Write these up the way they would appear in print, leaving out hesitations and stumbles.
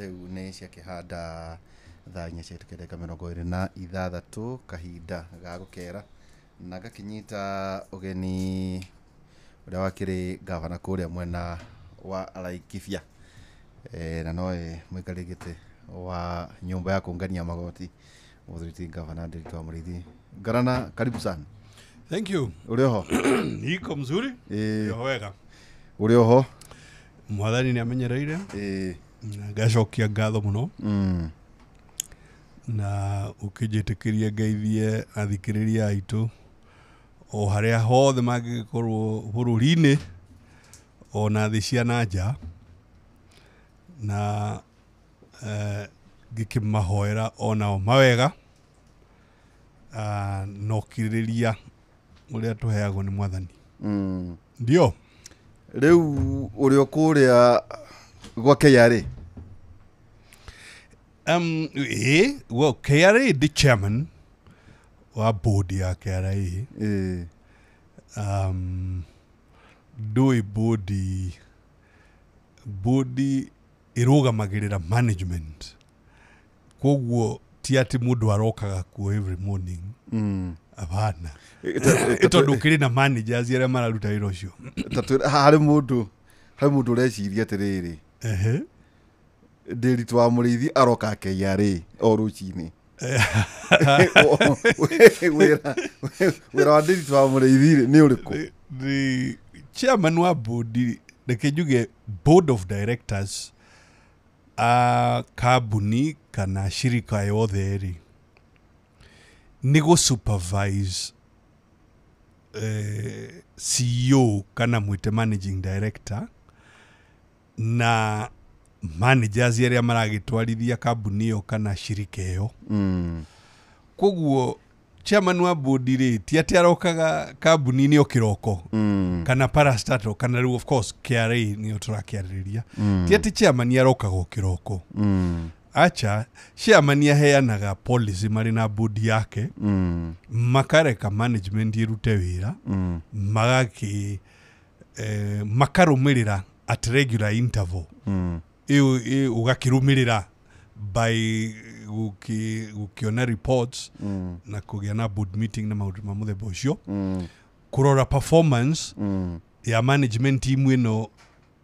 riu ni cia kihanda thaa 4:26 kahinda ga gukera na gakinyita ugeni uria wakiri gavana kuria mwena wa Laikipia na noe mwikari giti wa nyumba ya kuungania magoti Muthuriti Gavana Nderitu wa Muriithi. Garana, karibu sana. Thank you. Urioho? Niko mzuri? Yoho wega. Urioho? Mwathani ni amenyereire. Ngacokia ngatho muno. Na ukijitikiria ngaithie athikiriria aitu o haria hothe magikorwo bururi-ini ona thi cia nanja na gikimahoera ona mawega no kiriria uria tuheagwo ni Mwathani. Ndio Riu urio kuria gwa KRA well, KRA the chairman wa board ya KRA doi board irugamagirira management koguo ti ati mundu arokaga kuo every morning abana ito kiri na managers aria mararuta wira ucio hari mundu ureciria atiriri Nderitu wa Muriithi aroka KRA o rucini wira wa Nderitu wa Muriithi ni uriku? The chairman wa board nekejuge board of directors kabuni kana shirika yothe ri nigo supervise CEO kana mwite managing director na managers aria maragitwarithia kambuni yo kana shirika yo. Koguo chairman wa board ri ti ati arokaga kambuni ni okiroko kana parastatal kana of course KRA ni oturakiariria ti ati chairman arokaga okiroko acha chairman aheanaga policy mari na board yake makareka management irute wira magaki makarumirira at regular interval ugakirumirira by ukiona reports na kugia na board meeting na mamuthemba ucio kurora performance ya management team ino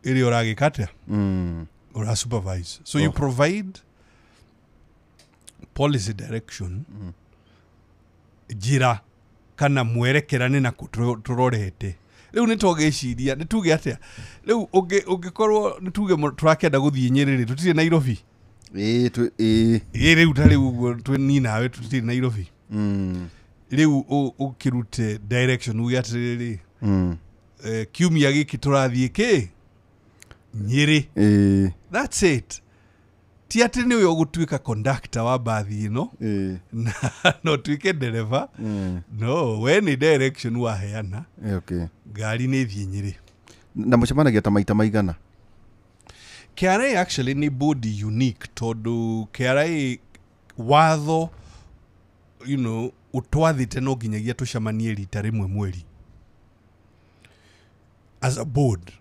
iri uragikate ura supervise. So you provide policy direction jira kana mwerekerane na kuturorete. Riu nitogeciria nituge atia riu ungikorwo nituge turakenda guthie Nyeri tutire Nairobi riu tari uguo ni nawe tutire Nairobi riu ukirute direction uge atiriri kiumia giki turathie ki Nyeri that's it. Ti ati ni uyo gutuika conductor wa bathi ino no tuike dereva no we ni direction wa heana okay gari ni thie Nyeri na mucemanagia ta maita maigana? KRA actually ni board unique tondu KRA watho utwathite no nginyagia tucemanie rita rimwe mweri as a board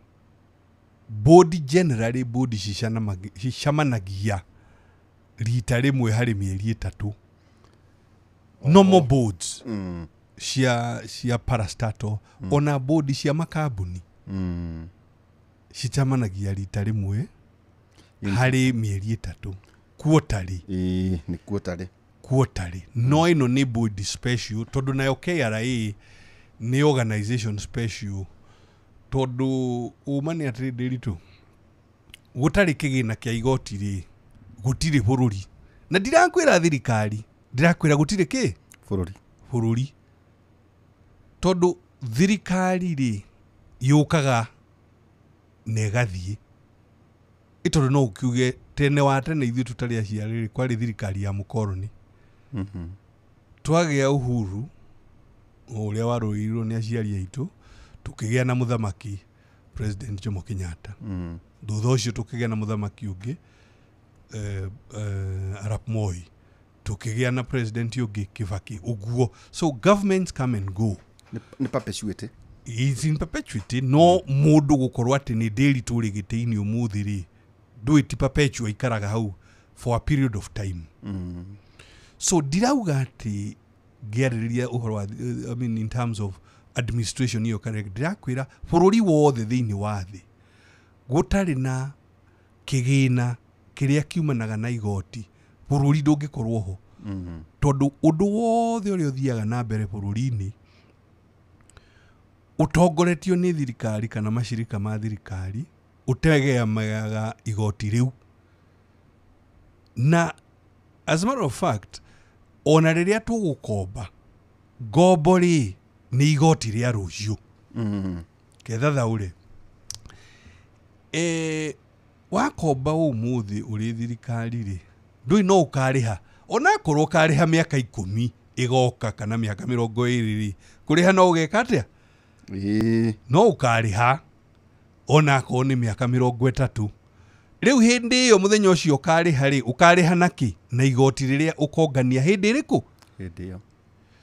generally board cicamanagia rita rimwe hari mieri 3 normal boards cia parastatal ona board cia makambuni cicamanagia rita rimwe hari mieri 3 quarterly ni quarterly no ino ni board special tondu nayo KRA ni organization special tondu umani atiri Nderitu gutari kigina kia igoti ri gutiri bururi na ndirakwira thirikari ndirakwira gutiri ki bururi tondu thirikari ri yukaga negathie itondu no ukiuge tene wa tene ithu tutari aciari kwari thirikari ya mukoroni twagia uhuru uria waruirwo ni aciari aitu tukigia na muthamaki President Jomo Kenyatta thutha ucio tukigia na muthamaki ungi Arap Moi tukigia na president ungi Kibaki uguo. So governments come and go ni perpetuity is in perpetuity no mundu gukorwa ati ni Nderitu ri gitiini umuthi ri ndũĩ ti perpetual ikaraga hau for a period of time. So ndirauga atĩ ngĩarĩrĩria ũhoro wa I mean in terms of administration iyo kare ndirakwĩra bũrũri wothe thĩinĩ wa thĩ gũtarĩ na kĩgĩna kĩrĩa kiumanaga na igoti bũrũri ndũngĩkorwo ho. Tondũ ũndũ wothe ũrĩa ũthiaga na mbere bũrũri-inĩ ũtongoretio nĩ thirikari kana macirika ma thirikari ũtegeamaga igoti rĩu. Na as a matter of fact ona rĩrĩa tũgũkomba ngombo rĩ nĩ igoti rĩa rũciũ. Ketha thaũre wakomba ũmũthĩ ũrĩ thirikari rĩ ndũĩ no ũkarĩha ona korwo ũkarĩha mĩaka 10 ĩgoka kana mĩaka 20 rĩ kũrĩha no ũgeka atĩa? No ũkarĩha ona korwo nĩ mĩaka 30. Rĩu hĩndĩ ĩyo mũthenya ũcio ũkarĩha rĩ ũkarĩha naki na igoti rĩrĩa ũkongania hĩndĩ ĩrĩkũ? Hĩndĩ ĩyo.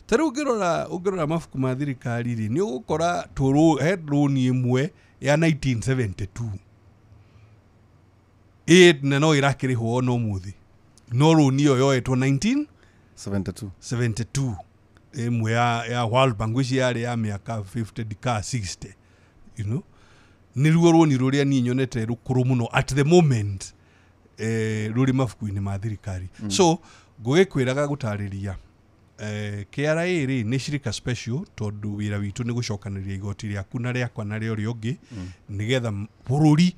Tarĩu ũngĩrora mabuku ma thirikari rĩ nĩ ũgũkora rũni ĩmwe ya 1972 na no ĩrakĩrĩhwo ona ũmũthĩ. No rũni ĩyo yoetwo 1972 ĩmwe ya World Bank ici yarĩ ya mĩaka 50 dika 60, you know. Nĩruo rũni rũrĩa niĩ nyonete rũkũrũ mũno at the moment rũrĩ mabuku-inĩ ma thirikari. So ngũgĩkwĩraga gũtarĩria KRA rĩ nĩ shirika special tondũ wĩra witũ nĩ gũcokanĩria igoti rĩaku na rĩakwa na rĩa ũrĩa ũngĩ nĩgetha bũrũri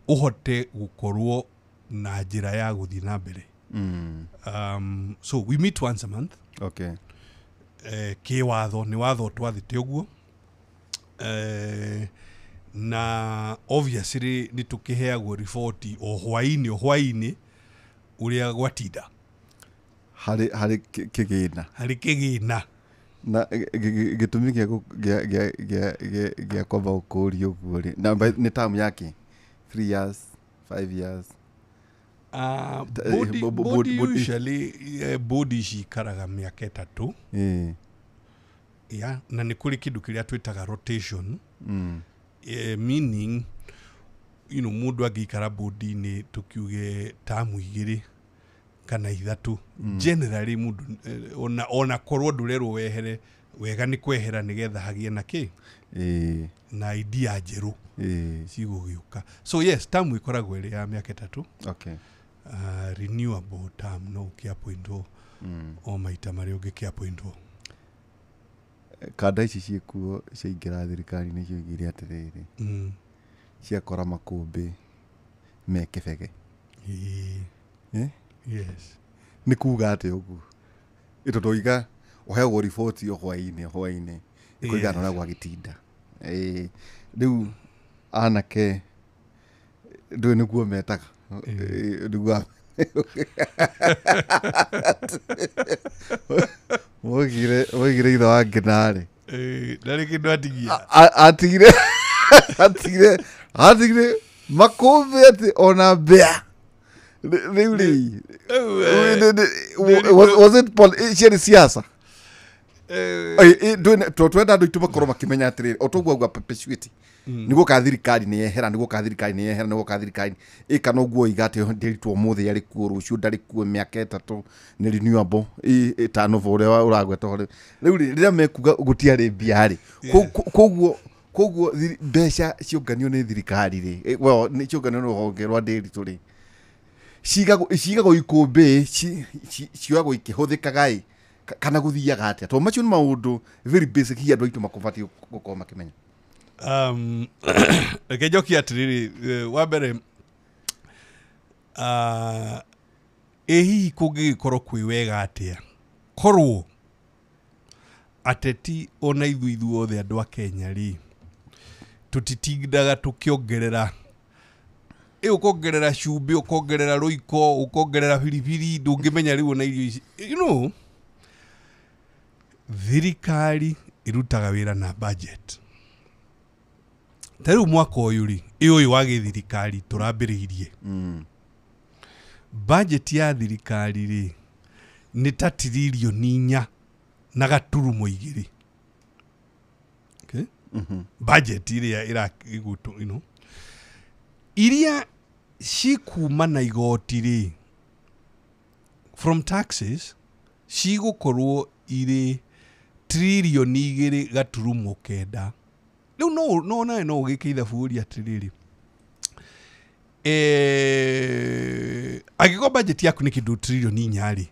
ũhote gũkorwo na njĩra ya gũthiĩ na mbere. So we meet once a month. Okay. Kĩwatho nĩ watho twathĩte ũguo. Na obviously nĩ tũkĩheagwo riboti o hwainĩ ũrĩa gwatinda. Harĩ kĩgĩna. Na gĩtũmi gĩa kwamba gũkũria ũguo rĩ nĩ term yake 3 years 5 years. Body usually body cikaraga mĩaka 3. Yeah, na nĩ kũrĩ kĩndũ kĩrĩa twĩtaga rotation. Meaning you know mũndũ angĩikara body-inĩ tũkiuge tamu 2 kana 3 generally mũndũ ona korwo ndũrerwo wehere wega nĩ kwehera nĩgetha hagĩe na kĩ na idea njerũ cigũgĩũka. So yes, tamu ĩkoragwo ĩrĩ ya mĩaka 3. Okay. Renewable term no ũkĩappointwo o maita marĩa ũngĩkĩappointwo. Kanda ici ciĩkuo ciaingĩra thirikari-inĩ ciugire atĩrĩrĩ ciakora makũmbĩ me kĩbege. Yes. Nĩ kuuga atĩ ũguo tũtoiga ũheagwo riboti o hwainĩ ĩkũigana ũrĩa gwagĩtinda. Rĩu anake ndũĩ nĩguo metaga nĩguo Woigire ithe wa Ngenarĩ ndarĩ kĩndũ atigire makũmbĩ atĩ ona mbĩa. Rĩu rĩ was it ciarĩ siasa? Twenda andũ aitũ makorwo makĩmenya atĩrĩrĩ o toguo auga perpetuity nĩguo ka thirikari nĩ yehera kana ũguo iga atĩ ndĩritwo ũmũthĩ arĩ kuo rũciũ ndarĩ kuo mĩaka 3 nĩ renewable Tanova ũrĩa ũragweta ho. Rĩu rĩrĩa mekuga gũtiarĩ mbia rĩ koguo mbeca ciũnganio nĩ thirikari rĩ nĩ ciũnganio nĩ rũhonge rwa ndĩritũ rĩ cigagwo ikũmbĩ cioyagwo ikĩhũthĩkaga kana gũthiaga atĩa tondũ macio nĩ maũndũ very basic andũ aitũ makũbatiĩ gũkorwo makĩmenya. Reke njokie atĩrĩrĩ wa mbere hihi kũngĩgĩkorwo kwĩ wega atĩa korwo ateti ona ithuĩ othe andũ a Kenya rĩ tũtitindaga tũkĩongerera ũkongerera cumbĩ ũkongerera rũiko ũkongerera biribiri ndũngĩmenya rĩu na irio ici. You know thirikari irutaga wĩra na budget. Tarĩu mwaka ũyũ rĩ ũyũ wa gĩthirikari tũrambĩrĩirie budget ya thirikari rĩ nĩ ta tiririoni 4 na gaturumo 2. Okay? Budget iria irakĩgutwo iria cikuma na igoti rĩ from taxes cigũkorwo irĩ tririoni 2.9. Rĩu no ũgĩke ithabu ũria atĩrĩrĩ, angĩkorwo budget yaku nĩ kĩndũ tririoni 4 rĩ,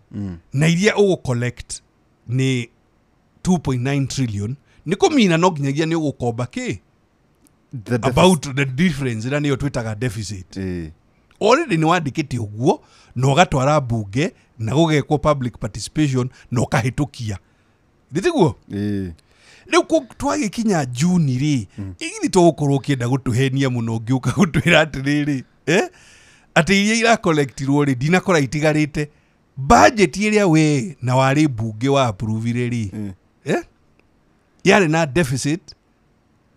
na iria ũgũ-collect nĩ 2.9 trillion, nĩ kũmina no nginyagia nĩ ũgũkomba kĩ about the difference ĩrĩa nĩyo twĩtaga deficit. Already nĩ wandĩkĩte ũguo na ũgatwara mbunge na gũgekwo public participation na ũkahĩtũkia. Ndĩtiguo? Rĩu twagĩkinya June rĩ, igithi tũgũkorwo kĩenda gũtũhenia mũno ngĩũka gũtwĩra atĩrĩrĩ, atĩ iria iracollectirwo rĩ ndinakora itigarĩte. Budget ĩrĩa we na warĩ mbunge wa approve rĩ, yarĩ na deficit,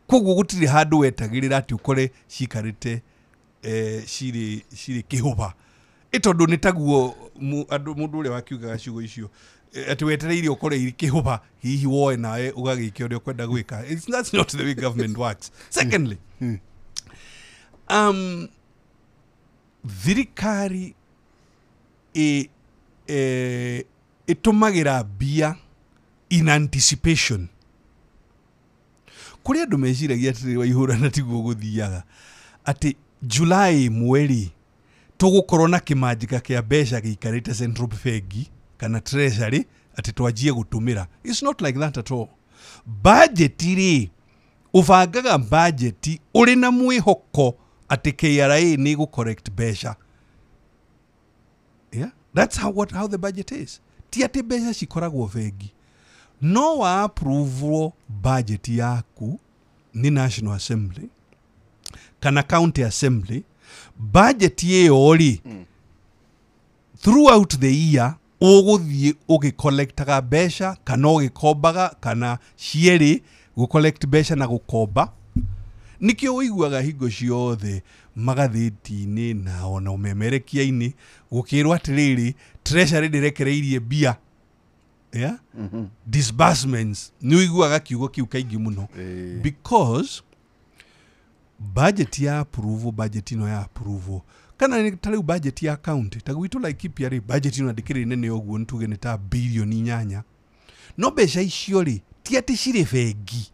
koguo gũtirĩ handũ wetagĩrĩra atĩ ũkore cikarĩte cirĩ kĩhũba. Tondũ nĩ taguo mũndũ ũrĩa wakiugaga ciugo icio atĩ wetereire ũkore irĩ kĩhũba hihi woe nawe ũgagĩkia ũrĩa ũkwenda gwĩka. That's not the way government works. Secondly, thirikari ĩtũmagĩra mbia in anticipation. Kũrĩ andũ meciragia atĩ Waihũra na tiguo gũthiaga atĩ July mweri tũgũkorwo na kĩmanjĩka kĩa mbeca gĩikarĩte Central Bengi kana Treasury atĩ twanjie gũtũmĩra. It's not like that at all. Budget rĩ, ũbangaga budget ũrĩ na mwĩhoko atĩ KRA nĩ gũ-correct mbeca. Yeah? That's how the budget is. Ti atĩ mbeca cikoragwo bengi. No wa approve budget yaku ni National Assembly kana County Assembly, budget ĩyo rĩ throughout the year ũgũthiĩ ũgĩ-collectaga mbeca kana ũgĩkombaga kana cierĩ gũ-collect mbeca na gũkomba. Nĩkĩo ũiguaga hingo ciothe magathĩti-inĩ na ona ũmemerekia-inĩ gũkĩrwo atĩrĩrĩ Treasury ndĩrekereirie mbia. Yeah? Disbursements. Nĩ ũiguaga kiugo kĩu kaingĩ mũno. Because budget ya approve, budget ĩno ya approve. Kana nĩ ta rĩu budget ya county. Ta gwitũ Laikipia rĩ, budget ĩno ndĩkĩrĩ nene ũguo nĩtuge nĩ ta birioni 8. No mbeca icio rĩ, ti atĩ cirĩ bengi.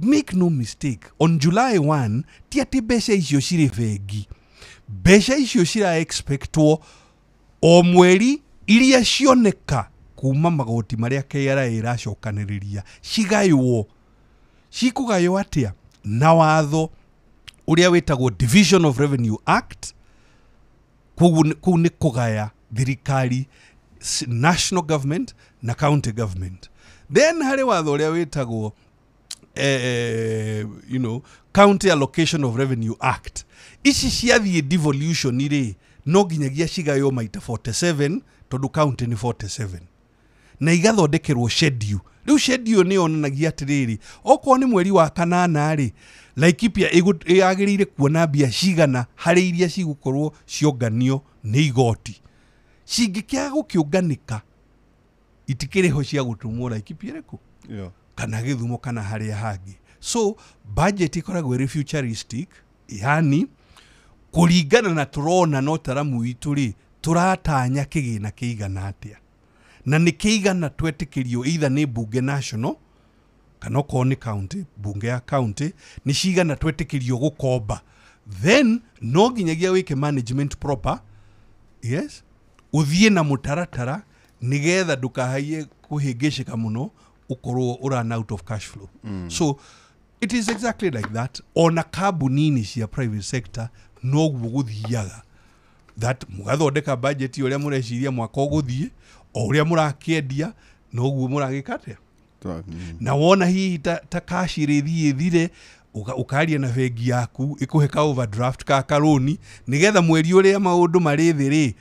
Make no mistake, on July 1, ti atĩ mbeca icio cirĩ bengi. Mbeca icio cira-expectwo o mweri iria cioneka kuma magoti marĩa KRA ĩracokanĩrĩria cigaywo. Cikũgaywo atĩa? Na watho ũrĩa wĩtagwo Division of Revenue Act. Kũu nĩ kũgaya thirikari, national government na county government. Then harĩ watho ũrĩa wĩtagwo County Allocation of Revenue Act. Ici ciathiĩ devolution rĩ, no nginyagia cigaywo maita 47 tondũ county nĩ 47. Na igathondekerwo schedule. Rĩu schedule nĩ yonanagia atĩrĩrĩ, okorwo nĩ mweri wa kanana rĩ, Laikipia yagĩrĩire kuona mbia cigana harĩ iria cigũkorwo cionganio nĩ igoti. Cingĩkĩaga gũkĩũnganĩka itikĩrĩ ho cia gũtũmwo Laikipia rĩkũ. Kana Gĩthumo kana harĩa hangĩ. So budget ikoragwo ĩrĩ futuristic, yani kũringana na tũrona no taramu witũ rĩ, tũratanya kĩgĩna kĩigana atĩa. Na nĩ kĩigana twetĩkĩrio either nĩ mbunge national kana okorwo nĩ county, mbunge ya county nĩ cigana twetĩkĩrio gũkomba. Then no nginyagia wĩke management proper. Yes, ũthiĩ na mũtaratara nĩgetha ndũkahaie kũhĩngĩcĩka mũno ukorwo run out of cash flow. So it is exactly like that. Ona kambuni-inĩ cia private sector no guo gũthiaga, that mũgathondeka budget ũrĩa mũreciria mwaka ũgũthiĩ, o ũrĩa mũrakĩendia no guo mũragĩka atĩa. Na wona hihi ta cash ĩrĩthiĩ thire, ũkaria na bengi yaku ĩkũhe ka overdraft ka karoni nĩgetha mweri ũrĩa maũndũ marĩ thĩ rĩ,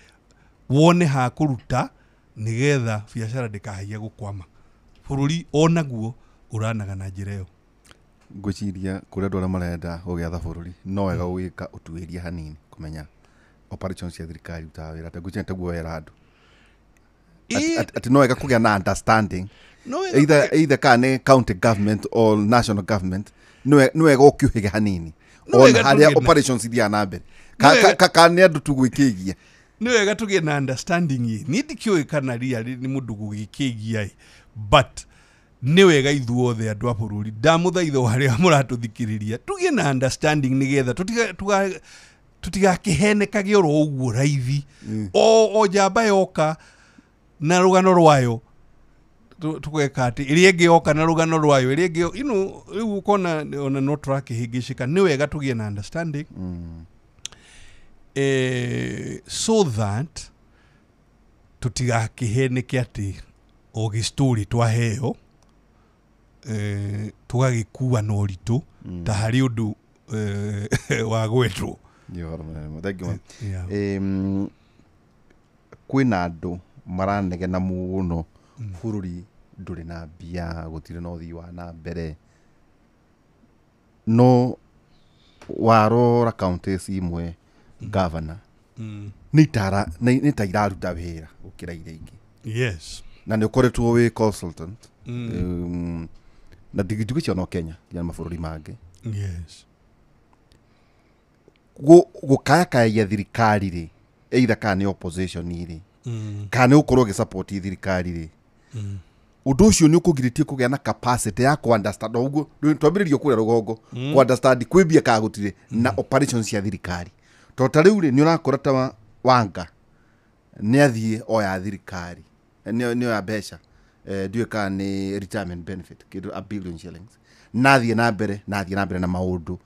wone ha kũruta nĩgetha biacara ndĩkahaie gũkwama. Bũrũri onaguo ũranaga na njĩra ĩyo. Ngwĩciria kũrĩ andũ arĩa marenda gũgĩatha bũrũri no wega gũgĩka ũtuĩria hanini kũmenya operations cia thirikari utaga wĩra. Ngwĩciria taguo wĩra andũ atĩ no wega kũgĩa na understanding either kana nĩ county government or national government, no wega ũkiuhĩge hanini on haria operations iria na mbere ka ne andu tugwikigia ni wega tugie na understanding ye ni ndikiwe kana ria ni mundu gugikigia but ni wega ithuothe andu a bururi ndamuthaitho haria muratuthikiriria tugie na understanding nigetha tutigakihenekage oro uguo raithi o jamba yoka na rugano rwayo tukeka ati iria ingi yoka na rugano rwayo iria ingi riu ukona ona no track higishika ni wega tugie na understanding so that tutigakiheneke ati o story twaheo tugagikua no ritu ta hari undu wa gwetwo kwina andu maranegena muno bururi nduri na mbia gutire no thii wa na mbere no warora counties imwe governor ni tairaruta wira gukira ire ingi yes na ni ukoretwo wi consultant na digituko cio no Kenya ya mabũrũri mangĩ yes gukaya thirikari ri either kana ni opposition ri kana ukorwo ge support thirikari ri undu ucio ni ukugiritie kugea na capacity ya ku understand uguo twambiririo kure rugongo ku understand kwibia ka gutire na operations cia thirikari tota riu ri ni urakora ta Wanga ni athie o ya thirikari ni ya besha ndiwe kana ni retirement benefit kidu $1 billion nathie na mbere na maundu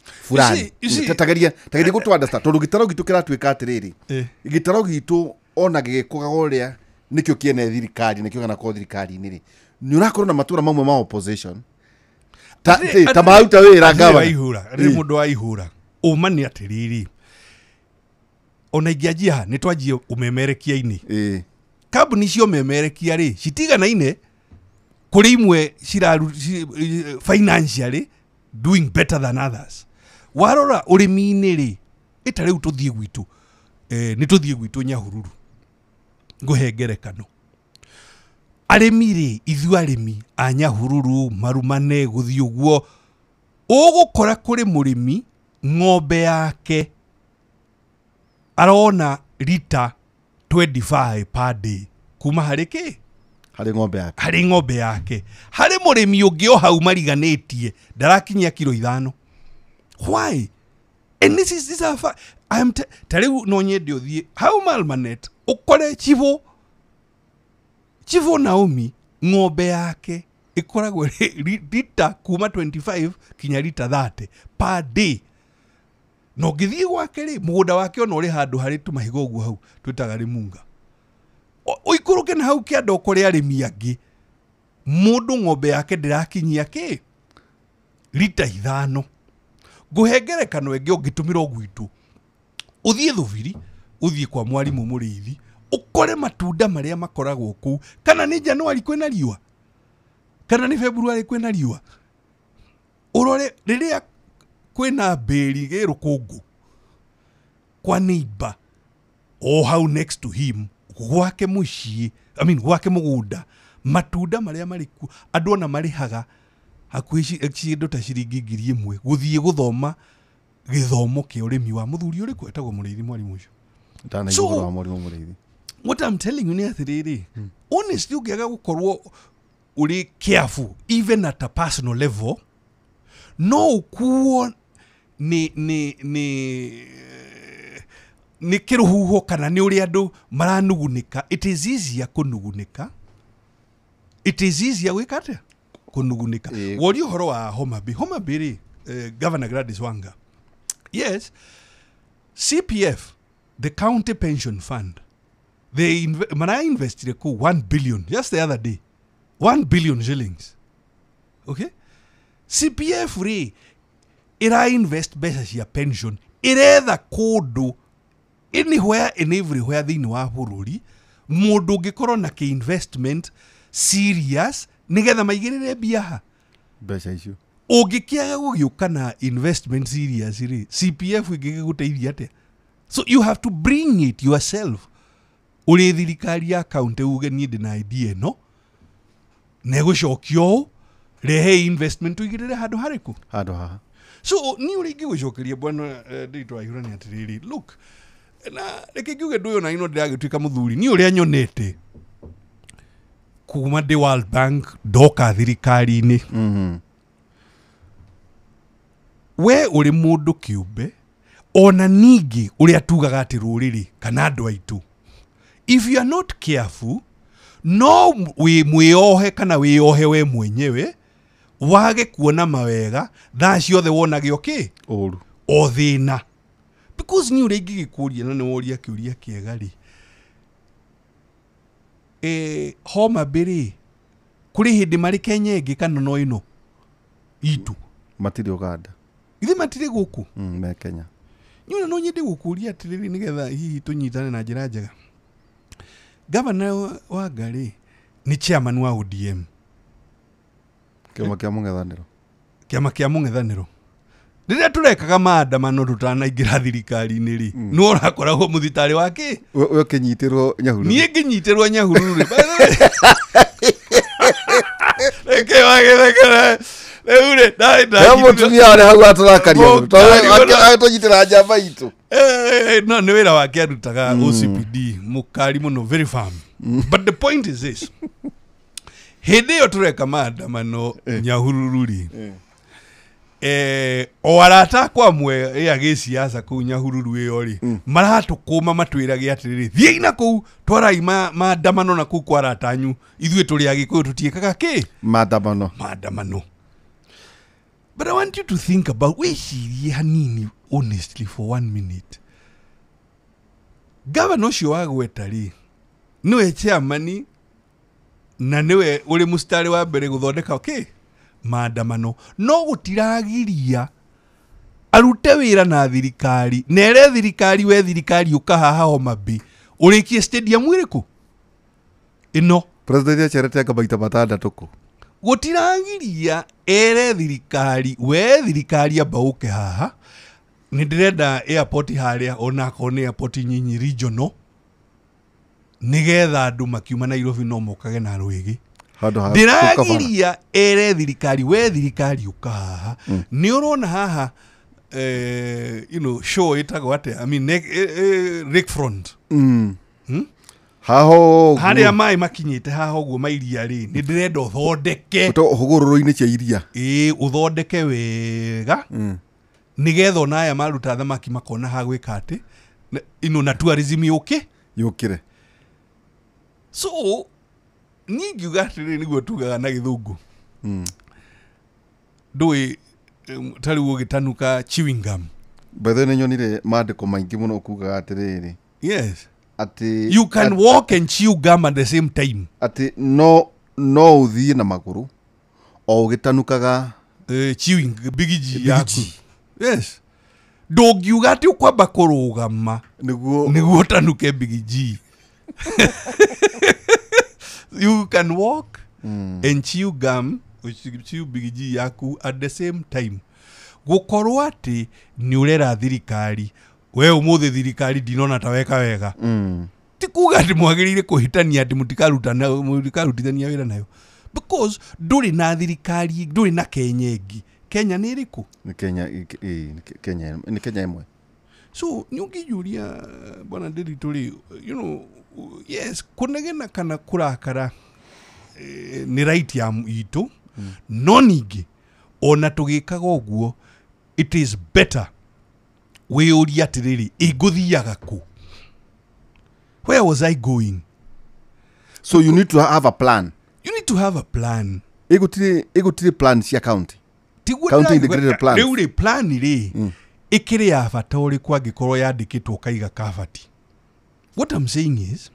fulani tatageria gutu understand tondu gitaro gitu kiratwika atiriri gitaro gitu ona gigikuga uria nikio kiene thirikari nikio kana ko thirikari ni ri ni urakorwo na matura mamwe ma opposition ta mauta wira gawa ihura ri mundu wa ihura umani atiriri ona ingiajia ni twajie umemerekia-ini kambuni cio memerekia ri citiganaine kuri imwe ciraru financially doing better than others warora urimi-ini ri ita riu tuthie gwitu ni tuthie gwitu Nyahururu nguhengerekano arimi ri ithu arimi a Nyahururu marumane guthie uguo ugukora kuri murimi ng'ombe yake arona lita 25 per day kuma hariki hari ng'ombe yake hari murimi ungi o hau mariganetie ndarakinyia kilo 5 why and this is I am tariu no nyende uthie how Malmanet ukore chivo Naomi ng'ombe yake ikoragwo lita kuma 25 kinya lita 30 per day no githie gwake ri mugunda wake ona uri handu hari tu mahigo ugu hau twitaga ri munga uikuruke na hau kia ndo kuri arimi angi mundu ng'ombe yake ndirakinyia ki lita 5 nguhengerekano engi ungitumirwo gwitu uthie thuviri uthie kwa mwarimu muriithi ukore matunda maria makoragwo ku kana ni Januari kwina riua kana ni February kwina riua urore riria kwina beri girukungu kwa neighbor o how next to him gwake mucii gwake mugunda matunda maria mariku andu ona marihaga hakuici kindu ta ciringi 1,000 guthie guthoma githomo kia urimi wa muthuri uri kwetagwo muriithi mwarimu ucio ndana iguru wa mwarimu muriithi what I'm telling you ni atiriri honestly ugiaga gukorwo uri careful even at a personal level no ukuo ni kiruhuho kana ni uri andu maranugunika it is easier kunugunika it is easier wikate kunugunika wori uhoro wa Homa Bay ri Governor Gladys Wanga yes CPF the county pension fund they invested 1 billion just the other day 1 billion shillings okay CPF ri ira invest beca cia pension iretha kundu anywhere and everywhere thini wa bururi mundu ngikorwo na ki investment serious nigetha maigirire biaha beca icio ungikiaga gugiuka na investment serious ri CPF ingiguteithia atia so you have to bring it yourself uri thirikari ya county uge ni ndina idea no negucokio rehe investment uigirire handu hariku handu haha So ni uri ngigwicokeria bwana nditwa ihurani atiriri look na reke ngiuge nduyo na ino ndiragituika muthuri ni uri anyonete kuma the World Bank doka thirikari-ini we uri mundu kiumbe ona ningi uri atugaga ati ruriri kana andu aitu if you are not careful no we mwiohe kana wiohe we mwenyewe wage kuona mawega thaa ciothe wonagio ki oru o thina because ni uri ngigikuria na ni woria kiuria kiegari homa biri kuri hindi mari Kenya ingi kana no ino itu matiri Uganda ithi matiri guku me Kenya nyuna no nyende gukuria atiriri nigetha hihi tunyitane na njira njega Governor wa Gari ni chairman wa ODM kiama kia mung'ethaniro riria turekaga maandamano tutanaingira thirikari-ini ri no rakoragwo muthitari wake we kinyitirwo Nyahururu nie nginyitirwo Nyahururu reke wagethekera Eure, dai mutumia ari hau aturakaria atonyitira njamba itu no ni wira wake arutaga OCPD mukari muno very firm but the point is this hindi yo tureka maandamano Nyahururu ri o arata kwa mwe agiciasa ku Nyahururu iyo ri maratukuma matwirage atiriri thiina ku twarai maandamano na ku kwa aratanyu ithue turi agikuyu tutiekaga ki maandamano. But I want you to think about wicirie hanini honestly for 1 minute. Governor ucio wagweta ri niwe chairman na niwe uri mustari wa mbere guthondeka ki maandamano no gutiragiria arute wira na thirikari nere thirikari we thirikari ukahaha Homa Bay urikie stadium iriku ino president acherete akabaita matandatu ku gutiragiria ere thirikari we thirikari abauke haha ni ndirenda airport haria ona kone airport nyinyi regional nigetha andu makiuma Nairobi no mokage na rwigi ndiragiria ere thirikari we thirikari ukahaha ni urona haha show itago ate I mean Rick Front haho haria mai makinyite haho guo mairia ri ni ndirenda uthondeke hugururu-ini cia iria uthondeke wega nigetha ona aya maruta thamaki makona ha gwika ati na tourism yukire so ningi ugatiri niguo tugaga na githungu ndui tari ugitanuka chewing gum bethe ni nyonire maandiko maingi muno kugaga atiriri yes ati you can walk and chew gum at the same time ati no uthie na maguru o ugitanukaga chewing bigiji yaku yes ndungiuga ati ukwamba kurugama niguo tanuke bigiji you can walk and chew gum chew bigiji yaku at the same time gukorwo ati ni urera thirikari we umuthi thirikari dinona taweka wega ti kuga ati mwagirire kuhitania ati mutikarutithania wira nayo because nduri na thirikari nduri na Kenya ingi Kenya ni iriku ni Kenya imwe so nyungijuria bwana ndiri yes kunegena kana kurakara ni right ya itu no ningi ona tugikaga uguo it is better we uri atiriri iguthiaga ku where was I going so you need to have a plan igutiri plan cia county integrated plan uri plan ri ikiri ya bata uri kwa gikorwo yandikitwo kaiga kabati what I'm saying is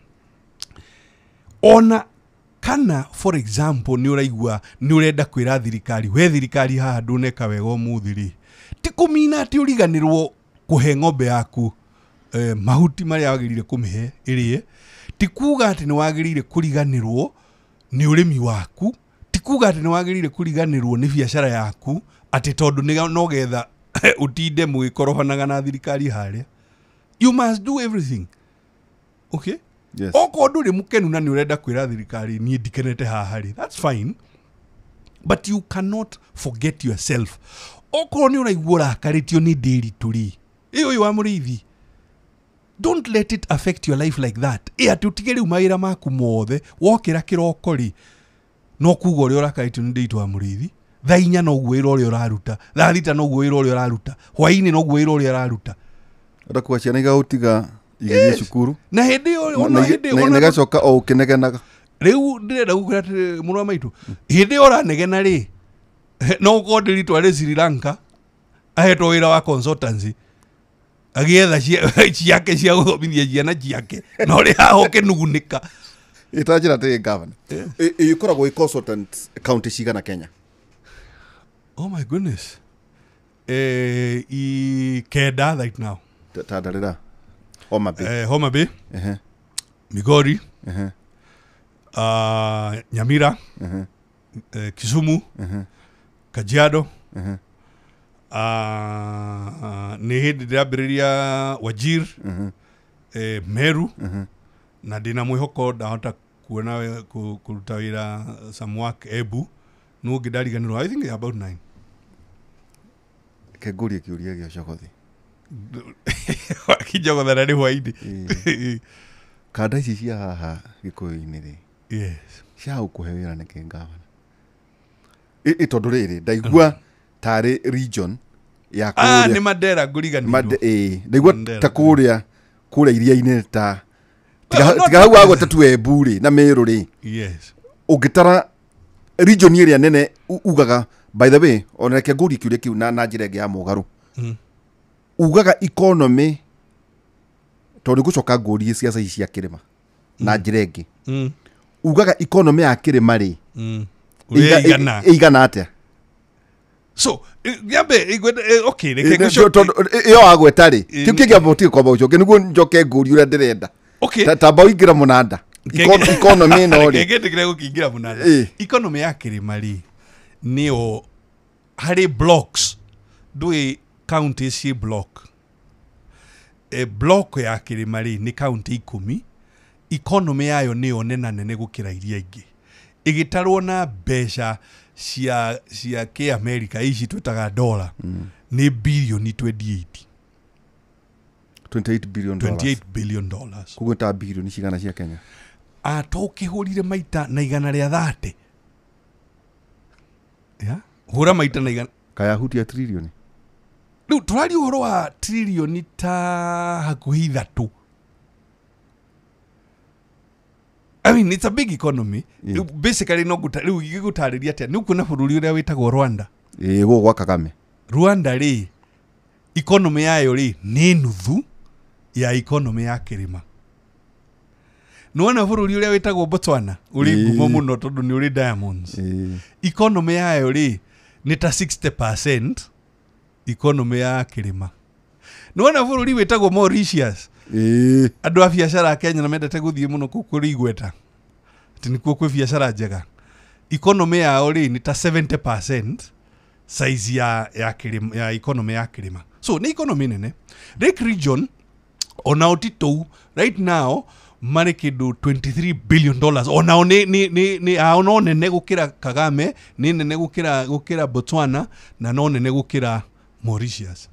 ona kana for example ni uraigua ni urenda kwira thirikari we thirikari haha nduneka wega umuthiri ti kumina ati uriganirwo kuhe ng'ombe yaku mahuti maria wagirire kumihe irie ti kuga ati ni wagirire kuriganirwo ni urimi waku ti kuga ati ni wagirire kuriganirwo ni biashara yaku ati tondu ni no getha utinde mugikorofanaga na thirikari haria you must do everything okay yes oko nduri mukenu na ni urenda kwira thirikari ni ndikenete haha ri that's fine but you cannot forget yourself okorwo nĩ ũraigua ũrakaritio nĩ ndĩritũri ũyũ wa mũrĩithi, don't let it affect your life like that. Atĩ ũtige rĩu mawĩra maku mothe wokĩra kĩroko rĩ no kuga ũrĩa ũrakaritio nĩ ndĩritũ wa mũrĩithi, thaa 4 no guo wĩra ũrĩa ũraruta, thaa 6 no guo wĩra ũrĩa ũraruta, hwaĩ-inĩ no guo wĩra ũrĩa ũraruta. Ndakuwa ciana igautiga igithie cukuru na hĩndĩ ĩyo na gacoka o ũkĩnegenaga. Rĩu ndĩrenda gũkwĩra atĩ mũrũ wa maitũ, hĩndĩ ĩyo ũranegena rĩ no gũkorwo ndĩritũ arĩ Sri Lanka ahetwo wĩra wa consultancy agĩetha ciake cia gũthomithia ciana ciake na ũrĩa haha ũkĩnugunĩka. Itanjĩra atĩ governor ĩkoragwo ĩ consultant county cigana Kenya? Oh my goodness. Kenda right now. Tadarĩra Homa Bay. Homa Bay. Migori. Nyamira. Kisumu. Kajiado. Nĩ hĩndĩ ndĩrambĩrĩria Wajir. Meru. Na ndĩna mwĩhoko ndahota kuona kũruta wĩra some work Embu. No ngĩndariganĩrwo, I think about 9. Kengũria kĩũria gĩa cogothi. Kijogotha nĩ hwaĩ-inĩ. Kanda ici cia haha Gĩkũyũ-inĩ rĩ. Yes. Cia gũkũhe wĩra nĩ kĩngavana. Tondũ rĩrĩ ndaigua tarĩ region ya kũrĩa. Nĩ Mandera ngũriganĩrwo. Ndaigua ta kũrĩa iria-inĩ ta tiga hau agwo tatu Embu rĩ na Meru rĩ. Yes. Ũngĩtara region ĩrĩa nene ugaga, by the way, ona kengũria kĩũria kĩu na njĩra ĩngĩ ya mũgarũ. Ugaga economy tondũ gũcoka ngũrie ciaca cia kĩrĩma na njĩra ĩngĩ. Ugaga economy ya kĩrĩma rĩ ĩigana atĩa? So yambe okay ĩyo agweta rĩ kĩu kĩngĩambũtie kwamba ũcoke nĩguo njoke ngũrie ũrĩa ndĩrenda. Okay. Tamba ũingĩra mũnanda economy ĩno rĩ ngĩgĩtĩkĩra gũkĩingĩra mũnanda. Economy ya kĩrĩma rĩ nĩyo harĩ blocks ndũĩ county ci block. Block ya kĩrĩma rĩ nĩ county 10. Economy yayo nĩyo nene gũkĩra iria ingĩ, ĩgĩtarwo na mbeca cia kĩ-America ici twĩtaga dollar nĩ birioni 28 billion dollars. Kuguo ta birioni cigana cia Kenya? Tũkĩhũrire maita na igana rĩa 30. Hũra maita na igana kaya hutia trilioni. Rĩu tũraria ũhoro wa trilioni ta hakuhĩ 3. I mean, it's a big economy. Basically no rĩu igĩgũtarĩria atĩa nĩ kuona bũrũri ũrĩa wĩtagwo Rwanda. Gũkũ gwa Kagame. Rwanda rĩ economy yayo rĩ nĩ nuthu ya economy ya kĩrĩma. Nĩwona bũrũri ũrĩa wĩtagwo Botswana ũrĩ ngumo mũno tondũ nĩ ũrĩ diamonds. Economy yayo rĩ nĩ ta 60% economy ya kĩrĩma. Nĩwona bũrũri wĩtagwo Mauritius. Andũ a biacara a Kenya na mendete gũthiĩ mũno kũrĩ igweta. Atĩ nĩkuo kwĩ biacara njega. Economy yao rĩ nĩ ta 70% size ya kĩrĩma, ya economy ya kĩrĩma. So nĩ economy nene. Lake region ona ũtitũ right now marĩ kĩndũ $23 billion. Onao nĩ no nene gũkĩra Kagame, nĩ nene gũkĩra Botswana na no nene gũkĩra Mauritius.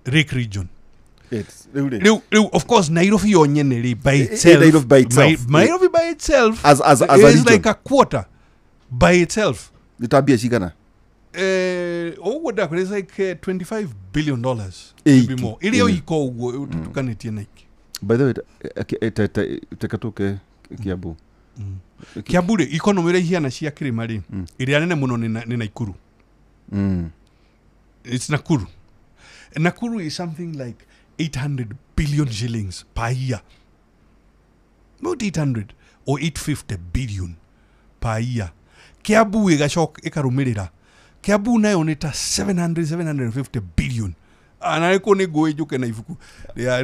Lake region. Rĩu of course Nairobi yo nyene rĩ by itself. Nairobi by itself as a is region. Like a quarter by itself. Nitambia cigana? What that is like $25 billion. Maybe more. Ile iko uguo tukanĩtie na iki. By the way, tekatuke Kiambu. Kiambu rĩ economy ĩrĩa ihiana cia kĩrĩma rĩ ĩrĩa nene mũno nĩ Nakuru. It's Nakuru. Nakuru is something like 800 billion shillings per year. About 800 or 850 billion per year. Kiambu ĩkarũmĩrĩra. Kiambu nayo nĩ ta 750 billion. Anaiko nĩ ngũĩ njũke na ibuku rĩa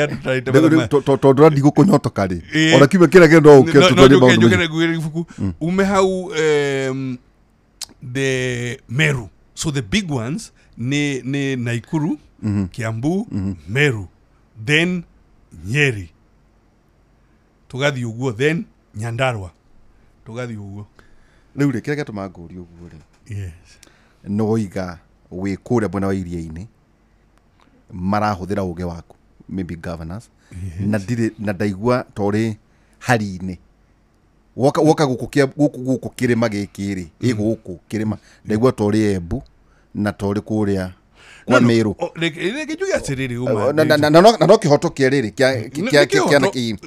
tũtarĩte tondũ randi gũkũnyotoka rĩ ona kiume kĩrĩa kĩenda ũkĩtũtwarĩre maũndũ njũke na ngũĩ ibuku ume hau the Meru. So the big ones ni Nakuru, Kiambu, Meru, then Nyeri. Tugathi uguo, then Nyandarua. Tugathi uguo. Rĩu rĩ kĩrĩa gĩatũma ngũũrie ũguo rĩ. Yes. Noiga wĩ kũrĩa mwena wa iria-inĩ marahũthĩra ũgĩ waku maybe governors na ndaigua torĩ hari-inĩ woka gũkũ kĩrĩma gĩkĩ-rĩ gũkũ kĩrĩma ndaigua torĩ Embu na torĩ kũrĩa kwa Meru na no kĩhoto kĩa rĩrĩ kĩana kĩi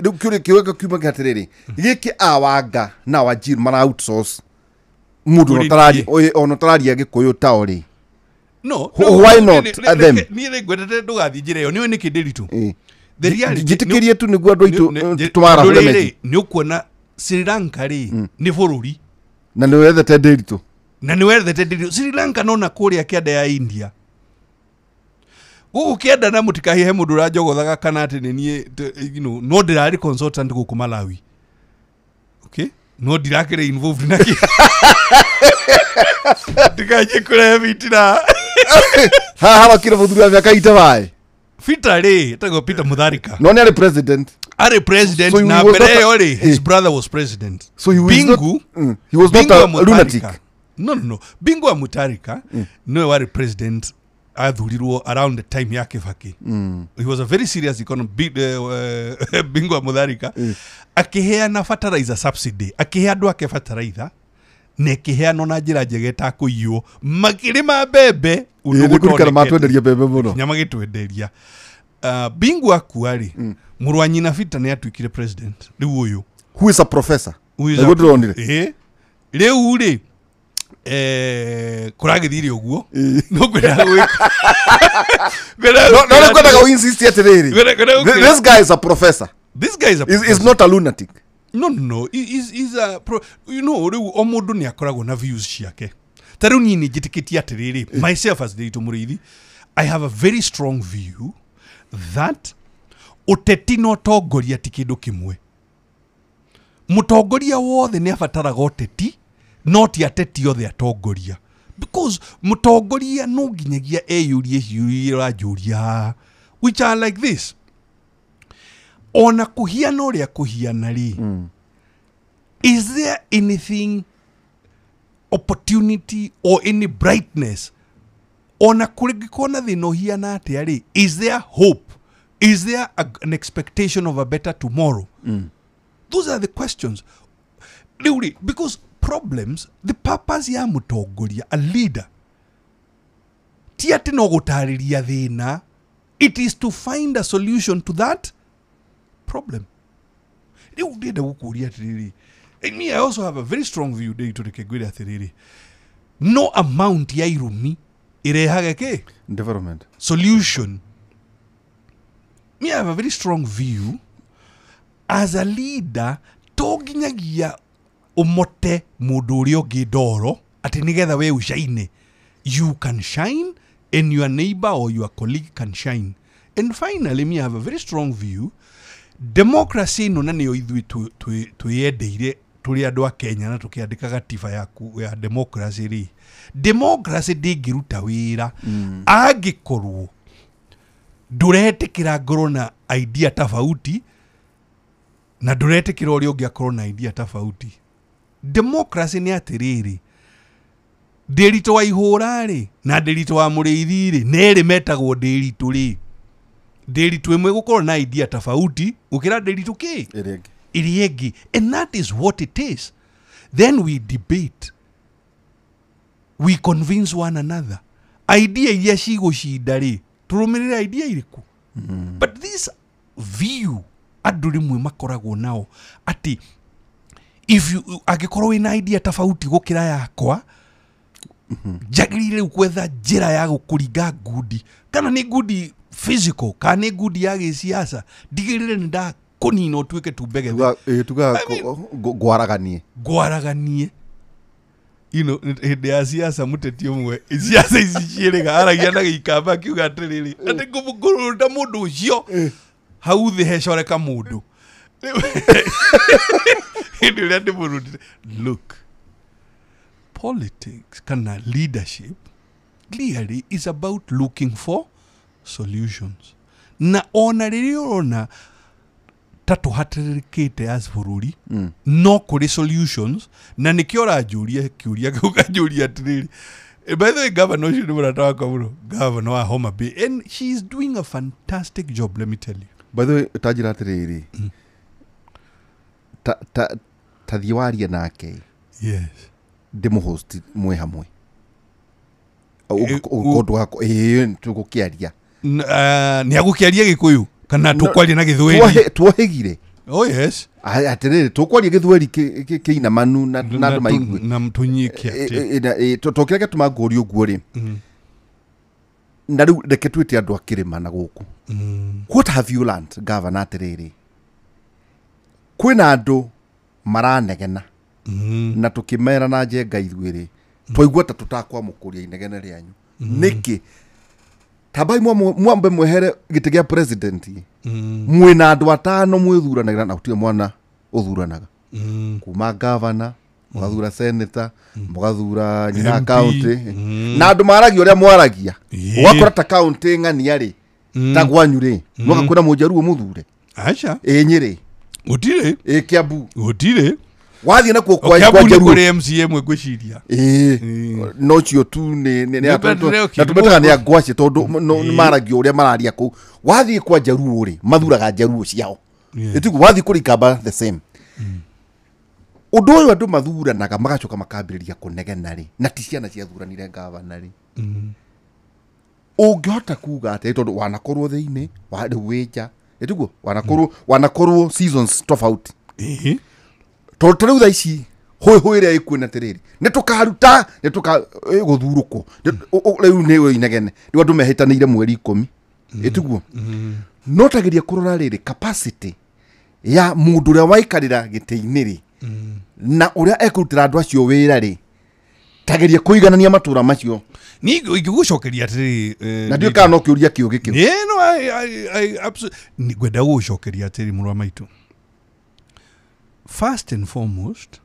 rĩu kĩũria kiuma atĩrĩrĩ gĩkĩ Awanga na Wajir mara outsource mũndũ ona ũtararia Gĩkũyũ taorĩ no why not them niĩ ngwendete ndũgathiĩ njĩra ĩyo nĩwe nĩkĩ ndĩritũ njĩtĩkĩrie tu nĩguo andũ aitũ tũmarahũre meci nĩ ũkuona Sri Lanka rĩ nĩ bũrũri na nĩ wethete ndĩritũ Sri Lanka nona kũrĩa kĩanda ya India gũkũ kĩanda na mũtikahihe mũndũ ũranjogothaga kana atĩ nĩ niĩ no ndĩrarĩ consultant gũkũ Malawi okay no ndirakĩrĩ involved na kĩ ndikaje kũrehe vitina haha wakire mũthuri wa mĩaka itabaĩ Peter rĩ tego Peter Mutharika no nĩ president so na mbere yori his brother was president so Bingu he was not a lunatic no Bingu wa Mutharika no wari president athurirwo around the time ya Kibaki he was a very serious economist Bingu wa Mutharika akiheana fertilizer subsidy akihe andũ ake fertilizer na kiheano na njĩra njega ta kũiywo makĩrĩma mbembe ũndũ matwenderia mbembe mũno nyama gĩtwenderia Bingu akua rĩ mũrũ wa nyina Peter nĩ atuĩkire president rĩu ũyũ who is a professor rĩu rĩ kũragĩthire ũguo no kwenda no kwenda insist atĩrĩrĩ this guy is a professor is not a lunatic no is a rĩu o mũndũ nĩ akoragwo na views ciake ta rĩu niĩ njĩtĩkĩtie atĩrĩrĩ myself as Nderitu Mũrĩithi I have a very strong view that ũteti na ũtongoria ti kĩndũ kĩmwe mũtongoria wothe nĩ abataraga ũteti no ti ateti othe atongoria because mũtongoria no nginyagia eyũrie ciũria ũranjũria which are like this ona kuhiana ũrĩa kuhiana rĩ is there anything opportunity or any brightness ona kũrĩngĩkorwo na thĩna ũhiana atĩa rĩ is there hope is there an expectation of a better tomorrow those are the questions really because problems the purpose ya mũtongoria a leader ti atĩ no gũtarĩria thĩna it is to find a solution to that problem rĩu ndĩenda gũkũria atĩrĩrĩ me I also have a very strong view Nderitu Reke atĩrĩrĩ no amount ya irumi irehaga kĩ development solution me I have a very strong view as a leader to nginyagia ũmote mũndũ ũrĩa ũngĩ ndoro atĩ nĩgetha we ũshine you can shine and your neighbor or your colleague can shine and finally me I have a very strong view democracy no na nĩyo ithuĩ twĩyendeire tũrĩ andũ a Kenya na tũkĩandĩka gatiba yaku ya democracy rĩ democracy ndĩngĩruta wĩra angĩkorwo ndũretĩkĩra ngorwo na idea tofauti na ndũretĩkĩra ũrĩa ũngĩ akorwo na idea tofauti democracy nĩ atĩrĩrĩ Nderitu wa Ihũra rĩ na Nderitu wa Mũrĩithi rĩ nerĩ metagwo Nderitu rĩ Nderitu ĩmwe gũkorwo na idea tofauti gũkĩra Nderitu kĩ ĩrĩa ĩngĩ and that is what it is then we debate we convince one another idea iria cigũcinda rĩ tũrũmĩrĩre idea irĩkũ but this view andũ rĩmwe makoragwo nao atĩ if you angĩkorwo wĩna idea tofauti gũkĩra yakwa njagĩrĩire gwetha njĩra ya gũkũringa ngundi kana nĩ ngundi physical kana nĩ ngundi ya gĩsiasa ndigĩrĩre nĩ ndakũnina ũtuĩke tumbege tuga ngwaraganie hĩndĩ ya siasa mũteti ũmwe siasa ici ciĩrĩga aragia na gĩikamba akiuga atĩrĩrĩ atĩ ngũruta mũndũ ũcio hau thĩ hecoreka mũndũ hĩndĩ ĩrĩa ndĩmũrutire look politics kana leadership clearly is about looking for solutions na ona rĩrĩa ũrona ta tũhatĩrĩkĩte as bũrũri no kũrĩ solutions na nĩkĩo ũranjũria kĩũria kĩu kanjũria atĩrĩrĩ By the way, Governor Governor wa Homa Bay, and she's doing a fantastic job, let me tell you. By the way, tajira atiriri. Ta thiwaria nake. Yes. Demo host mwe hamwe. Ukondo wako tugukiaria. Ni agukiaria Gikuyu kana tukwaria na Githweri. Twahegire. Oh yes. Atiriri tukwaria Githweri kiina manu na ndu maigwe. Na mtunyikia. Tokireke tumagori uguo ri. Na riu reke twite andu akirima na guku. What have you learned, Governor atiriri? Kwina andu maranegena. Na tukimera na njenga ithuiri twaigua ta tutakwa mukuria inegene rianyu niki tabai mwambe mwehere giti gia president mwina andu atano mwithuranagira na gutie mwana uthuranaga kuma governor mugathura senator mugathura nyina county na andu maragia uria mwaragia ugakora ta county ng'ania ri ta gwanyu ri mugakwira mujaruo muthure acha Nyeri utire Kiambu utire wathi na kwa jaru kuri MCA mwe gwiciria no cio tu ni atumetaga ni agwaci tondu maragio uria mararia ku wathi kwa jaru uri mathuraga jaru ciao etigu wathi kuri kamba the same undu uyu andu mathuranaga magacoka makambiriria kunegena ri na ti ciana cia thuranire ngavana ri ungihota kuga ati tondu wanakorwo thiini wa wija etigu wanakorwo seasons tofauti Totoro tha ici hoi ria ikuina tiriri nitukaruta guthuruko riu ni inegene ni andu mehitanire mweri 10 etiguo notagiria kurora riri capacity ya mundu ria waikarira gitiini ri na uria ekurutira andu acio wira ri tagiria kuiganania matura macio ni igigucokeria atiri na ndio kana no kiuria kiugi kiu no I absolutely ni gwenda gucokeria atiri murwa maitu. First and foremost,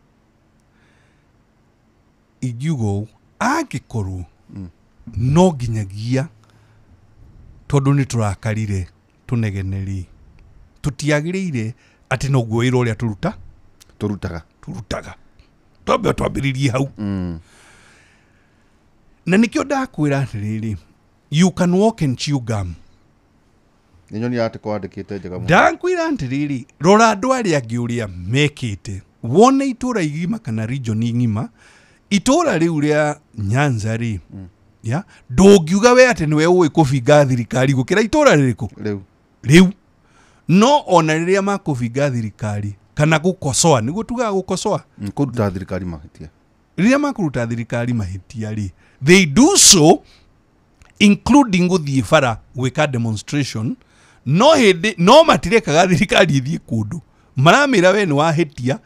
igiugo agikorwo no ginyagia tondu ni turakarire tunegeneri tutiagirire ati no guoira uria turutaga twambe twambiririe hau na nikio ndakwira atiriri you can walk and chew gum. Ninyoni ate kwandikite njega muno. Ndakwira atiriri rora andu aria angi uria mekite wone itura igima kana region igima itura riu ria Nyanza ri ya ndungiuga we ati niwe uwi kubinga thirikari gukira itura ririku riu no ona riria makubinga thirikari kana gukosoa ni gutuga gukosoa kuruta thirikari mahitia riria makuruta thirikari mahitia ri they do so including guthie bara gwika demonstration no hindi no matirekaga thirikari ithie kundu maramira we ni wahitia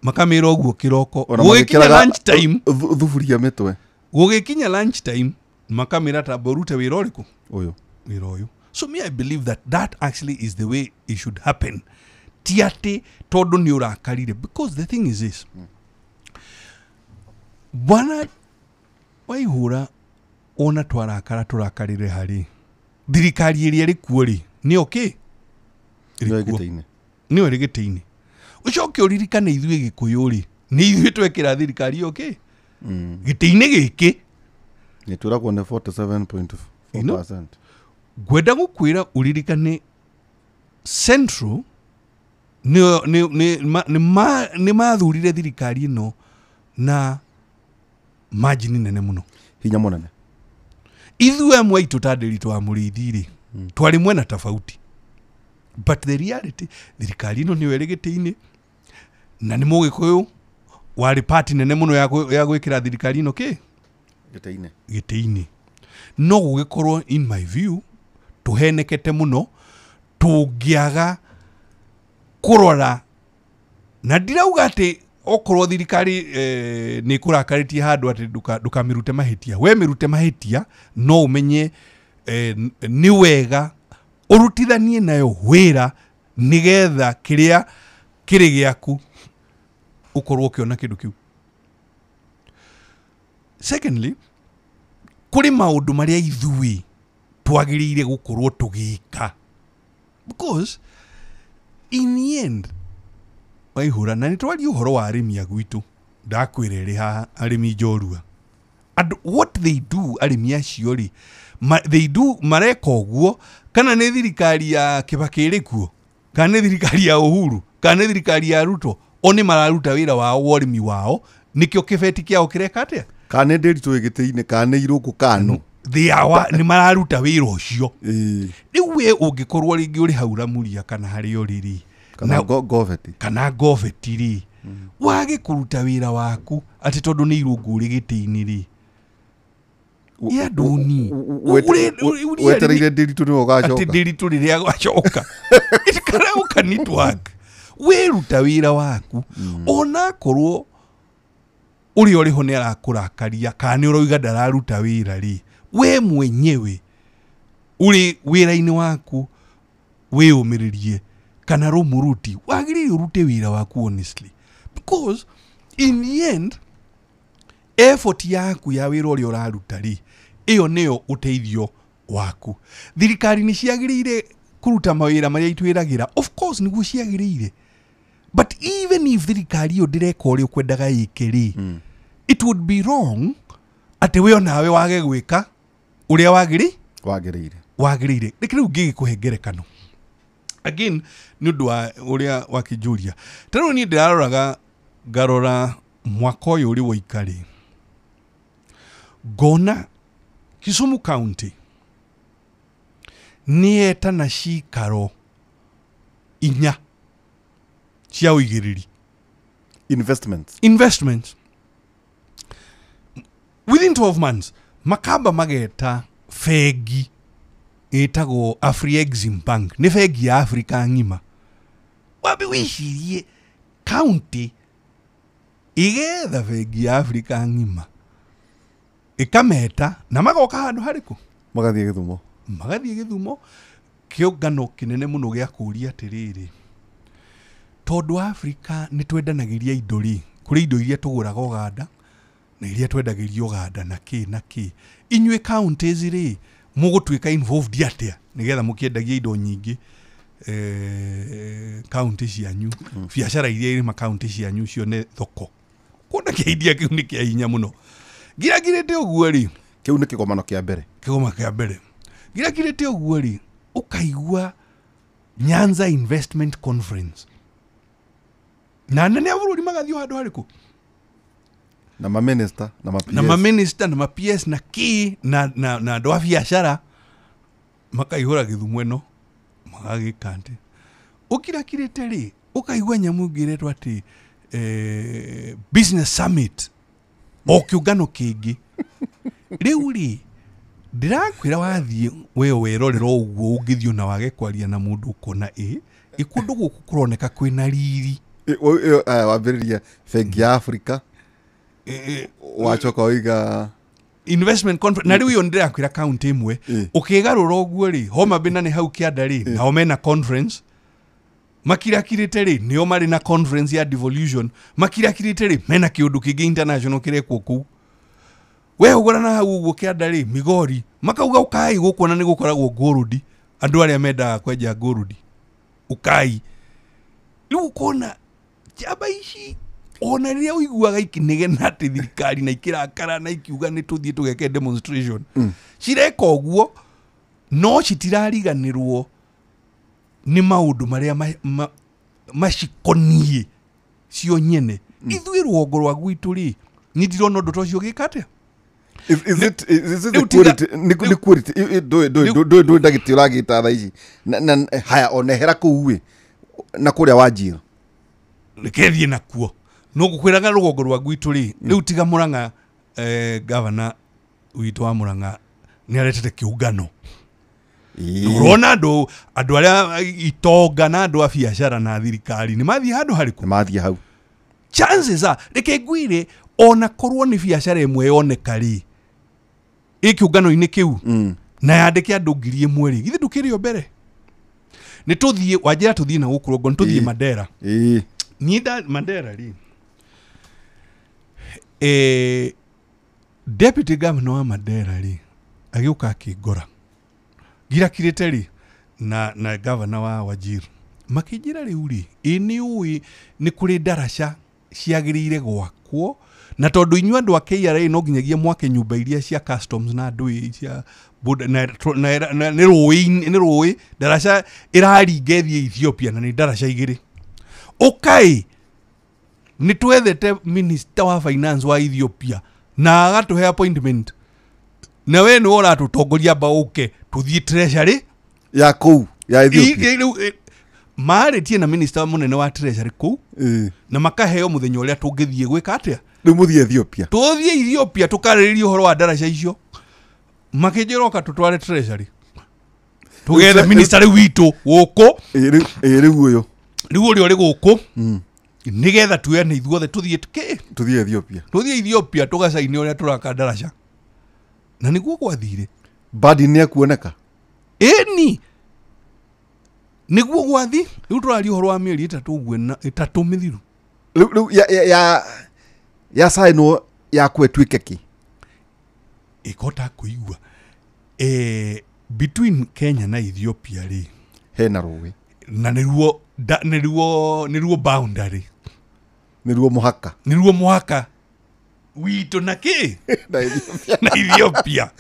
makamira oguo kiroko gugikinya lunch time thufuria mitwe gugikinya lunch time makamira ta borute wira uriku uyu wira uyu. So me I believe that actually is the way it should happen tiate tondu ni urakarire because the thing is this bwana waihura ona twarakara turakarire hari thirikari iria rikuo ri ni okay ni ori giteini ucoke uririkane ithuĩ Gikuyu ri ni ithuĩ twekira thirikari okay giteini giki ni turagwo ne 47.4%. Gwenda gukwira uririkane Central ni mathurire thirikari ino na margin nene muno hinya munene ithuĩ amwe itu tandiri twa murithiri twari mwena tofauti but the reality thirikari ino ni werigitiini na ni Mugikuyu wari party nene muno ya gwikira thirikari ino giteini no gugikorwo in my view tuhenekete muno tungiaga kurora na ndirauga ati okorwo thirikari ni kurakaritie handu ati ndukamirute mahitia we mirute mahitia no umenye ni wega urutithanie nayo wira nigetha kiria kiri giaku ukorwo kiona kindu kiu. Secondly, kuri maundu maria ithui twagirire gukorwo tugika because in the end waihura na nitwari uhoro wa arimi agwitu ndakwire ri haha arimi njorua and what they do arimi acio ri they do mareka uguo kana nĩ thirikari ya Kibaki ĩrĩ kuo kana nĩ thirikari ya Uhuru kana nĩ thirikari ya Ruto oni mararuta wĩra wao worimi wao nikio kibeti kiao kireka atia kana ndĩritũ ĩgĩtĩ-inĩ kana irũngũ kano nĩ mararuta wĩra ũcio rĩu we ũngĩkorwo rĩngĩ ũrĩ haura muria kana harĩ ũrĩrĩ kana goveti rĩ wage kũruta wĩra waku atĩ tondũ nĩ irũngũ ũrĩ gĩtĩ-inĩ rĩ ya ndũni wetereire ndĩritũ nĩwe ũgacoka atĩ ndĩritũ rĩrĩa agacoka kana ũkanitwanga wĩruta wĩra waku ona korwo uri oriho ni arakũrakaria kana nĩ ũroiga ndararuta wĩra rĩ we mwenyewe uri wĩra-inĩ waku wĩyũmĩrĩrie kana rũmuruti wagĩrĩire ũrute wĩra waku honestly because in the end effort yaku ya wĩra ũrĩa ũraruta rĩ ĩyo nĩyo ũteithio waku thirikari nĩ ciagĩrĩire kũruta mawĩra marĩa itwĩragĩra of course nĩguo ciagĩrĩire but even if thirikari ĩyo ndĩreka ũrĩa ũkwendaga ĩke rĩ it would be wrong atĩ we onawe wage gwĩka ũrĩa wagĩrĩire reke rĩu ngĩgĩkũhe ngerekano again nĩ ũndũ wa ũrĩa wakĩnjũria ta rĩu niĩ ndĩraroraga ngarora mwaka ũyũ ũrĩ woika rĩ ngona Kisumu County nĩetana cikaro 4 cia ũigĩrĩri investments within 12 months makamba mageta fegi etagwo Afri-Exim Bank nĩ fegi ya Afrika ng'ima wabe wĩcirie county igetha fegi ya Afrika ng'ima ikameta na magoka handũ harĩkũ magathiĩ Gĩthumo kĩũngano kĩnene mũno gĩa kũria atĩrĩrĩ tondũ Afrika nĩ twendanagĩria indo rĩ kũrĩ indo iria tũgũraga Uganda na iria twendagĩrio Uganda na kĩ inyuĩ counties rĩ mũgũtuĩka involved atĩa nĩgetha mũkĩendagia indo nyingĩ county cianyu biacara iria irĩ county cianyu cione thoko kuona kĩindia kĩu nĩ kĩa hinya mũno giragirĩte ũguo rĩ kĩu nĩ kĩgomano kĩa mbere giragirĩte ũguo rĩ ũkaigua Nyanza Investment Conference na anene a bũrũri magathiĩ handũ harĩkũ na maminister na ma PS na ki na andũ a biacara makaihũra Gĩthumo ĩno magagĩkante ũkirakirĩte rĩ ũkaigua nyamũ ngĩretwo atĩ business summit o kĩũngano kĩngĩ rĩu rĩ ndĩrakwĩra wathiĩ we werorera ũguo ũngĩthiĩ na wage kwaria na mũndũ ũkona kũndũ gũkũ kũroneka kwĩna riri wambĩrĩria fegi ya Afrika wacoka oiga investment conference na rĩu iyo ndĩrakwĩra county ĩmwe ũkĩgarũra ũguo rĩ Homa Bay nĩ hau kĩanda rĩ nao mena conference makirakirĩte rĩ nĩo marĩ na conference ya devolution makirakirĩte rĩ mena kĩũndũ kĩngĩ international kĩrekwo kũu we ũgũrana hau ũguo kĩanda rĩ Migori makauga ũkai gũkuona nĩ gũkoragwo gold andũ arĩa mendaga kwenja gold ũkai rĩu kona jaba ici ona rĩrĩa ũiguaga ikinegena atĩ thirikari na ikirakara na ikiuga nĩ tũthiĩ tũgeke demonstration cireka ũguo no citirariganĩrwo nĩ maũndũ marĩa macikoniĩ cio nyene ithuĩ rũgongo rwa gwitũ rĩ nĩ ndirona ũndũ ta ũcio ũgĩka atĩa Is it the quality? Ni quality. Do ndagĩtĩ ũragĩta thaa ici haya onehera kũu na kũrĩa Wajir rekethie nakuo no gũkwĩraga rũgongo rwa gwitũ rĩ rĩu tiga Mũrang'a governor witũ wa Mũrang'a nĩ aretete kĩũngano urona andũ arĩa itonga na andũ a biacara na thirikari nĩ mathiĩ handũ harĩkũ mathiĩ hau chances are reke ngwire ona korwo nĩ biacara ĩmwe yoneka rĩ kĩũngano-inĩ kĩu na yandĩke andũ 1,000 rĩ githĩ ndũkĩrĩ mbere nĩ tũthiĩ wanjĩra tũthiĩ na gũkũ rũgongo nĩ tũthiĩ Mandera niĩ Mandera rĩ deputy governor wa Mandera rĩ agĩũka akĩngora girakirĩte rĩ na governor wa Wajir makĩnjĩra rĩu rĩ nĩ ũĩ nĩ kũrĩ ndaraca ciagĩrĩire gwakwo na tondu inyua andu a KRA no nginyagia mwake nyumba iria cia customs na andu cia ni rui daraca iraringethie Ethiopia na ni daraca igiri okay ni twethete minister wa finance wa Ethiopia na agatuhe appointment na we ni ora tutongoria bauke tuthie treasury ya kou ya Ethiopia maaritie na minister munene wa treasury kou na makaheo muthenya uria tungithie gwika atia ni muthie Ethiopia tuthie Ethiopia tukaririria uhoro wa daraca icio makijiroka tutware treasury tugethe minister witu guku riu uyo riu uri guku nigetha tuene ithuothe tuthie tuthie Ethiopia tugacaine uria turaka daraca na niguo gwathire badi ni akuoneka eni niguo gwathi riu turari uhoro wa mieri 3 uguo 3 mithiru riu ya saino ya kwetwike ki ikota kuigua between Kenya na Ethiopia ri hena ruwi na niruo boundary niruo muhaka wito na ki na Ethiopia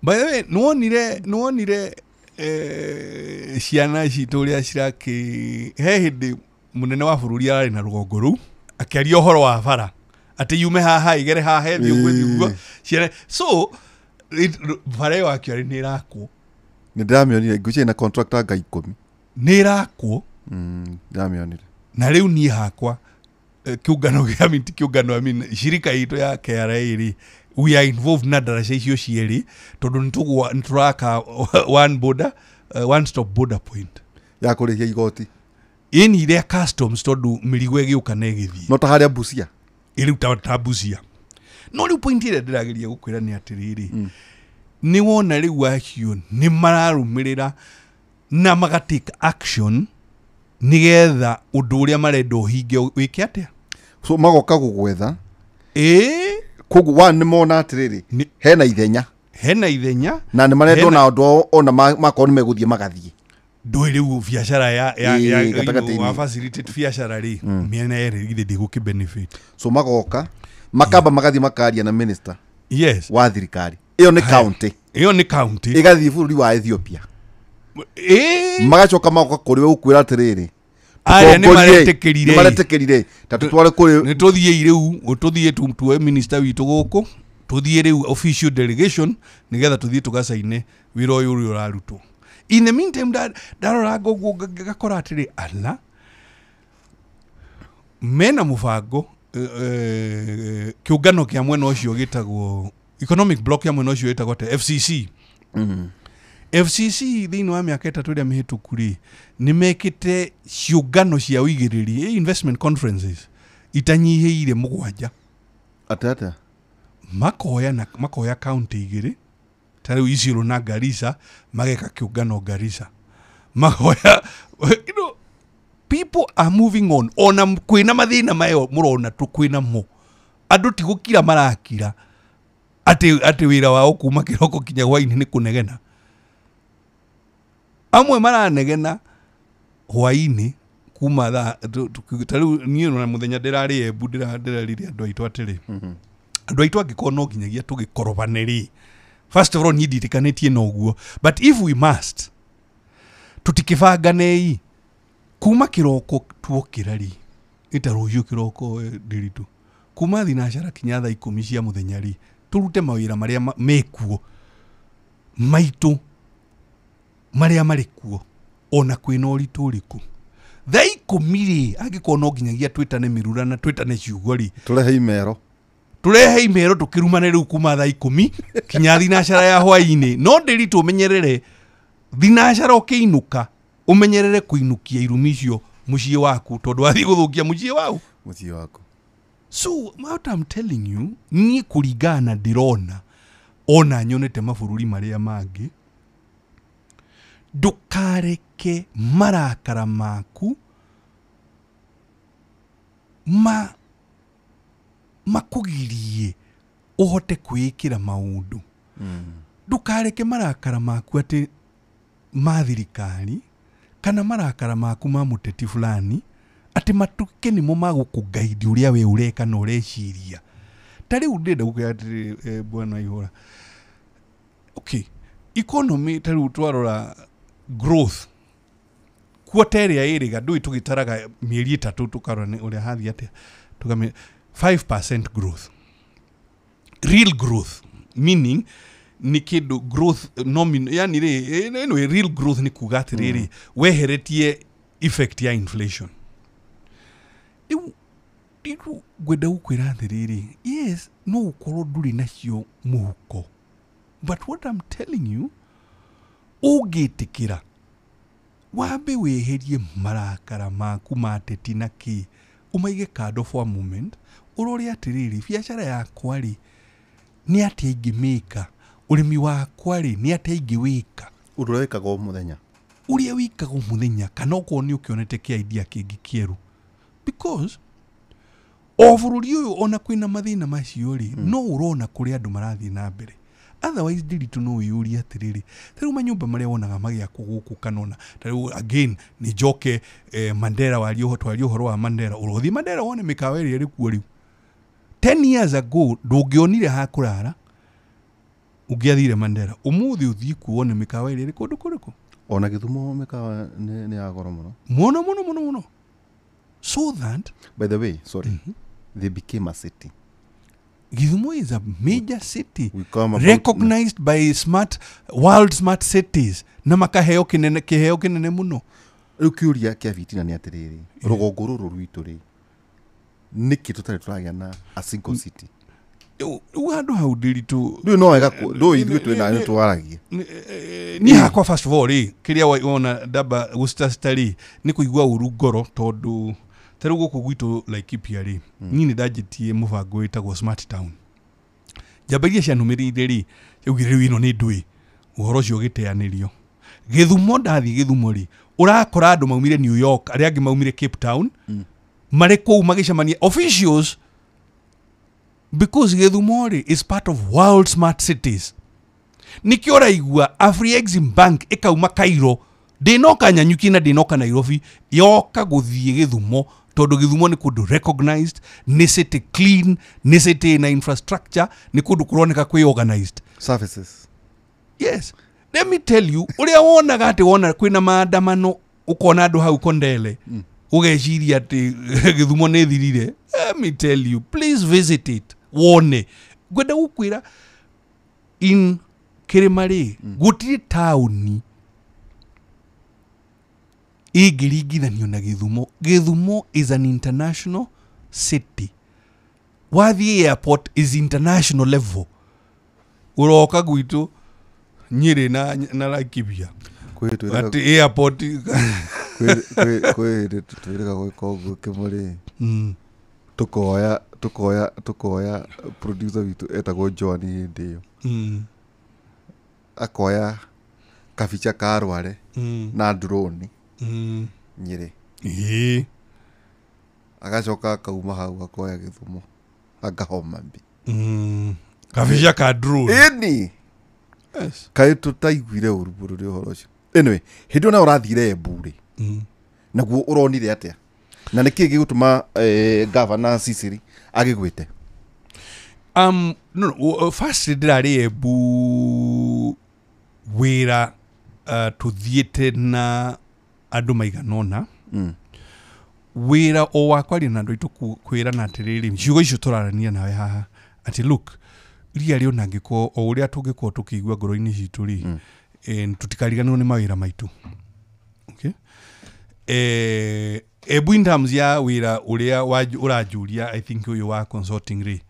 by the way nuonire ciana citu uria ciraki he hindi munene wa bururi ari na rugongo ru akiaria uhoro wa bara ati yume haha igere haha hethi ugwithiguo ciana so bara yo akiari ni rakwo ni ndamionire ngucie na contractor ga 10 ni rakwo ndamionire na riu ni hakwa kiungano gya minti kiungano shirika ito ya KRA ri we are involved na daraca icio cieri tondu nituraka one border one stop border point ya kurihia igoti ini ile customs tondu mirigo egiuka na egithii no ta haria Busia iri ta Busia no riu point ile ndirageria gukwira ni atiriri ni wona riu action ni mararumirira na magatake action nigetha undu uria marenda uhinge wike atia so magoka gugwetha kogu one ni mona atiriri hena ithenya na ni marenda na undu ona makoni meguthie magathie ndwiriu biashara ya facilitate biashara ri miena eri githe ndiguki benefit so magoka makamba magathie makaria na minister yes wa thirikari iyo ni county igathie bururi wa Ethiopia magacoka magoka kuri we ukwira atiriri aya ni maretekerire tatutware kuri ni tuthie riu ututhie tuwe minister witu guku tuthie riu official delegation nigetha tuthie tugacaine wira uyu uri urarutwo in the meantime darora gakora atiri ala mena mubango kiungano kia mwena ucio gitagwo economic block ya mwena ucio gitagwo FCC FCC thini wa miaka 3 iria mihituku ri nimekite ciungano cia uigiriri investment conferences itanyihiire 7 atata makoya county igiri tari Isiolo na Garissa mageka kiungano Garissa makoya people are moving on ona kwina mathina mayo murona tukwina mo andu tigukira marakira ati wira wao kuma kiroko kinya hwaini ni kunegena amwe maranegena hwaini kuma tari niyo na muthenya ndirari Embu ndirarire andu aitu atiri andu aitu angikono nginyagia tugikorobaneri first of all ni nditikanĩtie na ũguo but if we must tutikibanganei kuma kiroko tuokira ri itaruju kiroko ndiritu kuma thinacara kinya thaa 10 cia muthenya ri turute mawira maria mekuo maitu maria marikuo ona kwina uritu uriku thaa 10 ri angikono nginyagia twitane mirura na twitane ciugo ri turehe imero tukirumane riu kuma thaa 10 kinya thinacara ya hwaini no ndiritu umenyerere thinacara ukiinuka umenyerere kuinukia irumi icio mucie waku tondu athi guthukia mucie waku so what I'm telling you ni kuringana ndirona ona nyonete mabururi maria mangi ndukareke marakara maku makugirie uhote kwikira maundu ndukareke marakara maku ati mathirikari kana marakara maku ma muteti fulani ati matuke nimo magukugaidi uria we ureka na ureciria tari ndenda gukia ati bwana ihora okay economy tari utwarora growth quarter ya iriga ndui tugitaraga mieri 3 tukarone uria hathi atia tukame 5% growth real growth meaning ni kindu growth yani real growth ni kuga atiriri weheretie effect ya inflation iru gwenda gukwira atiriri yes no ukorwo nduri nacio muhuko but what I'm telling you ugitikira wambe weherie marakara maku mateti na ki umaige kado for a moment urori atiriri biashara yakwa ri ni atia ingimika urimi wakwa ri ni atia ingiwika urwekaga muthenya uria wikaga muthenya kana uko ni ukionete kia idea kingi kieru because overuri uyu ona kwina mathina macio ri no urona kuri andu marathi na mbere otherwise ndiritu no yuri atiriri tari manyumba maria wonaga magia kuguku kanona tari again ni joke Mandera walio horo wa Mandera urothi Mandera wone mikaweri iri kuo riu 10 years ago ndungionire ha kurara ungiathire Mandera umuthi uthii kuone mikaweri iri kundu kuriku ona Githumo mikawa ni ya goro muno so that by the way sorry they became a city. Githumo is a major city recognized by world smart cities na makaheo kinene muno ukiuria kia vitina ni atiriri rugongo ruru rwitu ri niki tutari turagia na a single city uhandu hau ndiritu no wega ndo ithu twina twaragia ni hakwa first of all kiria wona daba gustastari ni kuigua urugoro tondu tari guku gwitu Laikipia ri ni ndajitie mubango witagwo smart town jabagia cia numirire ri ugire wino ni ndui uhoro cio giteanirio Githumo ndathi Githumo ri urakora andu maumire New York aria angi maumire Cape Town mari kou magicamania officials because Githumo ri is part of world smart cities nikio raigua Afrexim Bank ikauma Cairo ndinoka Nyanyuki na ndinoka Nairobi yoka guthie Githumo tondu Githumo ni kundu recognized ni city clean ni city na infrastructure ni kundu kuroneka kwi organized services yes let me tell you uria wonaga ati wona kwina maandamano ukona andu hau kondele ugeciria ati Githumo ni thirire let me tell you please visit it wone gwenda gukwira in Kirimari gutiri tauni igiringithanio na Githumo. Githumo is an international city. Wathi airport is international level. Uroka gwitu Nyeri na Laikipia. At airport twirega gwika uguo kimuri tukoya producer witu etagwo John hindi yo akoya kaficha karware na drone Nyeri agacoka kauma hau akoya Githumo agahoma mbi kaficha ka drone eni yes kai tutaiguire uruburu ri horo cio anyway hindu na urathire Emburi naguo uronire atia na niki gigutuma governor Sisiri agigwite no first ndirari Embu wira tuthiete na andu maiganona wira o wakwari na andu itu kwira na atiriri ciugo icio turarania nawe haha ati look ria rio nangiko o uria tungiko tukigwa ngoro-ini citu ri tutikariganirwo ni mawira maitu okay Embu in terms ya wira uria urajuria I think uyu wa consulting ri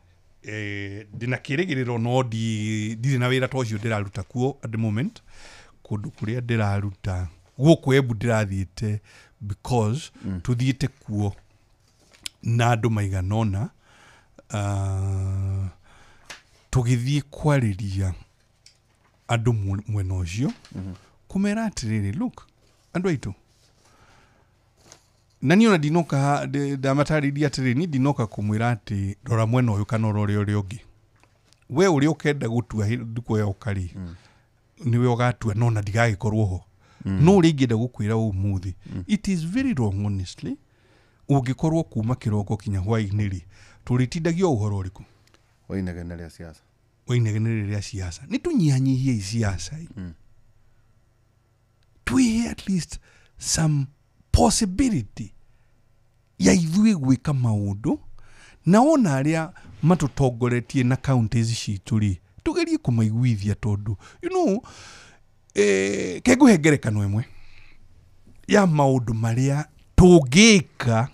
dina kirigiriro no di na wira tocio ndiraruta kuo at the moment kundu kuria ndiraruta guku Embu ndirathiite because tuthiite kuo na andu maiganona tugithie kwariria andu mwena ucio kumera atiriri look andu aitu nani ona dinoka damatariria atiriri ni dinoka kumwira ati rora mwena uyu kana rora uri ungi we uri ukenda gutua nduko ya ukari niwe ugatua nona ndigagikorwo ho no uri ngenda gukwira umuthi it is very wrong honestly ungikorwo kuma kiroko kinya hwaini ri turitindagio uhoro uriku wainegene ria siasa wainegene ria siasa ni tunyihanyihie siasa twi at least some possibility ya ithuĩ gwĩka maũndũ na ona arĩa matutongoretie na counties citũ ri tugerie kũmaiguithia tondũ kengũhe ngerekano ĩmwe ya maũndũ marĩa tũngĩka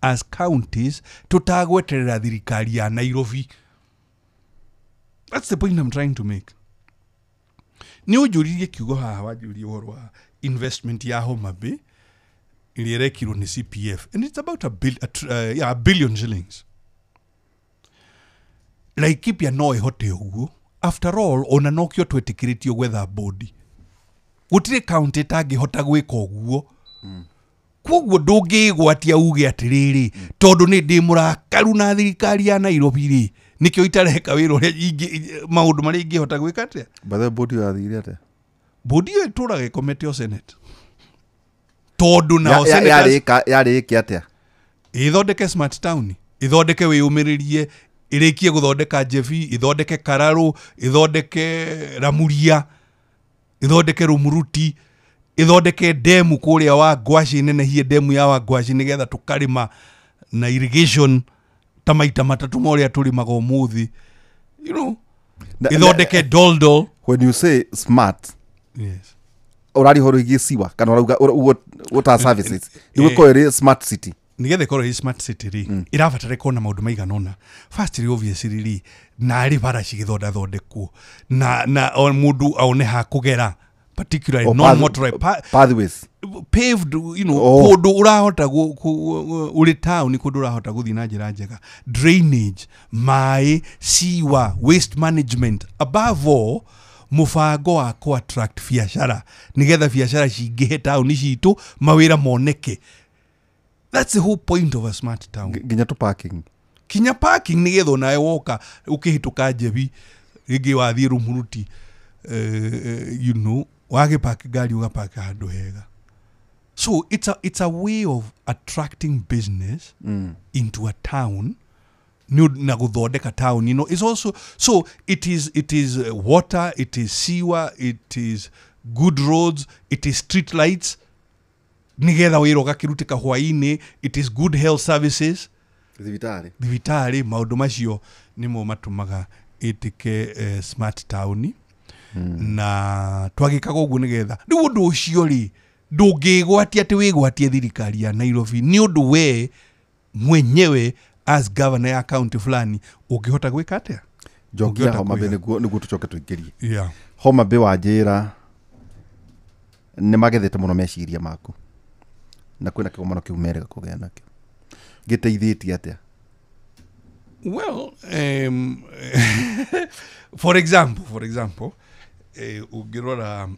as counties tutagweterera thirikari ya Nairobi. That's the point I'm trying to make. Ni ũnjũririe kiugo haha wanjũrie ũhoro wa investment ya Homa Bay ilirekirwo ni CPF and it's about a billion shillings. Laikipia no ihote ũguo. After all, ona nokio twetikiritio gwetha body. Gutire county tangihota gwika ũguo. Kwoguo ndũngĩgwatia uge atiriri tondu ni ndi murakaru na thirikari ya Nairobi ri nikio itareka wira uria maundu mari ingihota gwika atia. Bathe body yathire atia. Body yo iturage committee of senate. Tondu na senators yari iki atia. Ithondeke smart town, ithondeke wiyumiririe, irikie guthondeka Jevi, ithondeke Kararu, ithondeke Ramuria, ithondeke Rumuruti, ithondeke demu kuria wa Gwashi nene hie demu ya wa Gwashi nigetha tukarima na irrigation tamaita matatu moria turimaga umuthi. Ithondeke Doldol. When you say smart, yes. Urari horo igisiwa kana water services. You call it smart city. Nigetha ikorwo smart city ri irabatara kuona maundu maigana ona. First obviously ri na ri bara cigithonda thondekwo na mundu aone ha kugera particularly non-motorized pathways paved kundu urahota uri town kundu urahota guthi na njira njega, drainage, mai, sewer, waste management, above all mufango wa ko attract biashara nigetha biashara cingihe town citu mawira moneke. That's the whole point of a smart town. Kinya parking nigetha onawe woka ukihituka Jevi ringi wathie Rumuruti wage park gari ugapark handu hega. So it's a way of attracting business into a town na guthondeka town. It's also so it is water, it is sewer, it is good roads, it is street lights nigetha wira ugakirutika hwaini, it is good health services, thibitari maundu macio nimo matumaga itike smart town na twagikaga uguo nigetha ni undu ucio ri ndungigwatia ati wigwatie thirikari ya Nairobi ni undu we mwenyewe as governor ya county fulani ungihota gwika atia. Jokia Homa Bay niguo tucoke tuingirie. Homa Bay wanjira ni magethete muno meciria maku na kwina kigomano kiumerega kugea nakio giteithitie atia. Well, for example, ungirora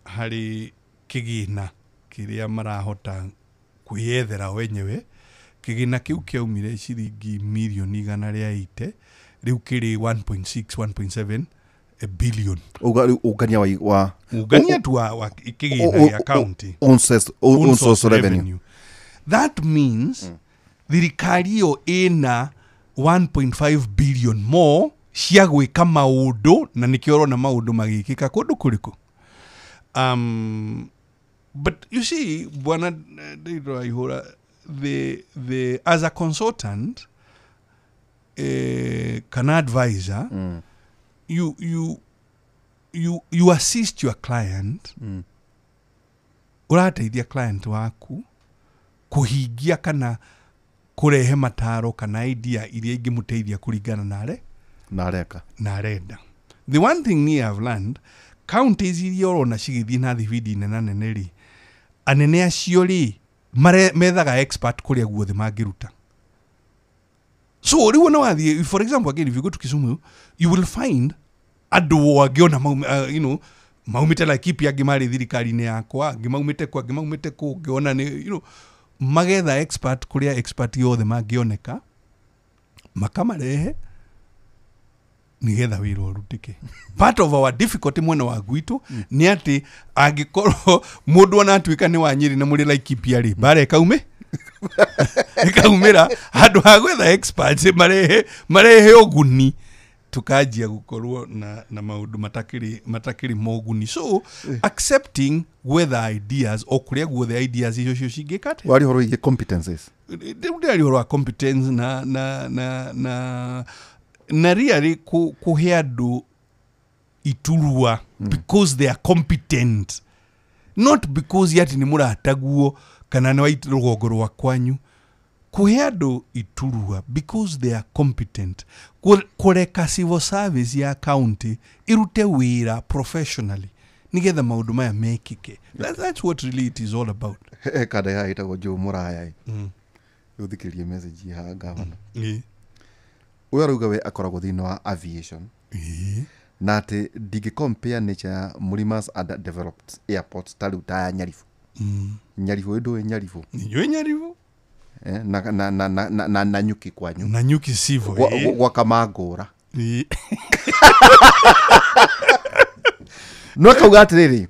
hari kigina kiria marahota kwiyethera wenyewe, kigina kiu kiaumire ciringi milioni 180 riu kiri 1.6 billion. Ugania ugania tu wa kigina ya county on source revenue. That means thirikari yo ina 1.5 billion more cia gwika maundu na nikio na maundu magikika kundu kuriku. But you see, bwana Deidro Aihura, the as a consultant, can advisor, you assist your client. Urateithia client waku kuhingia kana kurehe mataro kana idea iria ingimuteithia kuringana na arenda. The one thing I have learned, counties iria orona cigithii na thibidi nene ri anene acio ri methaga expert kuria guothe mangiruta. So riu na wathie, for example, again, if you go to Kisumu, you will find andu wangiona maumite Laikipia ngimari thirikari-ini yakwa ngimaumite kwa ngimaumite ku ngiona ni magetha expert kuria expert yothe mangioneka makamarehe nigetha wira urutike. Part of our difficulty mwena wa gwitu ni ati angikorwo mundu ona atuika ni wa Nyeri na muri Laikipia ri bare kaume ikaumira handu ha gwetha experts marehe oguni tukajia gukorwo na maundu matakiri moguni. So accepting whether ideas o kuria guothe ideas icio cingikate wari horo ige competences ndari horo competence na really kuhe andu iturua because they are competent, not because yati ni murataguo kana ni waitu rugongo rwa kwanyu. Kuhe andu iturua because they are competent, kureka civil service ya county irute wira professionally nigetha maundu maya mekike. That's what really it is all about. Kada ya itago jo muraya yuthikirie message ha governor uya ruga we akoragwo thini wa aviation na ati digi compare nature Murimas underdeveloped airports tari utaya Nyarifu. Nyarifu ndo Nyarifu na nyuki kwanyu na nyuki sivo wakamagora no kauga atiriri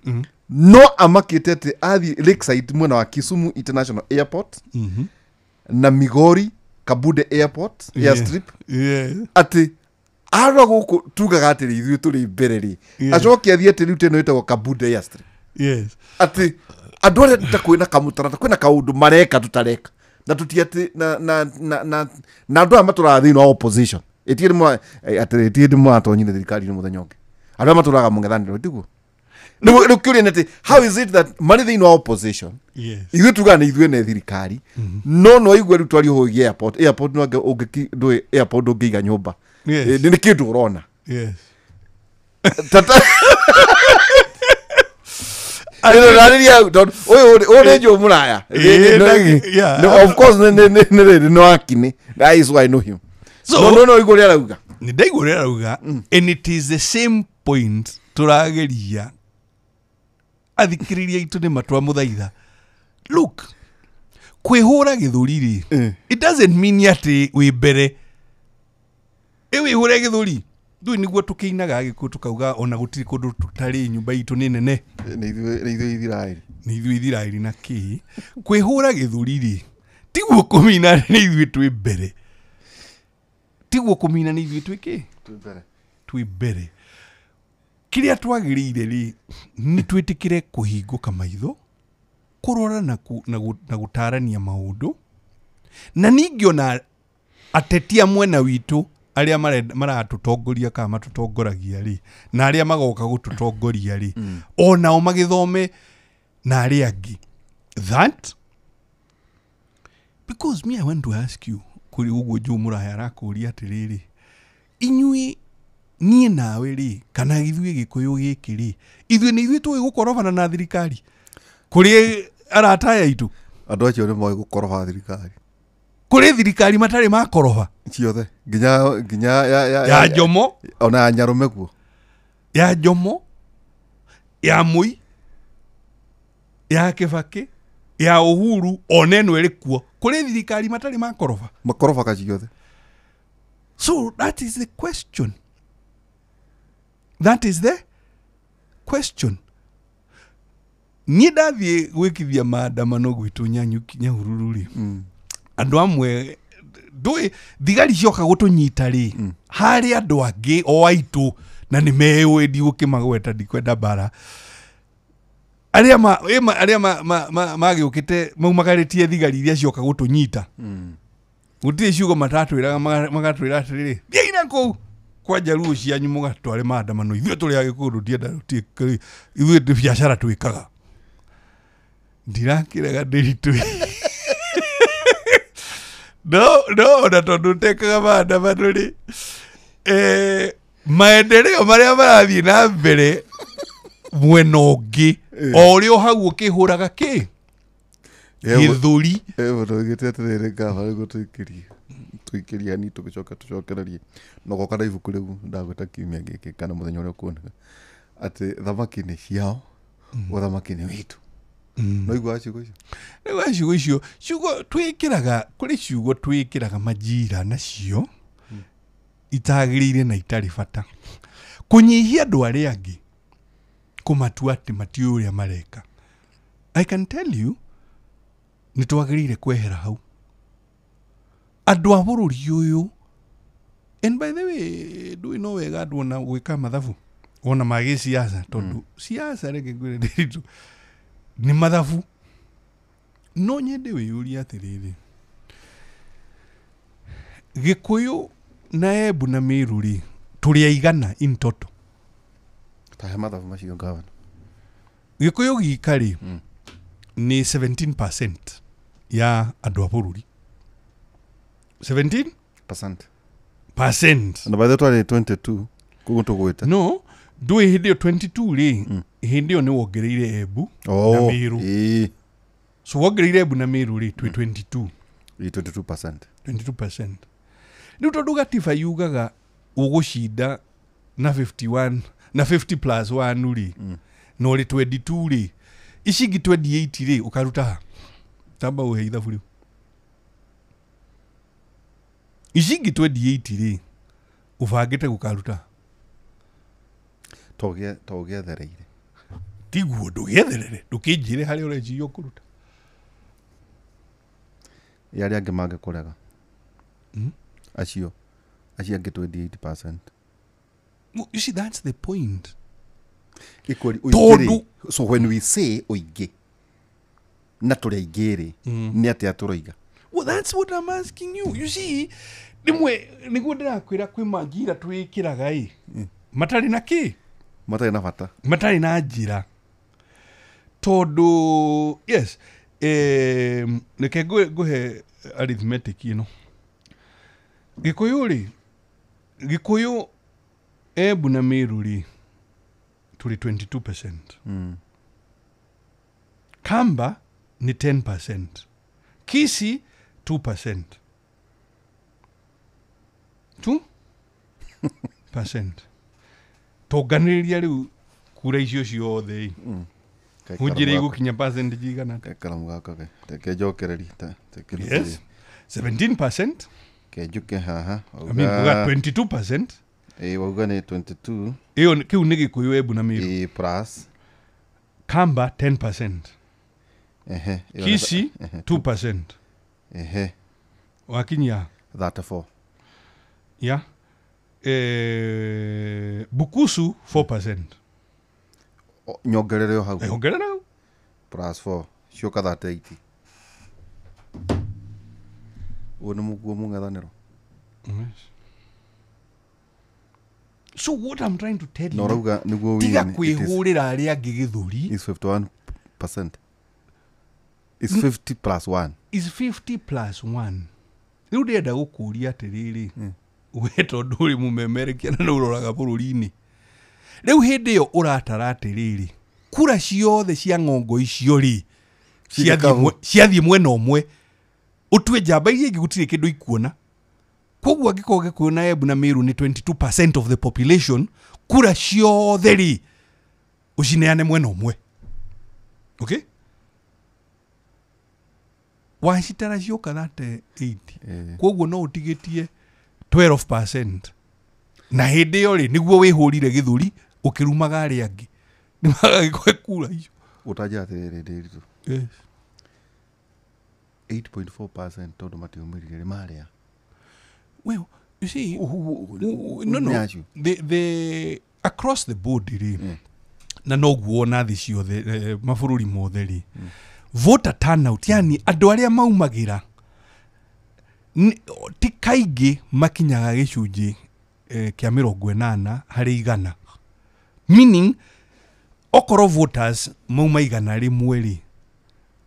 no amakitete athi Lakeside mwena wa Kisumu International Airport na Migori Kabude Airport airstrip ati arwa guku tugaga atiri ithu turi bereri acokia thie ati rute no itago Kabude airstrip ati andore takwina kamutarata kwina kaundu mareka tutareka na tutiati na andu amatura thini wa opposition etire mo atire etire mo atonyire thirikari ni muthanyonge andu amaturaga mungethaniro tiguo no kuria nete how is it that money thini wa opposition ithu tuga ni ithu ne thirikari no igwe rutwari ho airport no ungeki ndo airport ungiga nyumba ni kindu urona tata oyo muraya of course no akine that is why I know him. So no igore arauga ni ndaigore arauga and it is the same point turageria athikiriria itu ni matwa muthaitha. Look, kwihura githuri it doesn't mean yati we bere wihura githuri ndu niguo tukiinaga giku tukauga ona gutiri kundu tutari nyumba itu ni nene ni ithu ithirairi na ki kwihura githuri tiguo kumina ni ithu twi bere tiguo kumina ni ithu twi bere kiria twagirire ri ni twitikire kuhinguka maitho kurora na gutarania maundu na ningiona atetia mwena witu aria maratutongoria kama matutongoragia ri na aria magoka gututongoria ri onao magithome na aria angi that because me I want to ask you kuri uguo jumura arakuria atiriri inyui nie nawe ri kana ithuĩ gikuyu giki ri ithuĩ ni ithuĩ tuĩ gukorobana na thirikari kuri arata yaitu andu acio ni moĩ gukoroba thirikari kuri thirikari matari makoroba ciothe nginya ya Jomo ona Nyarume guo ya Jomo ya Moi ya Kibaki ya Uhuru oneno eri kuo kuri thirikari matari makoroba ka ciothe. So that is the question. That is the question. Ni ndathie gwikithia maandamano gwitu Nyahururu andu amwe ndui thigari cioka gutunyita ri hari andu angi o aitu na ni mewe ndiukimagweta ndikwenda bara aria magiukite maumagaritie thigari iria cioka gutunyita gutire ciugo matatwiraga magatwira atiriri thiina kuu kwa jaruo cianyu mugatware maandamano ithuĩ tũrĩ Agĩkũyũ ndienda ithuĩ ndĩ biacara twĩkaga ndirakĩrega ndĩritũ no na tondũ tekaga maandamano rĩ maendeleo marĩa marathiĩ na mbere mwena ũngĩ o ũrĩa hau ũkĩhũraga kĩ gĩthũri mũndũ atirĩrĩ ngaba nĩguo tũikĩria ni tũgĩcokererie no goka na ibuku rĩu ndagwĩta kiumia gĩkĩ kana mũthenya ũrĩa ũkuonaga atĩ thamaki nĩ ciao ũthamaki nĩ witũ no igua ciugo icio ciugo twĩkĩraga kũrĩ ciugo twĩkĩraga majira nacio itagĩrĩire na itarĩ bata kũnyihia andũ arĩa angĩ kũmatua atĩ matiũĩ ũrĩa mareka. I can tell you nĩ twagĩrĩire kwehera hau andũ a bũrũri ũyũ. And by the way ndũĩ no wega andũ ona gwĩka mathabu ona magĩ siasa tondũ siasa reke ngwĩre ndĩritũ nĩ mathabu. No nyende wĩyũria atĩrĩrĩ, Gĩkũyũ na Embu na Meru rĩ tũrĩ aigana in total? Tahe mathabu macio gavana. Gĩkũyũ gika rĩ nĩ 17% ya andũ a bũrũri. 17%. Na by the way 22 kugu tũgwĩte. No, ndũĩ hĩndĩ ĩyo 22 rĩ hĩndĩ ĩyo nĩ wongereire Embu na Meru. So wongereire Embu na Meru rĩ 22. 22%. 22%. Rĩu tondũ gatiba yugaga ũgũcinda na 51 na 50 plus 1 rĩ na ũrĩ 22 rĩ ici ingĩ 28 rĩ ũkaruta ha? Tamba ũhe ithabu rĩu. Ici ingĩ 28 rĩ ũbangĩte gũkaruta. Tũgĩethereire. Tiguo ndũgĩetherere ndũkĩnjĩre harĩa ũreciria kũruta. Yarĩ angĩ mangĩkũrega. Acio angĩ 28%. You see, that's the point. So when we say oige na tũrĩ aingĩ rĩ nĩ atĩa tũroiga? Well, that's what I'm asking you. You see, nimwe niguo ndĩrakwĩra kwĩ mangira twĩkĩraga ĩ matarĩ na kĩ? Matarĩ na bata. Matarĩ na njĩra. Tondũ yes, reke ngũhe arithmetic ĩno. Gĩkũyũ rĩ, Gĩkũyũ Embu na Meru rĩ tũrĩ 22%. Kamba ni 10%. Kisii 2%. 2%. Tonganĩrĩria rĩu kura icio ciothe hunjĩre igũkinya percentage igana. Karamu gaka reke njokereri ta. Yes. 17%. Kejuke haha. I mean, we got 22%. Wauga ni 22. Iyo kiu ni Gĩkũyũ Embu na Meru. Plus. Kamba 10%. Kisii 2%. Wakinya 34. Yeah. Bukusu 4%. Nyongerere hau. Nyongerere hau. Plus 4. Cioka 38. Uo nĩ mũguo mũng'ethanĩro. So what I'm trying to tell you, Norauga niguo tiga kwĩhũrĩra arĩa angĩ gĩthũri. Is 51%. Is 50 plus 1. Is 50 plus 1. Rĩu ndĩrenda gũkũria atĩrĩrĩ, we tondũ ũrĩ mũmemerekia na nĩ ũroraga bũrũri-inĩ. Rĩu hĩndĩ ĩyo ũratara atĩrĩrĩ, kura ciothe cia ng'ongo icio rĩ ciathiĩ mwena ũmwe, ũtue njamba iria ingĩ gũtirĩ kĩndũ ikuona. Koguo angĩkorwo Gĩkũyũ na Embu na Meru nĩ 22% of the population, kura ciothe rĩ ũcineane mwena ũmwe. Okay? Wacitara cioka 38. Koguo no ũtigĩtie 12%. Na hĩndĩ ĩyo rĩ nĩguo wĩhũrire gĩthũri ũkĩrumaga arĩa angĩ. Nĩmagagĩkũhe kura icio. Ũtanjĩra atĩrĩrĩ ndĩritũ. Yes. 8.4% tondũ matiumĩrire marĩa. Well, you see, no. The across the board, na no guona thĩ ciothe mabũrũri mothe rĩ. Voter turnout, yani andũ arĩa maumagira ti kaingĩ makinyaga gĩcunjĩ kĩa 80 harĩ 100. Meaning, okorwo voters mauma 100 rĩmwe rĩ,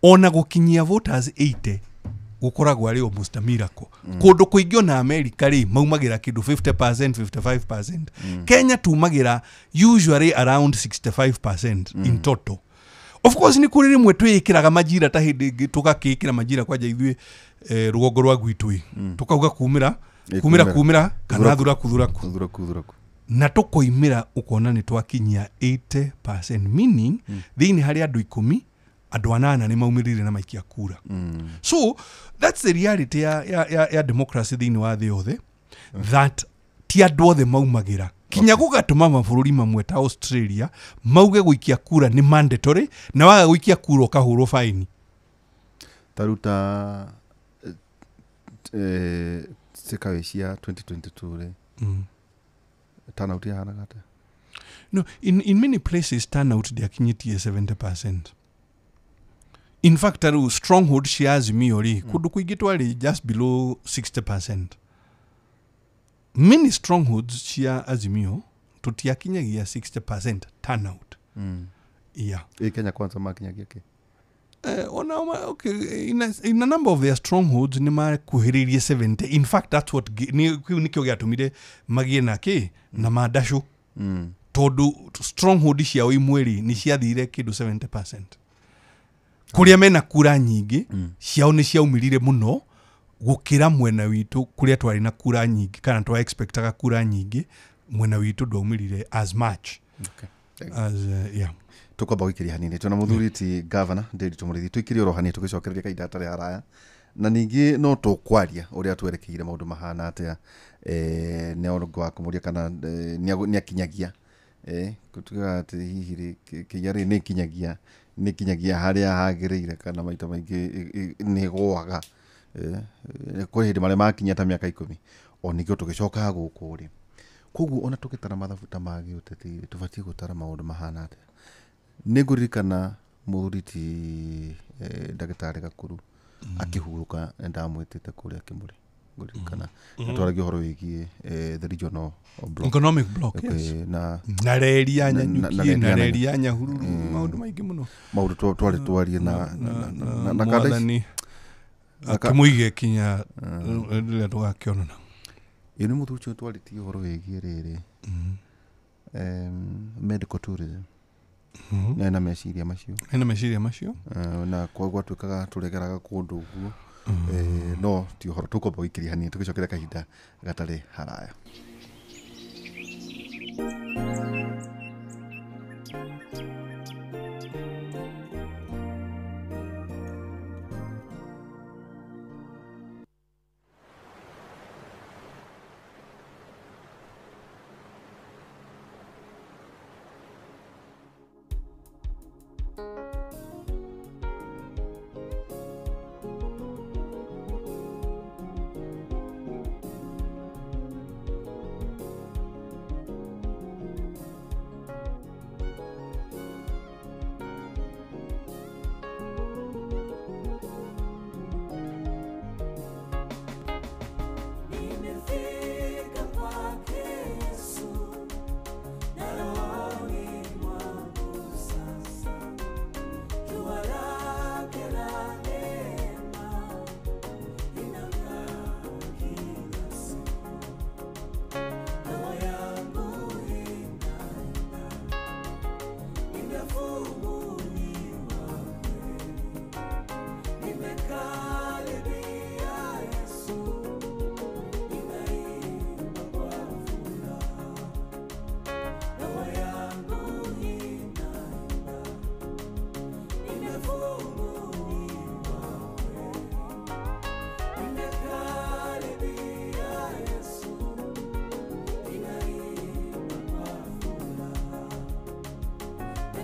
ona gũkinyia voters 80 gukoragwo ari almost a miracle. Kũndũ kũingĩ na America rĩ maumagira kĩndũ 50%, 55%. Kenya tumagira usually around 65% in total. Of course ni kuri rimwe twĩkĩraga majira ta hĩndĩ ĩngĩ tũgakĩkĩra majira kwanja ithuĩ rũgongo rwa gwitũ tukauga kumira kana thuraku na tũkoimĩra ukona ni twakinyia 80%, meaning thĩinĩ harĩ andũ 10 andũ 8 nĩ maumĩrire na maikia kura. So that's the reality ya democracy thĩinĩ wa thĩ yothe, that ti andũ othe maumagira. Kinya gũgatũma mabũrũri mamwe ta Australia mauge gũikia kura ni mandatory, na waga gũikia kura ũkahũrwo fine. taruta sikawe cia 2022 re turnout yahanaga atia? No, in many places turnout ndiakinyitie 70%. In fact, stronghold cia Azimio ri kundu kuingi twari just below 60%. Many strongholds cia Azimio tutiakinyagia 60% turnout. Yeah. Kenya Kwanza makinyagia ke? Okay, in a number of their strongholds ni makuhiririe 70. In fact, that's what nikyo giatumire magie nake na madasho. Tondu stronghold ciao imweri ni ciathire kindu 70%. Kuria mena kura nyingi ciao ni ciaumirire muno gukira mwena witu kuria twari na kura nyingi kana twa expectaga kura nyingi mwena witu ndaumirire as much. Okay. As yeah. Tukwamba gwikiria hanini tuna muthuri ti governor Ndindi Tumurithi twikirie rohani tugicokereria kaida atari haraya na ningi no tukwaria uria twerekeire maundu mahana atia ne orongo wa kumuria kana ni akinyagia kutuga ati hihi kiyari ni kinyagia haria hagiriire kana maita maingi ni gwaga kuri hindi mare makinya ta miaka 10 onigio tugicoka guku ri koguo ona tukitara mathabuta magi uteti tubatie gutara maundu mahana atia niguririkana muthuri ti ndagitari Gakuru akihuruka ndamwitite kuria Kimuri ngurikana natwaragia horo wigie the regional block economic block yes na reri ya Nyanyuki na reri ya Nyahururu maundu maingi muno maundu twarie na kada akimuige kinya ile tugakionana ini muthuri twaritie horo wigie riri medical tourism na meciria macio na kwa twikaga turegeraga kundu guo no ti horo tukomba gwikiria hanini tugicokera kahinda gatari haraya.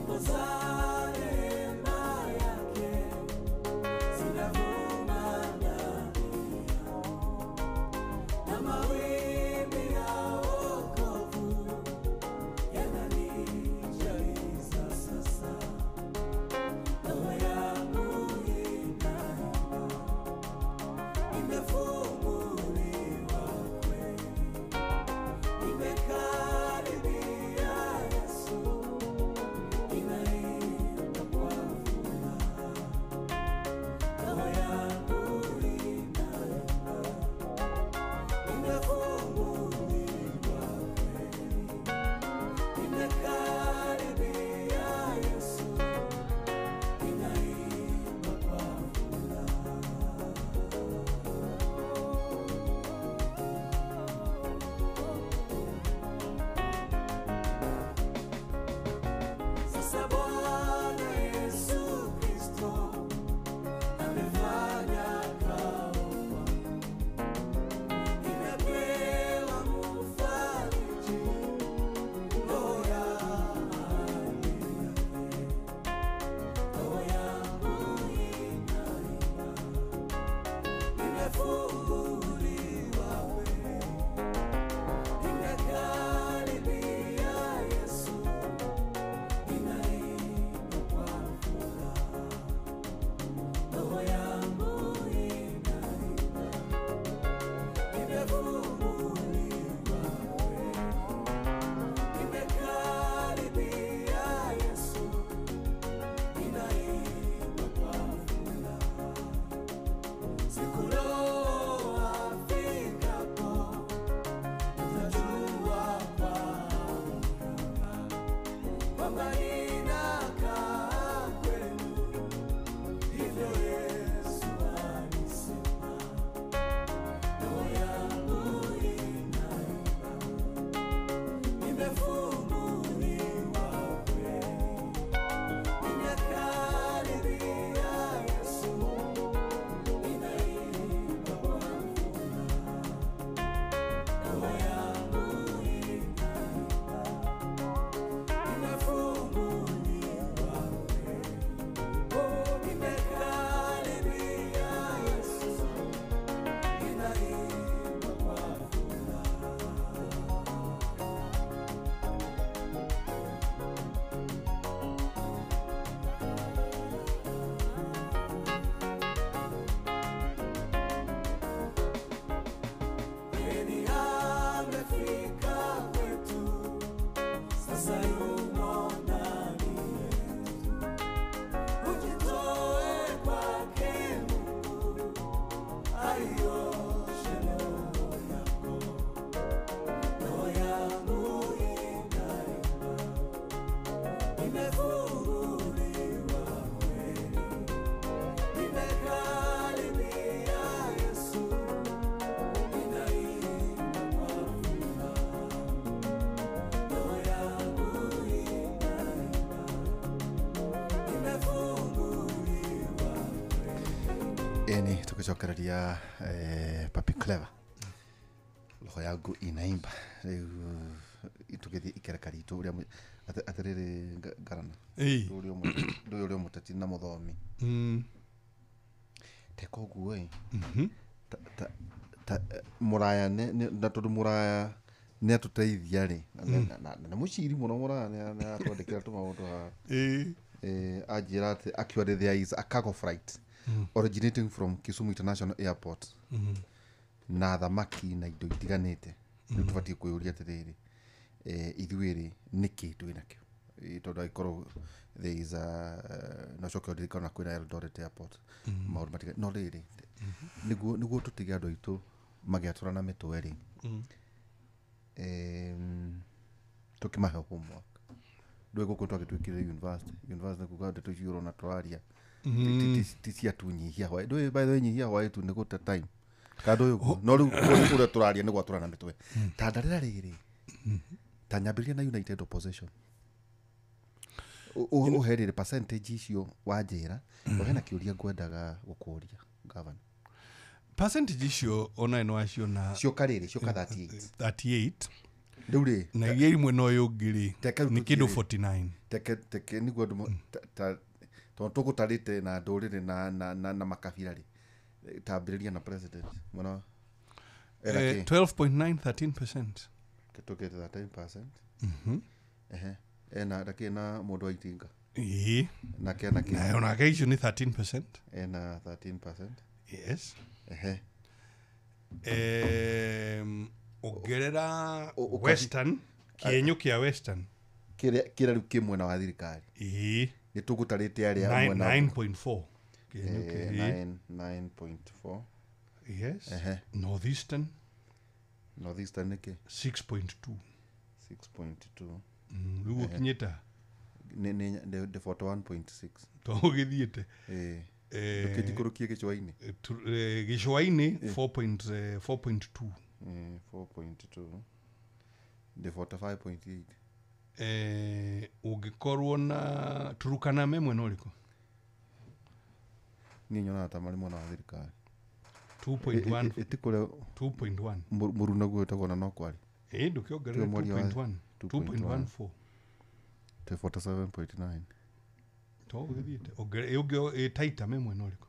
Cause eni tukicokereria Papi Clever roho yangu inaimba riu itugithi ikereka ritu uria atiriri ngarana uria muteti na muthomi tekoguo muraya na tondu muraya ni atuteithia ri na muciri muno muraya ni atwandikira tu maundu ha ajira ati actually there is a cargo flight originating from Kisumu International Airport na thamaki na indo itiganite ni tubatie kuyuria atiriri ithuiri niki twinakio tondu ikorwo there is a no cokyo dirikana kwina Eldoret Airport maundu matiga no riri niguo tutiga andu aitu magiaturana mitweri tukimahe homework ndwe guko twagitwikire university kuga ndeto ciuro na twaria tisia tunyihia hwa ndwe by the way nyihia hwa tu ni guta time kado yuko no ru kure turaria ni gwaturana mitwe tandarira riri tanyambiria na United Opposition uherire percentage icio wanjira wena kiuria ngwendaga gukuria governor percentage icio ona no acio na cio kariri cio ka 38 nduri na yeri mweno yogiri ni kido 49 teke ni gwa to tugutarite na ndurire na makabira ri tambiriria na president mwana 12.9 13% kitokete 13% ena dakina mundu aitinga na kena na ona keisho ni 13% ena 13% yes ogerera western kienyo kia western kira riu kimwe na wa thirikari ni tugutarite aria mwena 9.4 kienyo kia 9.4 yes northeastern niki 6.2 lugo kinyeta ni 41.6 to githiete ndukitikurukie gicwaini gicwaini 4.2 4.2 the 45.8 ugikorwo na turukana memwe no liko ni nyona tamari mwana wa thirikari 2.1 itikure 2.1 muruna gwetagwo na no kwari ndukiongerera 2.1 2.14 to 47.9 to githiete ogere taita memwe no liko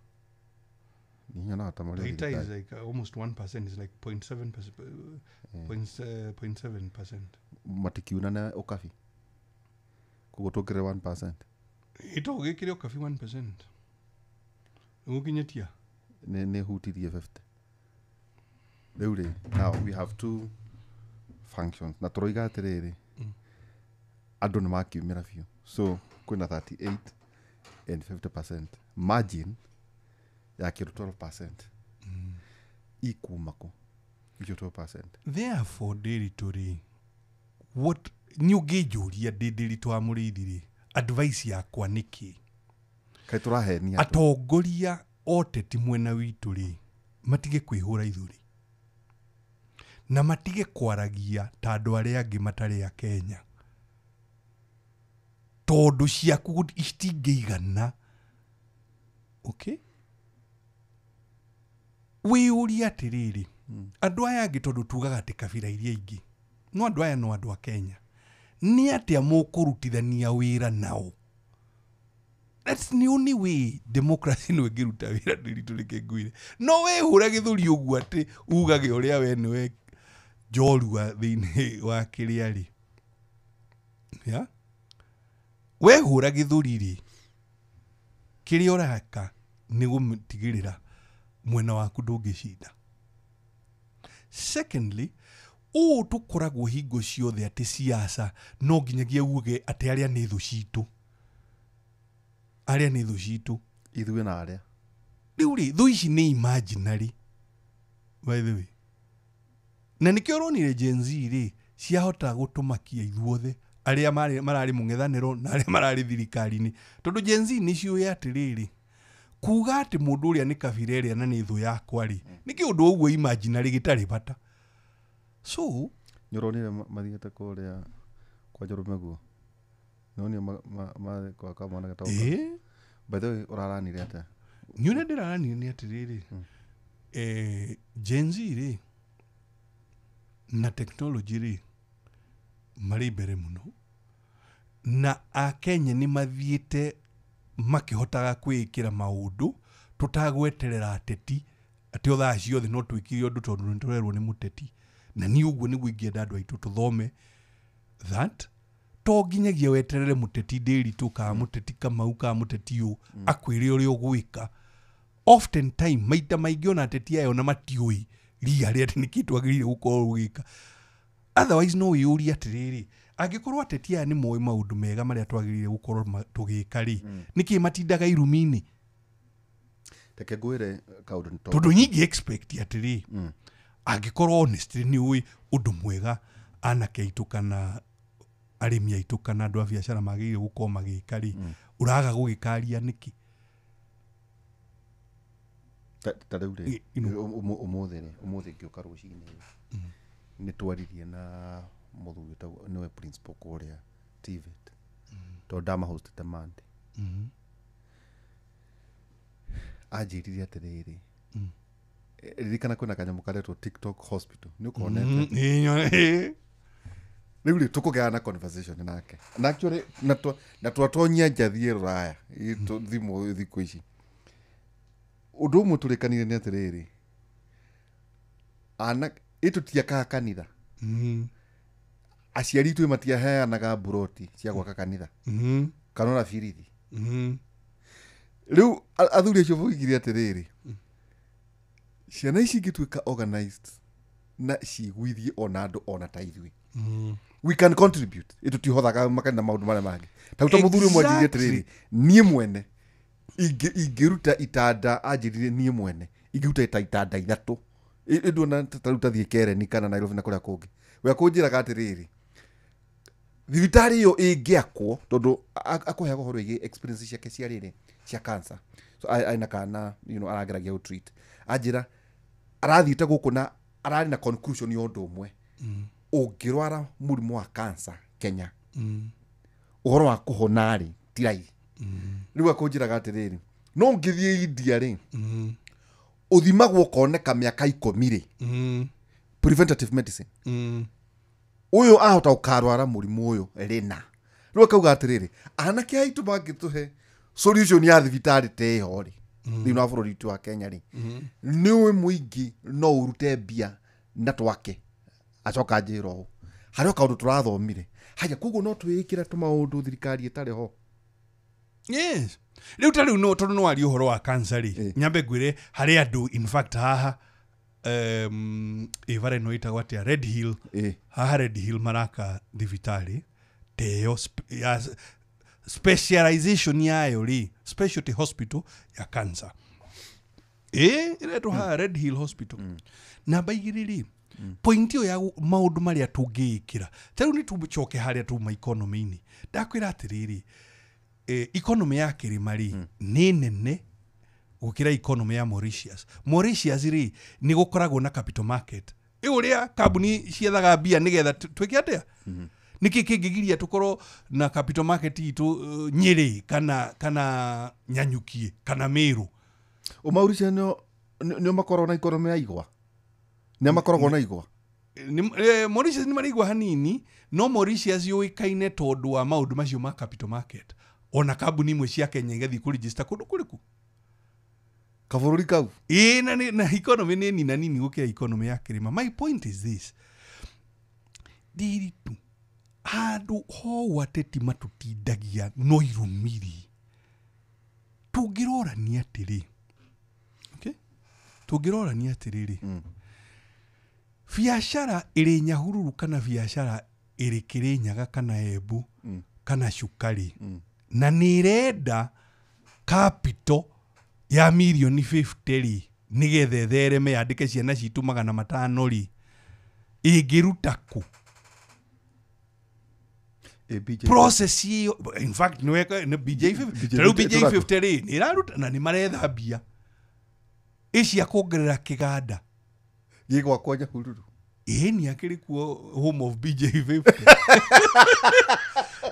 ni nyona tamari taita is like almost 1% is like 0.7% matikiuna na ukafi kugotokere 1% ito gikire ukafi 1% uginyetia ne hutirie 50 leure now we have two functions na troiga atiriri andu ni makiumira biu so kwina 38 and 50% margin ya kiro 12% ikumako ijo 12% therefore deritori what nyugejuria didiri twamurithiri advice yakwa niki kai turahenia atongoria oteti mwena witu ri matige kwihura ithuri na matige kwaragia ta andu aria angi matari a Kenya tondu ciaku itingeigana okay wiuria atiriri andu aya angi tondu tugaga ati kabira iria ingi no andu aya no andu a Kenya ni atia mukurutithania wira nao. That's the only way democracy no giruta wira ndiritulike ngwire no we hura githuri ugu ati ugage uria we niwe jorua thini wa kiriari ya we hura githuri ri kiri oraka ni gutigirira mwena waku ndungicida. Secondly, tukoragwo hingo ciothe ati siasa no nginyagia uge ati aria ni thu citu ithuĩ na aria riu ri thu ici ni imaginary by the way na nikio ronire Gen Z ri ciahota gutumakia ithuothe aria marari mung'ethaniro na aria marari thirikari-ini tondu Gen Z ni ciuya atiriri kuga ati mundu uria ni kabira iria na ni thu yakwa ri niki undu uguo imaginary gitari bata so nyoronire mathiete kuria kwa Njorumeguo nonio ma kwa kamwana gataũka by the way uraranire ata Nyune ndiraranire ni atiriri Gen Z ri na technology ri mari mbere muno na Akenya ni mathiite makihotaga kwikira maundu tutagweterera ateti ati othaa ciothe no twikire undu tondu nturerwo ni muteti na ni uguo ni gwingienda andu aitu tuthome that to nginyagia weterere muteti ndiritu ka muteti Kamau ka muteti yu akwire uri ugwika often time maita maingĩ ona ateti ayo na matiui ria ria ati nikitu agirire gukorwo ugika otherwise no wiyuria atiriri angikorwo ateti aya ni moĩ maundu mega maria twagirire gukorwo tugika ri niki matindaga irumini teke gwire kaundu nto tondu nyingi expect atiri angikorwo honestly ni ui undu mwega anake aitu kana arimi aitu kana andu a biacara magirire gukorwo magika ri uraga gugikaria niki taraude umuthi ngioka rucini ni twaririe na muthuri ta niwe principal kuria TVET to dama host demand ajirire atiriri ririkana kwina kanyamu karetwo TikTok hospital ni ukonete riu ri tukugea na conversation nake na actually na twatonyia njathie raya itu thimu thiku ici undu umwe turikanire ni atiriri ana itu tiaka kanitha aciari tu matiaheanaga buroti cia gwaka kanitha kana na birithi riu athuri acio boigire atiriri ciana ici ngituika organized na cigwithie ona andu ona ta ithui we can contribute itu tihothaga makana maundu mara mangi tauta muthuri mwanjirie atiriri nie mwene ingiruta itanda anjirire nie mwene ingiruta itanda ithatu indu na taruta thie Kereni kana Nairobi na kuria kungi we kunjiraga atiriri thibitari iyo ingiakwo tondu akuheaga horo igi experience ciake cia riri cia cancer so aina kana arageragia go treat ajira arathiite guku na arari na conclusion yo ndu umwe ungirwara murimu wa cancer Kenya uhoro wa kuhonari tirai riu akunjiraga atiriri no ngithie India ri uthimagwo koneka miaka 10 ri preventative medicine uyu ahota ukarwara murimu uyu rina riu akauga atiriri anake aitu bangituhe solution ya thibitari te hori thina wa bururi tu wa Kenya ri niwe muingi no urute bia na twake acoka njiro hari kaundu turathomire haja kuguo no twikira tumaundu thirikari itari ho yes riu tari no tondu no ari uhoro wa cancer ri nyambe ngwire hari andu in fact haha ivare no ita gwatia Red Hill haha Red Hill maraka thibitari teo specialization yayo ri specialty hospital ya cancer ireto haha Red Hill hospital na baigiriri point yo ya maundu maria tungikira tariu ni tubuchoke haria tu ma economy ni ndakwira atiriri economy ya kirimari ni nene gukira economy ya Mauritius ri ni gukoragwo na capital market uria kambuni ciethaga bia nigetha twike atia niki kingigiria tukorwo na capital market itu Nyeri kana Nyanyukie kana Meru Mauritius no makorwo na economy ya igwa ni makoragwo na igwa Mauritius ni marigwa hanini no Mauritius yoikaine tondu wa maundu macio ma capital market ona kambuni imwe cia Kenya igathi ku register kundu kuriku kabururi kau na economy ni nini gukira economy ya kirima. My point is this, diritu handu ho wateti matutindagia no irumiri tungirorania atiri, okay, tungirorania atiriri biashara iri Nyahururu kana biashara iri Kirinyaga kana Embu kana Cukari na nirenda capital ya milioni 50 ri nigethe thereme yandike ciana citu 500 ri ingiruta ku process hiyo. In fact niweka na BJ50 ri niraruta na ni maretha bia ici akongerera kiganda gigwa kwa Nyahururu ni akiri kuo home of BJ50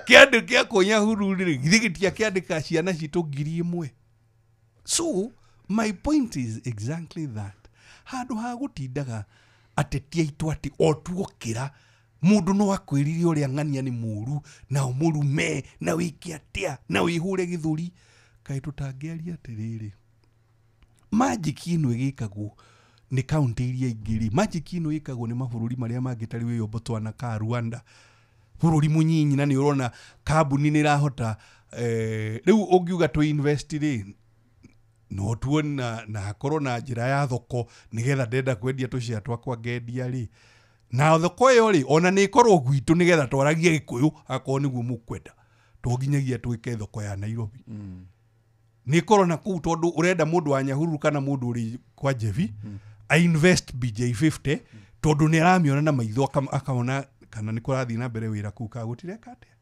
kiandika konya hururi gigitia kiandika ciana citu ngiri imwe. So my point is exactly that. Handu ha gutindaga atetia itu ati otuokira mundu no akwirire uria ng'ania ni muru na umurume na wiki atia na wihure githuri kai tutangiaria atiriri magic ino igikagwo ni county iria ingiri magic ino ikagwo ni mabururi maria mangitari wi Botswana ka Rwanda bururi munyinyi na ni urona kambuni ni rahota riu ungiuga to invest ri no tuona na corona njira ya thoko nigetha ndenda kwendia tucia twakwa ngendia ri na thoko yo ri ona ni korwo gwitu nigetha twaragie gikuyu akoo niguo mukwenda to nginyagia twike thoko ya Nairobi ni korona kuu tondu urenda mundu wa Nyahururu kana mundu uri kwa Jevi I invest BJ50 tondu ni aramiona na maitho akaona kana ni kurathi na mbere wira kuu ka gutireka atia.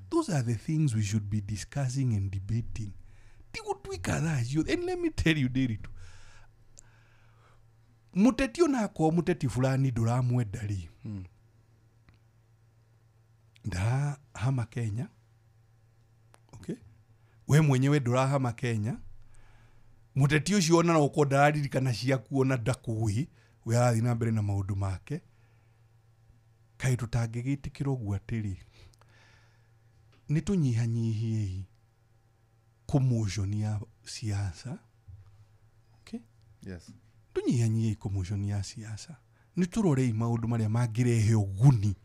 Those are the things we should be discussing and debating. Tigutwika thacio. And let me tell you Deritu, muteti onako muteti fulani nduramwenda ri nda hama Kenya, okay, we mwenyewe ndurahama Kenya, muteti ucio ona no ko ndaririkana ciaku ona ndakui we arathi na mbere na maundu make kai tutangigitikira guo atiri ni tunyihanyihie commotion ya siasa. Okay, yes, tunyihanyihie commotion ya siasa ni turore maundu maria magirehe uguni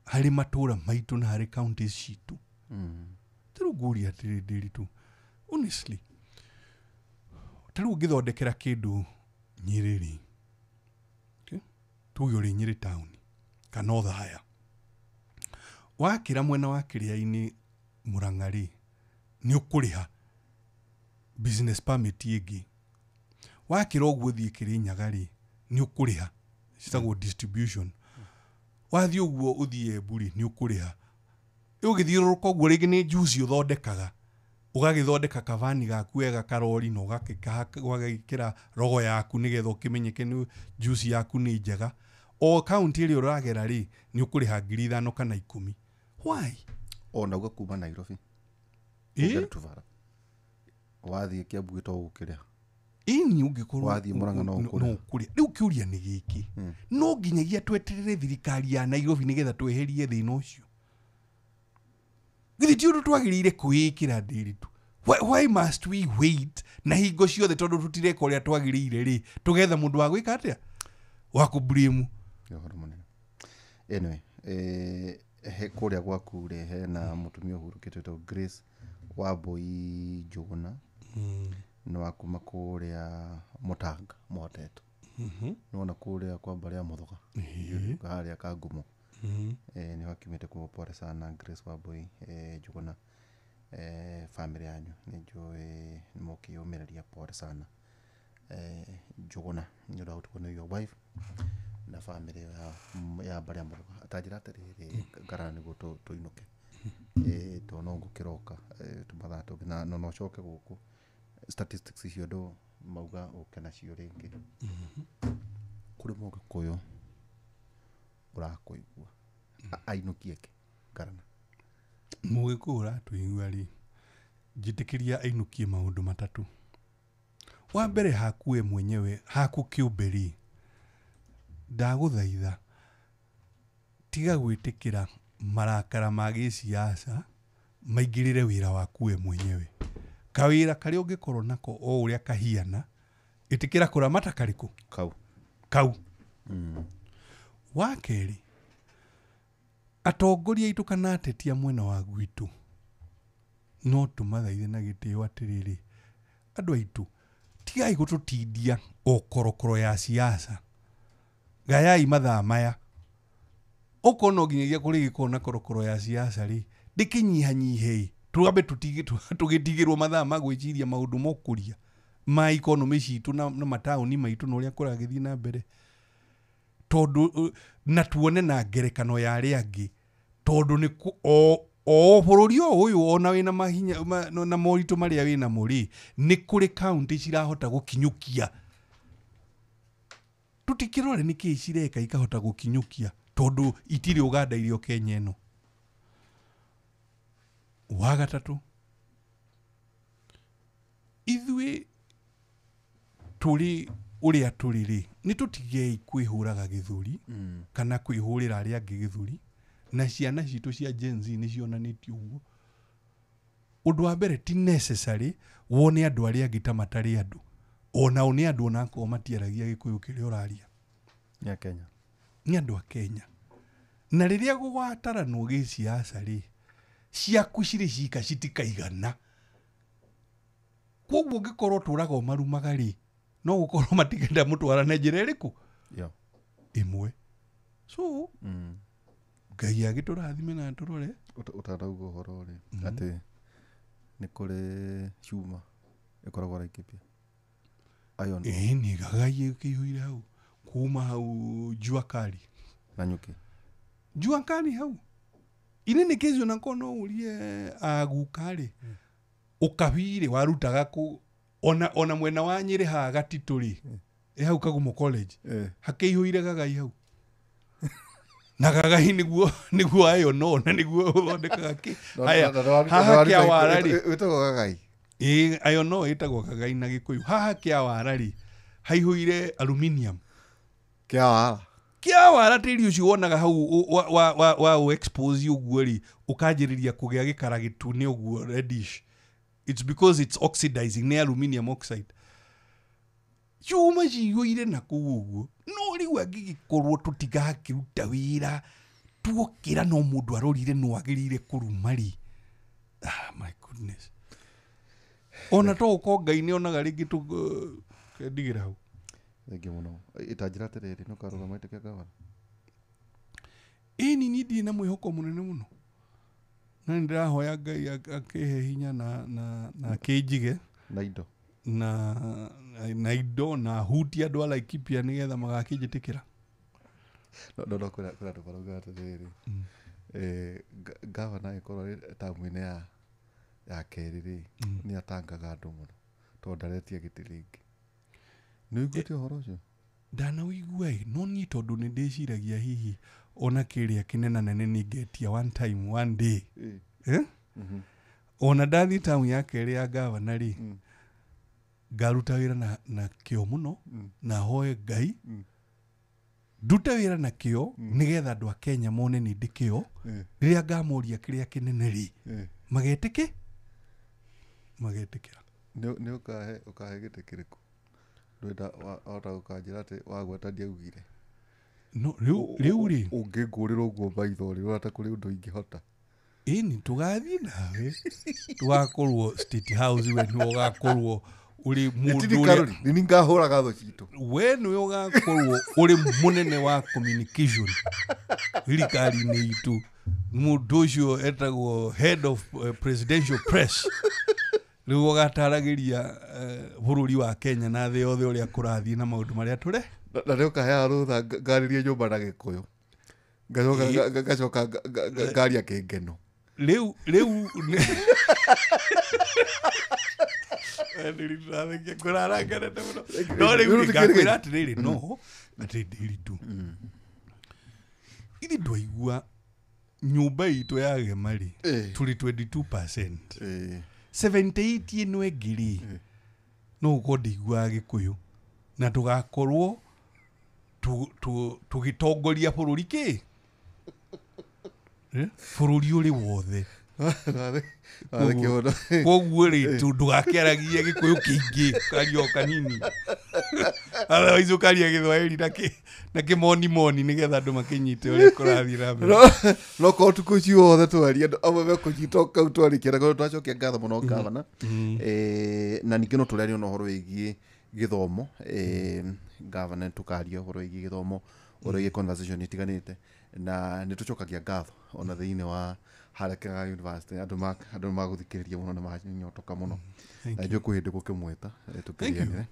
hari matura maitu na hari counties citu turuguri atiri Ndiritu honestly taru githondekera kindu Nyiriri, okay, tuyuri Nyeri town kana Othaya wakira mwena wa Kiria-ini Murang'ari ni ukuriha business permit ingi wakira uguo thie Kirinyaga ni ukuriha citagwo distribution wathi uguo uthie Buri ni ukuriha ugithiuruka uguo ringi ni juice uthondekaga ugagithondeka kavani gaku wega karori no gagikira rogo yaku nigetha ukimenyeke ni juice yaku ni njega o county iri uragera ri ni ukuriha 5,000 kana 10. Why? Ona uga kuma Nairobi tuvara wathi Kiambu gito gukiriha ini ungikorwo wathi Murang'a no kuria riu kiuria ni giki no nginyagia tweterere thirikari ya Nairobi nigetha tweherie thina ucio githi tiundu twagirire kuikira Ndiritu. Why must we wait na hingo ciothe tondu tutireka uria twagirire ri tugetha mundu wa gwika atia wa kublame yohoro munene. Anyway, he kuria gwaku ri he na mutumia Uhuru Kitito Grace Wambui Njuguna no akuma kuria Mutanga Moteto no na kuria kwa mbari ya Muthoga haria Kangumo ni hakimete ku pole sana Grace Wambui Njuguna family yanyu ninjue mukiumiraria pole sana Njuguna ni ndo tuko your wife na family ya mbari ya Muthoga atajira atiriri ngarani guto tuinuke to no ngukiroka tumatha tu na no coke guku statistics icio ndo mauga ukena cio ringi kuri moga koyo urakoigua ainukieke ngarana mugikura tuigua ri njitikiria ainukie maundu matatu. Wa mbere hakue mwenyewe haku kiumberi ndaguthaitha tiga gwitikira marakara ma gisiasa maingirire wira waku we mwenyewe. Kawira kari ungikorwo nako o uria kahiana itikira kuramata kariku kau wakeri atongoria itu kana atetia mwena wa gwitu no tumathaithe na gitio atiriri andu aitu tigai gututindia o korokoro ya siasa gayai mathaa maya ukono nginyagia kuri gikona korokoro ya siasa ri ndikinyihanyihei tuambe tugitigirwo mathaa magwiciria maundu mokuria ma economy citu na matauni maitu no uria kuragithii na mbere tondu na tuone na ngerekano ya aria angi tondu ni o bururi uyu ona wina mahinya na moritu maria wina muri ni kuri county cirahota gukinyukia tutikirore niki cireka ikahota gukinyukia tondu itiri Uganda irio Kenya eno wa gatatu ithuĩ tũrĩ ũrĩa tũrĩ-rĩ nĩ tũtigei kwĩhũraga gĩthũri kana kwĩhũrĩra arĩa angĩ gĩthũri, na ciana citũ cia Gen Z nĩ cionanĩtie ũguo. Ũndũ wa mbere ti necessary wone andũ arĩa angĩ ta matarĩ andũ, onao nĩ andũ onakorwo matiaragia gĩkũyũ kĩrĩa ũraria. Nĩ a Kenya. Nĩ andũ a Kenya. Na rĩrĩa gũgwataranwo gĩciaca-rĩ, ciaku cirĩ cika citikaigana. Koguo ũngĩkorwo tũraga marumaga-rĩ, no gũkorwo matigenda mũtwarane njĩra ĩrĩkũ? Ĩmwe. So Ngai agĩtũrathime na tũrore. Ũtanauga ũhoro-rĩ atĩ nĩ kũrĩ cuma ĩkoragwo Laikipia. Nĩ gagai kĩihũire hau kuma hau Jua Kali na nyuki. Jua Kali hau ine nĩ kĩcio na kono ũrie aguka-rĩ ũkabire warutaga kũ ona mwena wa Nyĩrĩ ha Gatitũ-rĩ hau Kagumo College hakĩihũire gagai hau na gagai nĩguo ayo no na nĩguo ũthondekaga kĩ haya haha kĩa wara-rĩ wĩtagwo gagai. Ayo no ĩtagwo gagai na Gĩkũyũ. Haha kĩa wara-rĩ haihũire aluminium. Kĩa wara tĩri ũcio wonaga hau wa expose ũguo-rĩ ũkanjĩrĩria kũgĩa gĩkara gĩtune ũguo reddish. It's because it's oxidizing, nĩ aluminium oxide. Cuma cihũire na kũu ũguo. No rĩu angĩgĩkorwo tũtigakĩruta wĩra tuokĩra no mũndũ arorire no agĩrĩire kũruma-rĩ. My goodness. Ona to ũko Ngai nĩ onaga rĩngĩ ndigĩra hau. Thengi mũno. Itanjĩra atĩrĩrĩ no karũgama ĩtĩkia gavana. Ĩni niĩ ndirĩ na mwĩhoko mũnene mũno. Na ndĩrahoya Ngai akĩhe hinya na akĩnjige na indo na hutia andũ a Laikipia nĩgetha magakĩnjĩtĩkĩra. No kwĩra andũ marauga atĩrĩrĩ gavana ĩkorwo tamu-inĩ ya kerĩ-rĩ nĩ atangaga andũ mũno tondũ ndaretia gĩtĩ rĩngĩ. Nĩ ũiguĩte ũhoro ũcio? Ndanawĩigua no niĩ tondũ nĩ ndĩciragia hihi ona kĩrĩa kĩnena nene nĩngetia one day. Ona ndathiĩ tamu ya kerĩ ya gavana-rĩ ngaruta wĩra na kĩo mũno na hoye Ngai ndute wĩra na kĩo nĩgetha andũ a Kenya mone nĩ ndĩ kĩo rĩrĩa ngamoria kĩrĩa kĩnene-rĩ magetĩkĩra. Nĩ ũkahe gĩtĩ kĩrĩkũ? Ndwenda wahota gũkanjĩra atĩ wagweta ndiaugire. No rĩu-rĩ ũngĩngũrĩrwo ũguo maitho-rĩ ũrata kũrĩ ũndũ ingĩhota. Ĩni tũgathiĩ nawe tũgakorwo State House we nĩwe ũgakorwo ũrĩ mũndũ ũrĩa nĩ ngahũraga thũ citũ. We nĩwe ũgakorwo ũrĩ mũnene wa communication thirikari-inĩ itũ. Mũndũ ũcio etagwo head of presidential press. Rĩu ũgataragĩria bũrũri wa Kenya na thĩ yothe ũrĩa kũrathiĩ na maũndũ marĩa tũre. Na nĩ ũkaheaga rũtha ngarĩrie nyũmba na Gĩkũyũ. Ngacoka ngaria kĩngeno. Rĩu no rĩu ngakwĩra atĩrĩrĩ no atĩ ndĩritũ. Ithi ndwaigua nyũmba itũ ya Gema-rĩ tũrĩ 22%. 78 ĩno ĩngĩ-rĩ no gũkorwo ndĩiguaga Gĩkũyũ na tũgakorwo tũgĩtongoria bũrũri kĩ? Bũrũri ũrĩ wothe. Koguo-rĩ ndũgakĩaragie Gĩkũyũ kĩingĩ kario kanini. Otherwise ũkaria Gĩthwaĩri na kĩmonimoni nĩgetha andũ makĩnyite ũrĩa kũrathiĩ na mbere. No korwo tukũ icio wothe twaria andũ amwe mekũnyita kau twarĩkia na twacokia ngatho mũno gavana. Na ningĩ no tũraria na ũhoro wĩgiĩ gĩthomo. Gavana tũkaria ũhoro wĩgiĩ gĩthomo ũhoro wĩgiĩ conversation itiganĩte na nĩ tũcokagia ngatho ona thĩinĩ wa harĩa Kenyatta University andũ magũthikĩrĩria mũno na manyotoka mũno. Na njũĩ kwĩ hĩndĩ gũkĩmwĩta tũkĩrianĩre.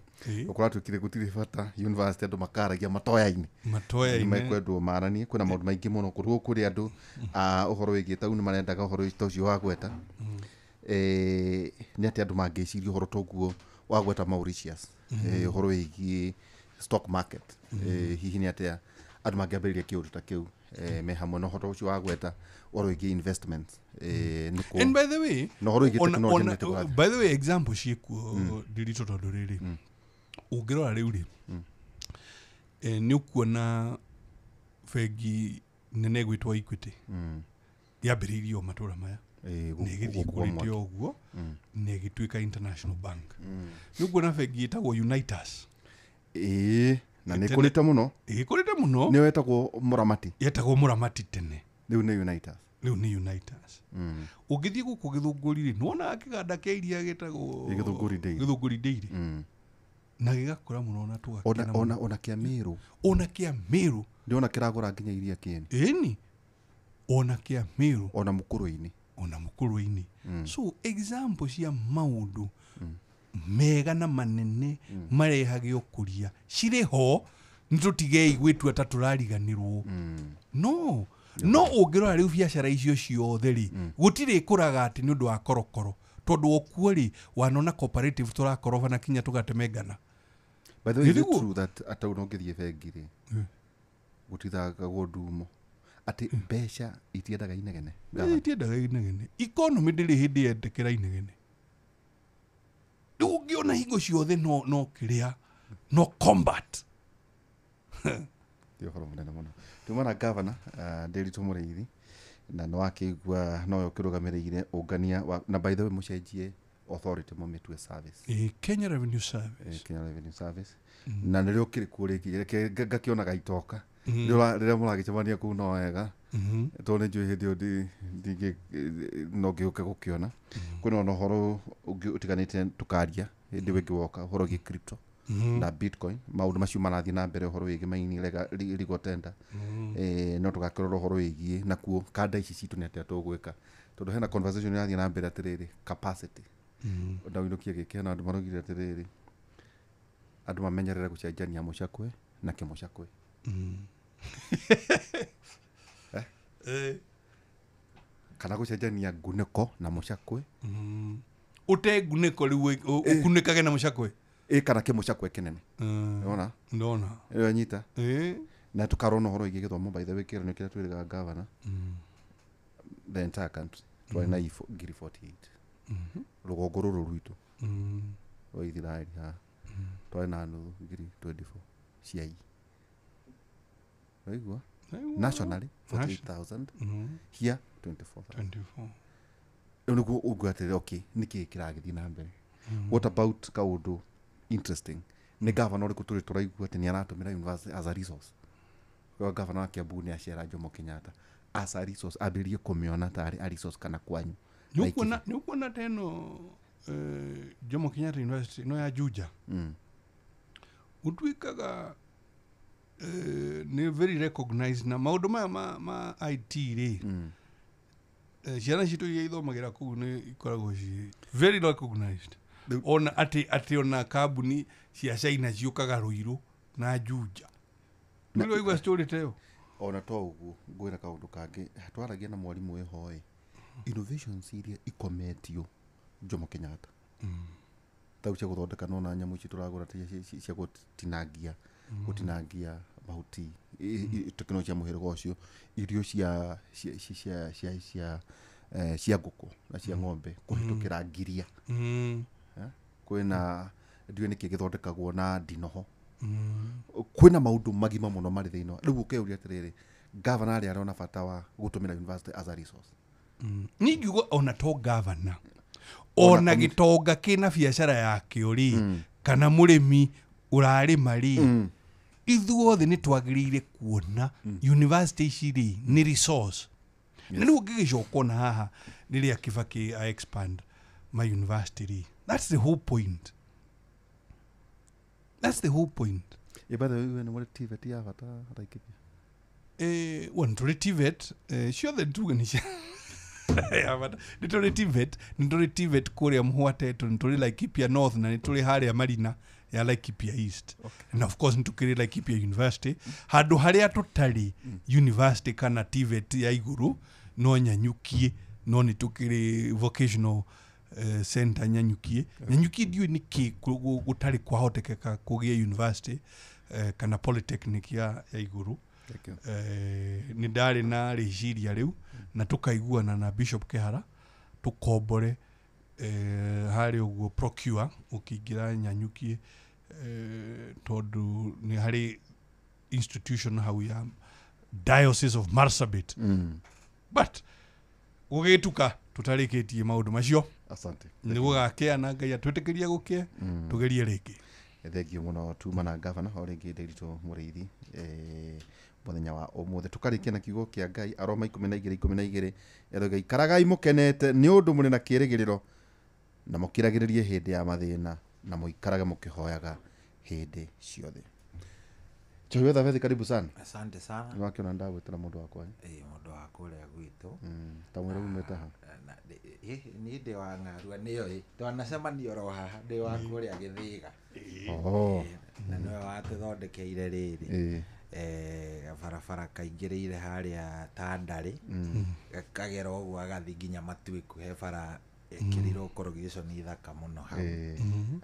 Ũkora twĩkire gũtirĩ bata university andũ makaragia matoya-inĩ. Mekwendwo maranie kwĩna maũndũ maingĩ mũno kũrĩ andũ ũhoro wĩgiĩ taũ nĩ marendaga ũhoro ta ũcio wa gweta. Nĩ atĩ andũ mangĩciria ũhoro toguo wa gweta Mauritius. Ũhoro wĩgiĩ stock market. Hihi nĩ atĩa andũ mangĩambĩrĩria kĩũndũ ta kĩu me hamwe no hoto ucio wa gweta oro igi investments niko and by the way no horo igi technology by the way example ciekuo ndirito tondu riri ungirora riu ri ni ukuona bengi nene gwitwa Equity yambiriirio matura maya negithii kurite oguo negituika international bank ni ukuona bengi itagwo Unitas na nä kå rä te må no ikurite muno nä wetagwo må ramati tene rä u nä Unitas riu ni Unitas ungithii guku githunguri ri nona kiganda kia iria gitagwo githunguri dairy na gigakura muno na tugakena ona kia Meru ndiona kiragura nginya iria kieni eni ona kia Meru ona mukuru-ini so example cia maundu mega na manene marehage ukuria ciriho nitutigei gwitua ta turariganirwo no ungirora riu biacara icio ciothe ri gutire kuraga ati ni undu wa korokoro tondu okuo ri wanona cooperative turakorova na kinya tugatemengana. By the way, is it true that ata unongithie bengi ri gutithaga godumo ati mbeca itiendaga inegene economy ndiri hindi yendekera inegene ungiona hingo ciothe no kiria no combat dio horo munene muno tumana governor Nderitu Muriithi na no akigua no yokirugamirire ungania na by the way mucenjie authority mumitwe service Kenya Revenue Service na nä rä å kä rä kuo rä ngä ngakionaga itoka rä rä a må ragäcemania kuu no wega tondå nä njå hä ndä no ngä å ke gå kä ona kwä na horo å ngä å tiganä te tå karia hä ndä wä ngä woka horo gä crypto na bitcoin maå ndå macio marathiä na mbere horo wä gä maini legal tender no tå gakä rora horo wä giä nakuo kanda ici citå nä atä a tå gwä ka tondå hena conversation ä rathiä na mbere atä rä rä capacity na wä kä gä na andå marogire atä rä rä andå mamenyerere gå cenjania må cakwe na kä må cakwe kana gå cenjania ngunäko na må cakwe ute ngunäko rä u ukunäkage na må cakwe kana kä må cakwe kä nene ndona ä anyita na tå karona horo igä gä thomo by the way kä rä kä rä twä rä ga governor the entire country twarä na ngiri 48 rå gongo rå rå rwitå rwa Ithiraeli twarä na nuthu ngiri 24 ciai raigua nationally 48,000 here 24,000 niguo ungwatirire okay niki kiragithii na mbere what about kaundu interesting ni governor riku turi turaigua ati ni aratumira university as a resource kwa governor wa Kiambu ni acera Jomo Kenyatta as a resource abirie kumiona tari a resource kana kwanyu nukuona teno Jomo Kenyatta University no ya Juja utwikaga ni very recognized na maundu ma IT ri ciana citu iria ithomagira kuu ni ikoragwo ci very recognized ona ati ona kambuni cia China ciukaga Ruiru na Juja nilo igwa story teo ona to uguo ngwira kaundu kangi twaragia na mwarimu we hoye innovations iria ikometio Jomo Kenyatta tau cia guthondeka nona nyamu ici turagura cia gutinangia mahuti teknolojia muhirgo ucio irio cia nguku na cia ng'ombe kuhitukira ngiria kwina ndio niki githondekagwo na ndinoho kwina maundu magima muno mari thiino riu ukeuria atiriri governor ari arona bata wa gutumira university as a resource ni ngiugo ona to governor ona gitonga kina biacara yake uri kana murimi urarima ri ithuothe ni twagirire kuona university ici ni resource na ni ugigicoko na haha riria Kibaki a expand my university that's the whole point ibada wewe ni mwalimu TVET ya bata Laikipia one to TVET ciothe tuganisha ya bata nituri TVET kuria muhwatetu nituri Laikipia North na nituri haria Marina ya Laikipia East and of course nitukiri Laikipia University handu haria tutari university kana TVET ya iguru no nyanyukie no nitukiri vocational center nyanyukie ndio niki gutari kwahotekeka kugia university kana polytechnic ya iguru nĩ ndarĩ na rĩciria rĩu na tũkaiguana na Bishop Kĩhara tũkombore harĩ ũguo procure ũkĩingĩra Nyanyuki tondũ nĩ harĩ institution hau ya Diocese of Marsabit but gũgĩtuka tũtarĩkĩtie maũndũ macio nĩ gũgakĩana Ngai atwĩtĩkĩrie gũkĩa tũgerie rĩngĩ thengio mũno tuma na gavana o rĩngĩ Nderitu Mũrĩithi mũthenya wa ũmũthĩ tũkarĩkia na kiugo kĩa Ngai Aroma 12:12 erogai karagai mũkenete nĩ ũndũ mũrĩ na kĩĩrĩgĩrĩro na mũkiragĩrĩrie hĩndĩ ya mathĩna na mũikarage mũkĩhoyaga hĩndĩ ciothe. Joyo David, karibu sana. Asante sana. Ni wakiona ndagwĩtĩra mũndũ wakwa. Mũndũ wa kũrĩa gwitũ. Tamwĩra umĩte ha. Ni ndĩ wa Ng'arua nĩyo twanacemania oro haha ndĩ wa kũrĩa Gĩthĩga. Na nĩwe watũthondekeire rĩrĩ. Barabara kaingĩrĩire harĩa Tandarĩ kagera ũguo agathiĩ nginya Matuĩku he bara ekĩrirwo corrugation ithaka mũno hau.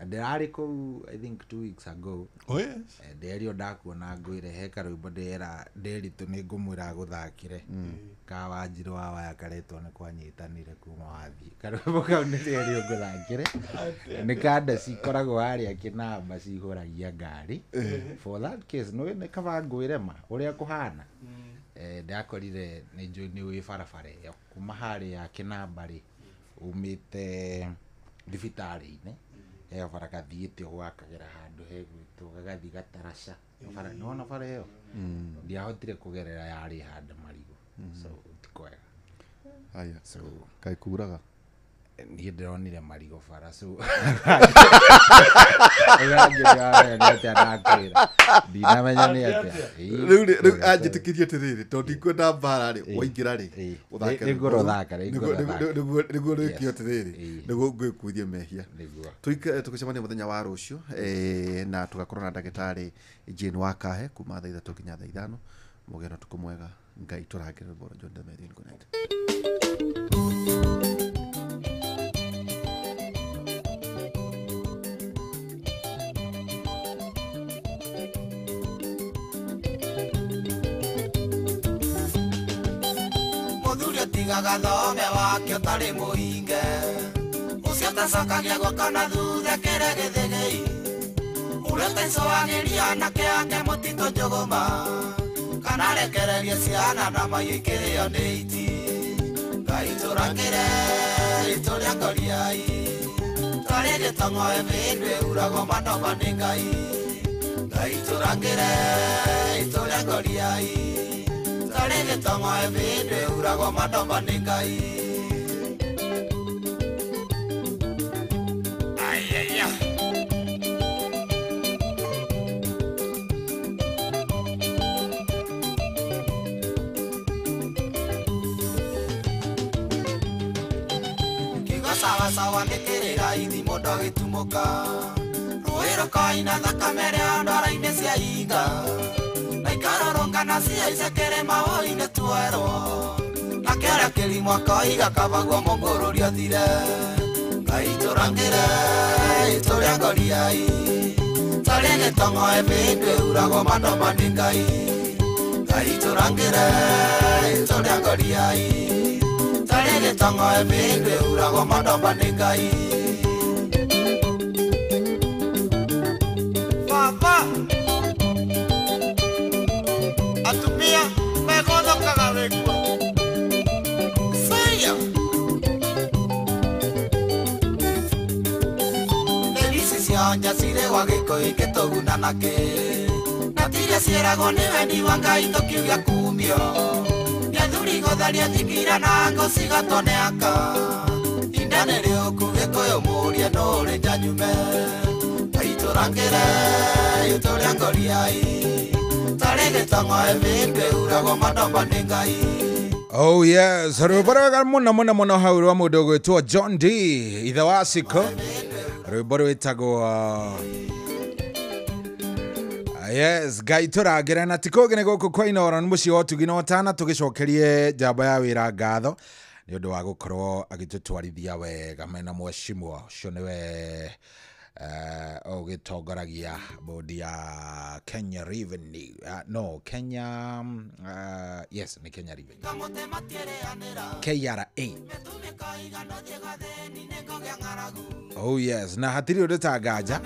Ndĩrarĩ kũu I think 2 weeks ago. Oh yes. Ndĩrĩo ndakuona ngũire he karũimbo ndĩra Nderitu nĩ ngũmwĩra gũthakire ka Wanjirũ wa waya karetwo nĩ kwanyitanire kuma wathiĩ karũimbo kau nĩ rĩo ngũthakire nĩ kanda cikoragwo harĩa Kĩnamba cihũragia ngari for that case nĩ kaba ngũire ma ũrĩa kũhana ndakorire nĩ wĩ barabara ĩyo kuma harĩa Kĩnamba rĩ umite thibitarĩ-inĩ eo bara gathiĩte gwakagera handũ he gwitũ gagathiĩ Gataraca bara nona bara ĩyo ndiahotire kũgerera yarĩ handa Marigũ so tikwega haya so kai kuraga niĩ ndĩronire Marigũ bara so ndinamenya nĩ atĩa rĩu anjĩtĩkĩrie atĩrĩrĩ tondũ ndikwenda mbara rĩ waingĩra rĩ ũthake nĩguo thaka nĩguo rĩkio atĩrĩrĩ nĩguo ngwĩkuithie mehia tũgĩcemania mũthenya wa rũciũ na tũgakorwo na ndagĩtarĩ Jane Wakahe kuma thaa 3 nginya thaa 5 mũgĩe na ũtukũ mwega Ngai tũrangĩre bora John Demetri. Good night. Tigaga thome wakĩo tarĩ mũhinge ũcio tacokagia gũkona thutha kĩrĩa gĩthĩgĩi ũrĩa taicũagĩria na kĩake mũtitũ Njũgũma kana rekererie ciana na maigĩkĩrĩo nĩ iti Ngai tũrangĩre itũ rĩa ngoriai tarĩ gĩtong'oe mĩndũ ĩuragwo manoma nĩ Ngai Ngai tũrangĩre itũ rĩa ngoriai tarĩ gĩtong'oe mĩndũ ĩuragwo manoma nĩ Ngai. Sawa nĩ kĩrĩra ithimo ndagĩtumũka rũĩ rũkoina thakame rĩa ndwara-inĩ cia inga na ikarorongana ciaice kĩrĩma ũinĩ twerwo na kĩarĩa kĩrimũ koiga kabagwo mũngũrũrio thire Ngai tũrangĩre itũ rĩa ngoriai tarĩ gĩtong'oe mĩndũ ĩuragwo manoma nĩ Ngai Ngai tũrangĩre itũ rĩa ngoriai tarĩ gĩtong'oe mĩndũ ĩuragwo manoma nĩ Ngai. Baba atumia megũthũkaga wĩkuo Saya Nĩgici cia nja cirĩ wa gĩkũyũ ingĩtũguna nakĩ na tiria ciĩragwo nĩ wendi wa Ngai tũkiuga kumio nĩathuri gũtharia thingira na ngũci gatoneaka indane rĩũku gĩkũyũ mũria no ũrĩ njanyume Ngai tũrangĩre itũ rĩa ngoriai tarĩ gĩtong'oe mĩndũ ĩuragwo manoma nĩ Ngai. Oh yes, rwĩmbo rwega mũno hau rwa mũndũ ũgwĩtwo John D ithe wa Siko rwĩmbo rwĩtagwo yes Ngai tũrangĩre na tikũgĩ nĩ gũkũ kwa Inoro nĩ mũciĩ wa ũtugi na ũtana tũgĩcokerie njamba ya wĩra ngatho nĩ ũndũ wa gũkorwo agĩtũtwarithia wega mena mwecimwa ũcio nĩwe ũgĩtongoragia bodi ya Kenya Revenue yes ni Kenya Revenue KRA. Oh yes, na hatiri ũrĩtangaja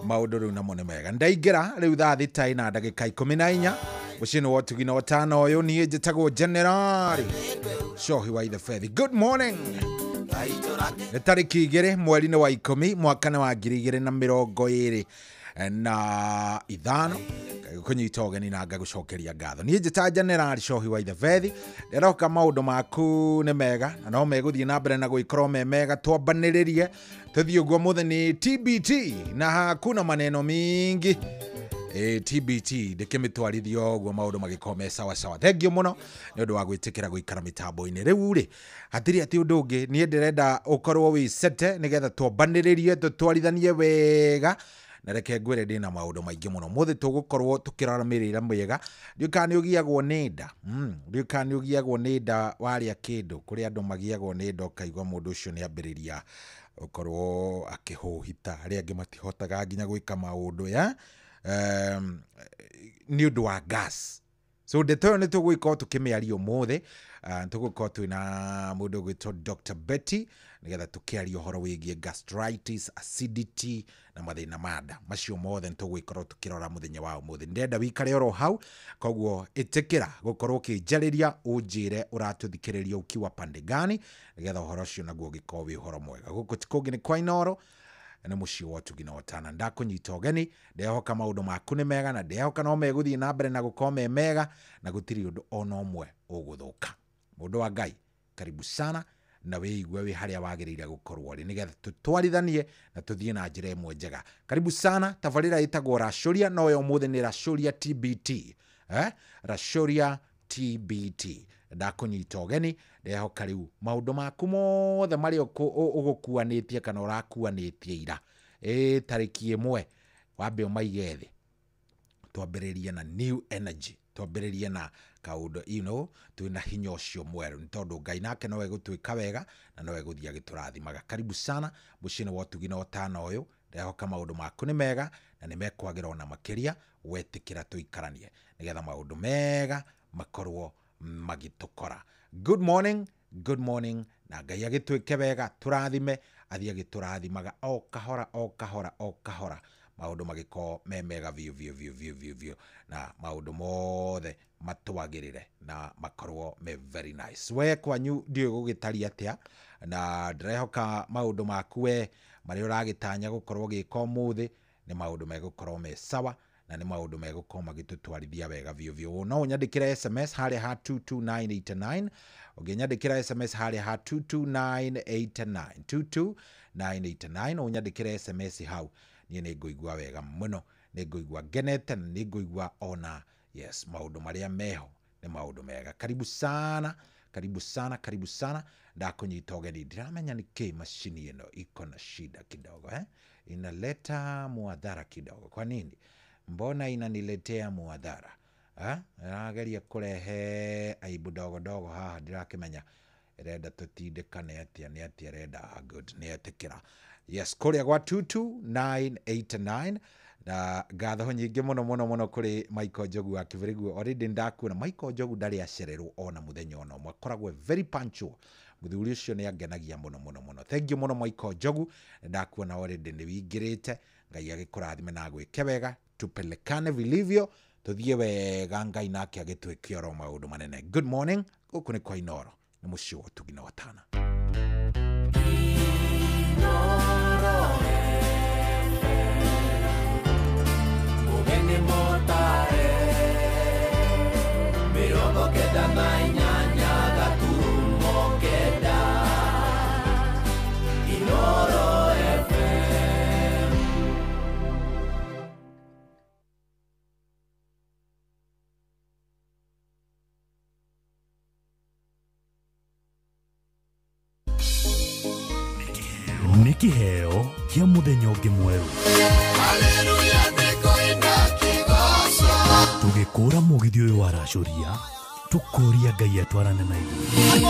maũndũ rĩu namo nĩ mega. Ndaingĩra rĩu thaa thita ina ndagĩka 14 mũciĩ wa Tugina Watano ũyũ niĩ njĩtagwo General Shohi wa Ithefethi. Good morning. Nĩ tarĩki 2 mweri-inĩ wa 10 mwaka wa 2025 kunyita ũgeni na ngagũcokeria ngatho. Niĩ njĩta General Shohi wa Ithefethi. Nderoka maũndũ maku nĩ mega na no megũthiĩ na mbere na gũikorwo me mega. Twambanĩrĩrie tũthiĩ ũguo mũthĩ nĩ TBT na hakuna maneno mingi. TBT ndĩkĩmĩtwarithio ũguo maũndũ magĩkorwo me sawa sawa. Thengio mũno nĩ ũndũ wa gwĩtĩkĩra gũikara mĩtambo-inĩ. Rĩu rĩ hatirĩ atĩ ũndũ ũngĩ niĩ ndĩrenda ũkorwo wĩ sete nĩgetha twambanĩrĩrie tũtwarithanie wega. Na reke ngwĩre ndĩ na maũndũ maingĩ mũno. Mũthĩ tũgũkorwo tũkĩrora mĩrĩre mĩega. Ndiũka nĩ ũgiagwo nĩ nda. Ndiũka nĩ ũgiagwo nĩ nda warĩa kĩndũ kũrĩa andũ magiagwo nĩ nda ũkaigua mũndũ ũcio nĩ ambĩrĩria ũkorwo akĩhũhita. Arĩa angĩ matihotaga nginya gwĩka maũndũ ya nĩ ũndũ wa gas. So ndeto ĩyo nĩ tũgũgĩkorwo tũkĩmĩaria ũmũthĩ. Tũgũgĩkorwo twĩna mũndũ ũgwĩtwo Dr. Betty nĩgetha tũkĩaria ũhoro wĩgiĩ gastritis, acidity na mathĩna ma nda. Macio mothe nĩtũgũgĩkorwo tũkĩrora mũthenya wa ũmũthĩ. Ndenda wĩikare oro hau, koguo ĩtĩkĩra gũkorwo ũkĩnjarĩria ũnjĩre ũratũthikĩrĩria ukiwa pande gani nĩgetha ũhoro ũcio naguo ũgĩkorwo wĩ ũhoro mwega. Gũkũ ti kũngĩ nĩ kwa Inooro na mũciĩ wa Tugina Watana. Ndakũnyita ũgeni, ndehoka maũndũ maku nĩ mega na ndehoka no megũthiĩ na mbere na gũkorwo me mega na gũtirĩ ũndũ ona ũmwe ũgũthũka. Mũndũ wa Ngai, karibu sana na wĩigue wĩ harĩa wagĩrĩire gũkorwo rĩ nĩgetha tũtwarithanie na tũthiĩ na njĩra ĩmwe njega. Karibu sana. Tabarĩra ĩtagwo Racoria, no yo mũthĩ nĩ Racoria TBT. Racoria TBT. Ndakũnyita ũgeni, ndehoka rĩu maũndũ maku mothe marĩa ũgũkuanĩtie kana ũrakuanĩtie ira tarĩki 1 wambe ũmaige thĩ. Twambĩrĩrie na new energy, twambĩrĩrie na kaũndũ twĩna hinya ũcio mwerũ nĩ tondũ Ngai nake no egũtwĩka wega na no egũthiĩ agĩtũrathimaga. Karibu sana mũciĩ wa Tugina Watano ũyũ. Ndehoka maũndũ maku nĩ mega na nĩ mekwagĩra ona makĩria wetĩkĩra tũikaranie nĩgetha maũndũ mega makorwo magĩtũkora. Good morning, good morning. Na Ngai agĩtwĩke wega, tũrathime, athiĩ agĩtũrathimaga o kahora o kahora o kahora. Maũndũ magĩkorwo me mega biũ na maũndũ mothe matwagĩrĩre na makorwo me very nice. We kwanyu ndiũĩ gũgĩtaria atĩa na ndĩrehoka maũndũ maku we marĩa ũragĩtanya gũkorwo gĩka ũmũthĩ nĩ maũndũ megũkorwo me sawa na nĩ maũndũ megũkorwo magĩtũtwarithia wega biũ. No ũnyandĩkĩre SMS harĩa ha 22989. Ũngĩnyandĩkĩra SMS harĩa ha 22989 ũnyandĩkĩre SMS hau. Niĩ nĩ ngũigua wega mũno, nĩ ngũigua ngenete na nĩ ngũigua ona yes maũndũ marĩa meho nĩ maũndũ mega. Karibu sana, karibu sana, karibu sana. Ndakũnyita ũgeni, ndiramenya nĩkĩ macini ĩno iko na shida kidogo inaleta muadhara kidogo. Kwa nini? Mbona inaniletea muadhara? Nageria kurehe aibu dogo haha, ndirakĩmenya irenda tũtindĩkane atĩa nĩ atĩa irenda. Good, nĩ etĩkĩra. Yes, kũrĩa gwa 22989 na ngatho nyingĩ mũno kũrĩ Michael Njogu wa Kĩbĩrĩguo. Already ndakuona Michael Njogu ndarĩ acererwo ona mũthenya ona ũmwe, akoragwo very punctual. Mũthuri ũcio nĩ angenagia mũno. Thank you mũno Michael Njogu. Ndakuona already nĩ wingĩrĩte. Ngai agĩkũrathime na gwĩke wega, tupelekane vilivyo, tũthiĩ wega, Ngai nake agĩtwĩke oro maũndũ manene. Good morning, gũkũ nĩ kwa Inooro na mũciĩ wa Tugina Watana. Nĩ kĩheo kĩa mũthenya ũngĩ mwerũ. Tũgĩkũra mũgithi ũyũ wa Racoria, tũkũria Ngai atwarane na ithuĩ.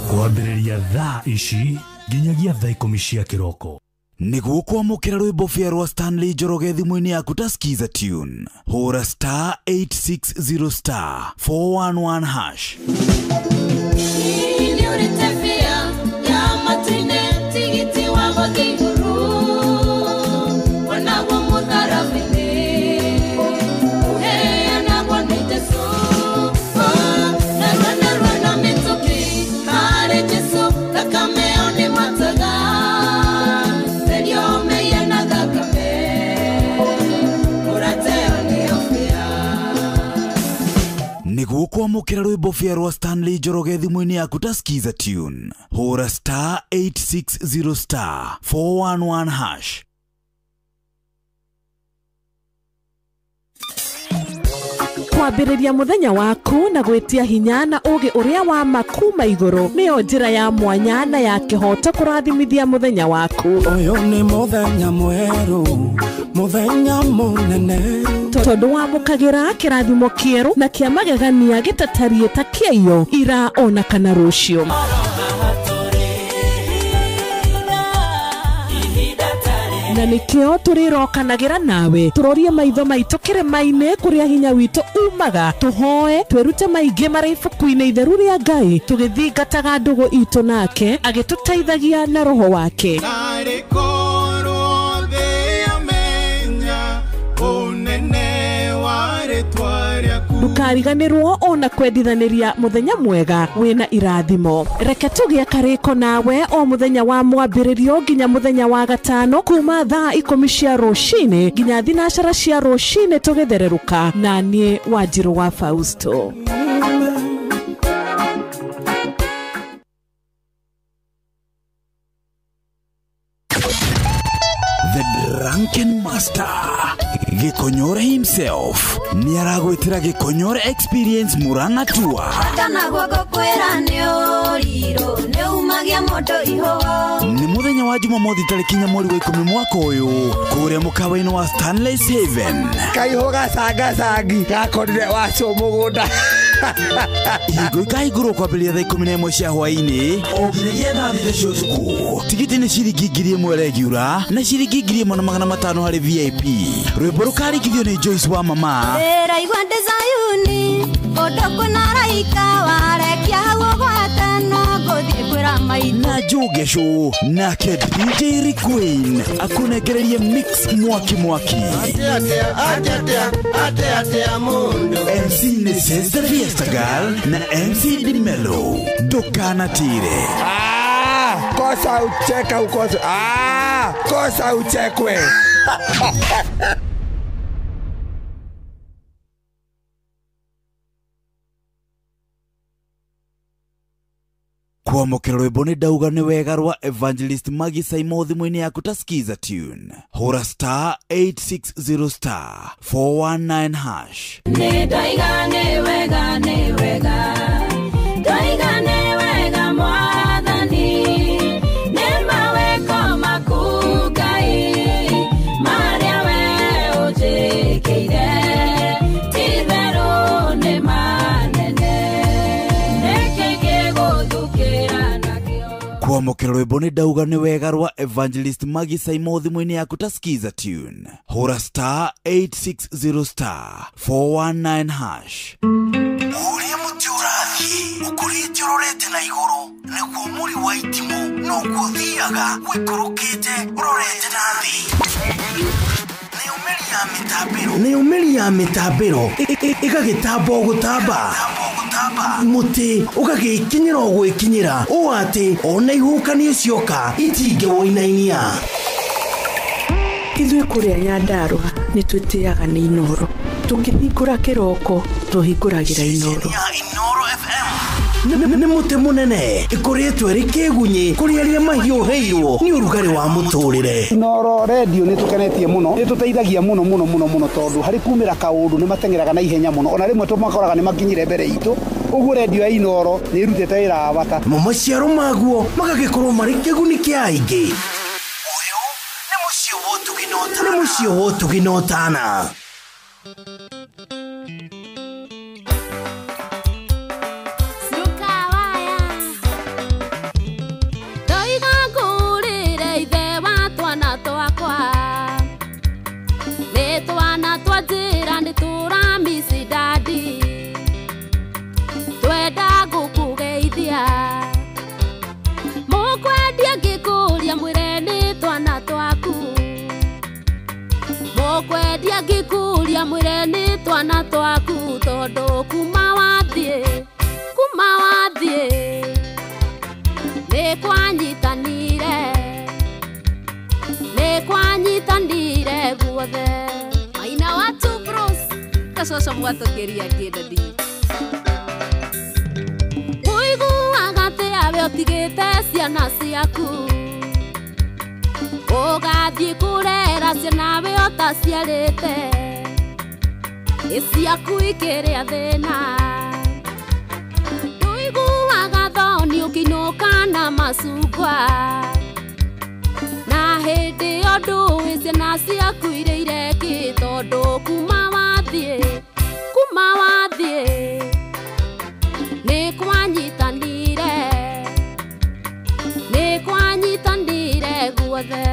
Kwambĩrĩria thaa ici nginyagia thaa 10 cia kĩroko. Nĩguo kwamũkĩra rwĩmbo bia rwa Stanley Njoroge thimũ-inĩ yaku ta skiza tune, hũra star 860 star 411 hash. Nĩguo kwamũkĩra rwĩmbo bia rwa Stanley Njoroge thimũ-inĩ yaku ta skiza tune, hũra star 860 star 411 hash. Kwambĩrĩria mũthenya waku na gwĩtia hinya na ũgĩ ũrĩa wa makuma igũrũ nĩyo njĩra ya mwanya na ya kĩhoto kũrathimithia mũthenya waku. Ũyũ nĩ mũthenya mwerũ, mũthenya mũnene, tondũ wamũkagĩra kĩrathimo kĩerũ na kĩa magegania gĩtatariĩ ta kĩayo ira ona kana rũciũ. Na nĩkĩo tũrĩrokanagĩra nawe tũrorie maitho maitũ kĩrĩma-inĩ kũrĩa hinya witũ umaga, tũhoe twĩrute maingĩ marĩ ibuku-inĩ itheru rĩa Ngai, tũgĩthingataga ndũgũ itũ nake agĩtũteithagia na roho wake. Ndukariganĩrwo ona kwendithanĩria mũthenya mwega wĩna irathimo. Reke tũgĩe karĩko nawe o mũthenya wa mwambĩrĩrio nginya mũthenya wa gatano kuma thaa 10 cia rũcinĩ nginya thinacara cia rũcinĩ tũgĩthererũka na niĩ Wanjirũ wa Fausto. The Drunken Master Gikonyore himself niaragwitira Gikonyore Experience Murang'a Tour. Ni muthenya wa Jumamothi tarĩki 4 mweri wa 10 mwaka ũyũ kũrĩa mũkawa-inĩ wa Stanley's Haven. Kaiho gacangacangi gakorire wacio mũgũnda. Igo ikaigũrwo kwambĩrĩria thaa 11 cia hwaĩ-inĩ o nginyagia thaa 3 cia ũtukũ. Tigiti nĩ ciringi 1,000 regiura na ciringi 1,500 harĩ VIP. Rwĩmbo rũkarĩkithio nĩ Joyce wa Mama. Na Juge Show nake DJ Riquin akunengererie mix mwaki MC nĩ Sister Fiesta Girl na MC Dimelo. Ndukanatire kosa ucheka ukosa kosa uchekwe. Kwamũkĩra rwĩmbo nĩ ndauga nĩ wega rwa Evangelist Magi Saimo thimũ-inĩ yaku ta skiza tune, hũra star 860 star 419 hash. Nĩ ndaiga nĩ wega ndaiga nĩ wega mwathani, nĩ mawĩko maku Ngai marĩa we ũnjĩkĩire ti therũ nĩ manene. Kwamũkĩra rwĩmbo nĩ ndauga nĩ wega rwa Evangelist Magi Saimo thimũ-inĩ yaku ta skiza tune, hũra star 860 star 419 hash. Ũrĩa mũtĩ ũrathiĩ ũkũrĩte ũrorete na igũrũ, nĩguo mũri wa itimũ noguo ũthiaga wĩkũrũkĩte ũrorete na thĩ. Nĩ ũmĩri ya mĩtambĩro ĩgagĩtamba gũtamba, mũtĩ ũgagĩkinyĩra gwĩkinyĩra ũũ atĩ ona ihukanio cioka itingĩwoinainia. Ithuĩ kũrĩa Nyandarũa nĩ twĩtĩaga nĩ Inoro, tũkĩhingũra kĩroko tũhingũragĩra Inoro. Nĩ mũtĩ mũnene ĩkoretwo ĩrĩ kĩgunyi kũrĩ arĩa mahiũhĩirwo nĩ ũrugarĩ wa mũtũrĩre. Inoro radio nĩ tũkenetie mũno, nĩ tũteithagia mũno tondũ harĩ kumĩra kaũndũ nĩ matengeraga na ihenya mũno, ona rĩmwe tũmakoraga nĩ makinyire mbere itũ. Ũguo radio ya Inoro nĩ ĩrutĩte wĩra wa bata. Maciaro maguo magagĩkorwo marĩ kĩguni kĩa aingĩ. Ũyũ nĩ mũciĩ wa Ũtugi na Ũtana. Doiga mwire ni twana twaku tondu kuma wathie ni kwanyitanire guothe Maina watu bros kacoca mwatokeria kĩndadi ũiguaga atĩa we ũtigĩte ciana ciaku ũgathiĩ kũrera ciana we ũtaciarĩte ciaku ikĩrĩa thĩna ũiguaga thoni ũkĩinũka na macungwa na hĩndĩ ĩyo ndũĩ ciana ciaku irĩire kĩ tondũ kuma wathie nĩ kwanyitanire guothe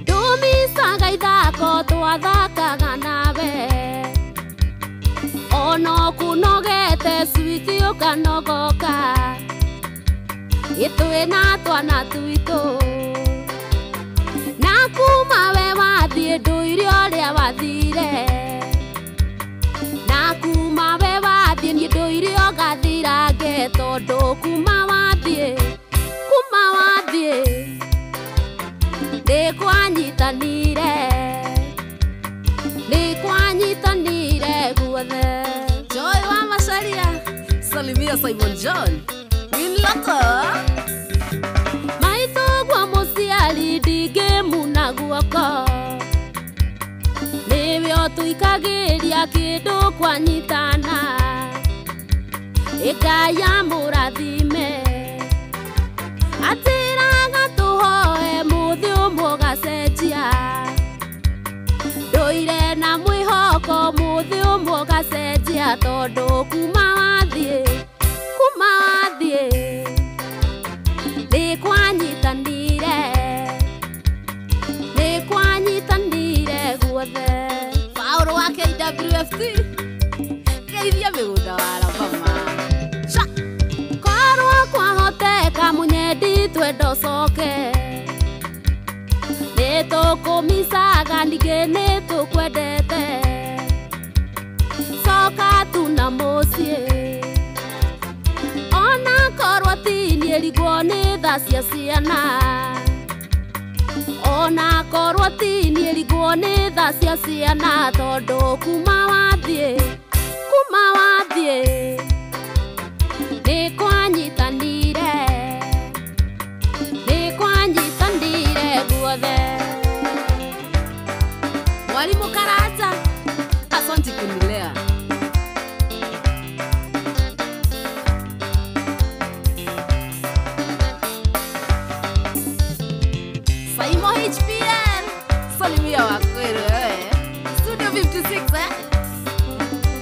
ndũmicaga ithako twathakaga nawe ono kunogete switi ukanogoka itwe na twana tuitũ na kuma we wathie ndũire ũrĩa wathire na kuma we wathie niĩ ndũire ũgathirange tondũ kuma wathie nĩ kwanyitanire guothe Joy wa Macharia salimia Simon John Winloto maitogwa mũciari ndingĩmuna guoko nĩwe ũtũikagĩria kĩndũ kwanyitana Ngai amũrathime atĩraga tũhoe mũthĩ ũmwe ũgacenjia ndũire na mwĩhoko mũthĩ ũmwe ũgacenjia tondũ kuma wathie nĩ kwanyitanire guothe Paulo wa KWFT geithia mĩgũnda wa Alabama korwo kwahoteka mũnyendi twende ũcoke nĩ tũkũmicaga ningĩ nĩ tũkwendete coka tu na mũciĩ ona korwo tini ĩrigwo nĩ tha cia ciana ona korwo tini ĩrigwo nĩ tha cia ciana tondũ kuma wathie nĩ kwanyitanire guothe Mwalimu Karanja asante kunilea Saimo HPL salimia wakwere Studio 56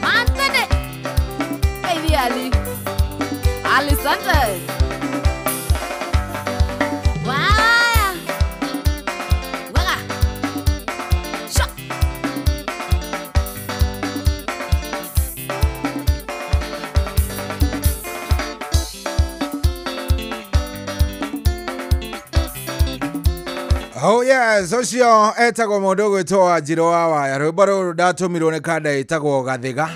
Mantene Baby Ali Santos Oh yes, ucio etagwo mũndũ gwĩtwo Njirũ wa Waya. Rwĩmbo rũrũ ndatũmirwo nĩ kanda ĩtagwo Gathiga.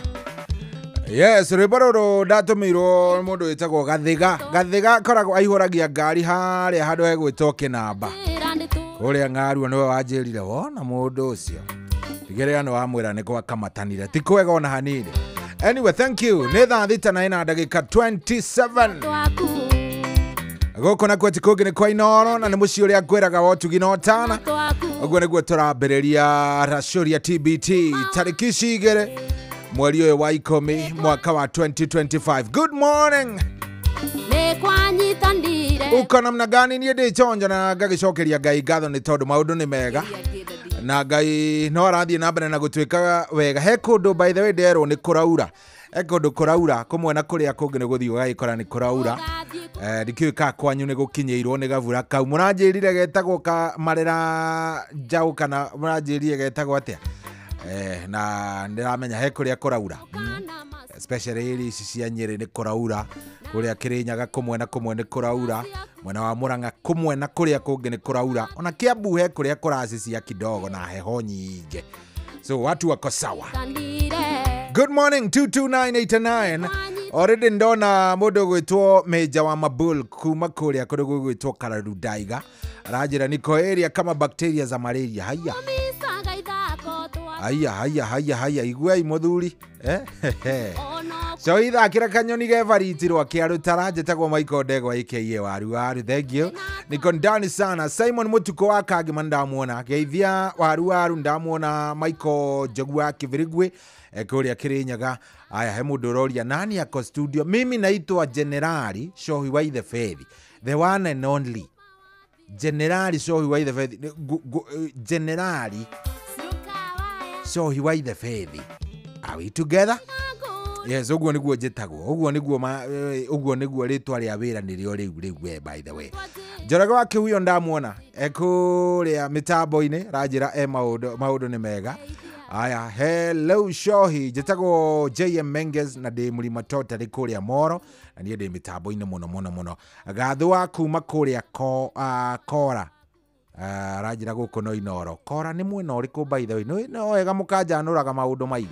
Yes, rwĩmbo rũrũ ndatũmirwo mũndũ wĩtagwo Gathiga. Gathiga koragwo aihũragia ngari harĩa handũ hegwĩtwo Kĩnamba. Ũrĩa ng'aruo nĩwe wanjĩrire wona mũndũ ũcio. Tigĩrĩra nĩ wamwĩra nĩ gwakamatanire. Ti kwega ona hanini. Anyway, thank you. Nĩ thaa thita na ina ndagĩka 27. Goko na kweti kũngĩ nĩ kwa Inooro na nĩ mũciĩ ũrĩa ngwĩraga wotugi no tana. Ũguo nĩguo tũrambĩrĩria Racoria TBT tarĩki 2 mweri ũyũ wa 10 mwaka wa 2025. Good morning. Uko namna gani? Niĩ ndĩchonja na ngagĩcokeria Ngai ngatho nĩ tondũ maũndũ nĩ mega. Na Ngai no arathiĩ na mbere na gũtwĩka wega. He kũndũ by the way nderwo nĩ kũraura. Ekondo kũraura kũmwe na kũrĩa kũngĩ nĩ gũthiĩ ũgagĩkora nĩ kũraura. Ndikiũĩ ka kwanyu nĩ gũkinyĩirwo nĩ gavura kau. Mũranjĩrire getagwo Marera Njaũ kana mũranjĩrire getagwo atĩa? Na ndiramenya he kũrĩa kũraura. especially area ici cia Nyeri nĩ kũraura, kũrĩa Kĩrĩnyaga kũmwe na kũmwe nĩ kũraura, mwena wa Mũrang'a kũmwe na kũrĩa kũngĩ nĩ kũraura, ona Kiambu he kũrĩa kũracicĩa kidogo na heho nyingĩ. So watu wako sawa. Good morning 22989. Already ndona mũndũ gwĩtwo Meja wa Mabul kuma kũrĩa kũrĩa gwĩtwo Kararudaiga. Arajĩra niko area kama bacteria za malaria. Haya iguai mũthuri. So ithakĩra kanyoni gevaritirwo kĩaruta njĩtagwo Michael Ndegwa aka waru. Thank you. Niko ndani sana. Simon Mutuko wa Kagima ndamuona. Geithia waru ndamuona. Michael Jogua Kivirigwe kũrĩa Kĩrĩnyaga. Aya he mũndũ ũroria nani ako studio. Mimi naitwa Generali Shohi wa the Faith, the one and only Generali Shohi wa the Faith. Generali Shohi wa the Faith. Are we together? Yes, uguo niguo njĩtagwo. Uguo niguo rĩtwa rĩa wĩra nĩrĩo rĩu by the way. Njoroge wa Kĩhuyo ndamuona kũrĩa mĩtambo-inĩ ranjĩra maũndũ nĩ mega. Aya, hello Shohi, njĩtagwo JM Menges na ndĩ Mũrima Totally kũrĩa Moro, na niĩ ndĩ mĩtambo-inĩ mũno. Gathu wa kuma kũrĩa Kora. Ranjĩra gũkũ no Inoro. Kora nĩ mwena ũrĩkũ by the way? No wega mũkanjanũraga maũndũ maingĩ.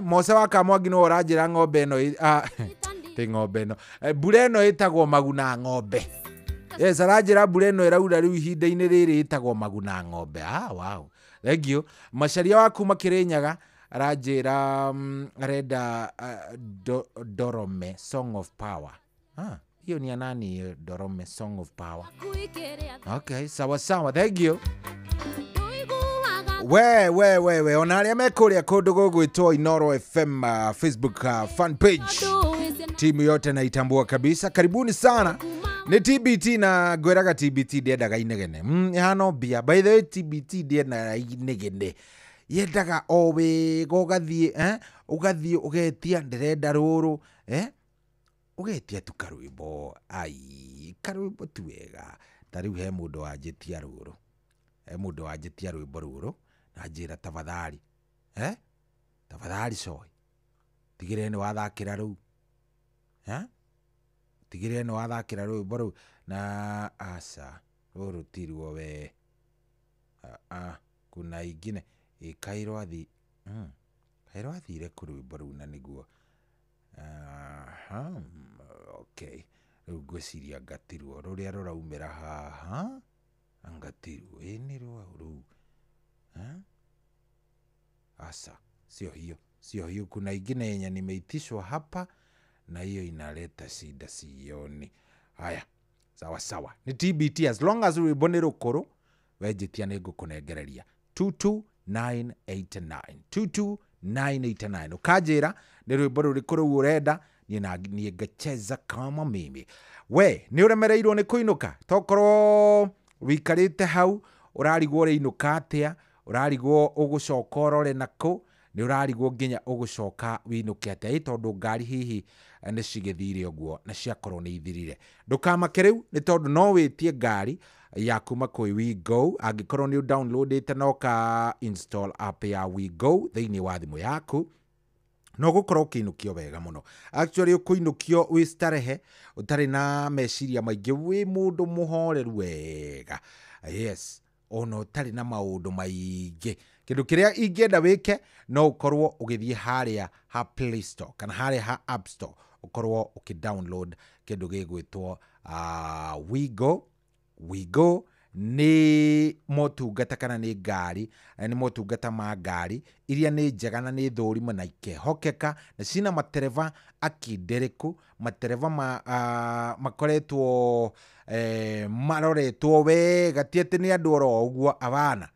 Mose wa Kamwangi no ranjĩra ng'ombe ĩno ti ng'ombe ĩno. Mbura ĩno ĩtagwo Maguna Ng'ombe. Yes, ranjĩra mbura ĩno ĩraura rĩu ihinda-inĩ rĩrĩ ĩtagwo Maguna Ng'ombe. Wow. Thank you. Macharia wa kuma Kĩrĩnyaga ranjĩra arenda Dorome Song of Power. Hiyo ni nani Dorome Song of Power? Okay, sawa. Thank you. We ona arĩa mekũrĩa kũndũ gũgwĩtwo Inoro FM Facebook fan page, timu yote naitambua kabisa. Karibuni sana. Ni TBT na ngwĩraga TBT ndiendaga inegene. Hano mbia. By the way, TBT ndiendaga inegene. Yendaga o wega ũgathiĩ ũgetia ndĩrenda rũrũ. Ũgetia tu karwĩmbo. Karwĩmbo tu wega. Ta rĩu he mũndũ wanjĩtia rũrũ. Rwĩmbo rũrũ. Na njĩra tafadhali. Tafadhali Shohi. Tigĩrĩra nĩ wathakĩra rũu. Tigĩrĩra nĩ wathakĩra rwĩmbo rũu. Na asa rũrũ tirwo we. Kuna ingine Kairũ athire kũ rwĩmbo rũu na nĩguo. Okay. Rũu ngwĩciria ngatirwo rũrĩa rũraumĩra haha. Angatirwo nĩ rũu. Asa sio hiyo. Kuna ingine yenye nimeitishwa hapa na hiyo inaleta shida sioni. Haya, sawa. Ni TBT as long as rwĩmbo nĩ rũkũrũ wenjĩtia nĩ ngũkũnengereria 22989 ũkanjĩra nĩ rwĩmbo rũrĩkũ rũu ũrenda, niĩ ngacheza kama mimi. We nĩ ũremereirwo nĩ kũinũka tokorwo wikarĩte hau ũrarigwo ũrĩinũka atĩa, ũrarigwo ũgũcoka ũrore nakũ, nĩ ũrarigwo nginya ũgũcoka winũke atĩa tondũ ngari hihi nĩ cigĩthire ũguo na ciakorwo nĩ ithirire. Ndũkamake rĩu nĩ tondũ no wĩtie ngari ya kuma kwĩ WeGo. Angĩkorwo nĩ downloadĩte no ka install app ya WeGo thĩinĩ wa thimũ yaku, no gũkorwo ũkĩinũkio wega mũno. Actually ũkũinũkio wĩ starehe, ũtarĩ na meciria maingĩ, wĩ mũndũ mũhoreru wega. Yes, ono ũtarĩ na maũndũ maingĩ. Kĩndũ kĩrĩa ingĩenda wĩke no ũkorwo ũgĩthiĩ harĩa ha Play Store kana harĩa ha App Store, ũkorwo ũkĩdownload kĩndũ gĩgwĩtwo WeGo. Nĩ motungata kana nĩ ngari, nĩ motungata ma ngari iria nĩ njega na nĩ thũrima na ikehokeka na cina matereva akindĩrĩku, matereva makoretwo maroretwo wega, ti atĩ nĩ andũ oro ũguo, abana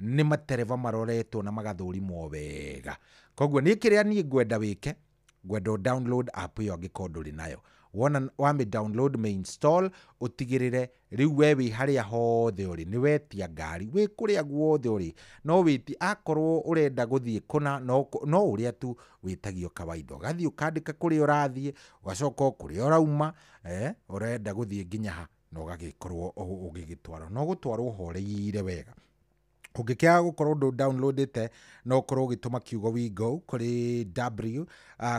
nĩ matereva maroretwo na magathũrimwo wega. Koguo niĩ kĩrĩa niĩ ngwenda wĩke, ngwenda download app ĩyo angĩkorwo ndũrĩ nayo. Wame download me install, utigĩrĩre rĩu we wĩ harĩa hothe ũrĩ, nĩ wetia ngari wĩ kũrĩa guothe ũrĩ, no wĩti akorwo ũrenda gũthiĩ kũna no ũrĩa tu wĩtagio kawaida, ũgathiĩ ũkandĩka kũrĩa ũrathiĩ, ũgacoka kũrĩa ũrauma, ũrenda gũthiĩ nginya ha, no ũgagĩkorwo ũgĩgĩtwara, no gũtwarwo horeire wega. Ũngĩkĩaga gũkorwo downloadete no ũkorwo ũgĩtũma kiugo we go kũrĩ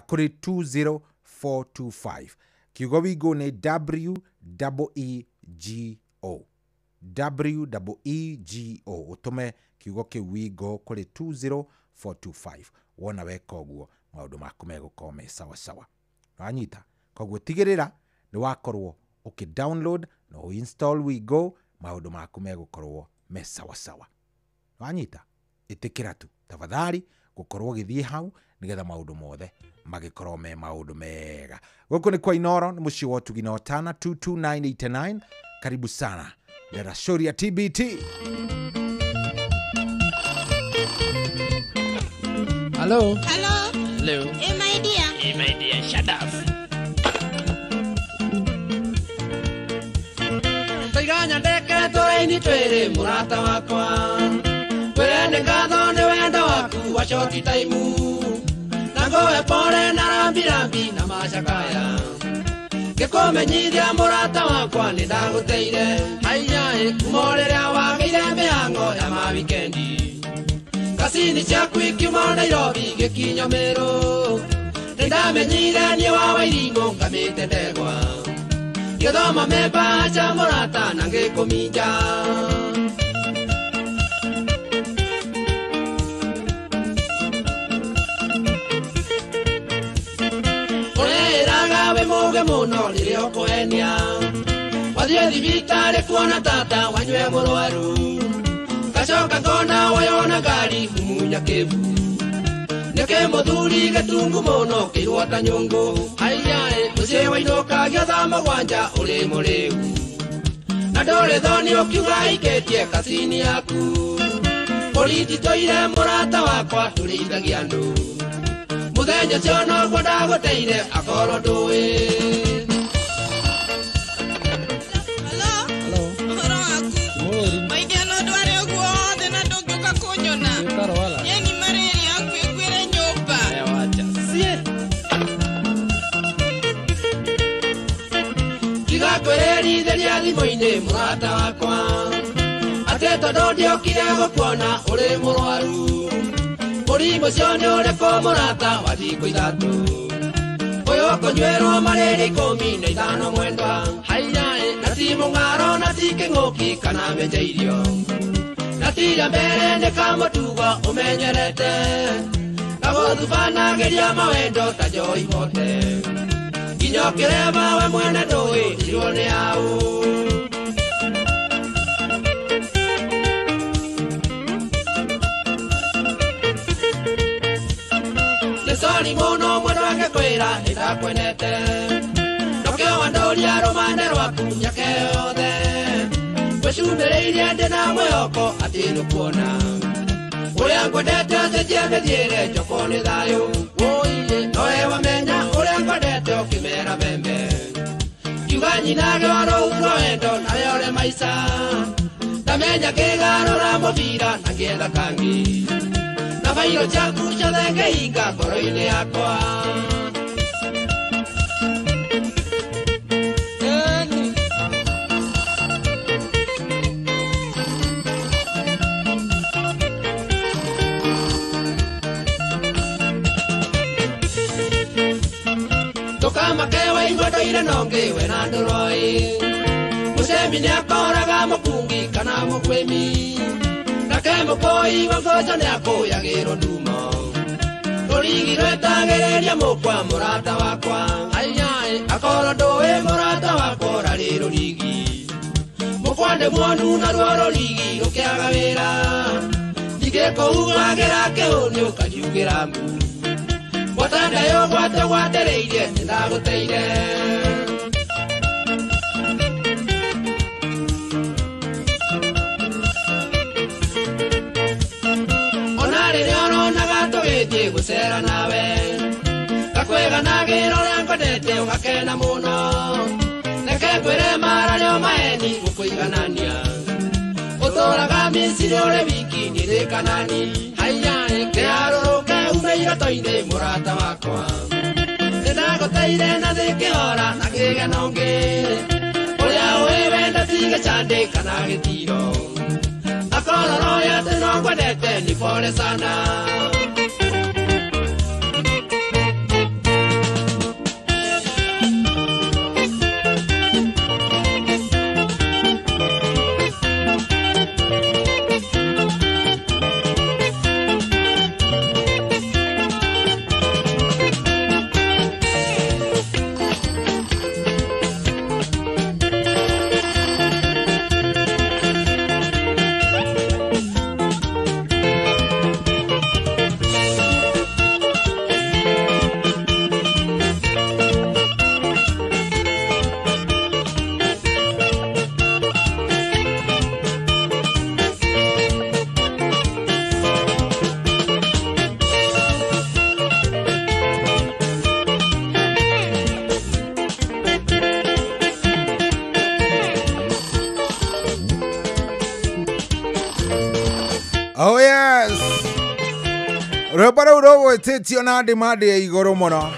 kũrĩ 20425. Kiugo we go nĩ WEEGO. Ũtũme kiugo kĩu we go kũrĩ 20425. Wona weka ũguo maũndũ maku megũkorwo me sawa sawa. Wanyita koguo tigĩrĩra nĩ wakorwo download na install we go, maũndũ maku megũkorwo me sawa sawa. Wanyita ĩtĩkĩra tu tafadhali gũkorwo ũgĩthiĩ hau nĩgetha maũndũ mothe magĩkorwo me maũndũ mega. Gũkũ nĩ kwa Inoro, nĩ mũciĩ wa Ũtugi na Otana 22989. Karibu sana Ndera Shoria TBT. Hello. Hello. Hello. Hey my dear. Hey my dear, shut up. Taiganya ndeke tũraini twĩrĩ mũrata wakwa. Kwĩrende ngatho nĩ wendo waku wa shoti taimu. Na ngoe pore na rambirambi na macakaya. Ngĩkũmenyithia mũrata wakwa nĩ ndagũteire. Haiya kuma rĩrĩa wagĩire mĩhang'o ya ma wikendi. Kasini ciaku ikiuma Nairobi gĩkinya Meru. Nĩ ndamenyire niĩ wa Wairingũ ngamĩte ndegwa. Gĩthoma memba cha mũrata na ngĩkũminja. Ũrĩraga wĩ mũge mũno rĩrĩa ũkwenia. Wathiĩ thibitarĩ kuona tata wanyue mũrwaru. Gacoka ngona wayona ngari kumunya kĩbu. Nĩkĩ mũthuri gĩtungu mũno kĩirwo ta nyũngũ. Haiya mũciĩ wainũka gĩotha mũgwanja ũrĩ mũrĩu. Na ndũrĩ thoni ũkiuga ikĩtie kasini yaku. Politi tũire mũrata wakwa tũrĩithagia andũ. Mũthenya ũcio noguo ndagũteire akorwo ndũĩ. Kwĩrĩithĩria thimũ-inĩ mũrata wakwa. Atĩ tondũ ndiokire gũkuona ũrĩ mũrwaru. Mũrimũ ũcio nĩ ũrĩkũ mũrata wa thikũ ithatũ. Ũyũ ũkũnyuĩrwo marĩrĩ 15 mwendwa. Haiya na ti mũng'aro na ti kĩng'ũki kana menja irio. Na tira mbere nĩ kamũtugo ũmenyerete. Gagũthubanagĩria mawendo ta njoi bote. Kinyokere mawe mwene ndũĩ irwo nĩ yaũ. Nĩ sori mũno mwendwa ngĩkwĩra nĩndakwenete. Ndũkĩoa ndũria rũmande rwaku nyake yothe. Ngwĩcumĩrĩirie ndĩ na mwĩhoko atĩ nĩkuona. Ũrĩa ngwendete cenjia mĩthiĩre njoko nĩ thayũ. Wũiye nowe wamenya ũrĩa ngwendete ũkĩmera mbembe. Kiuga nyina gĩoro uro wendo nayo ũrĩ maica. Ndamenya ngĩgarũra mũbira na ngĩetha kangi. Na bairo ciaku ciothe ngĩhinga ngoro-inĩ yakwa. Ndũkamake ingwendoire nongĩ we na ndũroi. Mũcemi nĩakoraga mũkungi kana mũkwĩmi. Nake mũkũi mũkũnja nĩakũyagĩrwo ndumo. Rũrigi rwetagĩrĩria mũkwa mũrata wakwa. Haiya akorwo ndũĩ mũrata wakwa ũrarĩ rũrigi. Mũkwa ndĩ mwonu na ruo rũrigi rũkĩaga wĩra. Ndingĩkũhugagĩra kĩhũni ũkanjugĩra mbu. Watanda yo gwate gwatereire ndagũteire. Ona rĩrĩa ũronaga tũgĩthiĩ gũcera nawe. Gakwĩganagĩra ũrĩa ngwendete ũgakena mũno. Reke ngwĩre mararĩo maheni gũkũiganania. Ũtũũraga Misiri ũrĩ wiki nĩrĩ Kanani. Haiya kĩharũrũke ume iroto-inĩ mũrata wakwa. Nĩndagũteire na thĩ kĩhora na kĩgeno ngĩ. Ũrĩa ũĩ wenda ti gĩcandĩ kana gĩtiro. kororo ya teno kwendete ni pole sana. Oh yes. Rwĩmbo rũu rũgwĩtĩtio na ndĩmandĩ ya igũrũ mũno.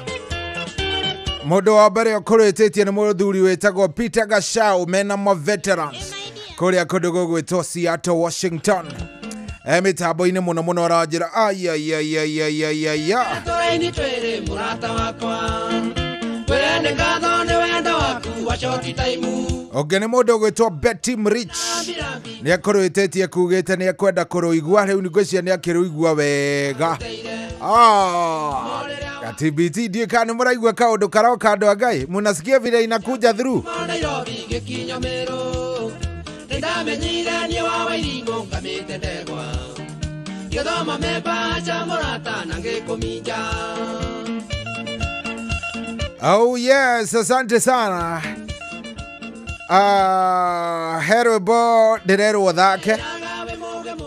Mũndũ wa mbere ũkũrĩtĩtie nĩ mũthuri wĩtagwo Peter Gashau mena ma veterans kũrĩa kũndũ gũgwĩtwo Seattle, Washington. Mĩtambo-inĩ mũno mũno ũranjĩra ayayayayayaya. Tũraini twĩrĩ mũrata wakwa, kwĩrende ngatho nĩ wendo waku wacoki taimu. Ũngĩ nĩ mũndũ ũgwĩtwo Betty Mrich nĩ akũrĩtĩtie kugĩte nĩ ekwenda kũrũigua, rĩu ngwĩciria nĩ akĩrũigua wega. TBT ndiĩ kana nĩ mũraigua kaũndũ karoka andũ a Ngai, mũnasikia vile inakuja through. Nairobi gĩkinya Meru, nĩndamenyire niĩ wa Wairingũ ngamĩte ndegwa, gĩthoma memba cha mũrata na gĩkũminja. Oh yes, asante sana. Herbo ndĩrerwo thake.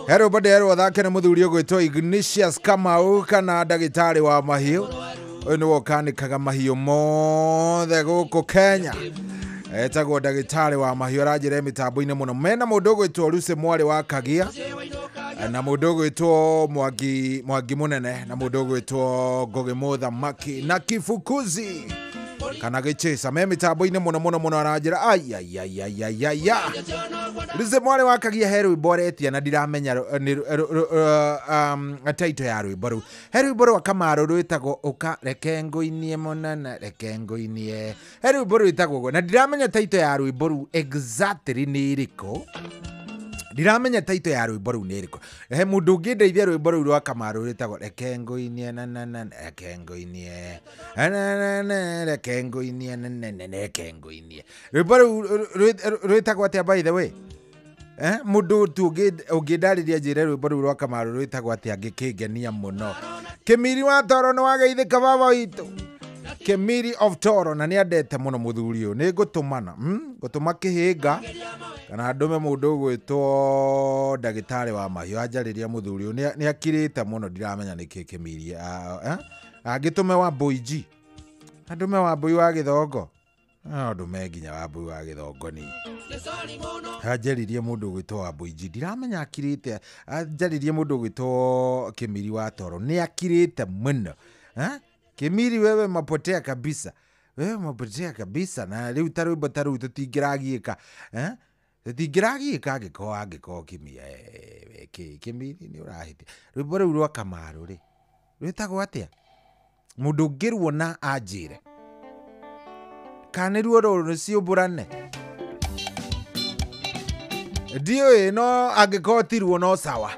Herbo ndĩrerwo thake nĩ mũthuri ũgwĩtwo Ignatius Kamau kana ndagĩtarĩ wa mahiũ. Ũyũ nĩ wokanĩkaga mahiũ mothe gũkũ Kenya. Etagwo ndagĩtarĩ wa mahiũ, aranjĩra mĩtambo-inĩ mũno. Mena mũndũ ũgwĩtwo Lucy Mwarĩ wa Kagia, na mũndũ ũgwĩtwo Mwangi Mũnene, na mũndũ ũgwĩtwo Ngũgĩ Mũthamaki na Kifukuzi kana Gĩchĩca. Me mĩtambo-inĩ mũno mũno mũno, aranjĩra ayayayayaya. Lucy Mwarĩ wa Kagia he rwĩmbo aretia na ndiramenya taito ya rwĩmbo rũu. He rwĩmbo rwa Kamaru rwĩtagwo ũka reke ngũinie mũnene reke ngũinie. He rwĩmbo rwĩtagwo na ndiramenya taito ya rwĩmbo rũu exactly nĩ ĩrĩkũ. Ndiramenya taito ya rwĩmbo rũu nĩ ĩrĩkũ. He mũndũ ũngĩ ndeithia rwĩmbo rũu rwa Kamaru rwĩtagwo reke ngũinie na reke ngũinie reke ngũinie reke ngũinie. Rwĩmbo rũu rwĩtagwo atĩa by the way? Mũndũ tu ũngĩndarĩria njĩre rwĩmbo rũu rwa Kamaru rwĩtagwo atĩa ngĩkĩngenia mũno. Kĩmiri wa Toro nĩ wageithĩka baba witũ. Kĩmiri of Toro na nĩ andete mũno mũthuri ũyũ. Nĩ ngũtũmana ngũtũma kĩhĩnga kana ndume mũndũ ũgwĩtwo ndagĩtarĩ wa mahiũ anjarĩria mũthuri ũyũ nĩ akirĩte mũno, ndiramenya nĩkĩ Kĩmiri. Angĩtũme wa Boiji, ndume wa Boi wa Gĩthongo, ndume nginya wa Boi wa Gĩthongo ni anjaririe mũndũ ũgwĩtwo wa Boiji, ndiramenya akirĩte. Anjaririe mũndũ ũgwĩtwo Kĩmiri wa Toro, nĩ akirĩte mũno. Kĩmiri wewe mapotea kabisa, wewe mapotea kabisa. Na rĩu ta rwĩmbo ta rũu tũtingĩragiĩka, tũtingĩragiĩka angĩkorwo Kĩmiri nĩ ũrahĩtia. Rwĩmbo rũu rwa Kamaru rĩ rwĩtagwo atĩa? Mũndũ ũngĩruona anjĩre kana ruo rũrũ nĩciũmbũrane. Ndiũĩ no angĩkorwo ti ruo no sawa.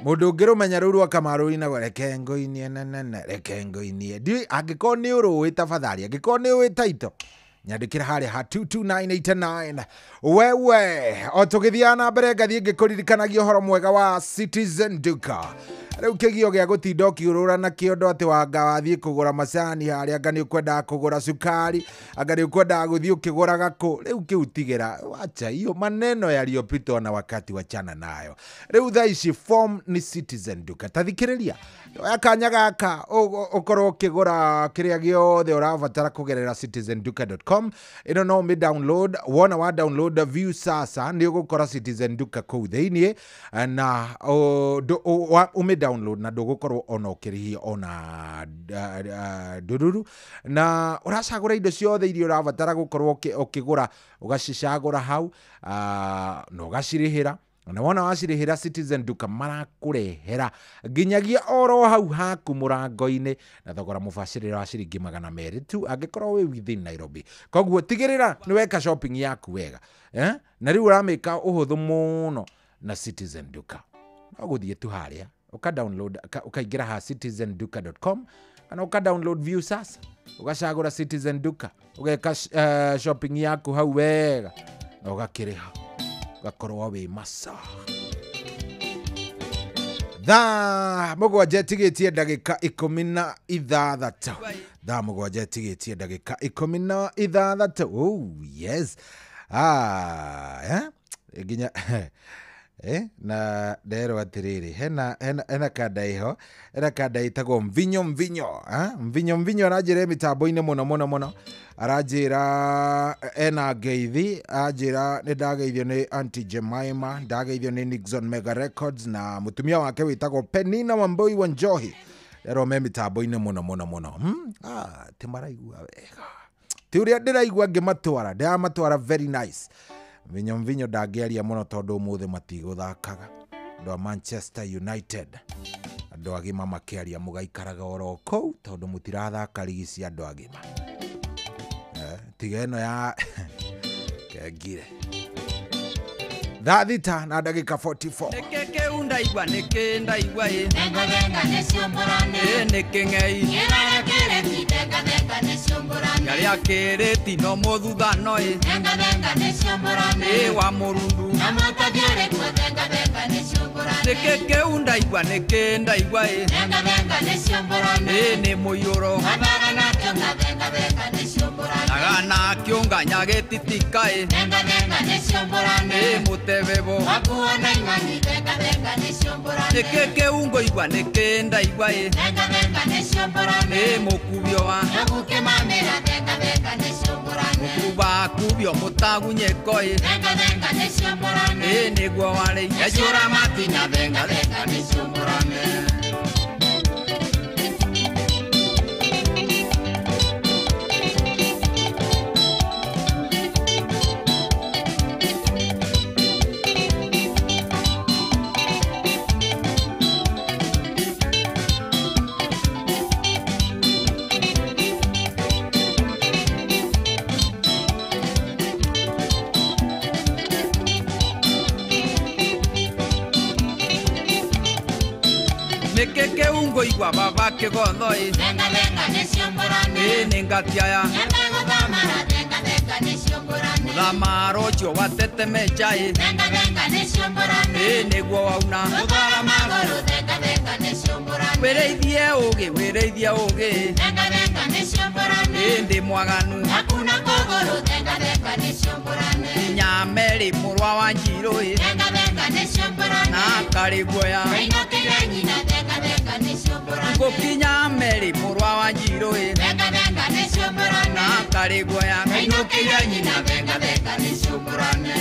Mũndũ ũngĩrũmenya rũu rwa Kamaru inagwo reke ngũinie reke ngũinie. Ndiũĩ angĩkorwo nĩ ũrũĩ tafadhali, angĩkorwo nĩ ũĩ taito nyandĩkĩra harĩa ha 22989. Wewe o tũgĩthiana na mbere ngathiĩ ngĩkũririkanagia ũhoro mwega wa Citizen Duka. Rĩu kĩgio gĩa gũtinda ũkĩũrũra na kĩondo atĩ wanga wathiĩ kũgũra macani harĩa, anga nĩ ũkwendaga kũgũra sukari, anga nĩ ũkwendaga gũthiĩ ũkĩgũra gakũ. Rĩu kĩu tigĩra, wacha hiyo maneno yaliyopitwa na wakati, wachana nayo. Rĩu thaa ici form ni Citizen Duka. Tathikĩrĩria akanya gaka ũkorwo ũkĩgũra kĩrĩa gĩothe ũrabatara kũgerera citizenduka.com. ĩno no ũmĩ download, wona wa download view sasa nĩ ũgũkora Citizen Duka kũu thĩinĩ, na ũmĩ download na ndũgũkorwo ona ũkĩrĩhia ona ndururu, na ũracagũra indo ciothe iria ũrabatara gũkorwo ũkĩgũra, ũgacicagũra hau na ũgacirĩhĩra na wona wacirihira Citizen Duka marakurehera nginyagia oro hau haku murango-ini na thogora mubacirira wa ciringi 200 tu angikorwo wi within Nairobi. Koguo tigirira ni weka shopping yaku wega na riu uramika uhuthu muno na Citizen Duka. No guthie tu haria uka download ukaingira ha citizenduka.com kana uka download view sasa ugacagura Citizen Duka ugeka shopping yaku hau wega na ugakiriha gakorwo wi masa. Thaa mũgwanja ĩtigĩtie ndagĩka 16. Thaa mũgwanja ĩtigĩtie ndagĩka 16. Oh yes. Nginya na ndero atiriri hena kadaiho itagwo mvinyo arajira mitambo-ini muno arajira ena ngeithi ajira ni ndageithio ni Auntie Jemima, ndageithio ni Nixon Mega Records na mutumia wake witagwo Penina Wambui Wanjohi ndero me mitambo-ini muno ti maraigua wega ti uria ndiraigua ngimatwara ndamatwara very nice. Mvinyo ndagiaria muno tondu muthe matiguthakaga andu a Manchester United andu agima makiaria mugaikaraga oro kou tondu mutirathaka ligi cia andu agima tiga ino ya kengire thaa thita na ndagika 44 Neke undaigua neke ndaigua nenga niciumburane neke ngei ngira kireti nenga niciumburane garia kireti no muthuthano nenga niciumburane wa murundu na mutagiore kwa nenga niciumburane neke undaigua neke ndaigua nenga niciumburane ni muyuro abaga na kionga nenga niciumburane agana kionga nyagetitika nenga niciumburane mutebebo akuona imani nenga niciumburane neke ungo igua neke ndaigua nenga niciumburane mukubio wa aguke mamera nenga niciumburane mukuba kubio mutagunyeko nenga niciumburane niguo wale yajura matinya nenga niciumburane Neke ungo igua baba kigotho nenga niciumburane ningakiaya nenga niciumburane thamaro jo watete meja nenga niciumburane niguo wauna thogora maguru nenga niciumburane wireithie ugi nenga niciumburane ndi mwaganu hakuna kogoro nenga niciumburane nyameri murwa wa Njiro nenga niciumburane na kariguoya ainokire nyina nenga niciumburane gokinya meri murwa wa Njiro nenga niciumburane na kariguoya ainokire nyina nenga niciumburane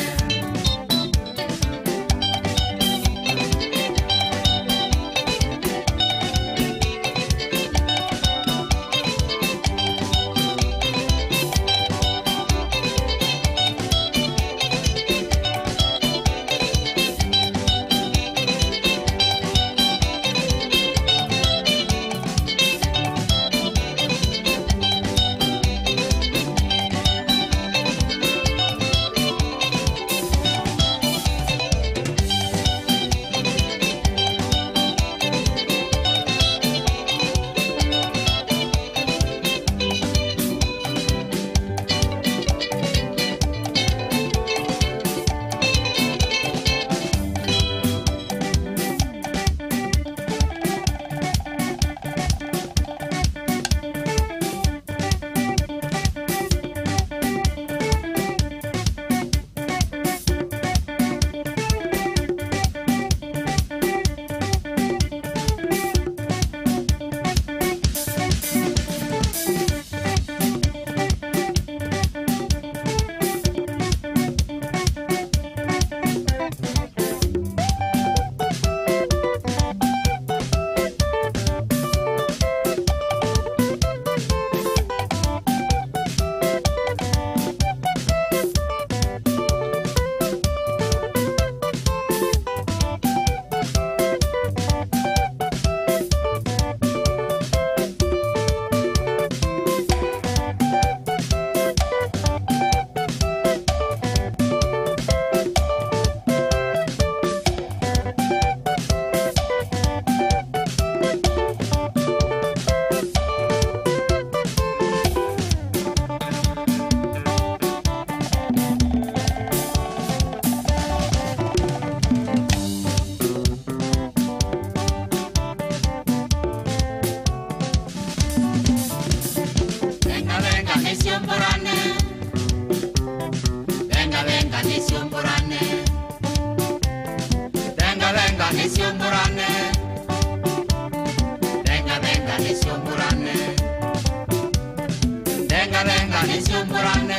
niciumburane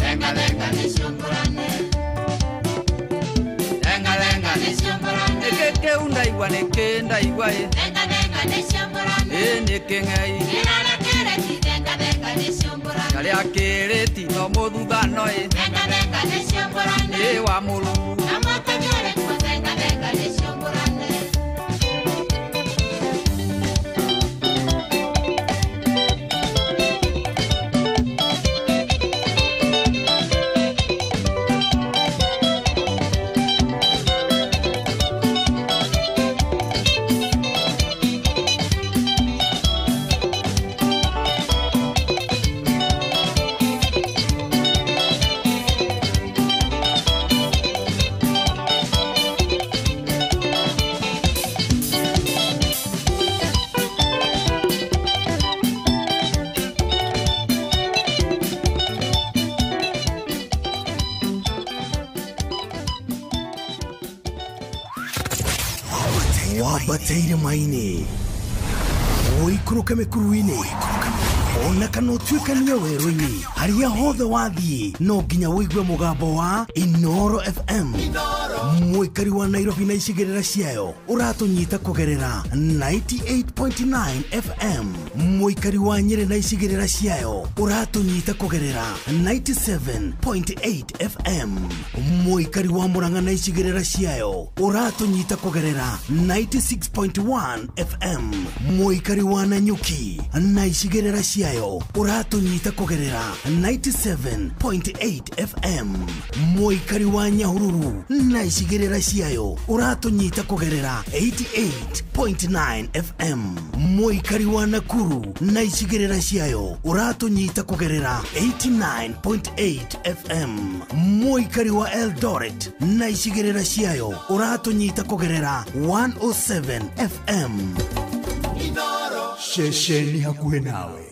lenga lenga niciumburane lenga lenga niciumburane Eke undaigua neke ndaigua lenga lenga niciumburane neke ngai Kirara kireti lenga lenga niciumburane Karia kireti no muthugano lenga lenga niciumburane wa muru Amata nyore kwa lenga lenga niciumburane wabateire maini uikuruke mikuruini ona kana utuikanie werũ-inĩ harĩa hothe wathiĩ no nginya wĩigue mũgambo wa Inoro FM mũikari wa Nairobi na icigĩrĩra ciayo ũratũnyita kũgerera 98.9 FM mũikari wa Nyĩrĩ na icigĩrĩra ciayo ũratũnyita kũgerera 97.8 FM mũikari wa Murang'a na icigĩrĩra ciayo ũratũnyita kũgerera 96.1 FM mũikari wa Nanyuki na icigĩrĩra ciayo ũratũnyita kũgerera 97.8 FM mũikari wa Nyahururu na icigĩrĩra ciayo ũratũnyita kũgerera 88.9 FM mũikari wa Nakuru na icigĩrĩra ciayo ũratũnyita kũgerera 89.8 FM mũikari wa Eldoret na icigĩrĩra ciayo ũratũnyita kũgerera 107 FM Shesheni hakuhĩ nawe.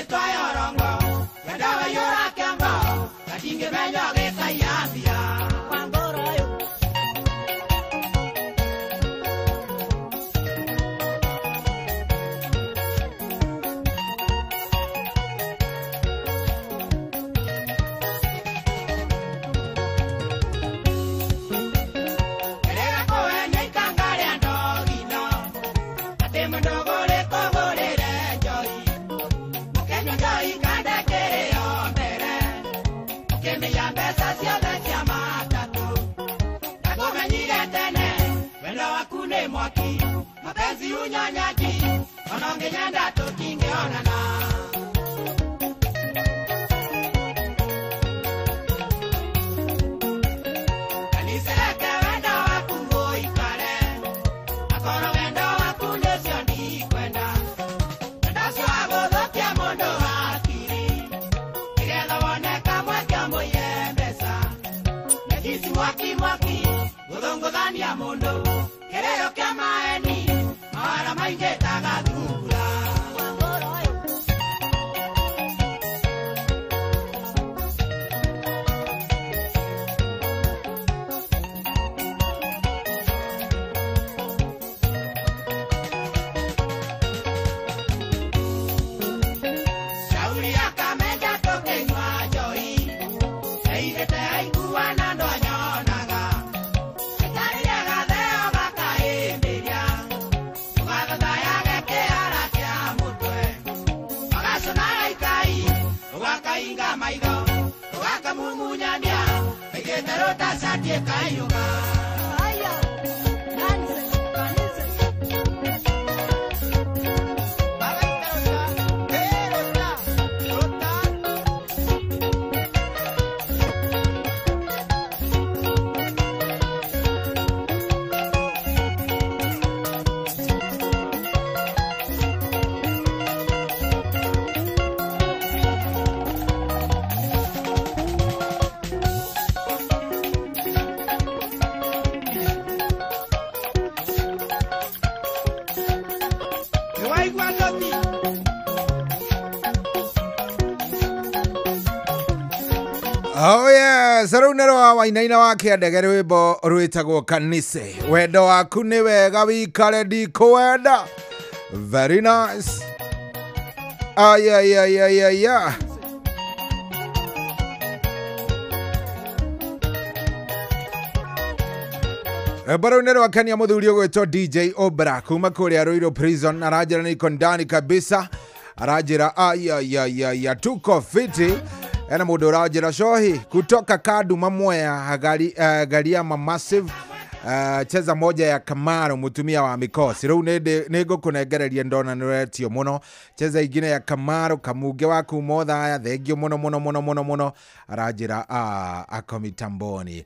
Toa mapenzi unyonyaji wanaongenyenda tukingeonana kanisereke wendo waku ngoikare akoro wendo waku nesio ndikwenda wendo cio wagũthũkia mũndũ hakiri nĩgetha woneka mweke mũyembesa nekisi mwaki mwaki gũthũngũthania mũndũ kĩrĩo kĩa maeni mawara maingĩ tagathungura shauri akameja tũkĩnyua njohi eithĩte aiguana ndwanyonaga ĩtarire gatheo gakahĩmbĩria ũgathathaya gĩkĩara kĩa mũtwe ũgaconaga ikai ũgakainga maitho ũgakamumunyania ĩgĩte rũtacatie kaiũga Nĩwaigua ndoti Oh yes, rũnero wa Wainaina wa Kĩandege rwĩmbo rwĩtagwo Kanise. Wendo waku nĩ wega wikare ndikũwenda. Very nice. Ayayayayaya. Barunero wakania mũthuri ũgwĩtwo DJ Obra kuma kũrĩa Ruiru Prison aranjĩra nĩko ndani kabisa aranjĩra ayayayaya tuko fiti ena mũndũ ũranjĩra shohi kutoka Kaduma Mwea Gariama Massive cheza moja ya Kamaro mutumia wa mikosi rĩu nĩngũkũnengereria ndona nĩretio mũno cheza ingine ya Kamaro kamuge waku mothaya thengio mũno aranjĩra akomitamboni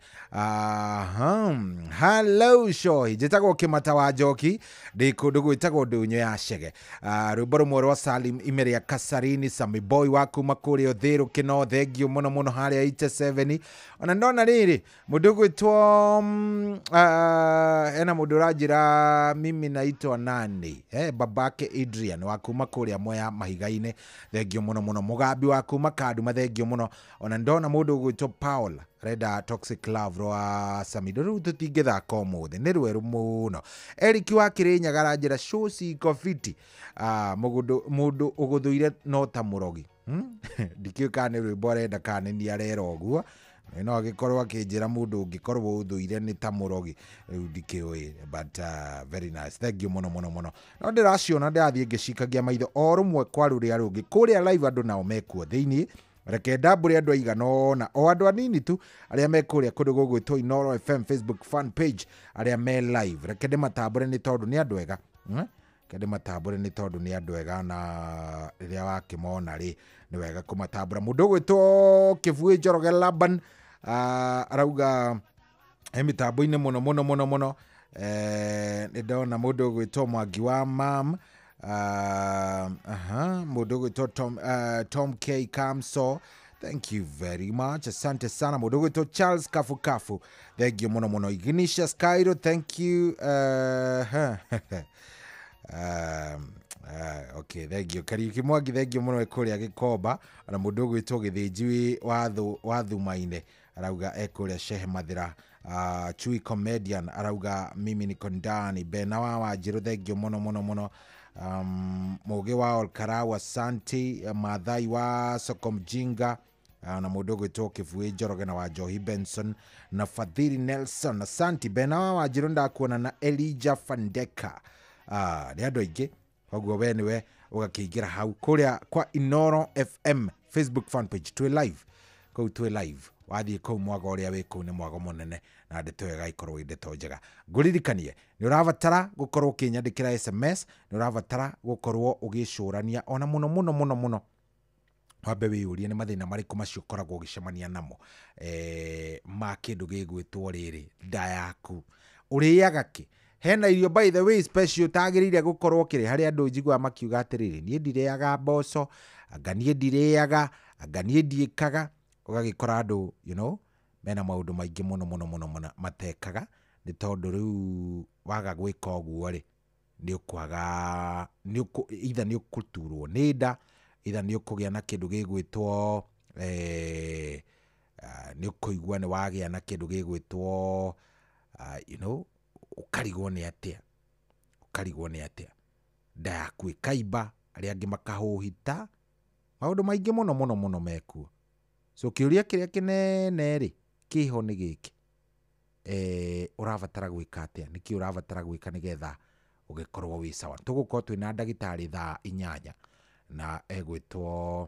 hello shohi njĩtagwo Kĩmata wa Njoki ndĩ kũndũ gwĩtagwo Ndũnyũ ya Cege rwĩmbo rũmwe rwa Salim Imeria Kasarini Sammy Boy waku makũrĩa Thĩrũ Kĩno thengio mũno harĩa 87 ona ndona rĩrĩ mũndũ gwĩtwo ena mũndũ ũranjĩra mimi naitwa nani babake Adrian wakuma kũrĩa Mwea Mahiga-inĩ thengio mũno mũgambi wakuma Kaduma thengio mũno ona ndona mũndũ gwĩtwo Paul Reda Toxic Love rwa Samido rĩu tũtingĩthaka ũmũthĩ nĩ rweru mũno Eric wa Kĩrĩnyaga aranjĩra shoci kofiti mũndũ ũgũthũire no ta mũrogi ndikĩũĩ kana nĩ rwĩmbo arenda kana nĩ arera ũguo no agĩkorwo akĩnjĩra mũndũ ũngĩkorwo ũthũire nĩ ta mũrogi rĩu ndikĩũĩ but very nice thank you mũno no ndĩraciona ndĩrathiĩ ngĩcikagia maitho o rũmwe kwa rũrĩa rũngĩ kũrĩa live andũ nao mekuo thĩinĩ reke ndambũre andũ aigana ũna o andũ anini tu arĩa mekũrĩa kũndũ gũgwĩtwo Inoro FM Facebook fan page arĩa me live reke ndĩmatambũre nĩ tondũ nĩ andũ ega kende matambũre nĩ tondũ nĩ andũ ega na rĩrĩa wakĩmona rĩ nĩ wega kũmatambũra mũndũ gwĩtwo Kĩbuĩ Njoroge Laban arauga mitambo-inĩ mũno nĩ ndona mũndũ gwĩtwo Mwangi wa Mam mũndũ gwĩtwo Tom K Kamso thank you very much asante sana mũndũ gwĩtwo Charles Kafu thank you mũno Ignatius Cairo thank you okay thank you Kariuki Mwangi thank you mũno ekũrĩa Gĩkomba na mũndũ gwĩtwo Gĩthĩnji wa Thumaine arauga ekũrĩa Shehe Mathira Chui Comedian arauga mimi niko ndani Bena wa Wanjĩrũ thank you mũno Mũgĩ wa Olkarau asante Mathai wa Soko Mjinga na mũndũ gwĩtwo Kĩbuĩ Njoroge na wa Njohi Benson na Fadhili Nelson asante Bena wa Wanjĩrũ ndakuona na Elijah Fandeka nĩ andũ aingĩ koguo we nĩwe ũgakĩingĩra hau kũrĩa kwa Inoro FM Facebook fan page twĩ live kũu twĩ live wathiĩ kũu mwago ũrĩa wĩ kũu nĩ mwago mũnene na ndeto ĩyo ĩgaikorwo ĩ ndeto njega. Ngũririkanie nĩ ũrabatara gũkorwo ũkĩnyandĩkĩra SMS, nĩ ũrabatara gũkorwo ũgĩcũrania ona mũno wambe wĩyũrie nĩ mathĩna marĩkũ macio ũkoragwo ũgĩcemania namo ma kĩndũ gĩgwĩtwo rĩrĩ nda yaku. Ũrĩaga kĩ? Hena irio by the way special tagĩrĩire gũkorwo kĩrĩ harĩa andũ njiguaga makiuga atĩrĩrĩ niĩ ndirĩaga mboco, anga niĩ ndirĩaga, anga niĩ ndiĩkaga. Ũgagĩkora andũ mena maũndũ maingĩ mũno matekaga nĩ tondũ rĩu waga gwĩka ũguo rĩ nĩ ũkwaga either nĩ ũkũturwo nĩ nda, either nĩ ũkũgĩa na kĩndũ gĩgwĩtwo nĩ ũkũigua nĩ wagĩa na kĩndũ gĩgwĩtwo ũkarigwo nĩ atĩa nda yaku ĩkaimba, arĩa angĩ makahũhita, maũndũ maingĩ mũno mekuo. So kĩũria kĩrĩa kĩnene rĩ kĩho nĩ gĩkĩ, ũrabatara gwĩka atĩa? Nĩkĩ ũrabatara gwĩka nĩgetha ũgĩkorwo wĩ sawa? Tũgũkorwo twĩna ndagĩtarĩ thaa 8 na egwĩtwo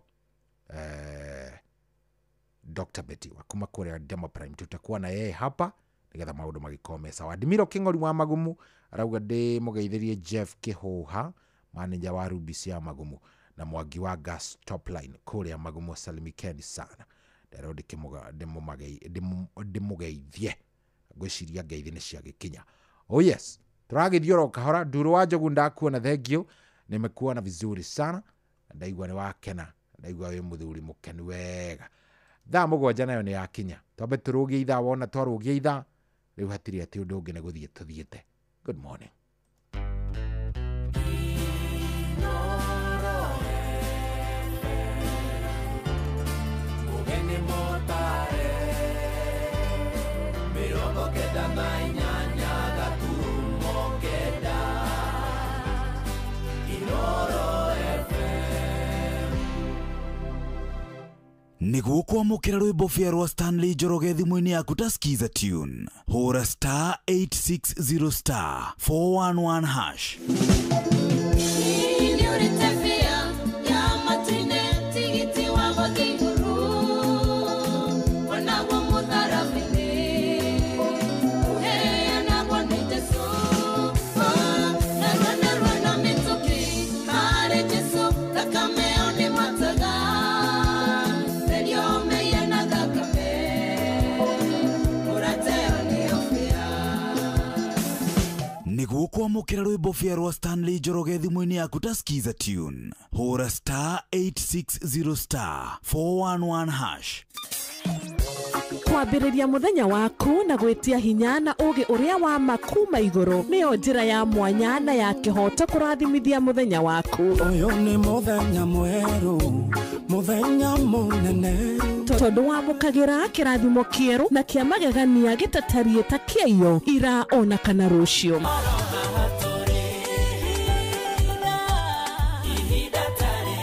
Dr. Betty wa kuma kũrĩa Demo Prime. Tutakuwa na yeye hapa nĩgetha maũndũ magĩkorwo me sawa. Admiro King'ori wa Magumu arauga ndĩmũgeithĩrie Jeff Kĩhũha, manager wa Ruby cia Magumu, na Mwangi wa Gas Top Line kũrĩa Magumu. Salimikeni sana, ndero ndĩmũgeithie, ngwĩciria ngeithi nĩ ciagĩkinya. Oh yes, turagĩthiĩ kahora. Nduru wa Njogu ndakuona, thengio, nimekuona vizuri sana, ndaigua nĩ wakena, ndaigua wĩ mũthuri mũkenu wega. Thaa 7 nayo nĩ yakinya, twambe tũrũgie ithaa. Wona twarũgia ithaa rĩu hatirĩ atĩ ũndũ ũngĩ nĩ gũthiĩ tũthiĩte. Good morning. Nĩguo kwamũkĩra rwĩmbo fĩa rwa Stanley Njoroge thimũ-inĩ yaku ta skiza tune, hũra *860 411 hash. Nĩguo kwamũkĩra rwĩmbo fĩa rwa Stanley Njoroge thimũ-inĩ yaku ta skiza tune, hũra *860 411 hash. Kwambĩrĩria mũthenya waku na gwĩtia hinya na ũgĩ ũrĩa wa makuma igũrũ nĩyo njĩra ya mwanya na ya kĩhoto kũrathimithia mũthenya waku. Ũyũ nĩ mũthenya mwerũ, mũthenya mũnene, tondũ wamũkagĩra kĩrathimo kĩerũ na kĩa magegania gĩtatariĩ ta kĩayo ira ona kana rũciũ.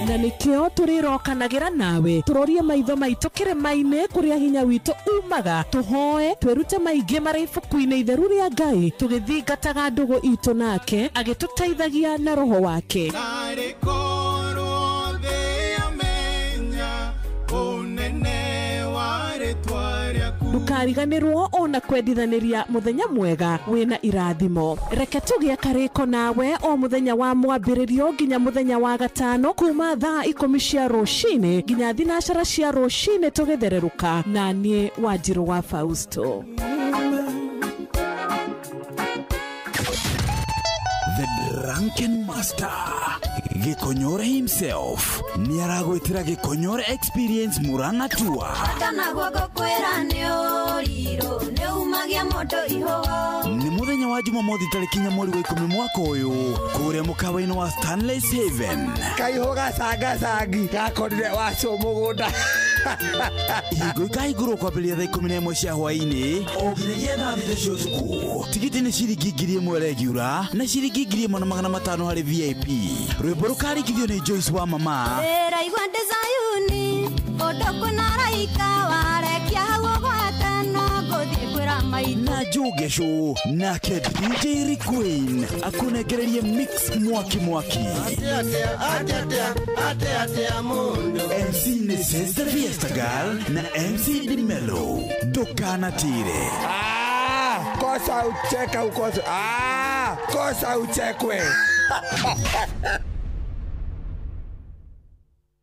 Na nĩkĩo tũrĩrokanagĩra nawe tũrorie maitho maitũ kĩrĩma-inĩ kũrĩa hinya witũ umaga, tũhoe twĩrute maingĩ marĩ ibuku-inĩ itheru rĩa Ngai, tũgĩthingataga ndũgũ itũ nake agĩtũteithagia na roho wake. Ndũkariganĩrwo ona kwendithanĩria mũthenya mwega wĩna irathimo. Reke tũgĩe karĩko nawe o mũthenya wa mwambĩrĩrio nginya mũthenya wa gatano kuma thaa 10 cia rũcinĩ nginya thinacara cia rũcinĩ tũgĩthererũka na niĩ Wanjirũ wa Fausto. The Drunken Master Gĩkonyore himself nĩ aragwĩtĩra Gĩkonyore Experience Murang'a Tour. Nĩ mũthenya wa Jumamothi tarĩki 4 mweri wa 10 mwaka ũyũ kũrĩa mũkawa-inĩ wa Stanley's Haven. Kaihũ gacangacangi gakorire wacio mũgũnda. Ihingo ikaihingũrwo kwambĩrĩria thaa 11 cia hwaĩ-inĩ o nginyagia thaa 3 cia ũtukũ. Tigiti nĩ ciringi 1,000 regiura na ciringi 1,500 harĩ VIP. Rwĩmbo rũkarĩkithio nĩ Joyce wa Mama. Ndĩraigua ndĩ Zayuni, kũndũ kwĩna raika warekia hau ũgwatano ngũthiĩ kwĩra na Juge Show nake DJ Queen akunegererie mix mwaki Atea mundo MC ni Sister Fiesta Girl na MC Di Mello Dokana Tire kosa ucheka ukosa kosa uchekwe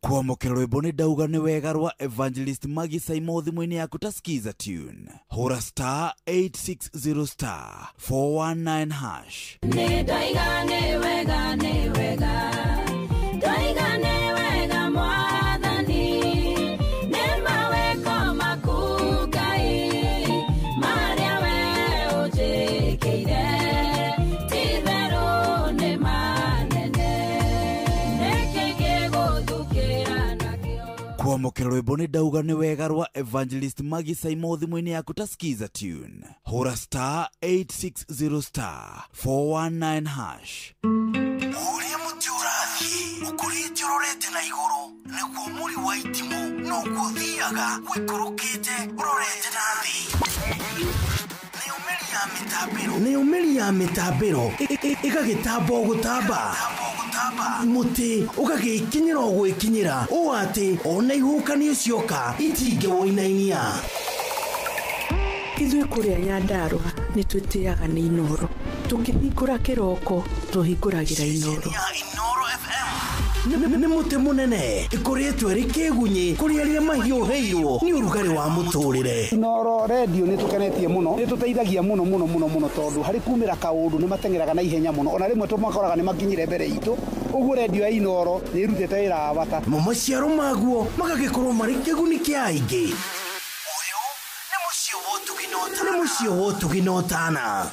kwa mokero rwimbo ni ndauga ni wega rwa Evangelist Magi Saimo thimũ-inĩ yaku ta skiza tune hura star 860 star 419 hash Ni ndaiga ni wega ndaiga ni wega mwathani ni maweko maku Ngai maria we ũnjĩkĩire ti-itherũ nĩ manene nĩkĩ ngĩgũthukĩra nakĩo kwa mokero rwimbo ni ndauga ni wega rwa Evangelist Magi Saimo thimũ-inĩ yaku ta skiza tune hura star 860 star 419 hash Uria muti urathie ukurite urorete na iguru niguo muri wa itimu nuguo thiaga wikurukite urorete na thi ni umeri ya mitambiro igagitambo gutamba muti ugagikinyira ogwikinyira o ati ona ihukanio cioka itinge woinainia Ithuĩ kũrĩa Nyandarua nĩ twĩtĩaga nĩ Inoro. Tũkĩhingũra kĩroko, tũhingũragĩra Inoro. Nĩ muti munene ikoretwo ri kĩgunyi kũrĩ arĩa mahiũhĩirwo nĩ ũrugarĩ wa mũtũrĩre. Inoro radio nĩ tũkenetie mũno, nĩ tũteithagia mũno tondũ harĩ kumĩra kaũndũ nĩ matengeraga na ihenya mũno, ona rĩmwe tũmakoraga nĩ makinyire mbere itũ. Ũguo radio ya Inoro nĩ irutĩte wĩra wa bata. Maciaro maguo magagĩkorwo marĩ kĩguni kĩa aingĩ. Nĩ mũciĩ wotuginotana.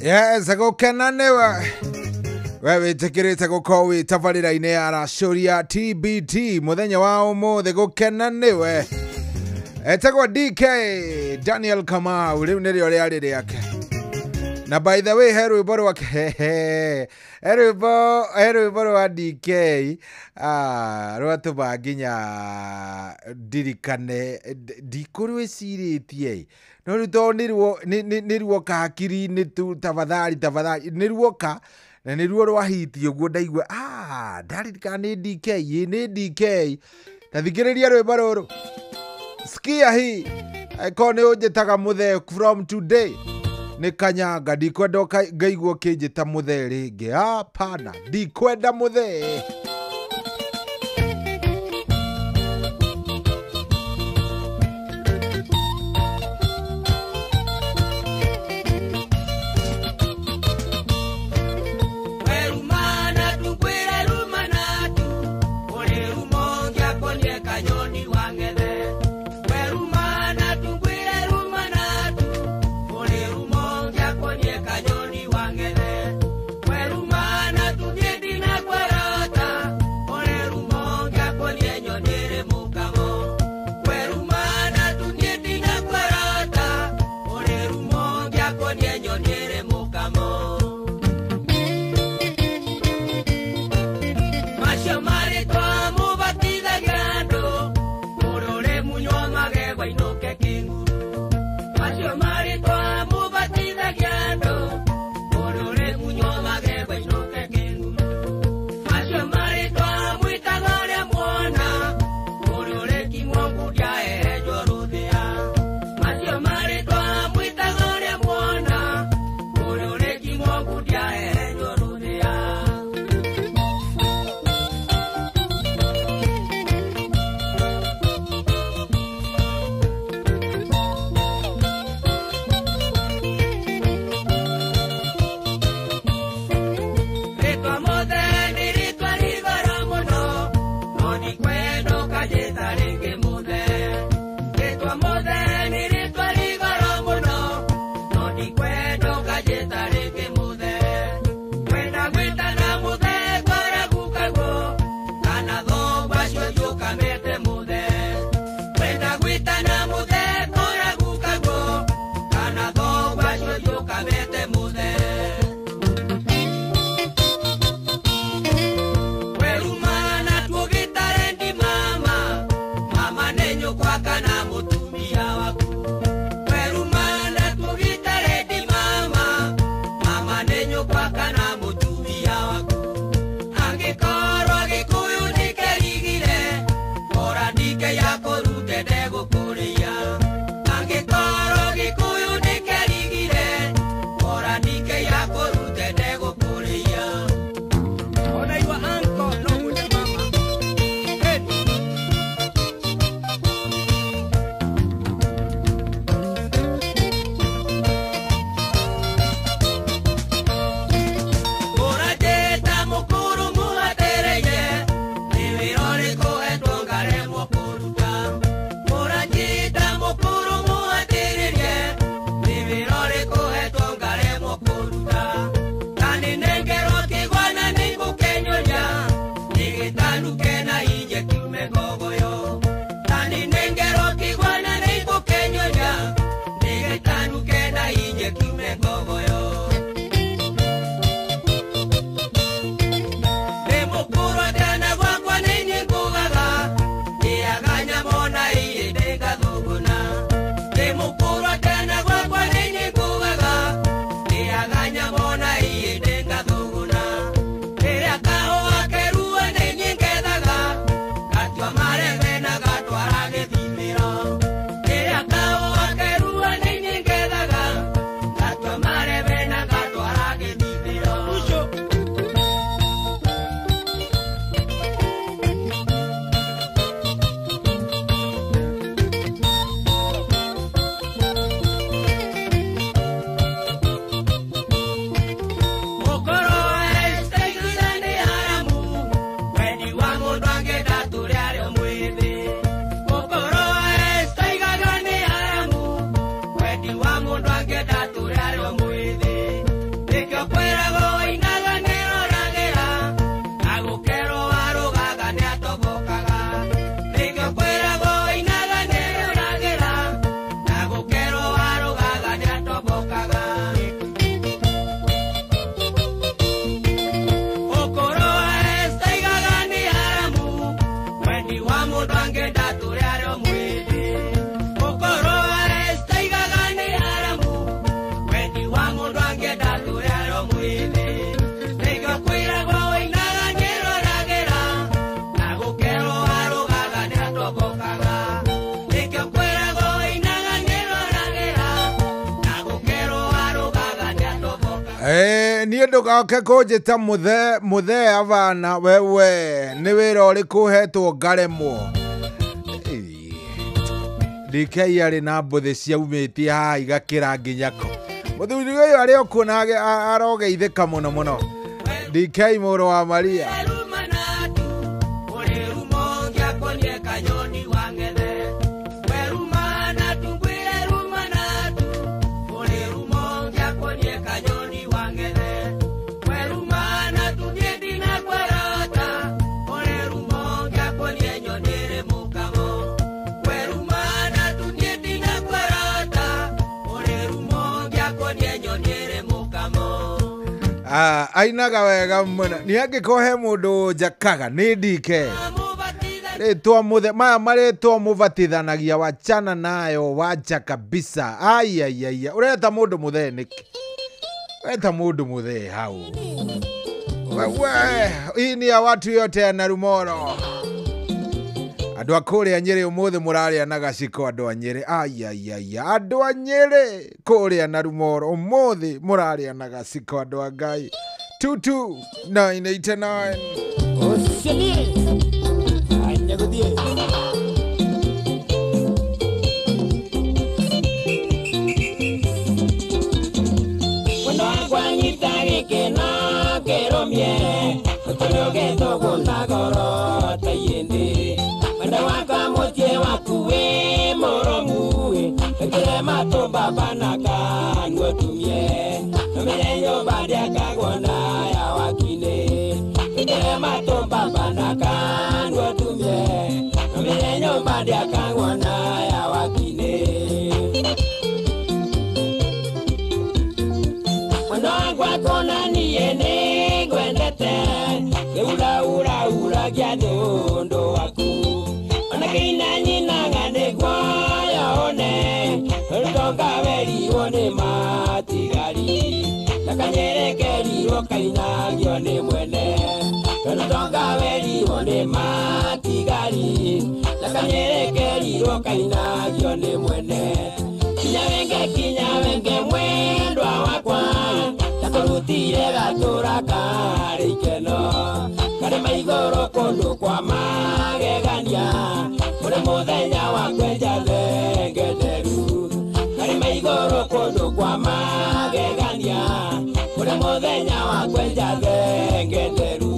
Yes, agokena newe. Wewe tekirite gukowi tabarira-ini ya Racuria TBT muthenya wa umuthi gukena niwe. Etagwo DK Daniel Kamau riu nirio riari riake. Na by the way heru iboro wake heru iboro wa DK rwatu baginya dirikane ndikurwiciritie no rito nirwo kahakiri ni tu tafadhali nirwoka na nirwo rwahiti uguo ndaigua ndaririkana ni DK ni DK tathikiriria rwimbo ruru sikia hii aikone unjitaga muthe from today ni kanyanga ndikwenda ngaigwo kinjita muthe ringi hapana ndikwenda muthe niä ndå gake kå njä ta må the avana wewe nä wä ra å rä kå hetwo ngaremwo DK arä na mbå thä ciaumä tie haha igakä ra nginyako må thuri å yå arä o kuona arogeithä ka må no må no DK må rå wa Maria ainaga wega mũno nĩ angĩkohe mũndũ njakaga nĩ DK rĩtwa maya marĩtwa mũbatithanagia wachana nayo wacha kabisa ayayaya ũreta mũndũ mũthee nĩkĩ weta mũndũ mũthee hau wewe hii ni ya watu yote ya Narumoro andũ a kũrĩa Nyĩrĩ ũmũthĩ mũrarĩa na gaciko andũ a Nyĩrĩ ayayaya andũ a Nyĩrĩ kũrĩa Narumoro ũmũthĩ mũrarĩa na gaciko andũ a Ngai 22989 Kinyawenge mwendwa wakwa takurutire gatura kare ikeno kare maigoro kondo kwa magegania ore muthenya wa kwenja lengetheru kare maigoro kondo kwa magegania ore muthenya wa kwenja lengetheru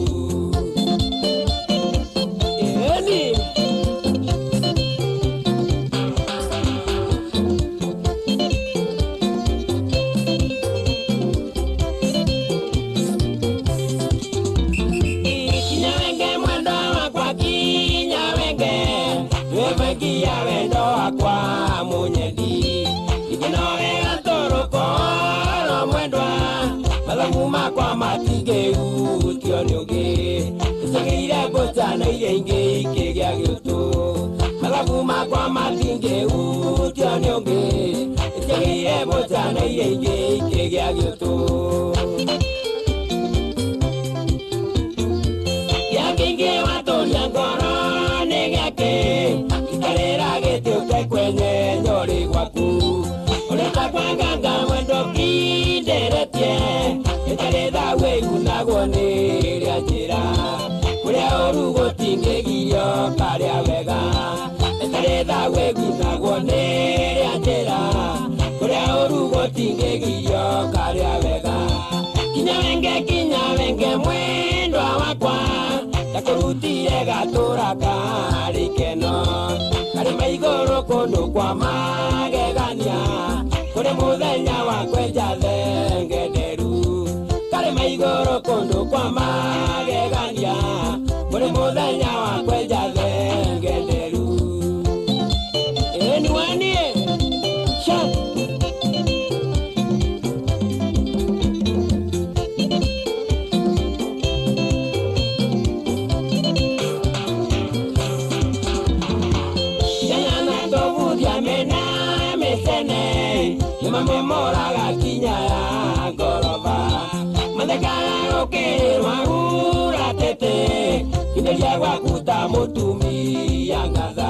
Kinyawenge mwendwa wakwa takurutire gatura kare ikeno kare maigoro kondo kwa magegania kure muthenya wa kwenja lengetheru kare maigoro kondo kwa magegania kure muthenya wa kwenja lengetheru anyone shut Memoraga kinya ya goroba Mandekana roke Mahura tete Kindelia wakuta mutumi Yangaza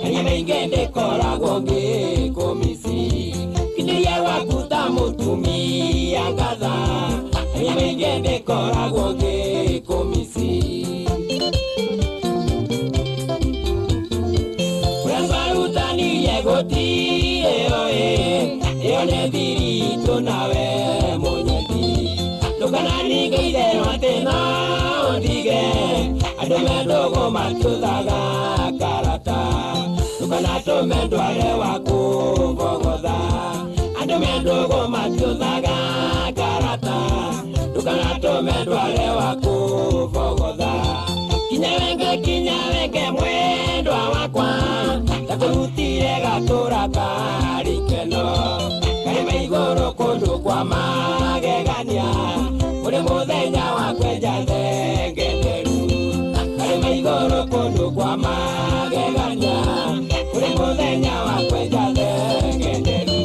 Kanyeme ingende kora gonge komisi Kindelia wakuta mutumi Yangaza mainge ndikoragwo ngĩkũmisi ũrĩa twarutanirie gũtirĩ oĩ ĩyo nĩ thiri itũ nawe mũnyeti ndũkanaringĩire atĩ no ũndige andũ mendũgũ matũthaga karata ndũkanatũme ndware wa kũbogotha andũ mendũgũ matũthaga karata ndũkanatũme ndware wa kũbogotha kinya wenge mwendwa wakwa takũrutire gatũra karikeno karĩma igũrũ kũndũ kwa magegania ũrĩ mũthenya wa kwenja thengeteru karĩma igũrũ kũndũ kwa magegania ũrĩ mũthenya wa kwenja thengeteru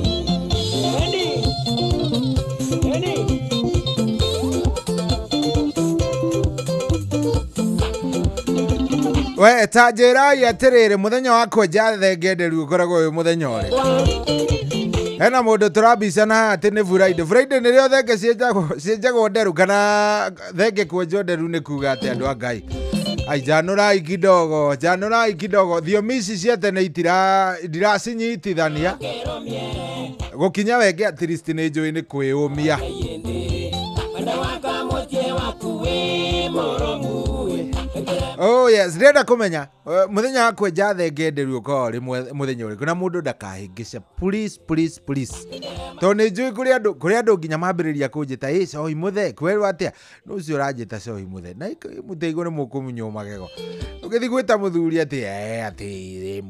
we tanjĩrai atĩrĩrĩ mũthenya wa kwenja thengenderu ũkoragwo wĩ mũthenya ũrĩkũ hena mũndũ tũrambicana haha atĩ nĩ Friday nĩrĩo thenge cienjagwo nderu kana thenge kwenjwo nderu nĩ kuga atĩ andũ a Ngai janũrai kidogo thiomi ici cia tene ndiracinyitithania gũkinya wenge at least nĩ njũĩ nĩ kwĩũmia oh yes ndĩrenda kũmenya mũthenya wa kwenja thengenderu ũkoragwo rĩ mũthenya ũrĩkũ na mũndũ ndakahĩngĩce please tondũ nĩ njũĩ kũrĩ andũ nginya mambĩrĩria kũnjĩta cohi mũthe kwerwo atĩa nĩ ũcio ũranjĩta cohi mũthe na mũteigo nĩ mũkũmunywo magego ũgĩthiĩ gwĩta mũthuri atĩ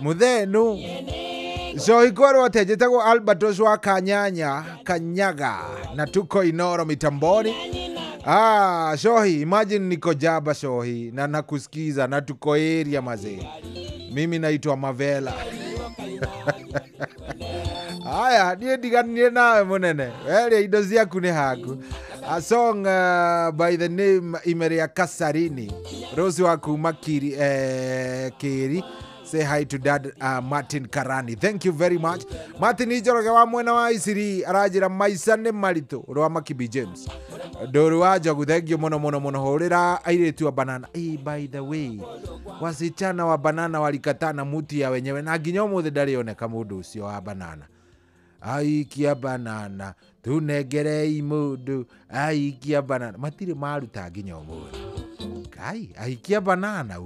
mũthe no cohi kwerwo atĩa njĩtagwo Albert wa Kanyaga na tuko Inoro mitamboni. Shohi, imagine niko Jaba Shohi na nakusikiza na tuko area mazee. Mimi naitwa Mavela. Haya, niye diganie nawe munene. Wele idozi yaku ni haku. A song by the name Imeria Kasarini. Rose waku makiri Keri. Say hi to Dad Martin Karani. Thank you very much. Martin ijoroge wa mwena wa Isiri arajira maisane marito rwa Makibi James. Doru wa jogu thank you mono horera airetu wa banana. By the way, wasichana wa banana walikatana muti ya wenyewe na nginya ũmũthĩ ndarĩoneka mũndũ ũcio wa banana. Aikia banana tunegerei mũndũ aikia banana matirĩ maruta nginya ũmũthĩ. Kai aikia banana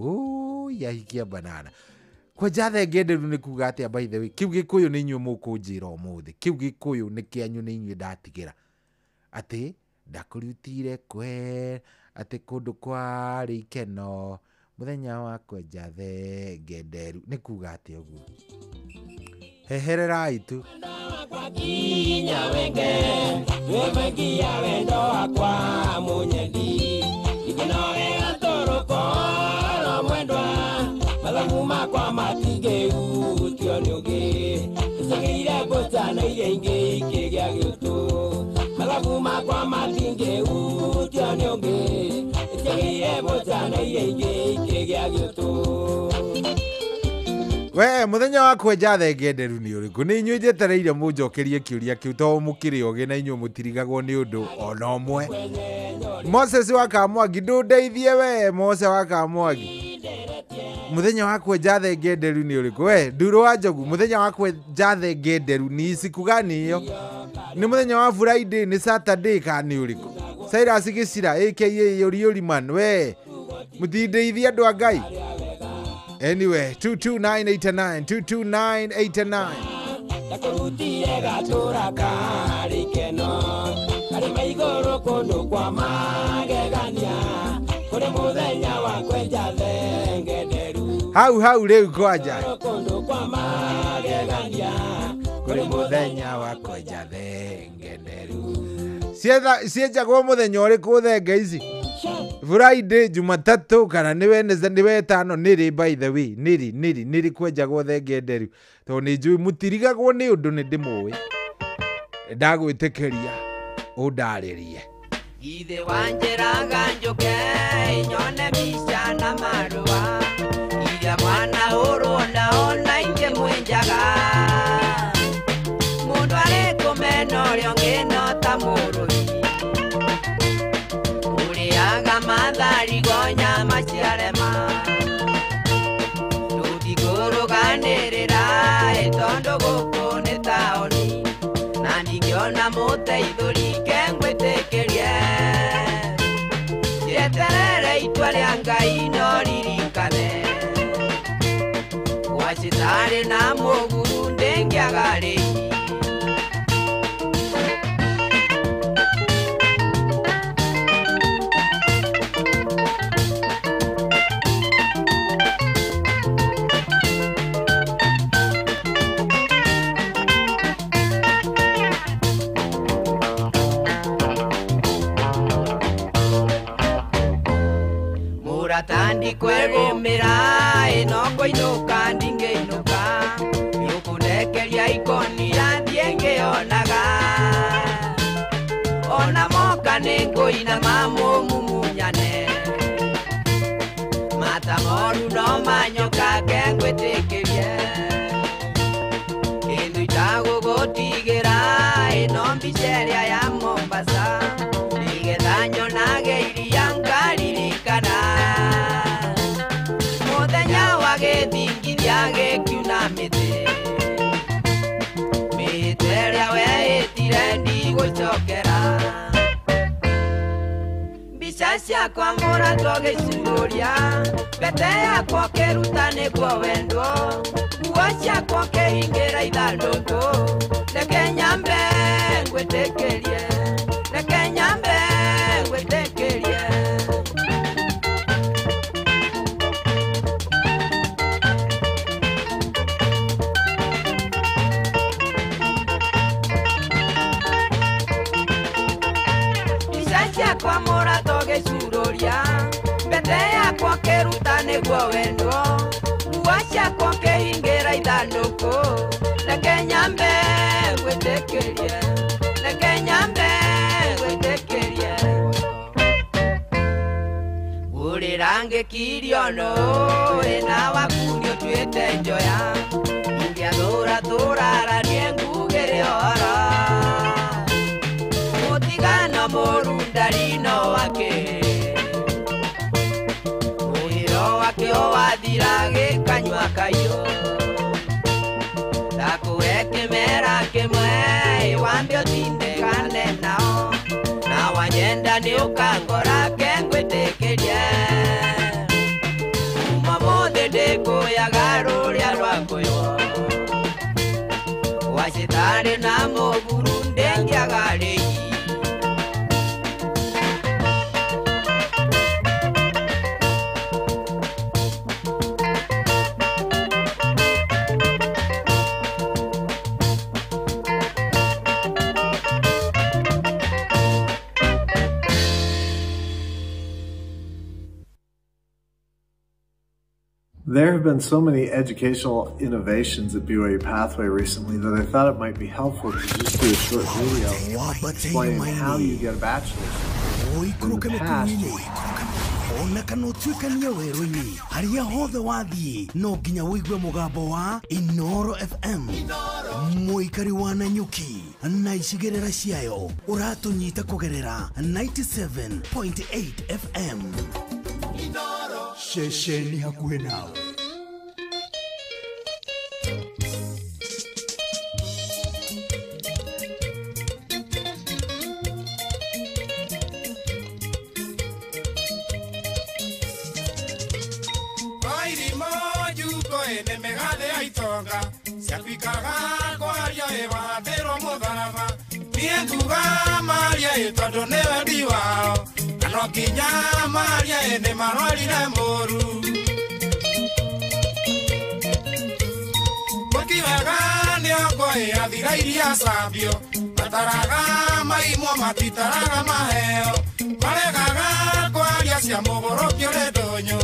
aikia banana. Kwenja thengenderu nĩ kuga atĩa by the way kiu gĩkũyũ nĩ inyuĩ mũkũnjĩra ũmũthĩ kiu gĩkũyũ nĩ kĩanyu nĩ inyuĩ ndatigĩra atĩ ndakũrutire atĩ kũndũ kwarĩ ikeno mũthenya wa kwenja thengenderu nĩ kuga atĩa ũguo hehererai tu kinya wenge wemegia wendo wakwa mũnyedi ikinoe atoroko mwendwa mathamu makwa matingĩhutio nĩ ũngĩ icagĩire mbũcana iria ingĩ ikĩgĩa gĩũtũ mathamu makwa matingĩhutio nĩ ũngĩ icagĩire mbũcana iria ingĩ ikĩgĩa gĩũtũ. We muthenya wa kwenja thengenderu nĩ ũrĩkũ? Nĩ inyuĩ njetereire mũnjokerie kĩũria kĩu tondũ mũkĩrĩ ogĩ na inyuĩ mũtirigagwo nĩ ũndũ ona ũmwe. Moses wa Kamwangi ndũndeithie we Mose wa Kamwangi. Muthenya wa kwenja thengenderu nĩ ũrĩkũ? We Nduru wa Njogu muthenya wa kwenja thengenderu nĩ siku gani hiyo? Nĩ muthenya wa Friday nĩ Saturday ka nĩ ũrĩkũ? Cyrus Gĩcira aka Yori man we mũtindeithie andũ a Ngai. Anyway, 22989 22989. Takurutire gatura karikeno karima igoro kondo kwa magegania kuri muthenya wa kwenja thengenderu hau riu kwanja kondo kwa magegania kuri muthenya wa kwenja thengenderu cienjagwo muthenya ũrĩkũ thenge ici? Friday, Jumatatu kana nĩ Wednesday nĩ Wetano nĩrĩ by the way nĩrĩ kwenjagwo thengenderu tondũ nĩ njũĩ mũtirigagwo nĩ ũndũ nĩ ndĩmũĩ ndagwĩtĩkĩria ũndarĩrie ithe wanjĩraga njũke nyone mbica na marũa iria mwana ũrũnda ona ingĩ mwenjaga mũndũ arĩ kũmena ũrĩa ũngĩ no ta mũrũi muteithuri kengwitikirie yeterere itwa ria Ngai no ririkane wachitari na muguru ndengiagari Tandi kwegumira inoko inuka ndingeinuka yukunekeria ikoni yathie ngionaga ona moka ninguina mamumumunyane matamoru no manyoka kengwitikirie kindu itagugutigera ino mbiceria ya Mombasa nigetha nyonage iria ngaririkana gikiuna miteria weitire ndigũcokera mbica ciakwa mũrato gĩcuria mbete yakwa kĩruta nĩguo wendo nguo ciakwa kĩhingĩra ithandũkũ reke nyambe ngwĩtĩkĩrie reke nyambe ngwĩtĩkĩrie kwa mũrato gĩcuria mbete yakwa kĩruta nĩguo wendo nguo ciakwa kĩhingĩra ithandũkũ reke nyambe ngwĩtĩkĩrie reke nyambe ngwĩtĩkĩrie ũrĩra ngĩkirio no ĩna wakurio tuĩte njoya ingĩathũra tũraranie ngugĩre ora mutigano murundarino wake muhiro wake owathira gĩkanyua kaio ndakuekemera kĩmwe wambe ũtindĩkane nao na wanyenda nĩ ũkangora kengwĩtĩkĩrie kuma mũthĩ ndĩkũyaga rũrĩa rwakũywo wacitari na mũguru ndengĩagarĩ There have been so many educational innovations at BYU Pathway recently that I thought it might be helpful to just do a short video explaining how you get a bachelor's. In the past, ona kana ũtuĩkania werũ-inĩ harĩa hothe wathiĩ no nginya wĩigue mũgambo wa Inoro FM mũikari wa Nanyuki na icigĩrĩra ciayo ũratũnyita kũgerera 97.8 FM ceceni hakuhĩ nawe. Tondũ nĩ wendi wao no nginya maria ene marwarire mũru mũtiwega nĩongo athira iria cambio mataraga maimwo matitaraga maheo maregaga kwaria cia mũgũrũkio nĩ ndũnyũ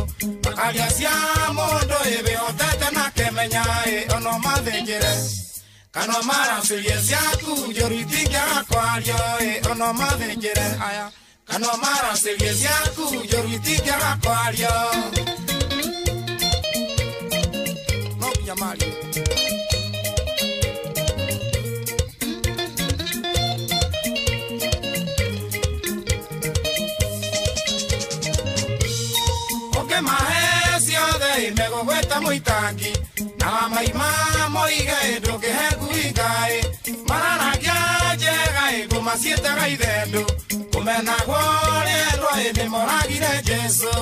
makaria cia mũndũ ĩbĩhotete na kemenya ono mathĩnjĩre kano maracĩrie ciaku njũru itingĩaga kwario ono mathĩnjĩre aya kano maracĩrie ciaku njũru itingĩaga kwario no nginya mario ũngĩmahe ciothe imegũgwĩta mũitangi maima moige ndũngĩhe ngui ngai mararagia njega maciĩtaga ithendũ kũmena gũrĩrwo nĩ moragire Jesu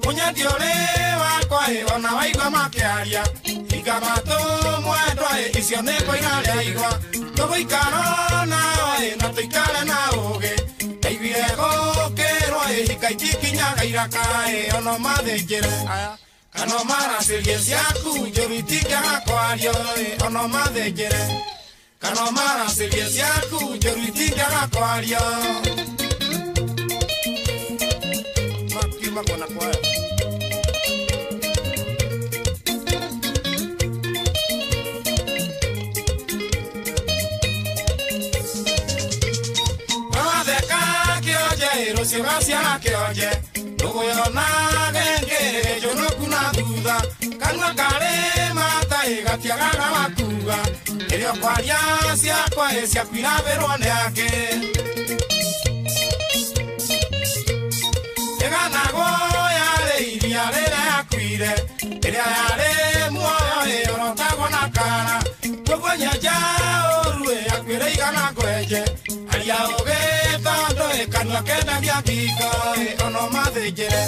mũnyendi ũrĩ wakwa ona waigua makĩaria hinga matũ mwendwa icio nĩ koiga rĩa igwa tũgũikara nao na tũikare na ũgĩ ndaiguire gũkĩrwo hinga itikinyaga iraka ona mathĩnjĩre kana maracĩrie ciaku njũru itingĩaga kwario ona mathĩnjĩre kana maracĩrie ciaku njũru itingĩaga kwario makiuma kona kwayo Rũciũ gaciara kĩonje ndũgũyona genge njonoku na thutha kanua karĩ matai gatiagaga wakuga ĩrĩa kwaria ciakwa ciaku irabĩrwo nĩ ake ĩganagwo yarĩ iria rĩrĩa yakuire ĩrĩa yarĩ muoyo ĩrotagwo na kana koguo nyenja ũru yakuĩre igana ngwenje aria ũgĩ kanua kendagia ngingo ono mathĩnjĩre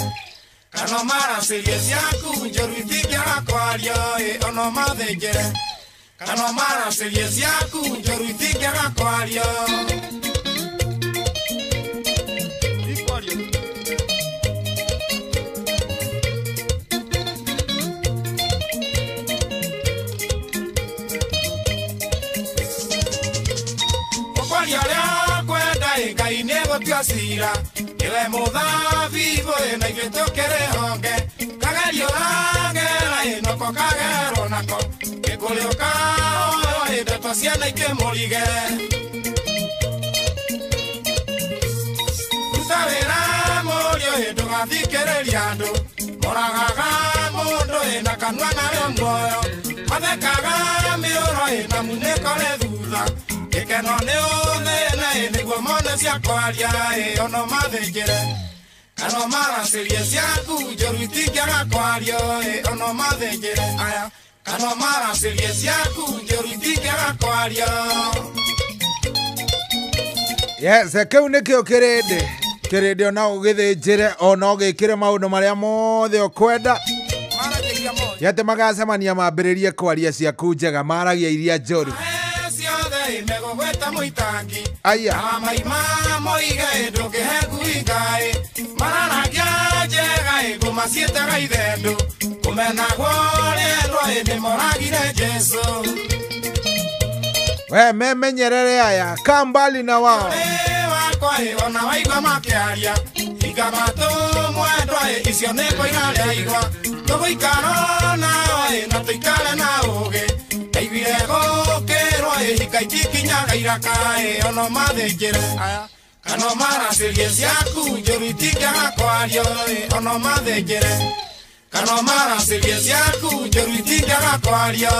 kana maracĩrie ciaku njũru itingĩaga kwario ono mathĩnjĩre kana maracĩrie ciaku njũru itingĩaga kwario ũkwaria ũrĩa kwenda Ngai nĩ gũtua cira niwe mũthabibũ na ithuĩ tũkĩrĩ honge kagerio ragera noko kagerwo nako gĩkũrĩo kaoyo ndeto ciana ikĩmũrige ruta wĩra mũriũ ndũgathikĩrĩria andũ moragaga mũndũ na kanua narĩo muoyo mathekaga mĩũro na munĩkore thutha gĩkeno nĩ ũthĩne nĩguo mone cia kwaria ono mathĩnjĩre kana maracĩrie ciaku njũru itingĩaga kwario ono mathĩnjĩre aya kana maracĩrie ciaku njũru itingĩaga kwario yes kĩu nĩkĩo kĩrĩndĩ ona ũgĩthĩnjĩre ona ũgĩkĩre maũndũ marĩa mothe ũkwenda yate magacemania mambĩrĩrie kwaria ciaku njega maragia iria njũru megogweta mũitangi aya maima moige ndũngĩhe ngui Ngai mararagia njega ngũmaciĩtaga ithendũ kũmena gũrĩrwo nĩ moragire Jesu we memenyerere aya kaa mbali na wao wakwa ona waigua makĩaria hinga matũ mwendwa icio nĩ koiga rĩa igwa tũgũikara nao na tũikare na ũgĩ ndaiguire gũkĩrwo hinga itikinyaga iraka ono mathĩnjĩre kana maracĩrie ciaku njũru itingĩaga kwario ono mathĩnjĩre kana maracĩrie ciaku njũru itingĩaga kwario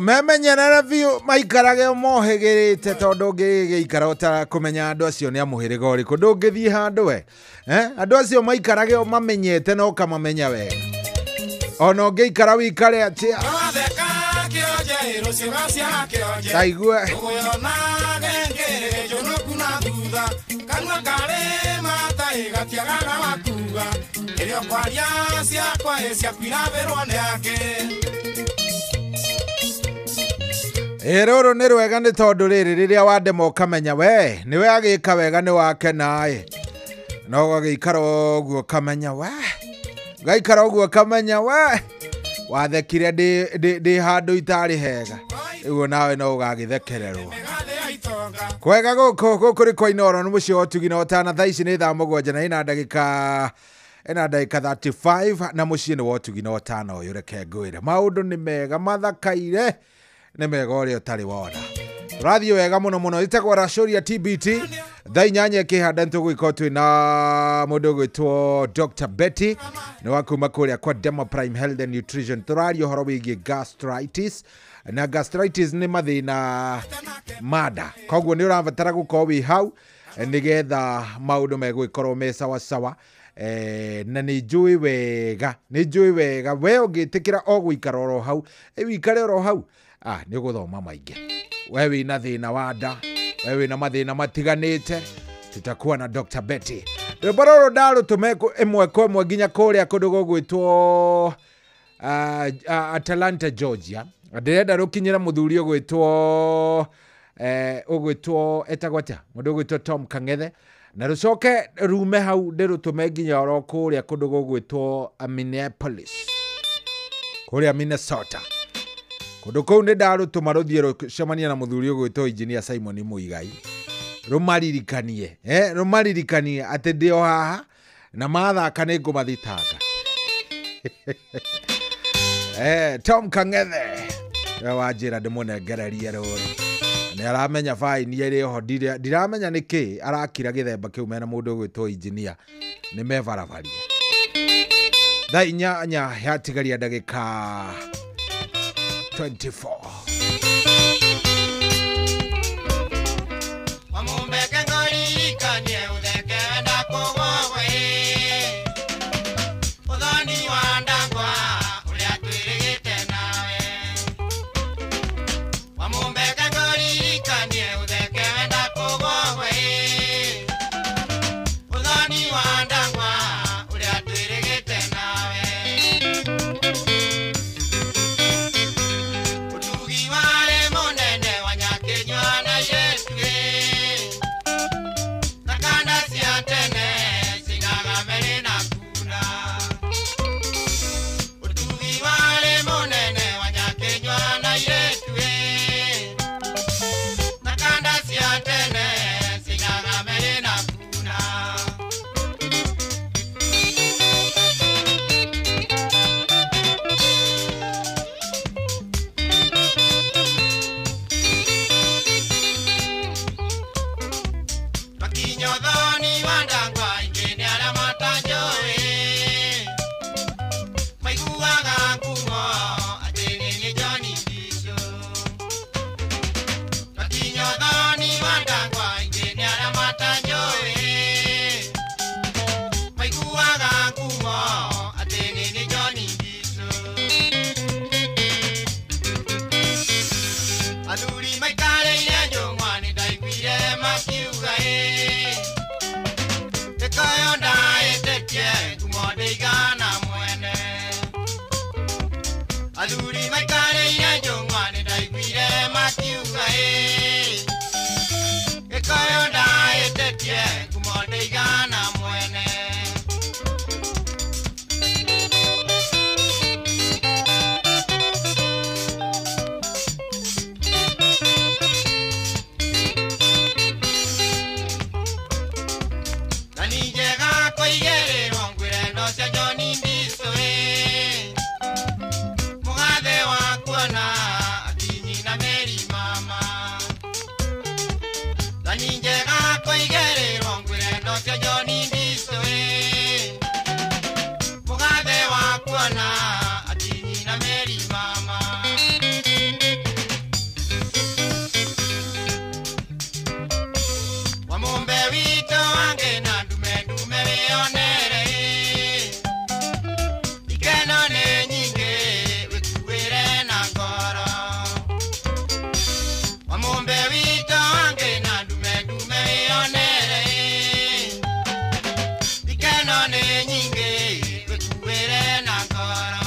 memenyerere biũ maikarage mohĩgĩrĩte tondũ ũngĩgĩikara ũtakũmenya andũ acio nĩ amũhĩrĩga ũrĩkũ ndũngĩthiĩ handũ we andũ acio maikarage mamenyete no kamamenya wega ona ũngĩikara wĩikare atĩa Aigue ũgũyona genge njonoku na thutha kanua karĩ matai gatiagaga wakuga ĩrĩa kwaria ciakwa ciaku irabĩrwo nĩ ake rũrũ nĩ rwega nĩ tondũ rĩrĩ rĩrĩa wandema ũkamenya we nĩwe agĩka wega nĩ wake naĩ no gagĩikara ũguo kamenya we gaikara ũguo kamenya we wathekire ndĩ handũ itarĩ hega rĩu nawe no ũgagĩthekererwo kwega gũkũ kũrĩ kwa Inooro nĩ mũciĩ wa Ũtugi na Ũtana thaa ici nĩ thaa mũgwanja na ina ndagĩka 35 na mũciĩ nĩ wa Ũtugi na Ũtana ũyũ reke ngwĩre maũndũ nĩ mega mathakaire nĩ mega ũrĩa ũtarĩ wona radio wega mũno mũno itagwo Racoria TBT thaa inyanya kĩhanda nĩtũgũgĩkorwo twĩ na mũndũ ũgwĩtwo Dr. Betty nĩ wa kuma kũrĩa kwa Demo Prime Health and Nutrition tũraria ũhoro wĩgiĩ gastritis na gastritis nĩ mathĩna mada koguo nĩ ũrabatara gũkorwo wĩ hau nĩgetha maũndũ megũgĩkorwo me sawa sawa na nĩ njũĩ wega we ũngĩtĩkĩra o gũikara oro hau wĩikare oro hau nĩ gũthoma maingĩ. We wĩna thĩna wa nda, we wĩna mathĩna matiganĩte, tutakuwa na Dr. Betty. Rwĩmbo rũrũ ndarũtũme ĩmwe kwa ĩmwe nginya kũrĩa kũndũ gũgwĩtwo Atlanta, Georgia. Ndĩrenda rũkinyĩra mũthuri ũgwĩtwo etagwo atĩa, mũndũ ũgwĩtwo Tom Kang'ethe, na rũcoke rume hau ndĩrũtũme nginya oro kũrĩa kũndũ gũgwĩtwo Minneapolis, kũrĩa Minnesota. Kũndũ kũu nĩ ndarũtũma rũthiĩ rũcemania na mũthuri ũgwĩtwo Engineer Simon Muigai, rũmaririkanie atĩ ndĩ o haha na mathaka nĩ ngũmathitanga. Tom Kang'ethe wanjĩra ndĩmũnengererie rũrũ, nĩ aramenya faini ĩrĩ ho, ndiramenya nĩkĩ arakira gĩthemba kĩu mena mũndũ ũgwĩtwo Engineer nĩ mebarabarie. Thaa 8 yatigaria ndagĩka 24. Nyingi, wekuwere na ngoro.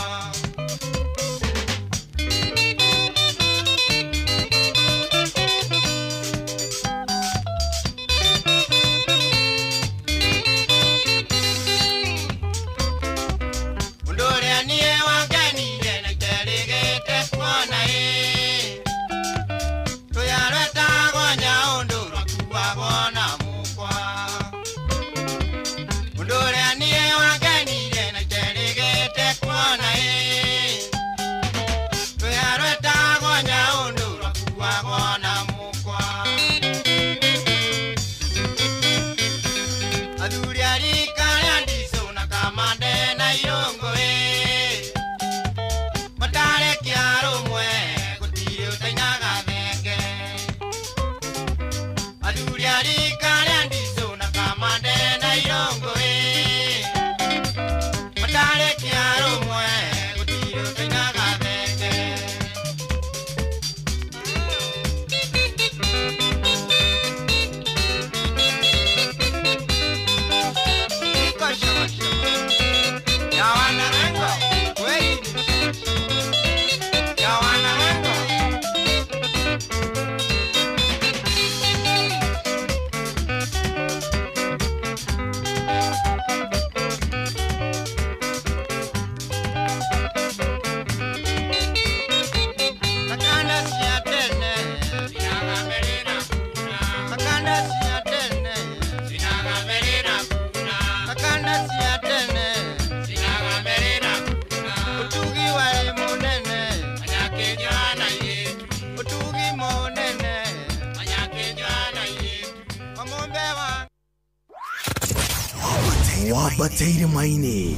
wambateire maini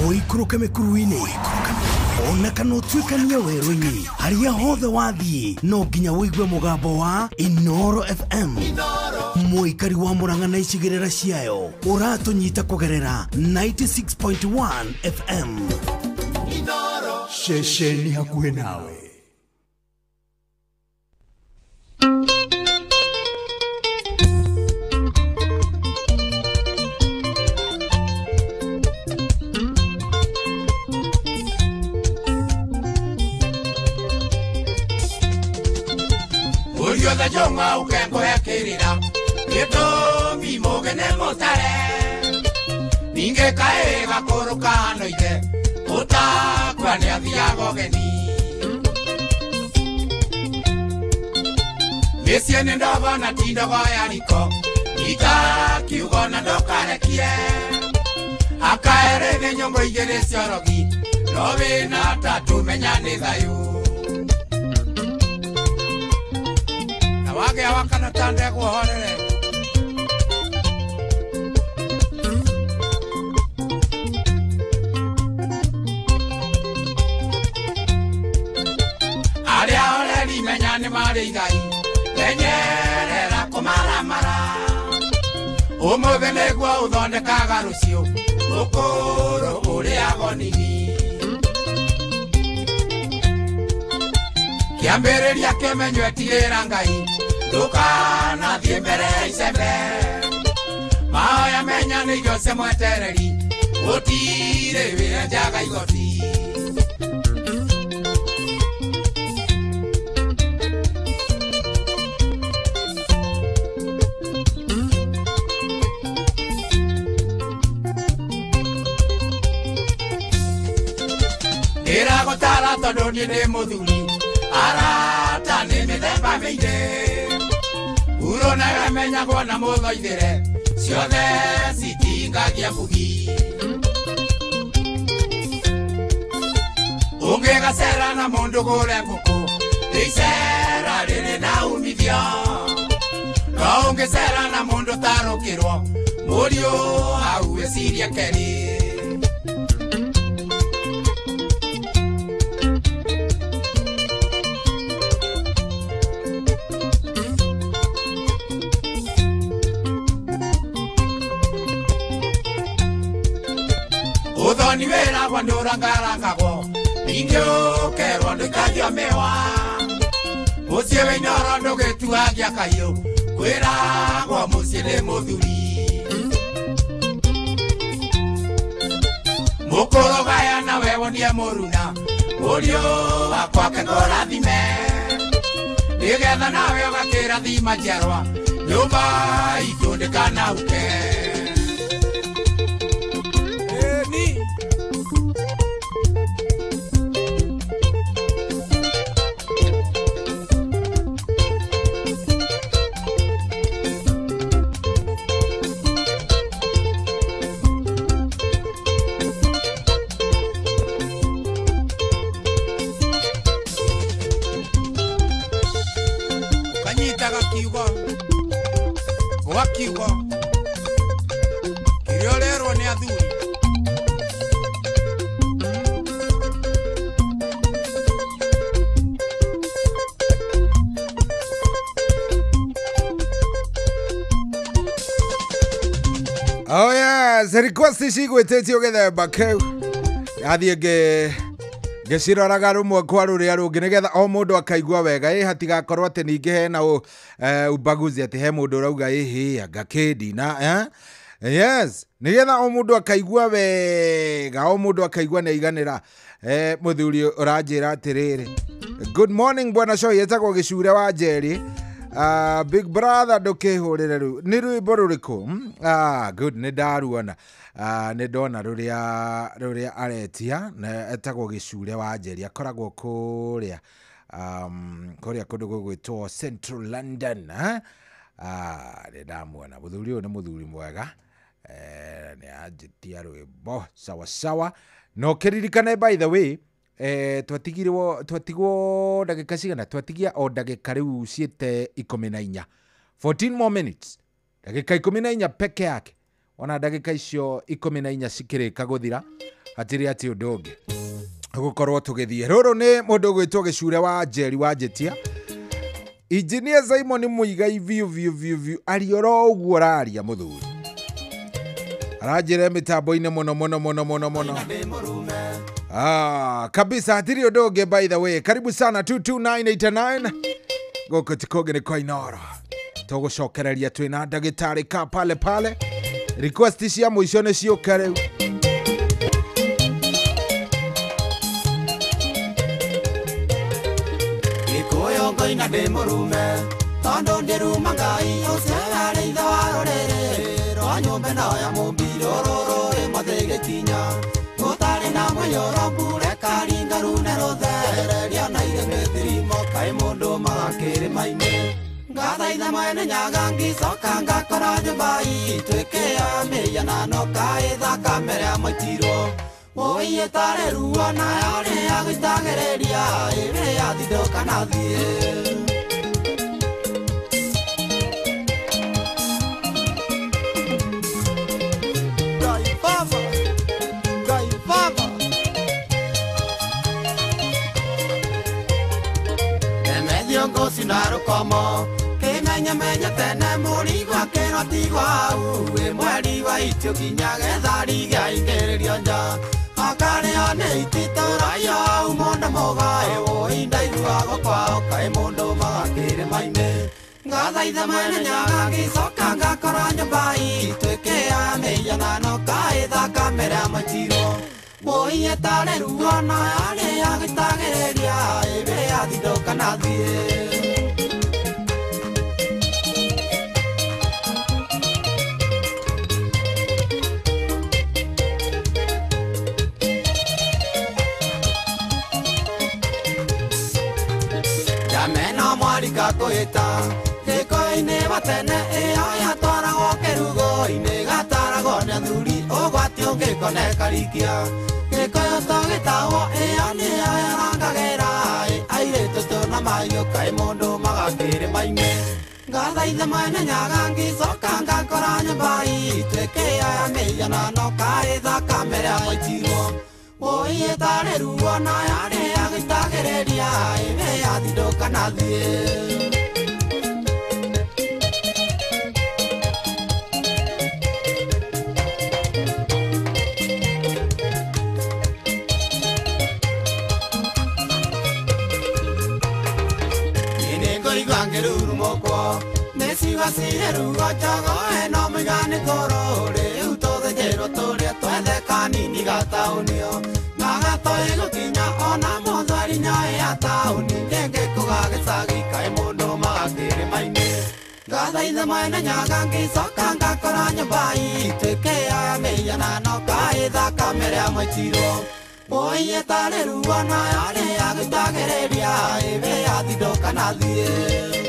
oikũrũke mĩkuru-inĩ ona kana ũtuĩkanie werũ-inĩ harĩa hothe wathiĩ no nginya wĩigue mũgambo wa Inoro FM mũikari wa Mũrang'a na icigĩrĩra ciayo ũratũnyita kũgerera 96.1 FM ceceni hakuhĩ nawe. Uriothe jonga ukengo ya kirira Yeto mimogene motare Ninge kae gakoro kano ite Ota kwa ni athiago geni Mesiene ndogo na tindogo ya niko Nika kiugo na ndokare kie Akaere ne nyongo igere siorogi Lobe na tatu menyane thayu Wage wakana tande kuhorere Aria oreri menyane mare igai Lenyerera kumaramara Umothe negua uthondekaga rucio Ukuru uri agonini Kiambĩrĩria kĩmenyo etigĩra Ngai ndũkanathiĩ mbere icembe mahoya menyanĩirio cia mwetereri gũtirĩ wĩra njaga igoti ndĩragũtara tondũ niĩ ndĩ mũthuri Arata ni mithemba mĩingĩ Uro na wemenyagwo na mũthoithĩre Ciothe citingagia mbugi Ũngĩgacera na mũndũ gũre ngũkũ Icera rĩrĩ na umithio No ũngĩcera na mũndũ tarũkĩrwo Mũriũ hau eciria keri Uthoni wera gwandura ngarangagwo Ingyo kerwa ndikagio mewa Mucie we Inoro ndũgĩtuagia kahiũ Kwĩragwo mucie nĩ mũthuri Mũkũrũgaya na we wonie mũruna Mũriũ wakwa kĩkũrathime Nĩgetha nawe ũgakĩrathima njiarwa Nyũmba itũ ndĩkanauke Kiugo kiriolerwo nĩ athuri Oh yes, request cigwĩtĩtio gĩthemba kĩu athiĩ ngĩciroraga rũmwe kwa rũrĩa rũngĩ nĩgetha o mũndũ akaigua wega hatigakorwo atĩ ningĩ hena ubaguzi atĩ he mũndũ ũrauga anga kĩndina yes nĩgetha o mũndũ akaigua wega o mũndũ akaigua nĩaiganĩra mũthuri ũranjĩra atĩrĩrĩ good morning bwana Coy etagwo Gĩcure wa Njeri big brother ndũkĩhũrĩre rĩu nĩ rwĩmbo rũrĩkũ good nĩ ndaruona nĩ ndona rũrĩa aretia na etagwo Gĩcure wa Njeri akoragwo kũrĩa kũndũ gũgwĩtwo Central London nĩ ndamuona mũthuri ũyũ nĩ mũthuri mwega nĩ anjĩtia rwĩmbo sawa sawa no kĩririkane by the way twatigwo ndagĩka cigana twatigia o ndagĩka rĩu ciĩte 14 14 more minutes ndagĩka 14 peke yake ona ndagika icio 14 cikirika guthira atiri ati undu ungi gukorwo tugithie ruru ni mundu gwitwo gicure wa Njeri wa Njetia. Engineer Simon Muigai viu arioro uguo raria muthuri arajire mitambo-ini muno kabisa atiri undu ungi. By the way, karibu sana 22989 goko tikoge ni kwa Inoro tugucokereria twina ndagitari ka pale request cia muico ni ciuka riu Gikuyu ngoina ndi murume tondu ndiruma Ngai uciarĩ ithe wa rũrĩrĩ rwa nyũmba ĩno ya mũmbiro rũrũ rĩ mũthĩ gĩkinya gũtarĩ na mũiyũro reka ringa rune rũthereria na irĩ mĩthirimo kaĩ mũndũ magakĩrĩma-inĩ ngathaitha mwene Nyaga ngĩcoka ngakora nyũmba ituĩke ya mĩhianano kaĩ thakame rĩa maitirwo mũiye tarĩ ruo na yarĩ ya gũitagĩrĩria ĩrĩ yathindũka na thiĩ ngosi na rukomo kimenya tene mũrigwa kĩro tigwa hau wĩ mweri wa itio kinya gethari gĩaingĩrĩrio nja akarĩo nĩ ititũraio hau mũndũ mũgaĩ wũi ndaiguago kwao kaĩ mũndũ magakĩrĩma-inĩ ngathaitha mwene Nyaga ngĩcoka ngakora nyũmba ituĩke ya mĩhianano kaĩ thakame rĩa maitirwo mũiye tarĩ ruo na yarĩ ya gũitagĩrĩria ĩrĩ yathindũka na thiĩ jameno mwarika kũhĩta gĩko-inĩ batene ĩyo yatwaragwo kĩrugo-inĩ gataragwo nĩ athuri ũgwati ũngĩkoneka rikia gĩkũyũ tũgĩtahwo ĩyo nĩyo yarangagĩra airĩtu tũna mahiũ kaĩ mũndũ magakĩrĩma-inĩ ngathaitha mwene Nyaga ngĩcoka ngakora nyũmba ituĩke ya mĩhianano kaĩ thakame rĩa maitirwo mũiye tarĩ ruo na yarĩ ya gũitagĩrĩria ĩrĩ yathindũka na thiĩ ngĩruru moko nĩciuga ciĩruga njogo ĩno mũigani ngoro rĩu tũthĩnjĩrwo tũrĩa twethe kanini gataũnio na gatoĩ gũkinya ona mũthwari nyoĩ ya taũni ngĩngĩkũga gĩcagi kaĩ mũndũ magakĩrĩma-inĩ ngathaitha mwene Nyaga ngĩcoka ngakora nyũmba ituĩke ya mĩhianano kaĩ thakame rĩa maitirwo mũiye tarĩ ruo na yarĩ ya gũitagĩrĩria ĩrĩ yathindũka na thiĩ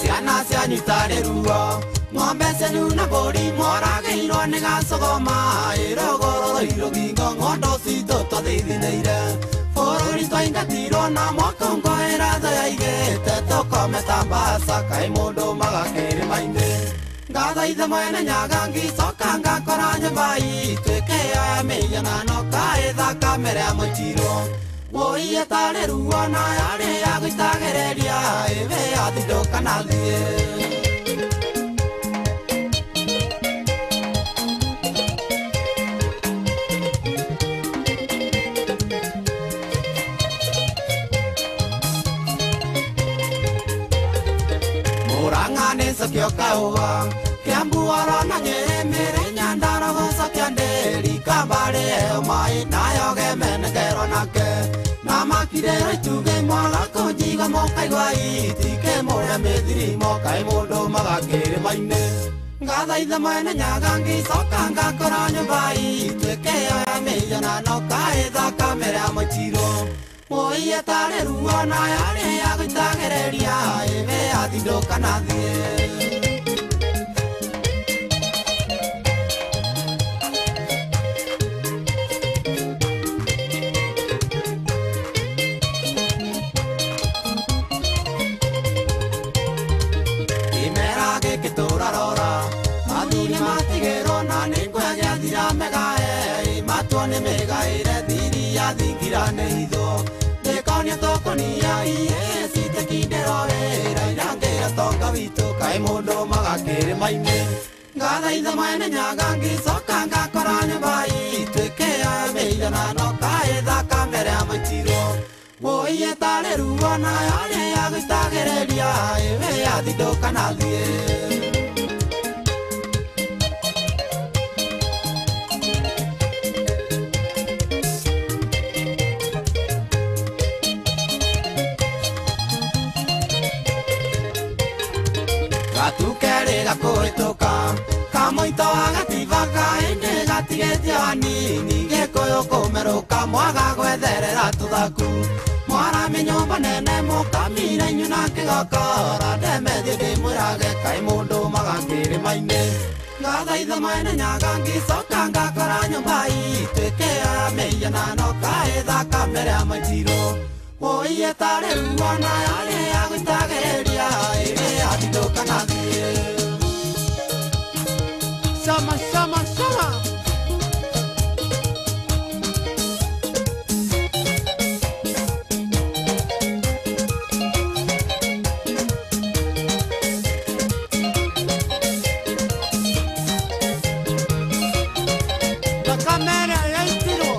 ciana cianyitare ruo ng'ombe cianyu na mbũri moragĩirwo nĩ gacogoma ĩrogororo irogingo ng'ondo citũ twathithinĩire bũrũri twaingatirwo na mwakongoĩra thũ yaigĩte tũkome ta mbaca kaĩ mũndũ magakĩrĩma-inĩ ngathaitha mwene Nyaga ngĩcoka ngakora nyũmba ituĩke ya mĩhianano kaĩ thakame rĩa maitirwo mũiye tarĩ ruo na yarĩ ya gũitagĩrĩria ĩrĩ yathindũka na thiĩ Murang'a nĩcokio kaũa Kiambu orona Nyĩrĩ Nyandarua gũcokia Ndĩri Kambale ĩyo maĩ nayo gemenengerwo nake na makirero ituge mwaga kũnjiga mũkaigua itikĩ mũrĩa mĩthirimo kaĩ mũndũ magakĩrĩma-inĩ ngathaitha mwene Nyaga ngĩcoka ngakora nyũmba ituĩke ya mĩhianano kaĩ thakame rĩa maitirwo mũiye tarĩ ruo na yarĩ ya gũitagĩrĩria ĩrĩ yathindũka na thiĩ nĩ hitho ndĩkonia tũkũnia iye citekindĩro wĩra irangĩra tonga witũ kaĩ mũndũ magakĩrĩma-inĩ ngathaitha mwene nyaga ngĩcoka ngakora nyũmba itwĩke ya mĩiganano kaĩ thakame rĩa maitiro woiye tarĩ ruo nayo nĩ ya gũitagĩrĩria ĩwe yathindũka na thiĩ gatukere gakũhĩtũka kamoito agatiba kaĩndĩ gatigĩtie hanini gĩkũyũ kũmerũka mwaga gwetherera tũthaku mwarami nyũmba nene mũkamire inyu na kĩgokora ndemethie ndĩmwĩrage kaĩ mũndũ magakĩrĩma-inĩ ngathaitha mwene nyaga ngĩcoka ngakora nyũmba itwĩke ya mĩiganano kaĩ thakame rĩa maitiro woiye tarĩ ruo nayo nĩ ya gũitagĩrĩria ĩrĩ yathindũka na thiĩ sama sama sama kamera yaitiro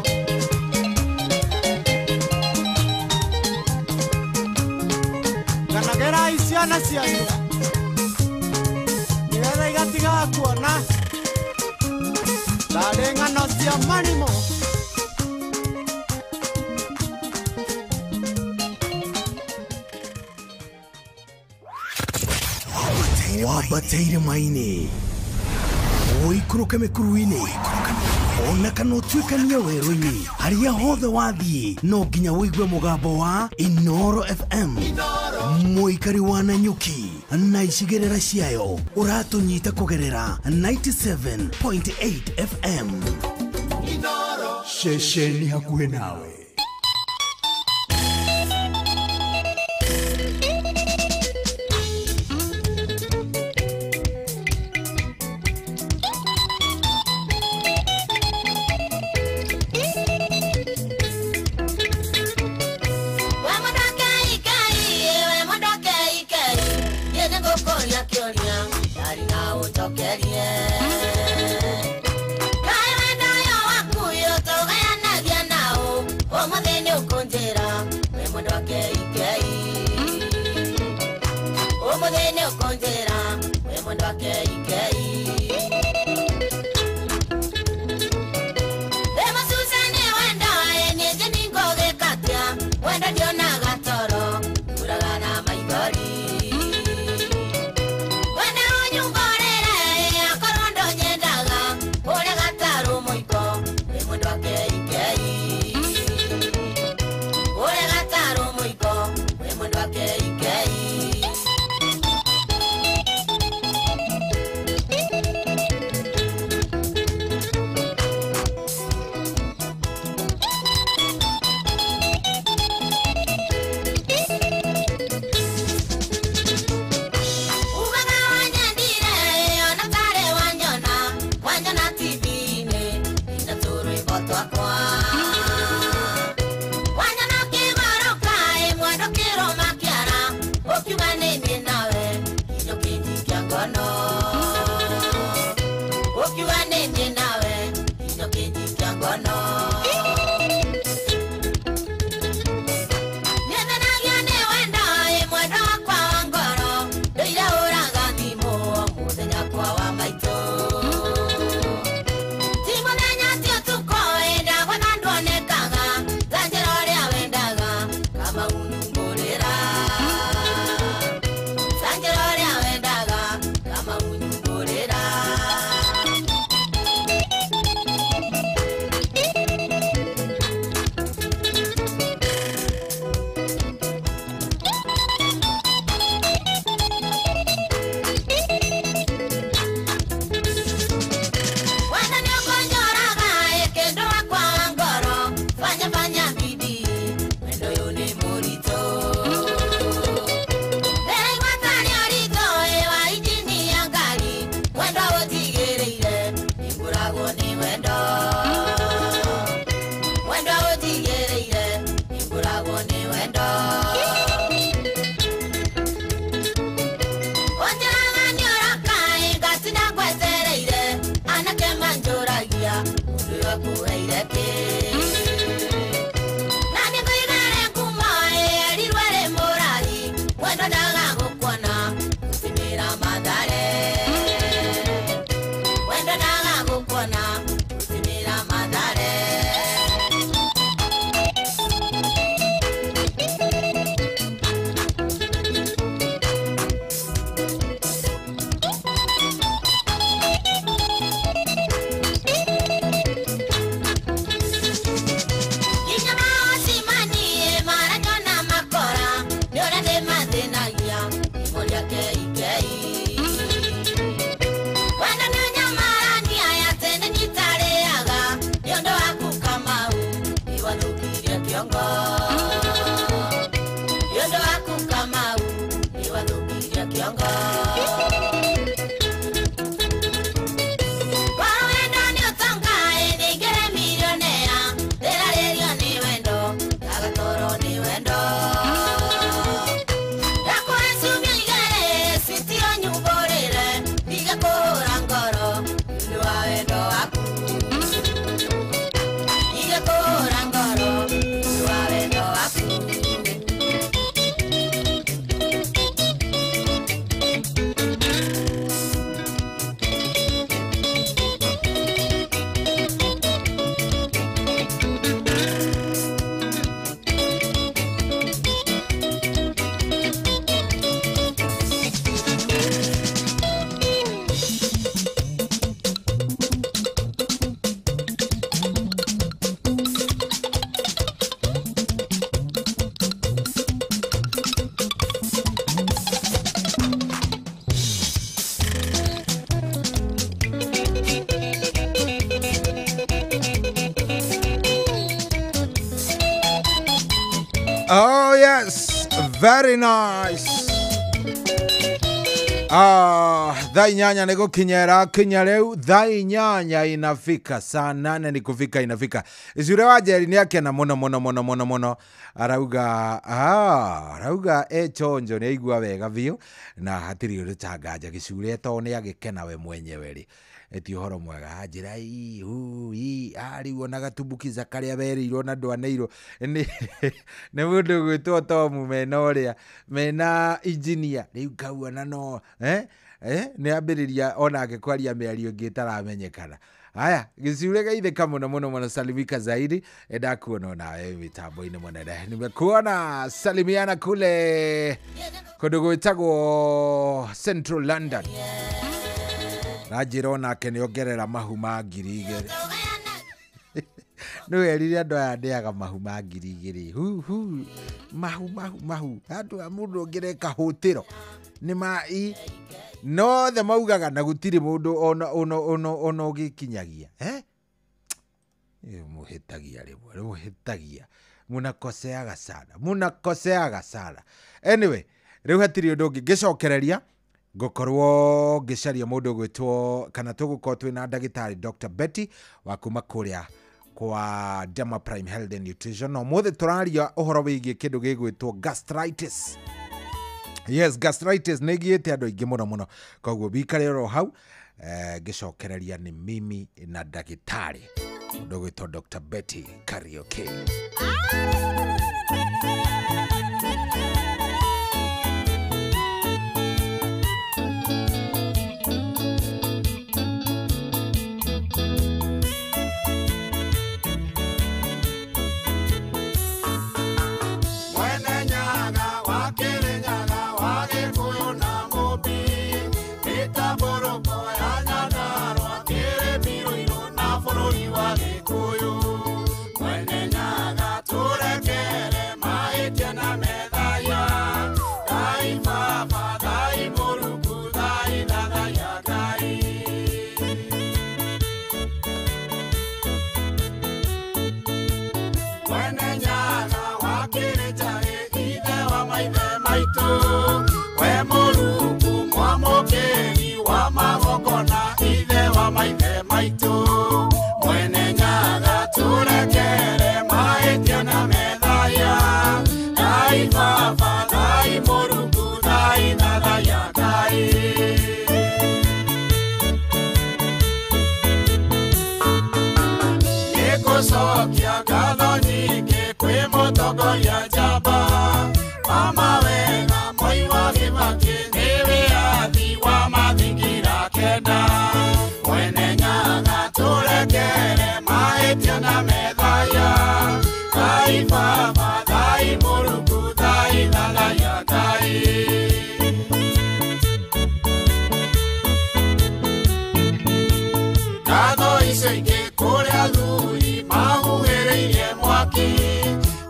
kanagera isiana cianyu nĩgetha igatigaga kuona tarĩ ng'ano cia marimo wambateire maini ũikũrũke mĩkuru-inĩ ona kana ũtuĩkanie werũ-inĩ harĩa hothe wathiĩ no nginya wĩigue mũgambo wa Inoro FM mũikari wa Nanyuki na icigĩrĩra ciayo ũratũnyita kũgerera 97.8 FM ceceni hakuhĩ nawe Yondo aku Kamau ni wathukiria kiongo. Oh yes, very nice. Thaa inyanya nĩ gũkinyera kinya rĩu, thaa inyanya inafika, saa 8 ni kufika inafika. Icure wa Njeri nĩ akena mũno arauga chonjo nĩ aigua wega biũ na hatirĩ ũrĩtanganja gĩcure to nĩ agĩkena we mwenyewe rĩ. Eti ũhoro mwega Njĩra rĩu ona gatumbukiza karĩa berirwo na ndwaneirwo nĩ mũndũ gwĩtwo Tomu mena ũrĩa mena engineer rĩu kauona no nĩ ambĩrĩria ona agĩkwaria mĩario ĩngĩ ĩtaramenyekana. Haya, gĩcure geithĩka mũno salimika zaidi. Ndakuona nawe mitambo-inĩ mũnene. Nimekuona salimiana kule kũndũ gwĩtagwo Central London. Najira onake nĩ ongerera mahu ma 2,000. No erire andũ aya ndĩaga mahu ma 2,000. Mahu andũ a mũndũ ongereka hũtĩro nĩ mai no the maugaga na gũtirĩ mũndũ ona ũgĩkinyagia muhitagia rĩmwe muhitagia munakoseaga sana. Anyway, rĩu hatirĩ ũndũ ũngĩ ngĩcokereria ngũkorwo ngĩcaria mũndũ gwĩtwo kana tũgũkorwo twĩna ndagĩtarĩ Dr. Betty wa kuma kũrĩa kwa Dema Prime Health and Nutrition. No mũthĩ tũraria ũhoro wĩgiĩ kĩndũ gĩgwĩtwo gastritis. Yes, gastritis nĩ ĩgiĩte andũ aingĩ mũno koguo bikare oro hau ngĩcokereria nĩ mimi na ndagĩtarĩ mũndũ gwĩtwo Dr. Betty Karaoke. Sokia gadho nyingi kwi mutongoria njamba mama wega moi wa Kibaki niwe athi wa mathingira kenda mwene Nyaga turekere mahĩtia na methaya Ngai Baba Ngai Mũrungu Ngai thathaya Ngai gadho icio ingĩ kũrĩa thuri mahuhĩrĩirie mwaki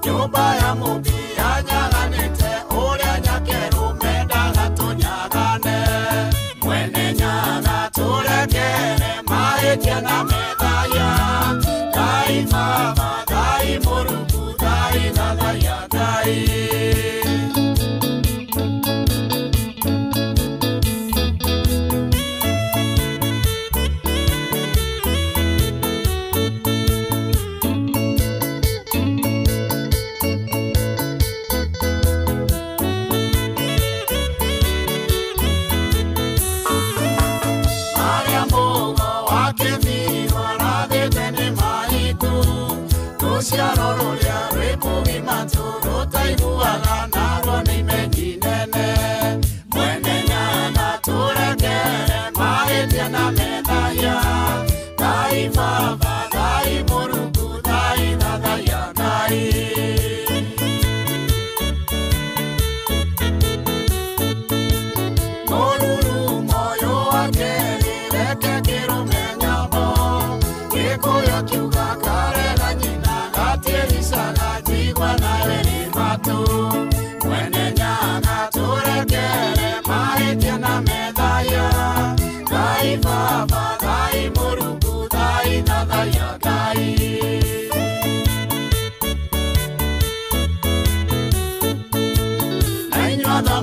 nyũmba ya mũmbi yanyaganĩte ũrĩa nyakeru mendaga tũnyagane mwene Nyaga tũrekere mahĩtia na methaya Ngai Baba Ngai Mũrungu Ngai thathaya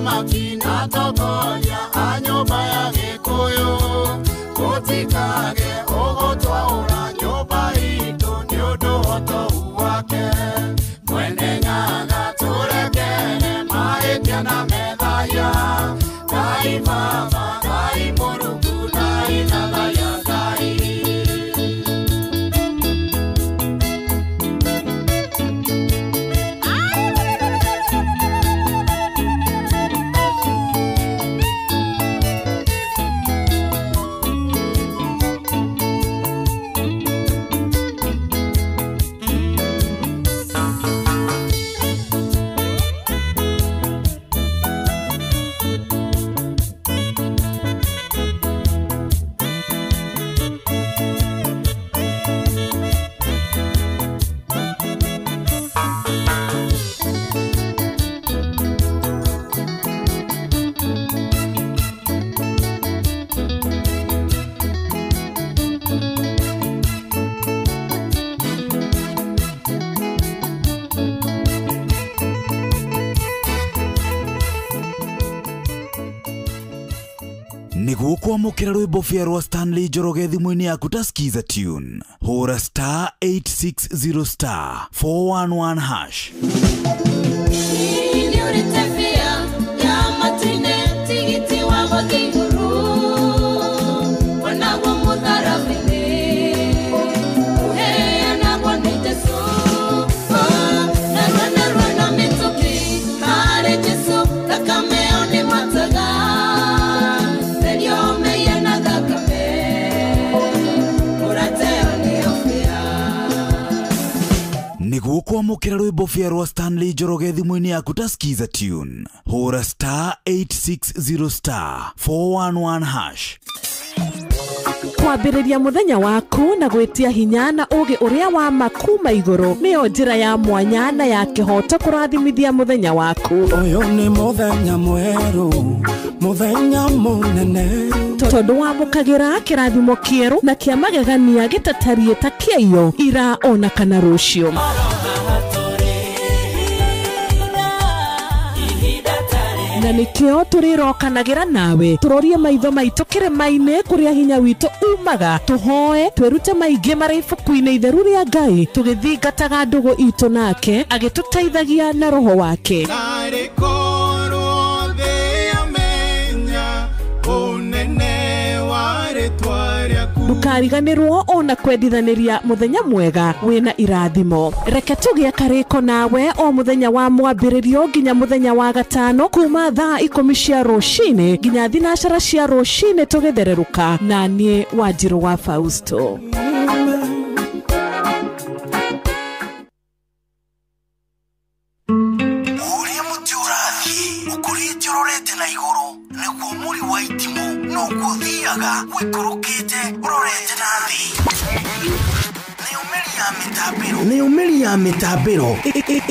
mũthamaki na tongoria a nyũmba ya Gĩkũyũ gũtikage ũgũtwaũra nyũmba itũ nĩ ũndũ wa ũtongu wake mwene Nyaga tũrekere mahĩtia na methaya Ngai Baba Ngai Mũrungu Ngai Thathaya Ngai niguo kwamukira rwimbo fia rwa Stanley Njoroge thimu-ini yaku ta skiza tune hura star 860 star 411 hash niguo kwamukira rwimbo fia rwa Stanley Njoroge thimu-ini yaku ta skiza tune hura star 860 star 411 hash kwambĩrĩria mũthenya waku na gwĩtia hinya na ũgĩ ũrĩa wa makuma igũrũ nĩyo njĩra ya mwanya na ya kĩhoto kũrathimithia mũthenya waku ũyũ nĩ mũthenya mwerũ mũthenya mũnene tondũ wamũkagĩra kĩrathimo kĩerũ na kĩa magegania gĩtatariĩ ta kĩayo ira ona kana rũciũ na nĩkĩo tũrĩrokanagĩra nawe tũrorie maitho maitũ kĩrĩma-inĩ kũrĩa hinya witũ umaga tũhoe twĩrute maingĩ marĩ ibuku-inĩ itheru rĩa Ngai tũgĩthingataga ndũgũ itũ nake agĩtũteithagia na roho wake ndũkariganĩrwo ona kwendithanĩria mũthenya mwega wĩna irathimo reke tũgĩe karĩko nawe o mũthenya wa mwambĩrĩrio nginya mũthenya wa gatano kuma thaa 10 cia rũcinĩ nginya thinacara cia rũcinĩ tũgĩthererũka na niĩ Wanjirũ wa Fausto ũrĩa mũtĩ ũrathiĩ ũkũrĩte ũrorete na igũrũ nĩguo mũri wa itimũ noguo ũthiaga wĩkũrũkĩte ũrorete na thĩ nĩ ũmĩri ya mĩtambĩro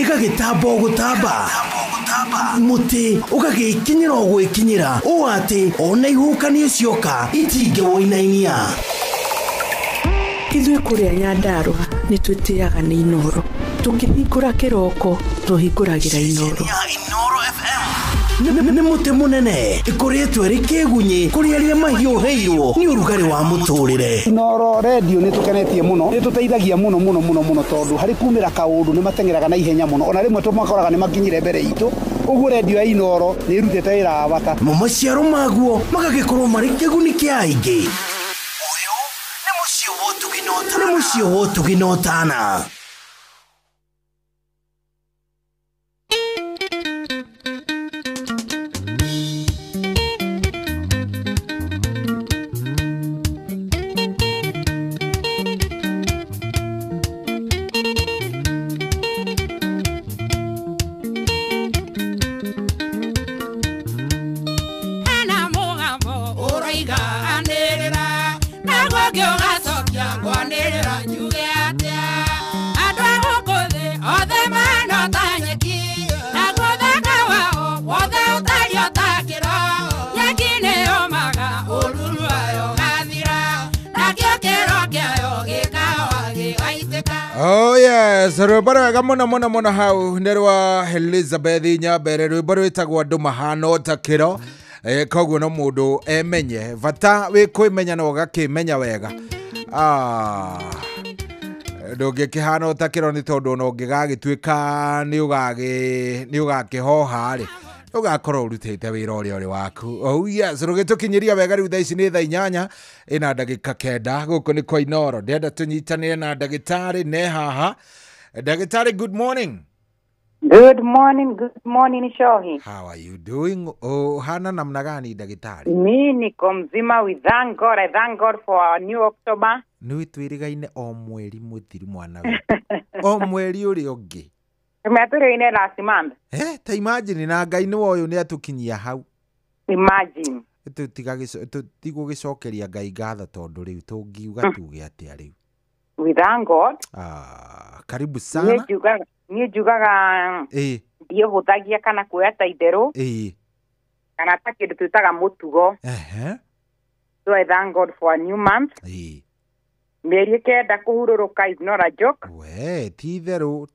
ĩgagĩtamba o gũtamba mũtĩ ũgagĩkinyĩra o gwĩkinyĩra ũũ atĩ ona ihuhũkanio cioka itingĩwoinainia ithuĩ kũrĩa Nyandarũa nĩ twĩtĩaga nĩ Inoro tũngĩhingũra kĩroko tũhingũragĩra Inoro nĩ mũtĩ mũnene ĩkoretwo ĩrĩ kĩgunyĩ kũrĩ arĩa mahiũhĩirwo nĩ ũrugarĩ wa mũtũrĩre Inoro radio nĩ tũkenetie mũno nĩ tũteithagia mũno tondũ harĩ kumĩra kaũndũ nĩ matengeraga na ihenya mũno ona rĩmwe tũmakoraga nĩ makinyire mbere itũ ũguo radio ya Inoro nĩ ĩrutĩte wĩra wa bata maciaro maguo magagĩkorwo marĩ kĩguni kĩa aingĩ ũyũ nĩ mũciĩ wa Ũtugi na Ũtana Oh yes, rwimbo rwega muno hau nĩ rwa Elizabeth Nyambere, rwimbo rwĩtagwo andũ mahana ũtakĩro. Koguo no mũndũ emenye, bata wĩ kwĩmenya na ũgakĩmenya wega. Ndũngĩkĩhana ũtakĩro nĩ tondũ ona ũngĩgagĩtuĩka nĩ ũgakĩhoha rĩ, ũgakorwo ũrutĩte wĩra ũrĩa ũrĩ waku. Oh yes, rũgĩtũkinyĩria wega rĩu thaa ici nĩ thaa 8 ĩna ndagĩka 9 gũkũ nĩ kwa Inoro. Ndĩrenda tũnyitanĩre na ndagĩtarĩ ne haha. Ndagĩtarĩ, good morning. Good morning Shohi. How are you doing? Oh, hana namna gani ndagĩtarĩ? Mimi niko mzima, we thank God. I thank God for our new October. Nĩ twĩrĩgaine o mweri mũthiru mwana witũ. O mweri ũrĩa ũngĩ. Tumetũrĩgaine last month. Ta imagine na Ngai nĩ woyũ nĩ atukinyia hau. Imagine. Tigũgĩcokeria Ngai ngatho tondũ rĩu tũngiuga tuge atĩa rĩu. We thank God. Karibu sana. Niĩ njugaga ndiĩhũthagia kana kuoya ta itherũ kana ta kĩndũ twĩtaga mũtugo. So I thank God for a new month. Mĩeri 9 kũhurũrũka is not a joke. Ti itherũ.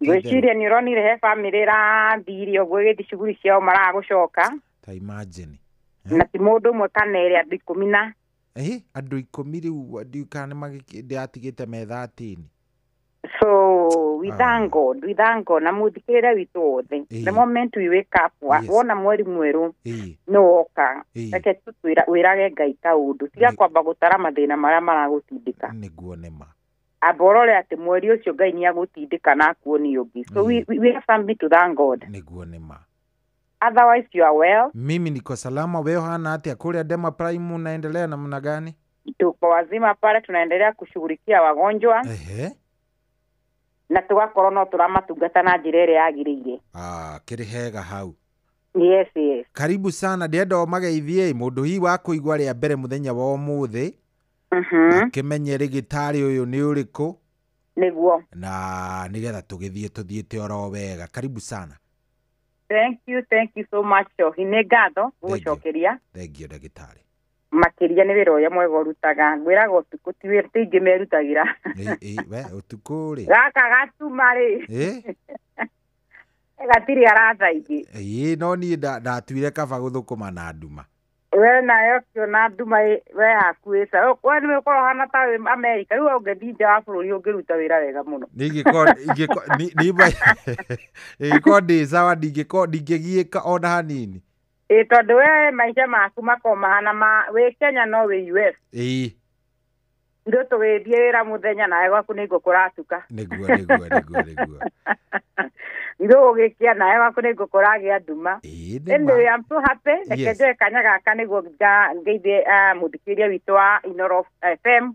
Gwĩciria nĩ ũronire he family ĩrathiire ũguo ĩgĩthiĩ cuguri ciao maragũcoka. Ta imagine. Na ti mũndũ ũmwe kana erĩ, andũ 10 na andũ 10 rĩu ndiũkana magĩatigĩte me 13. So we thank God, na muthikĩrĩre witũ wothe. The moment we wake up, wona mweri mwerũ nĩ woka, reke twĩrage Ngai kaũndũ, tiga kwamba gũtara mathĩna marĩa maragũtindĩka. Nĩguo nĩma. Aborore atĩ mweri ũcio Ngai nĩ agũtindĩka na akuonia ũngĩ. So we have something to thank God. Nĩguo nĩma. Otherwise you are well. Mimi niko salama, wewe hana atia kule Dema Prime unaendelea namna gani? Tuko wazima pale, tunaendelea kushughulikia wagonjwa. Na tugakorwo no turamatungata na njĩra ĩrĩa yagĩrĩire. Kĩrĩ hega hau. Yes. Karibu sana, ndĩrenda ũmageithie mũndũ hii wa kũigua rĩa mbere mũthenya wa ũmũthĩ. Akĩmenye rĩgĩtarĩ ũyũ nĩ ũrĩkũ. Nĩguo. Na nĩgetha tũthiĩte oro wega. Karibu sana. Thank you so much. Nĩ ngatho gũgũcokeria. Thank you ndagĩtarĩ. Makĩria nĩ wĩra ũrĩa mwega ũrutaga. Ngwĩraga ũtukũ ti wĩra tingĩ merutagĩra. We ũtukũ rĩ. Gaka gatuma rĩ. Gatirĩ aratha ingĩ. No niĩ ndatuire kaba gũthũkũma na nduma. We nayo kĩona nduma we hakuĩca. We nĩ ũkorwo hana ta wĩ Amerika. Rĩu ũngĩthiĩ nja wa bũrũri ũngĩruta wĩra wega mũno. Ingĩkorwo ndĩ sawa, ndingĩgiĩka ona hanini. Tondũ we maica maku makoo mahana wĩ Kenya no wĩ US. Ndio tũgĩthiĩ wĩra mũthenya nawe gwaku nĩ ngũkũratuka. Nĩguo. Ndio ũgĩkia nawe gwaku nĩ ngũkũragĩa nduma. Anyway, I'm so happy. Reke njoe kanya gaka nĩguo ngeithie mũthikĩrĩria witũ wa Inoro FM.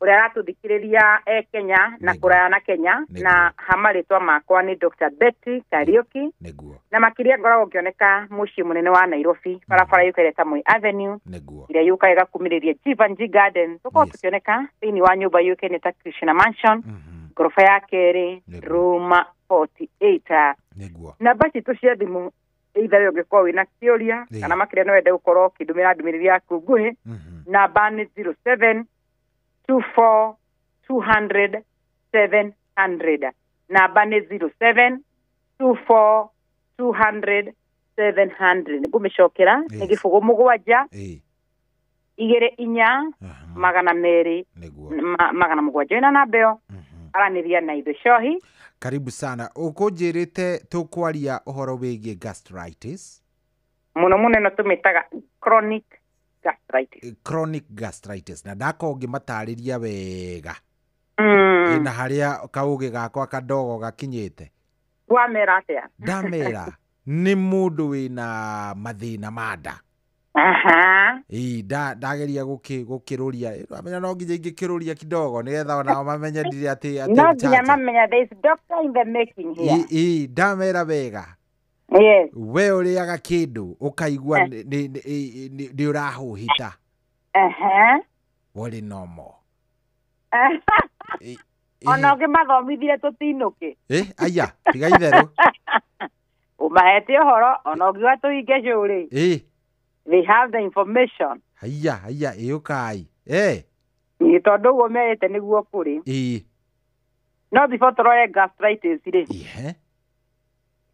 Ũrĩa aratũthikĩrĩria Kenya na kũraya na Kenya. Na hamarĩtwa makwa nĩ Dr. Betty Kariuki. Na makĩria ngoragwo ngĩoneka mũciĩ mũnene wa Nairobi, barabara yũkaire ta Moi Avenue. Ĩrĩa yũkaga ĩgakumĩrĩria Jivanji Garden. Tũkorwo tũkĩoneka thĩinĩ wa nyũmba yũkaine ta Krishna Mansion. Ngorofa ya kerĩ, room 48. Namba citũ cia thimũ either ũngĩkorwo wĩna kĩũria kana makĩria no wende gũkorwo ũkĩndũmĩra ndũmĩrĩri yaku nguhĩ, namba nĩ 07 24 200 700. Namba nĩ 07 24 200 700. Ngũmĩcokera nĩ gĩbũgũ 7 2 4 200 na namba ĩyo aranĩria na Ithe Shohi. Karibu sana. Ũkũnjĩrĩte tũkwaria ũhoro wĩgiĩ gastritis. Mũno no tũmĩtaga chronic gastritis. Na ndakorwo ngĩmatarĩria wega. Na harĩa kaũgĩ gakwa kadogo gakinyĩte. Wamera atĩa? Ndamera nĩ mũndũ wĩna mathĩna ma nda. Ndageria gũkĩrũria. Amenya no nginya ingĩkĩrũria kidogo nĩgetha ona mamenye ndire atĩ no nginya mamenya there is doctor in the making here. Ndamera wega. Yes. We ũrĩaga kĩndũ ũkaigua nĩ ũrahũhita. Wari normal. Ona ũngĩmathomithire tũtinũke. Aya, tiga itherũ. Ũmahete ũhoro ona ũngiuga tũhinge cũrĩ. They have the information. Haya, ĩũkai. Nĩ tondũ ũguo merĩte nĩguo kũrĩ. no before tũrore gastritis rĩ ihe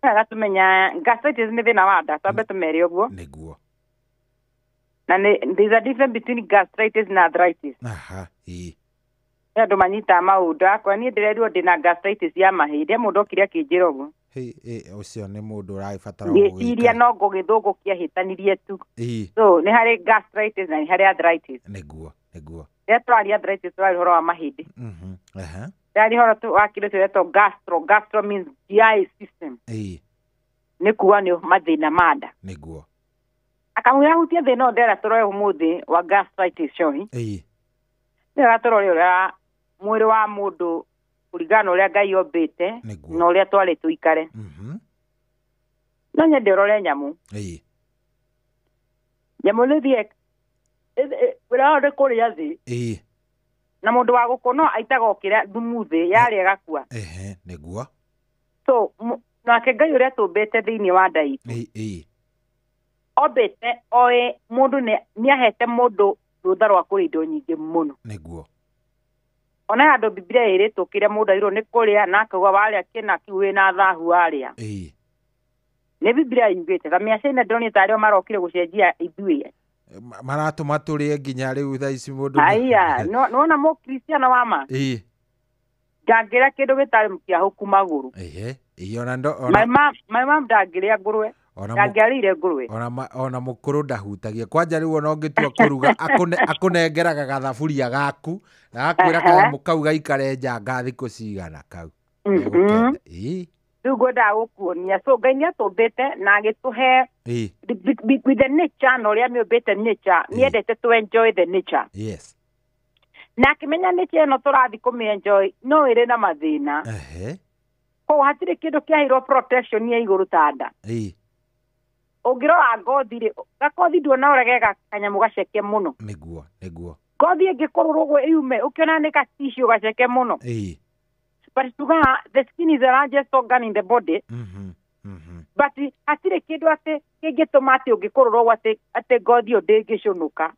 wega tũmenya gastritis nĩ thĩna wa nda twambe tũmere ũguo nĩguo na there's a difference between gastritis na arthritis aha andũ manyita maũndũ akwa niĩ ndĩrerirwo ndĩna gastritis ya mahĩndĩ mũndũ okire akĩnjĩra ũguo ũcio nĩ mũndũ ũrabatara iria no ngũgĩthũngũkia hĩtanirie tu so nĩ harĩ gastritis na nĩ harĩ arthritis nĩguo rĩrĩa tũraria arthritis tũrarĩ ũhoro wa mahĩndĩ rĩrĩa ũhoro wa kĩndũ kĩretwo gastro means GI system nĩ kuga nĩ mathĩna ma nda nĩguo akamwĩra hutia thĩna ndera tũroe ũmũthĩ wa gastritis cohi nĩwega tũrore ũrĩa mwĩrĩ wa mũndũ kũringana ũrĩa Ngai ombĩte na ũrĩa twarĩ tũikare no nyende ũrore nyamũ nyamũ nĩ thiĩ wĩra ũrĩ kũrĩa thĩ na mũndũ wa gũkũ no aitaga okĩra thumu thĩ yarĩa gakua nĩguo so nake Ngai ũrĩa tũmbĩte thĩinĩ wa nda itũ ombĩte oĩ mũndũ nĩ ahete mũndũ rũtha rwa kũrĩa indo nyingĩ mũno nĩguo ona andũ Biblia ĩrĩtwo kĩrĩa mũndũ agĩrĩirwo nĩ kũrĩa na akauga warĩa kĩna kiu wĩna thahu warĩa nĩ Biblia yugĩte kamĩaca ina ndĩronire tarĩo marokire gũcenjia ithuĩ maratũma tũrĩe nginya rĩu thaa ici mũndũ aya nona mũkristiano wa ma ndangĩrĩa kĩndũ gĩtarĩ mũkiahũku magũrũ my mom ndangĩrĩa ngũrwe ndangĩarĩire ngũrwe ona mũkũrũ ndahutagia kwanja rĩu ona ũngĩtua kũruga akũnengeraga gathaburia gaku na akwĩra kanyamũ kau gaikare nja thikũ cigana kau rĩu ngwendaga gũkuonia so Ngai nĩatũmbĩte na agĩtũhe with the nature na ũrĩa mĩũmbĩte nature nĩendete to enjoy the nature na akĩmenya nature ĩno tũrathiĩ kũmĩ-enjoy no ĩrĩ na mathĩna koguo hatirĩ kĩndũ kĩaheirwo protection ya igũrũ ta nda ũngĩrora ngothi-rĩ gakothi nduona ũrege kanyamũ gaceke mũno nĩguo ngothi ĩngĩkũrũrwo ũguo yume ũkĩona nĩ gatissue gaceke mũno but tugaga the skin is the largest organ in the body but hatirĩ kĩndũ atĩ kĩngĩtũma atĩ ũngĩkũrũrwo atĩ ngothi ĩyo ndĩngĩcũnũka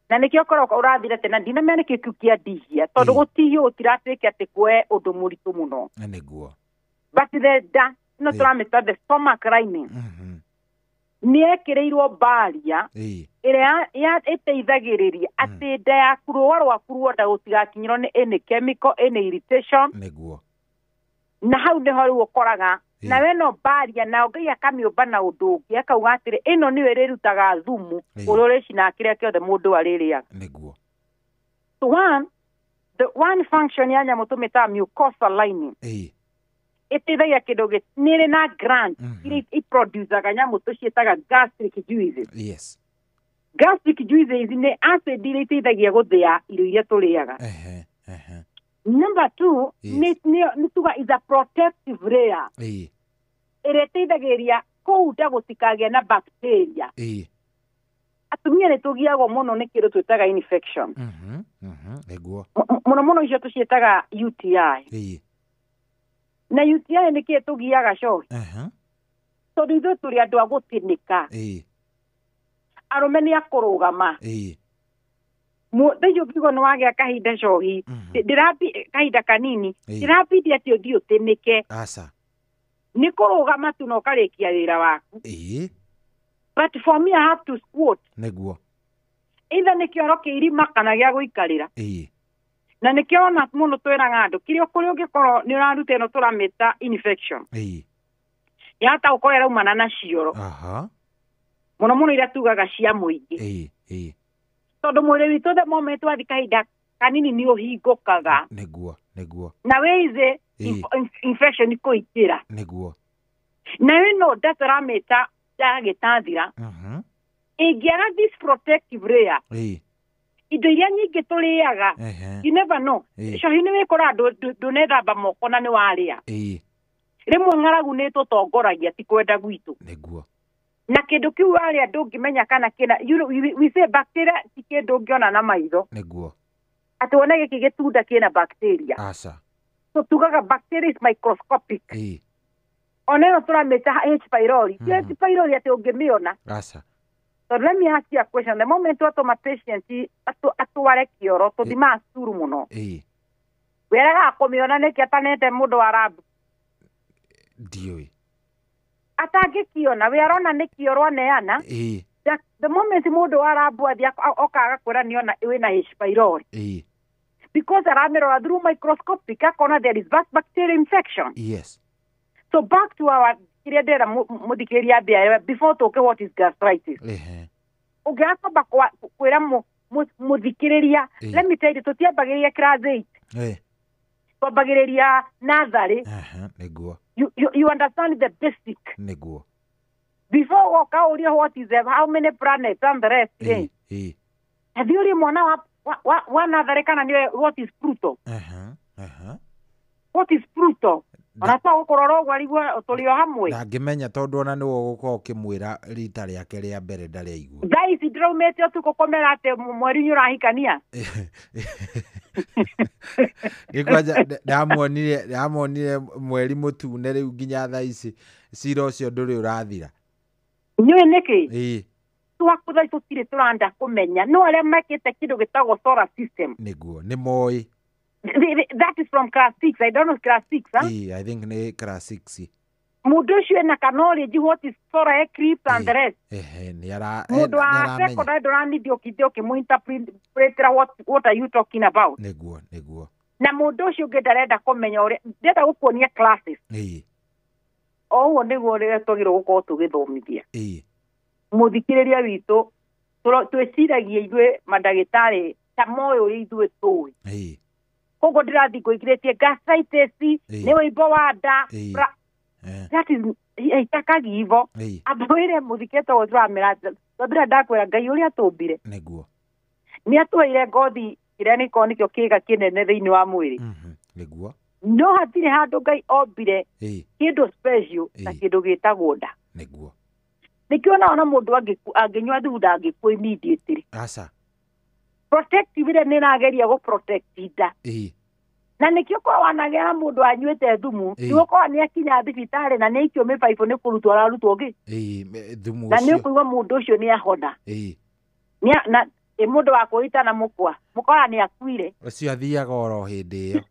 na nĩkĩo ũkoragwo ũrathire tena ndinamenya nĩkĩo kĩu kĩandihia tondũ gũtihio gũtiratuĩke atĩ kuoe ũndũ mũritũ mũno nĩguo but the nda ĩno tũramĩta the stomach lining nĩekĩrĩirwo baria ĩrĩa ĩteithagĩrĩria atĩ nda yaku rũa rwaku ruonda gũtigakinyĩrwo nĩ any chemical any irritation nĩguo na hau nĩho rĩu ũkoraga na weno baria na Ngai akamĩũmba na ũndũ ũngĩ akauga atĩrĩ ĩno nĩyo ĩrĩrutaga thumu ũrĩa ũrĩcina kĩrĩa kĩothe mũndũ arĩrĩaga nĩguo so the one function ya nyamũ tũmĩtaga mucosal lining ĩteithagia kĩndũ nĩrĩ na gland iria iproducaga nyamũ tũciĩtaga gastric juices gastric juices nĩ acid iria iteithagia gũthĩa irio iria tũrĩaga number 2 nĩ tuga is a protective layer ĩrĩa ĩteithagĩrĩria kũu nda gũtikagĩa na bacteria atumia nĩ tũgiagwo mũno nĩ kĩndũ twĩtaga infection mũno icio tũciĩtaga UTI na UTI nĩ kĩĩ tũgiaga cohi tondũ ithuĩ tũrĩ andũ a gũtinĩka arũme nĩ akũrũgama thĩinĩ ũngĩgwo nĩ wagĩa kahinda cohi kahinda kanini ndĩrabindi atĩ ũthiĩ ũtĩnĩke nĩ kũrũgama tu na ũkarĩkia wĩra waku but for me I have to squat nĩguo either nĩ kĩoro kĩa irima kana gĩa gũikarĩra na nĩkĩo ona mũno twĩraga andũ kĩrĩa kũrĩa ũngĩkorwo nĩ ũraruta ĩno tũramĩta infection yahota gũkorwo ĩraumana na cioro mũno iria tugaga cia mũingĩ tondũ mwĩrĩ witũ the moment wathi kahinda kanini nĩ ũhingũkaga nĩguo na wĩize infection kũingĩra na ĩno nda tũramĩta ya gĩtanthira ĩngĩaga this protective layer indo iria nyingĩ tũrĩaga you never know cohi nĩ wĩkora ndũnethamba moko na nĩ warĩa rĩmwe ng'aragu nĩ tũtongoragia ti kwenda gwitũ na kĩndũ kĩu warĩa ndũngĩmenya kana kĩna we say bacteria ti kĩndũ ũngĩona na maitho atĩ wone gĩkĩ gĩtunda kĩna bacteria so tugaga bacteria is microscopic ona ĩno tũramĩta H pylori ti H pylori atĩ ũngĩmĩona so let me ask you a question the moment watũma patient atware kĩoro tũthimaga curu mũno Weraga kũmĩona nĩkĩ atanete mũndũ wa rabu. Ndioi. Atangĩkiona we arona nĩkĩo rwaneana. The moment mũndũ wa rabu athi okaga kwĩra nĩona wĩna H pylori. Because aramĩrora through microscopic akona there is bacterial infection. Yes. So back to our kirendera muthikĩrĩria mbia before talk what is gastritis. Ũngĩakomba kwĩra muthikĩrĩria, let me tell you, tũtiambagĩrĩria class 8. Twambagĩrĩria nursery. Nĩguo. You understand the basic. Nĩguo. Before woka uria what is how many planets and the rest. Have you uri mwana wa nursery kana niwe what is Pluto? What is Pluto? Onatwa gukorora ũguo arigwo tũrĩ hamwe. Ndangĩmenya tondũ ona nĩwe ũgũkorwo ũkĩmwĩra rita rĩake rĩa mbere ndarĩ aigua. Guys, ndĩraumĩte ũtukũ komera atĩ mweri ũrahikania. Gĩkwanja ndamuonire mweri mũtune rĩu nginya thaa ici cira ũcio ndũrĩ ũrathira. Nyuĩ nĩkĩ? Twakutha tũtirĩ tũranda kũmenya no arĩa makĩte kĩndũ gĩtagwo solar system. Nĩguo nĩ moĩ. That is from class 6. I don't know class 6, huh? I think nĩ class 6. Mũndũ ũcio ena knowledge what is solar eclipse and the rest. Mũndũ wa secondary ndũranidi ũkĩmũinterpretera what are you talking about? Nĩguo. Na mũndũ ũcio ũngĩ ndarenda kũmenya ũrĩa ndenda gũkuonia classes. O ũguo nĩguo rĩrĩa twagĩrĩirwo gũkorwo tũgĩthomithia. Mũthikĩrĩria witũ twĩciragia ithuĩ mandagĩtarĩ ta moĩ ũrĩa ithuĩ tũĩ. Koguo ndĩrathi ngũigĩrĩtie gastritis nĩ wĩimbo wa nda. That is itakaga hivo. Abwire muthikete ũtũramera tondũ ndakwĩra Ngai ũrĩa atũmbire. Nĩguo. Nĩ atũheire ngothi kĩrĩa nĩkorwo nĩkĩo kĩĩga kĩnene thĩinĩ wa mwĩrĩ. Nĩguo. No hatirĩ handũ Ngai ombire kĩndũ special na kĩndũ gĩtagwo nda. Nĩguo. Nĩkĩo ona mũndũ angĩnyua thutha angĩkua immediately. Aca. Protective ile nĩrageria gũ protect nda. Na nĩkĩo kwa wanagera mũndũ anyuĩte thumu nĩguo kwa nĩakinya thibitarĩ na nĩikio mĩbaibũ nĩ kũrutwo ararutwo ũngĩ. Thumu ũcio. Na nĩũkũigua mũndũ ũcio nĩahona. Na mũndũ wa kũrita na mũkwa mũkora nĩakuire. Ũcio athiaga oro hĩndĩ ĩyo.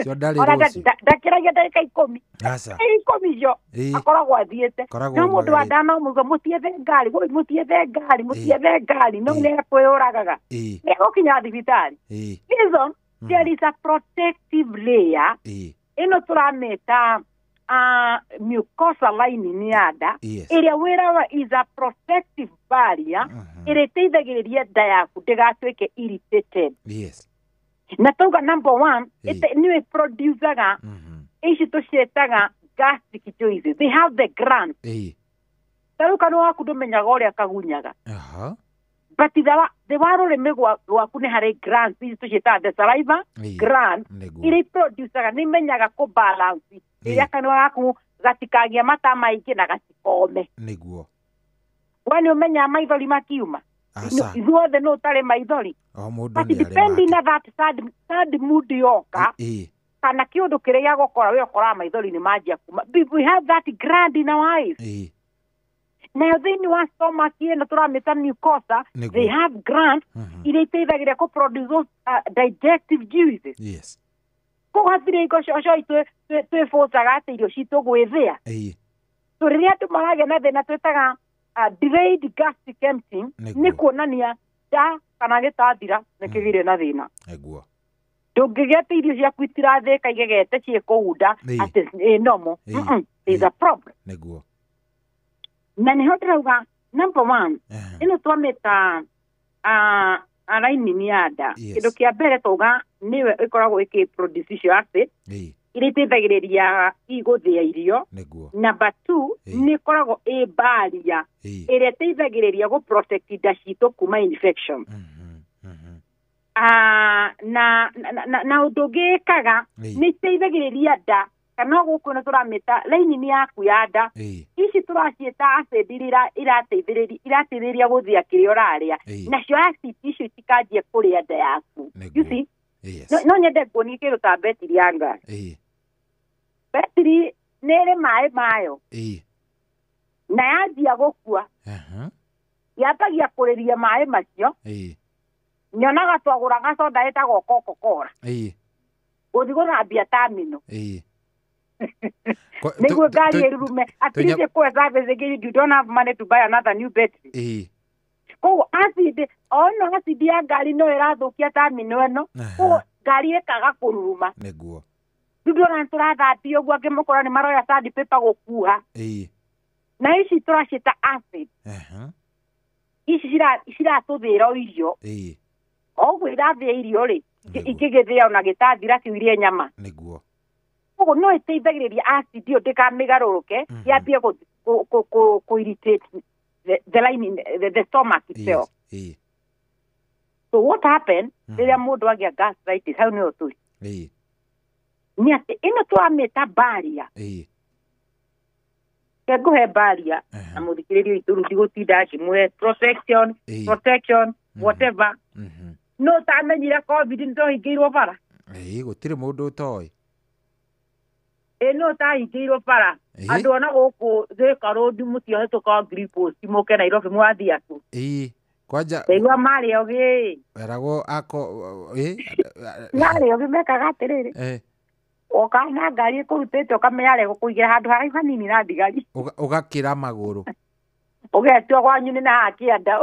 Cio ndarĩ rũciũ. Ndakĩragia ndagĩka 10. Aca. 10 cio akoragwo athiĩte. Na mũndũ wa ndana mũgo mũtiethe ngari, mũtiethe ngari no nĩekwĩyũragaga. Nĩgũkinya thibitarĩ. Reason there is a protective layer. Ino turameta mucosa lining ya nda ĩrĩa wĩra is a protective barrier ĩrĩa ĩteithagĩrĩria nda yaku ndĩgatuĩke irritated. Na tauga number 1 nĩwe producaga ici tũciĩtaga gastric juices. They have the glands. Tarĩu kanua waku ndũmenyaga ũrĩa kagunyaga. But the rũrĩmĩ rwaku nĩ harĩ glands ici tũciĩtaga the saliva gland iria producaga nĩmenyaga kũbalance iria kanua gaku gatikagĩa mata maingĩ na gatikome. Nĩguo. We nĩũmenyaga maithori makiuma. Ithuothe no ũtarĩ maithori. But depending on that sad mood yoka kana kĩũndũ kĩrĩa gĩagũkora we ũkoraga maithori nĩmanjia kuma. We have that gland in our eyes. Now thĩinĩ wa stomach ĩno tũramĩta mucosa, they have glands iria iteithagĩrĩria kũ produce digestive juices. Koguo hatirĩ iko cio twĩbũcaga atĩ irio citũ gwĩthĩa. So rĩrĩa andũ maragĩa na thĩna twĩtaga delayed gastric emptying nĩ kuonania nda kana gĩtathira nĩkĩgĩire na thĩna. Ndũngĩgĩte irio ciaku itirathĩka igegete ciĩkũu nda atĩ ĩ normal. There's a problem. Na nĩho ndĩrauga number 1 ĩno twamĩta lining ya nda. Kĩndũ kĩa mbere tauga nĩwe ĩkoragwo ĩkĩ-produce icio acid iria iteithagĩrĩria igũthĩa irio. Number 2 nĩ ĩkoragwo ĩ barrier ĩrĩa ĩteithagĩrĩria gũ protect nda citũ kuma infection. Na ũndũ ũngĩ ĩkaga nĩ iteithagĩrĩria nda kana gũkũ nĩ tũramĩta lining yaku ya nda ici tũraciĩta acid irateithĩrĩria gũthĩa kĩrĩa ũrarĩa. Nacio acid icio itikanjie kũrĩa nda yaku. You see? No nyende kuonia kĩndũ ta betiri ya ngari. Betiri nĩ ĩrĩ maĩ mayo. Na yanjia gũkua yambagia kũrĩria maĩ macio. Nyonaga twagũra gacoda ĩtagwo Coca-Cola. Uthigora bia tamino. Niguo ngari irume. At least kwa service again, you don't have money to buy another new battery. Koguo acid, no acid ya ngari no irathukia tamino eno. Koguo ngari ikaga kururuma. Niguo. Ndona turathambia ũguo angĩmũkora nĩ maroya sandpaper gũkuha. Na ici tũracita acid. Ici ciratũthĩra o irio. Oguo irathĩa irio rĩ, ingĩgĩthĩa ona gĩtathira kĩu irie nyama. Nĩguo. Koguo no ĩteithagĩrĩria acid ĩyo ndĩkamĩgarũrũke, yambie kũ-irritate the lining, the stomach itself. So what happened, rĩrĩa mũndũ agĩa gastritis, hau nĩyo tũrĩ. Nĩ atĩ ĩno tũramĩta barrier. Ngũhe barrier na mũthikĩrĩria witũ rĩu ndigũtinda ngĩmũhe protection, whatever. No tamenyire COVID nĩtwahingĩirwo bara. Gũtirĩ mũndũ ũtoĩ. No tahingĩirwo bara. Andũ ona gũkũ Thika Road mũtiohetũka Greenpost mũke Nairobi mwathiĩ aku. Kwanja Igua marĩ ogi. Eragwo Marĩ ogi mekaga atĩrĩrĩ. Okana ngari ĩkũrutĩte ũkamenya gũkũigĩra handũ haraihu hanini na ndigari. Ũgakĩra magũrũ. Ũgetua gwanyu nĩ na kĩanda.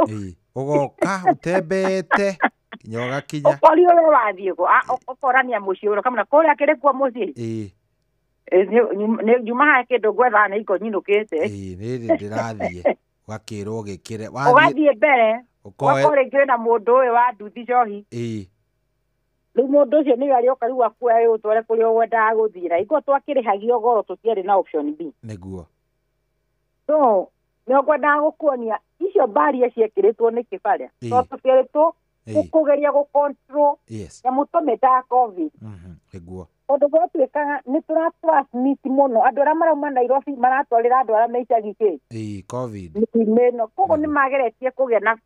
Ũgoka ũtembete nginya ũgakinya. Ũkori ũrĩa wathiĩ ũkorania mũciĩ ũrĩa kamũna kũrĩa kĩrĩ kuo mũciĩ. Nĩ njuma hae kĩndũ gwetha nĩ iko nyinũkĩte. Nĩ ndĩrathiĩ ũgakĩrwo ũgĩkĩre. Ũgathiĩ mbere ũkore ngĩrĩ na mũndũ ũyũ wa nduthi cohi. Rĩu mũndũ ũcio nĩwe arĩoka rĩu akuoya ũtware kũrĩa ũgwendaga gũthiĩ na igua twakĩrĩhagio goro tũtiarĩ na option B. Nĩguo. So nĩ ngwendaga gũkuonia icio barrier ciekĩrĩtwo nĩ kĩbarĩa. Tondũ tũkĩrĩtwo kũgeria gũcontrol nyamũ tũmĩtaga COVID. Nĩguo. Ũndũ gwatuĩkaga nĩ tũratransmit mũno. Andũ arĩa marauma Nairobi maratwarĩra andũ arĩa me icagi kĩ. COVID. Mĩno. Koguo nĩ mageretie kũgĩa na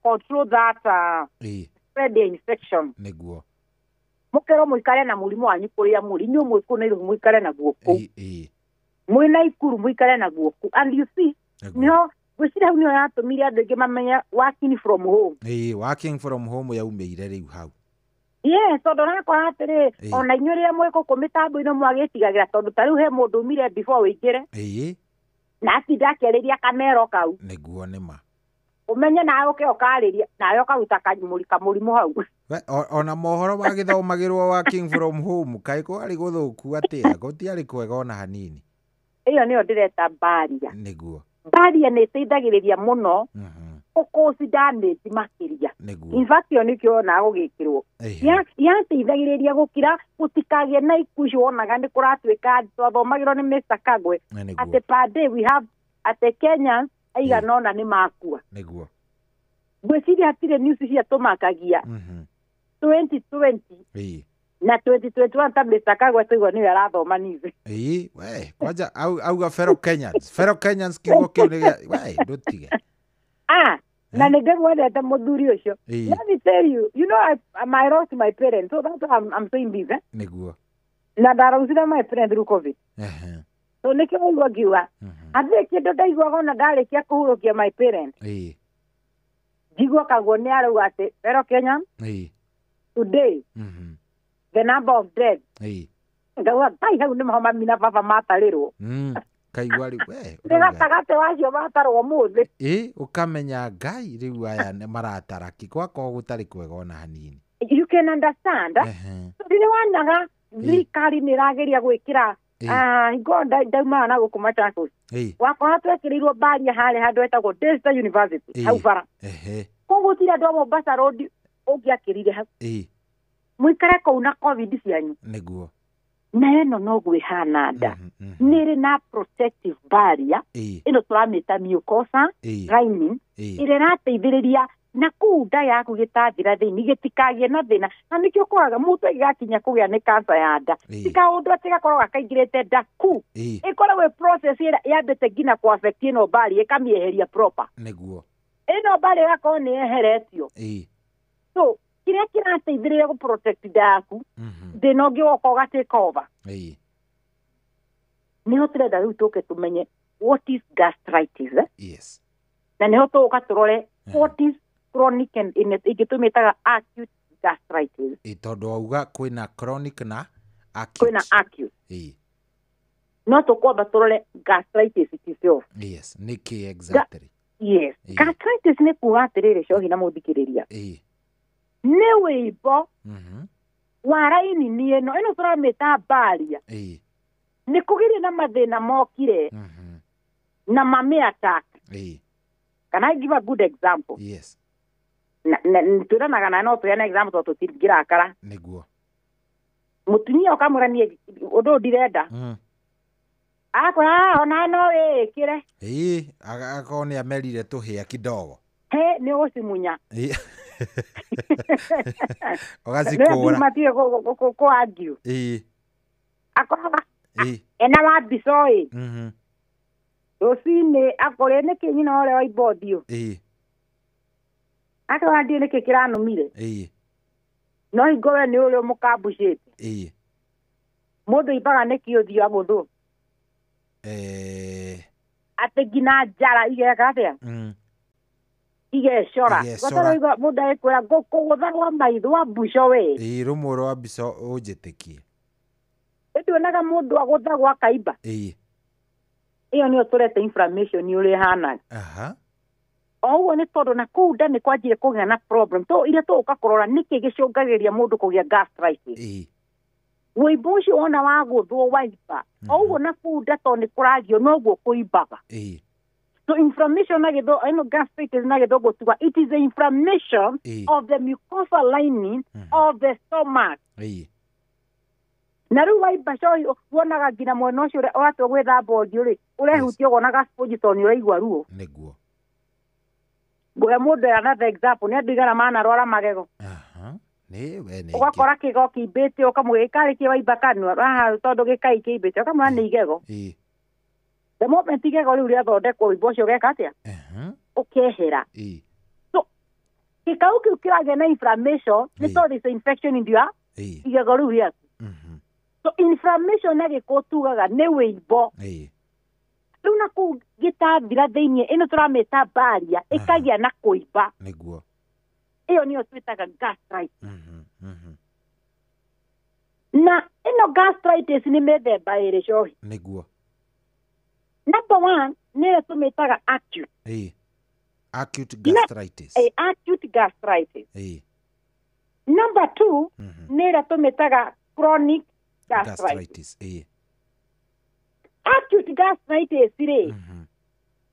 control that spread the infection. Nĩguo. Mũkero mũikare na mũrimũ wanyu kũrĩa mũrĩ. Inyuĩ mũikũ na iruhu mũikare naguo kũu. Mwĩ na Ikuru mũikare naguo kũu. And you see, no gwĩciria hau nĩyo yatũmire andũ aingĩ mamenya working from home. Working from home yaumĩire rĩu hau. Yes, tondũ nakora atĩrĩ, ona inyuĩ rĩrĩa mwĩkũkũ mĩtambo-inĩ mwagĩtigagĩra tondũ ta rĩu he mũndũ umire before wĩingĩre. Na atinda akĩarĩria kamero kau. Nĩguo nĩma. Ũmenye nawe ũke ũkarĩria nawe ũkaruta kamũrimũ hau. Ona mohoro magĩthomagĩrwo working from home kaĩ kwarĩ gũthũku atĩa gũtiarĩ kwega ona hanini. Ĩyo nĩyo ndĩreta barrier. Nĩguo. Barrier nĩ ĩteithagĩrĩria mũno ũkũci damage makĩria. In fact yo nĩkĩo onaga gũgĩkĩrwo. Yateithagĩrĩria gũkira gũtikagĩe na ikuũ icio wonaga nĩ kũratuĩka twathomagĩrwo nĩ Mr. Kagwe atĩ per day we have atĩ Kenyans aigana ona nĩ makua. Nĩguo. Ngwĩciria hatirĩ news cia tũmakagia 2020 na 2021 ta Mr. Kagwe tũigua nĩwe arathoma news. Kwanja auga fellow Kenyans kiugo kĩu nĩ ndũtige. Na nĩngĩmwendete mũthuri ũcio. Let me tell you, you know I lost my parents, so that's why I'm saying this. Nĩguo. Na ndaraucire my parents through COVID. So nĩkĩo ũigua ngiuga. Hatirĩ kĩndũ ndaiguaga ona ndarĩkia kũhurũkia my parents. Njigua Kagwe nĩ arauga atĩ fellow Kenyans, today the number of deaths. Ngauga kai hau nĩ mahoma mina baba matarĩrwo. Kaigua rĩu gatagatĩ wacio matarwo mũthĩ. Ũkamenya Ngai rĩu aya nĩ marataraki gwakorwo gũtarĩ kwega ona hanini. You can understand. Rĩrĩa wanyaga thirikari nĩ ĩrageria gwĩkĩra hingo ndauma na gũkũ Machakos. Wakora twekĩrĩirwo barrier harĩa handũ hetagwo Delta University hau bara. Koguo gũtirĩ andũ a Mombasa Road ũngĩakĩrire hau. Mũikare kũu na COVID cianyu. Nĩguo. Na ĩno no gwĩhana nda nĩrĩ na protective barrier ĩno tũramĩta mucosa lining ĩrĩa ĩrateithĩrĩria na kũu nda yaku gĩtathira thĩinĩ gĩtikagĩe na thĩna. Na nĩkĩo ũkoraga mũndũ agĩgakinya kũgĩa nĩ cancer ya nda ti kaũndũ atĩ gakoragwo kaingĩrĩte nda kuu ĩkoragwo process ĩrĩa yambĩte nginya kũ affect ĩno barrier ĩkamĩeheria proper. Nĩguo. Ĩno barrier ĩgakorwo nĩ yeheretio. So kĩrĩa kĩrateithĩrĩria gũ protect nda yaku thĩna ũngĩ woka ũgatake over. Nĩho tũrenda rĩu tũke tũmenye what is gastritis. Na nĩho tũka tũrore what is chronic and ingĩ tũmĩtaga acute gastritis. Itondo auga kwina chronic na acute. Kwina acute. No tukwamba turore gastritis itself. Yes, niki exactly. Yes. Gastritis ni kuga atiriri cohi na muthikiriria. Ni wibo. Waraini ni eno turamita baria. Ni kugiria na mathina mokire. Na mame attack. Can I give a good example? Yes. Turanaga na no tuyana example to tigira akara. Niguo. Mutumia okamurania undu ndirenda. Akora ona no kire. Akone amerire tuhia kidogo. Ni usimunya. Ogazikora. Matie ko argue. Akora. Ena wa bisoi. Rosine akore ne kinyina ore wa ibodio. Akora ndi ne kikirano mire. No igowe ni ule mukabushete. Modo ibaga ne kiodio agotho. Ate gina jara ige katea. Ige shora. Gotaro igo muda ekwera goko gotharwa maitho wa busho we. Rumoro wa biso ojetekie. Etu naga mundu agothagwa kaiba. Iyo ni otorete inflammation ni ule hana. Owo ni todo na kuda ni kwajire kugĩa na problem. To ile to ukakorora niki gicungagiria mundu kugĩa gastritis. Wibo ucio ona waguthwo waiba. Owo na kuda to ni kuragio no guo kuibaga. So inflammation na githo ino gastritis na githo gotuga it is the inflammation of the mucosal lining of the stomach. Na riu waiba coyo wonaga ngina mwena ucio watwo gwitha body ri urehutio gonaga spongiton uraigua ruo. Niguo. Gwe mundu another example ni andigana mana rwara magego. Ni wene. Ugakora kigo kibete ukamwika ki waiba kanwa tondu gikai kibete ukamwa ni igego. The moment igego riu ria thondekwo wimbo ucio geka atia? Ukehera. So kikau kiu kiragĩa na inflammation ni tondũ is infection in your igego riu ria. So inflammation na gikutugaga ni wimbo. Riu na ku gitathira thiini ino turameta baria ikagĩa na kuiba. Niguo. Iyo niyo twitaga gastritis. Na ino gastritis ni methemba ĩrĩ cohi. Niguo. Number 1 ni tumitaga acute. Acute gastritis. Acute gastritis. Number 2 ni tumitaga chronic gastritis. Acute gastritis ri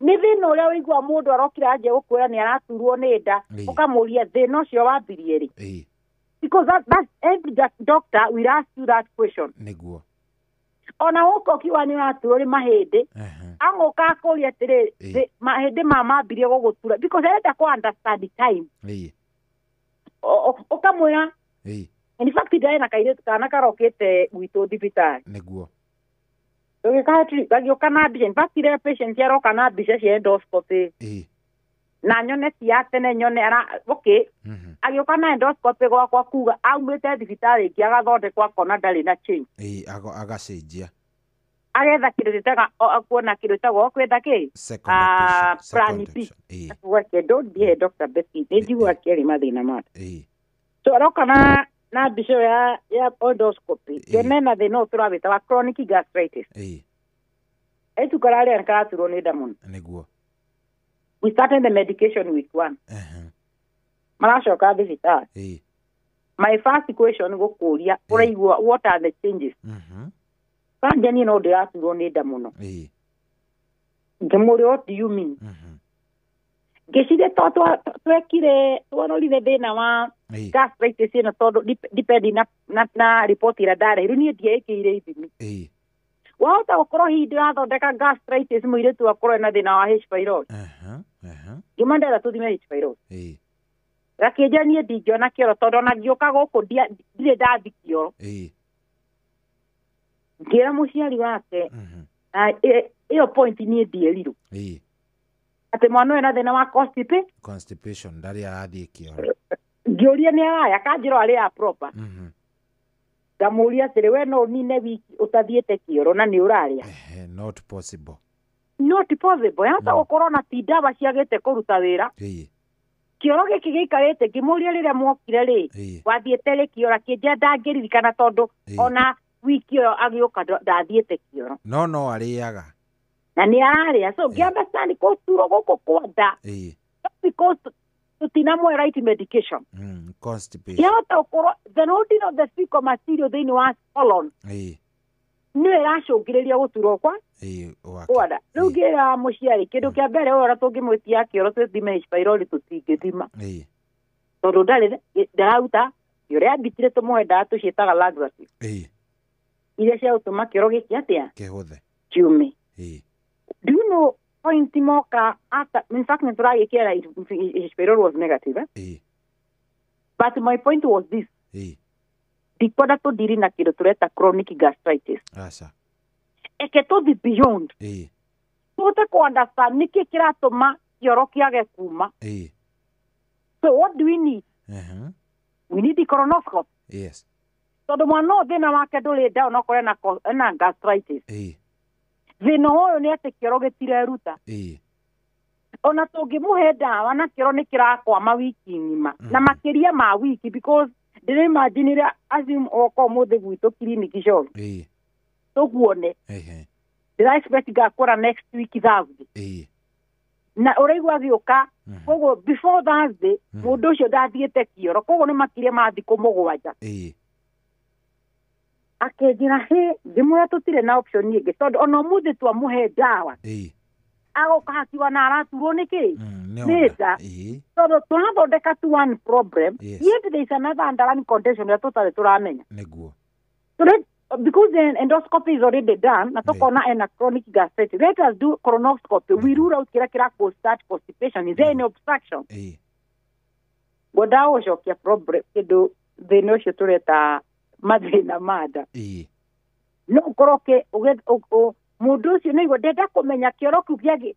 ni thina uria wigua mundu arokira anje gukwira ni araturwo ni nda ukamuria thina ucio wambirie ri. Because that every doctor will ask you that question. Niguo. Ona uko kiwa ni aturwo ri mahindi angoka akuria atiri mahindi mamambirie gugutura because arenda ku understand the time. Ukamwira in fact ndai na kaire kana karokete gwitu thibitari. Niguo. Gagioka na mbica. In fact ile patient yaroka na mbica cia endoscopy. Na nyone cia tene nyone ara okay. Agioka na endoscopy gwakwa kuga aumite thibitari ingi agathondekwa kona ndari na change. Agacenjia. Agetha kindu gitaga akuona kindu gitagwo kwenda ki? Plan B. Wake don't be a doctor Becky. Nijigua kiri mathina mate. So aroka na mbica ya endoscopy kenena thina turavita wa chronic gastritis. Etukarari ankaturwo ni nda muno. Niguo. We started the medication week 1. Maracoka thibitari. My first question gukuria uraigua what are the changes? Kanjani no ndiraturwo ni nda muno. Ngemuri what do you mean? Gecire twekire twarorire thina wa gastritis ino tondu depending na report ira ndare riu nie ndiekire ithimi. Wahota gukorwo hindi urathondeka gastritis muiritu akorwo na thina wa H pylori. Gimandera tuthime H pylori. Rakĩnja niĩ ndingĩona kĩoro tondũ ona ngĩũka gũkũ ndirĩ ndathi kĩoro. Ngĩra mũciari wake ĩyo point niĩ ndierirwo atĩ mwana ũyũ ena thĩna wa constipation ndarĩ arathiĩ kĩoro. Ngĩũria nĩ araya akanjĩra arĩ ya proper. Ngamũria atĩrĩ we no ũnine wiki ũtathiĩte kĩoro na nĩ ũrarĩa. Not possible. Not possible. Yahota gũkorwo na ti ndawa ciagĩte kũruta wĩra. kioro giki giikarite ngimuria riria mwokire ri wathiete ri kiora kinja ndangĩririkana tondu ona wiki yo agioka ndathiete kioro no ariaga na ni araria so ngiambastani ko turo goko kwanda because tutinamwe right medication constipation yata ukoro the loading of the fecal material thini wa colon ni iracungiriria guturo kwa wada rugira muciari kindu kia mbere ora tungimwitia kioro tuthime H pylori tutingithima tondu ndarauta yuria bitire tumuhenda tuciitaga laxative iria cia gutuma kioro giki atia kihuthe kiume do you know point moka after in fact nituragikiera H pylori was negative but my point was this dikoda to diri na kindu tureta chronic gastritis eke to the beyond tuta ko understand niki kiratuma kioro kiage kuma so what do we need we need the colonoscopy yes tondu mwana thina wake nduri down okore na gastritis thina uyu ni ati kioro gitireruta ona tungimuhe dawa na kioro ni kirakwama wiki ngima na makiria ma wiki because ndire imagine azim oko muthe gwitu clinic shop tuguone ndira expect gakora next week Thursday na uraigwa gioka kogo before Thursday mundu ucio ndathiete kioro kogo ni makiria ma thiku mugwanja akenjira he ndimwe tutire na option nyingi tondu ona muthe twamuhe dawa agoka hakiwa na araturwo niki nita tondu twathondeka tu one problem yet there is another underlying condition that tutari turamenya niguo because the endoscopy is already done na tukona ena chronic gastritis let us do colonoscopy we rule out kira start constipation is there any obstruction godao shokia problem kido thina ucio tureta mathina mada no koroke mundu ucio no igwa ndenda kumenya kioro kiu giagi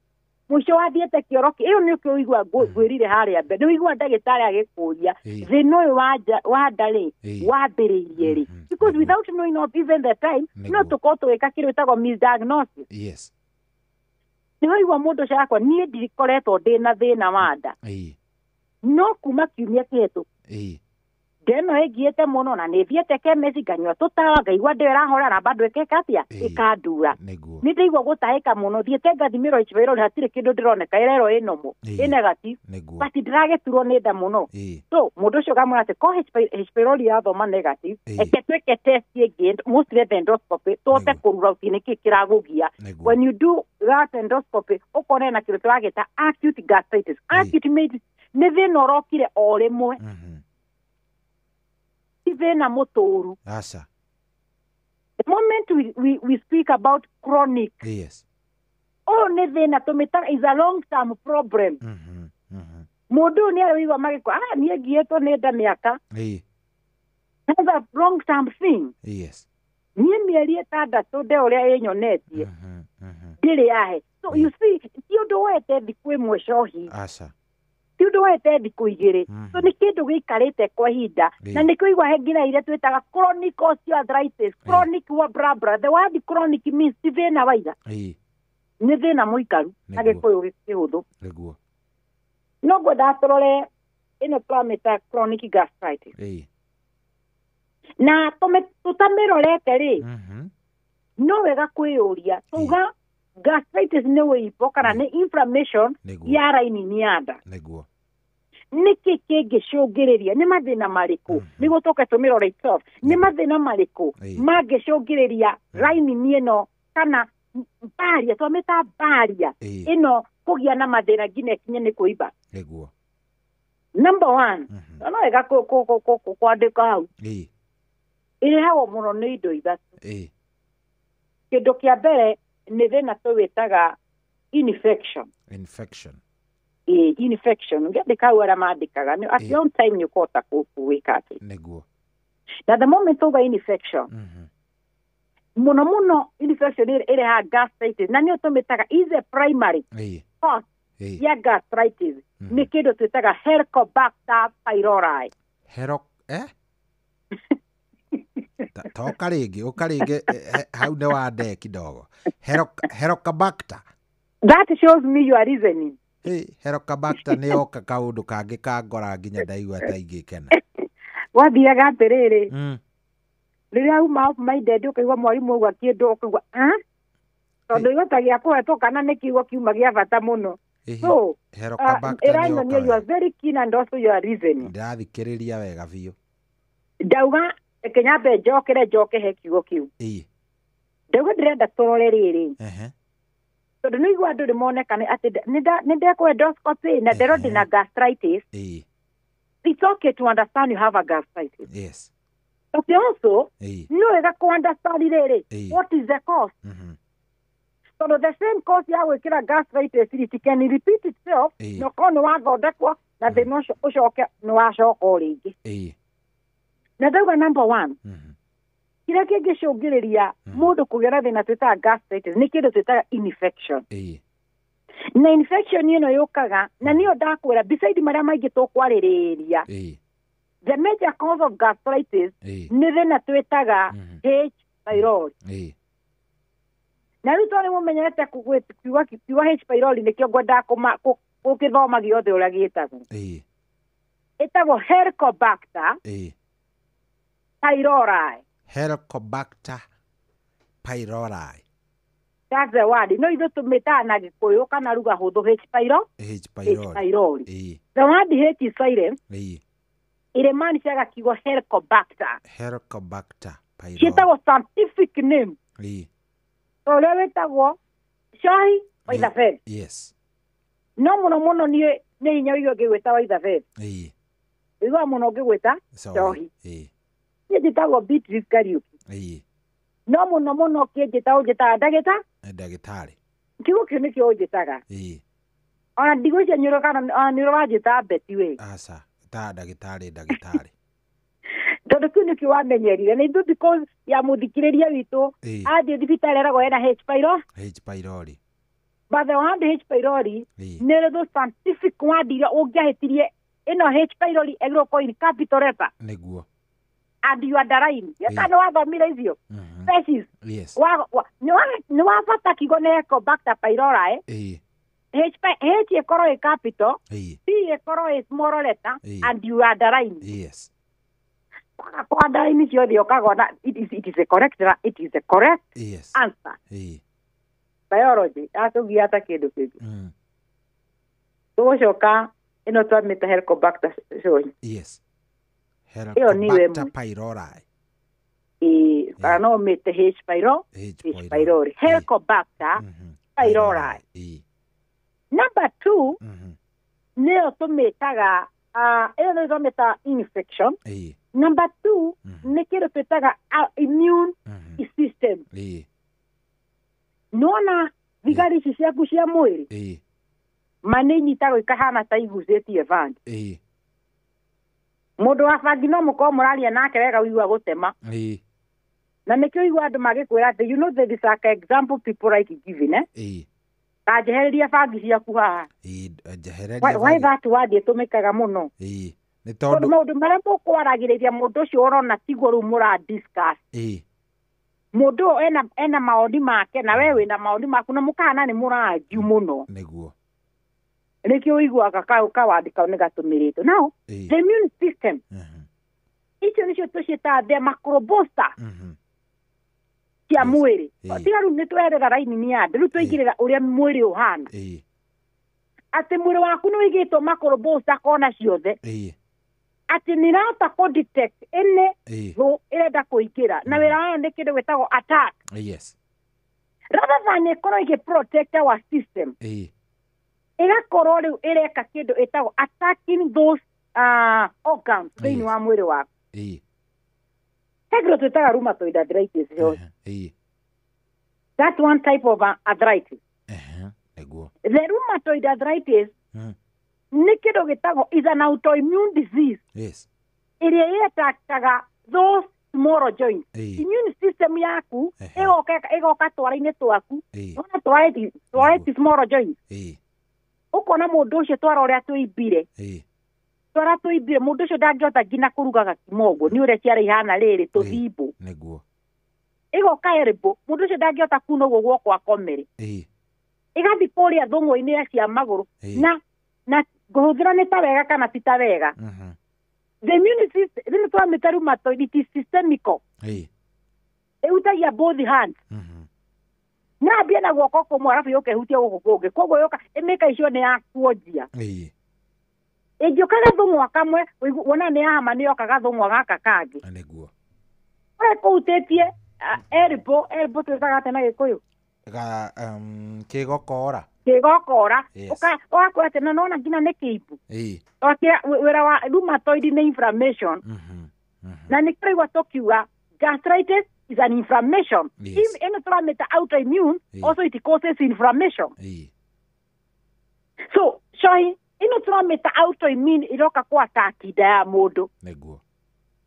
mucio wathiete kioro kiu ni kio igwa gwirire haria mbe no igwa ndagitari agikuria thina uyu wa ndari wambiririe ri because without knowing of even the time no tukoto weka kiro itago misdiagnosis yes no igwa mundu shakwa nie ndikoretwo ndina thina wa nda no kuma kiumia kihetu deno egiete muno na nethiete kemesi nganywa tutawa ngaigua ndirahora na bado ekekatia ikandura ni ndigwa gutahika muno thiete ngathimiro H pylori hatire kindu ndironeka irero inomo negative but ndirageturwo ni nda muno so mundu ucio gamwe ati ko H pylori yathoma negative eketweke test again mostly endoscopy tote kurura utine kiragugia when you do that endoscopy ukone na kindu turageta acute gastritis acute means ni thina urokire o rimwe thina muturu asa the moment we speak about chronic yes ni thina tumita is a long term problem mundu ni ariwa magiko ni ngieto ni nda miaka that's a long term thing yes ni mieri itandatu nde uria yenyonetie ndiri yahe so you see tiondo wete thikwe mweshohi asa tiondo wete thiku igiri so ni kindu gikarite kwa hinda na ni kuigwa hengina ile twitaga chronic osteoarthritis chronic wa brabra the word chronic means thina waiga ni thina muikaru agikuyu gikihuthu niguo no gwenda turore ino trameta chronic gastritis na tutamirorete ri no wega kwiyuria tuga gastritis ni wipo kana ni inflammation ya raini ya nda niguo niki kingicungiriria ni mathina mariku nigo toka tumirore itself ni mathina mariku magicungiriria raini ni ino kana baria twameta baria ino kugia na mathina ngine kinye ni kuiba niguo number 1 no wega kwandika hau ire hawo muno ni indo ithatu kindu kia mbere ni thina tuwitaga infection infection ngandika wara mandikaga ni at your time ni kota kuwika ati niguo na the moment uga infection muno infection ire ha gastritis na ni utumitaga is a primary cause ya gastritis ni kindu twitaga Helicobacter pylori toka ringi hau ne wande kidogo Helicobacter that shows me you are reasoning Helicobacter nĩ yoka kaũndũ kangĩ kangora nginya ndaigua ta ingĩkena. Wathiaga atĩrĩrĩ rĩrĩa uma off minded ũkaigua mwarimũ auga kĩndũ ũkaigua tondũ igotagia kũhetwo kana nĩ kiugo kiuma gĩa bata mũno. So ĩranyonia you are very keen and also you are reasoning. Ndĩrathikĩrĩria wega biũ. Ndauga Kenyambe njoke he kiugo kĩu. Ndauga ndĩrenda tũrore rĩrĩ. Tondũ nĩ igua andũ rĩmonekane atĩ nĩ ndekwo endoscopy na ndero ndĩna gastritis. It's okay to understand you have a gastritis. Yes. Okay, also, no wega ku understand rĩrĩ. What is the cause? So the same cause ya gwĩkĩra gastritis it can repeat itself. No kono wathondekwo na thĩna ũcio ũcoke nĩ wacoka o rĩngĩ. Na ndauga number 1. Kĩrĩa kĩngĩcũngĩrĩria mũndũ kũgĩa na thĩna twĩtaga gastritis nĩ kĩndũ twĩtaga infection. Na infection ĩno yũkaga na niyo ndakwĩra beside marĩa maingĩ tũkwarĩrĩria. The major cause of gastritis nĩ thĩna twĩtaga H. pylori. Na rĩu tondũ nĩmũmenyerete kiuga H. pylori nĩkĩo ngwendaga gũgĩthoma gĩothe ũrĩa gĩtagwo. Ĩtagwo Helicobacter pylori. Helicobacter pylori. That's the word. No ithu tumĩtaga na Gĩkũyũ kana ruga hũthũ H. pylori. The word H is silent. Iremaanishaga kiugo Helicobacter. Helicobacter pylori. Ciĩtagwo scientific name. So ũrĩa wĩtagwo Shohi Waithabed. Yes. No mũno mũno nĩ hinya ũigua ngĩgwĩta Waithabed. Ũigua mũno ngĩgwĩta Shohi. Niĩ njĩtagwo Beatrice Kariuki. No mũno mũno ũnjĩtaga ndagĩtarĩ. Kiugo kĩu nĩkĩo ũnjĩtaga. Ona ndigwĩcia nĩ ũranjĩta Betty we. Aca ta ndagĩtarĩ. Tondũ kĩu nĩkĩo wamenyerire na ithuĩ because ya mũthikĩrĩria witũ athiĩ thibitarĩ eragwo ena H. pylori. But the word H. pylori nĩ rĩtho scientific word iria ũngĩahĩtirie ĩno H. pylori ĩgĩrwo in capital letter. Nĩguo. And you are daraimu. Nĩ wathomire icio. Species. Yes. Nĩ wabata kiugo nĩ Helicobacter pylori. H ĩkorwo ĩ capital. P ĩkorwo ĩ small letter. And you are daraimu. Yes. Kwa daraimu ciothe ũkagona it is a correct answer. Biology. Atũgia ata kĩndũ kĩngĩ. Tũgũcoka ĩno twamĩte Helicobacter Shohi. Yes. Helicobacter pylori. No mete H. pylori. Helicobacter pylori. Number 2, nĩyo tũmĩtaga ĩyo nĩyo tũmĩtaga infection. Number 2, nĩ kĩndũ twĩtaga immune system. Nona thigari ici ciaku cia mwĩrĩ manĩ inyitagwo ikahana ta igucĩtie bandi. Mũndũ wa bangi no mũkorwo mũraria nake wega wĩigua gũtema. Na nĩkĩo igua andũ magĩkwĩra atĩ you know there is like example people like giving ta njehereria bangi ciaku haha. Why that word ĩtũmĩkaga mũno? Nĩ tondũ maũndũ marĩa mũkwaragĩrĩria mũndũ ũcio ũrona tiguo rĩu mũra discuss. Mũndũ ena maoni make na we wĩna maoni maku na mũkahana nĩ mũrangiu mũno. Nĩguo. Nĩkĩo ũiguaga kawandi kau nĩ gatũmĩrĩtwo. Now, the immune system. Icio nĩcio tũciĩtaga the macrobusta cia mwĩrĩ. Tiga rĩu nĩ twerera raini-inĩ ya andũ rĩu tũingĩrĩra ũrĩa mwĩrĩ ũhana. Atĩ mwĩrĩ waku nĩ wĩigĩtwo macrobusta kona ciothe. Atĩ nĩ ĩrahota kũ-detect thũ ĩrenda kũingĩra na wĩra wayo nĩ kĩndũ gwĩtagwo attack. Rather than ĩkorwo ĩgĩ-protect our system. Ĩgakorwo rĩu ĩreka kĩndũ ĩtagwo attacking those organs thĩinĩ wa mwĩrĩ waku. Kĩndũ twĩtaga rheumatoid arthritis. That's one type of arthritis. The rheumatoid arthritis nĩ kĩndũ gĩtagwo is an autoimmune disease. Ĩrĩa ĩatakaga those small joints. Immune system yaku ĩgoka twara-inĩ twaku twarĩti small joints. Ũkona mũndũ ũcio twara ũrĩa tũimbire. Twara tũimbire mũndũ ũcio ndangĩhota nginya kũruga gakima ũguo nĩ ũrĩa ciara ihana rĩrĩ tũthimbu. Ĩgoka elbow mũndũ ũcio ndangĩhota kuna ũguo guoko akomere. Ĩgathiĩ kuria thungu-ini cia maguru na nguhuthira ni ta wega kana ti ta wega the immune system rĩu twamĩta rheumatoid systemical ĩhutagia both hands nambia na guoko kumwe arabu yũke ĩhutie gũkũ kũngĩ koguo yũka ĩmĩka icio nĩ ya kuonjia ĩngĩũkaga thũng'wa kamwe wona nĩ yahama nĩ yokaga thũng'wa gaka kangĩ kũhutĩtie elbow twĩtaga atĩ na Gĩkũyũ kĩgokora ũgakora atĩ na nona nginya nĩ kĩimbu wĩra wa rheumatoid nĩ inflammation na nĩ kĩraigua tũkiuga gastritis is an inflammation ĩno tũramĩta autoimmune also it causes inflammation so shohi ĩno tũramĩta autoimmune ĩroka kwa attack nda ya mũndũ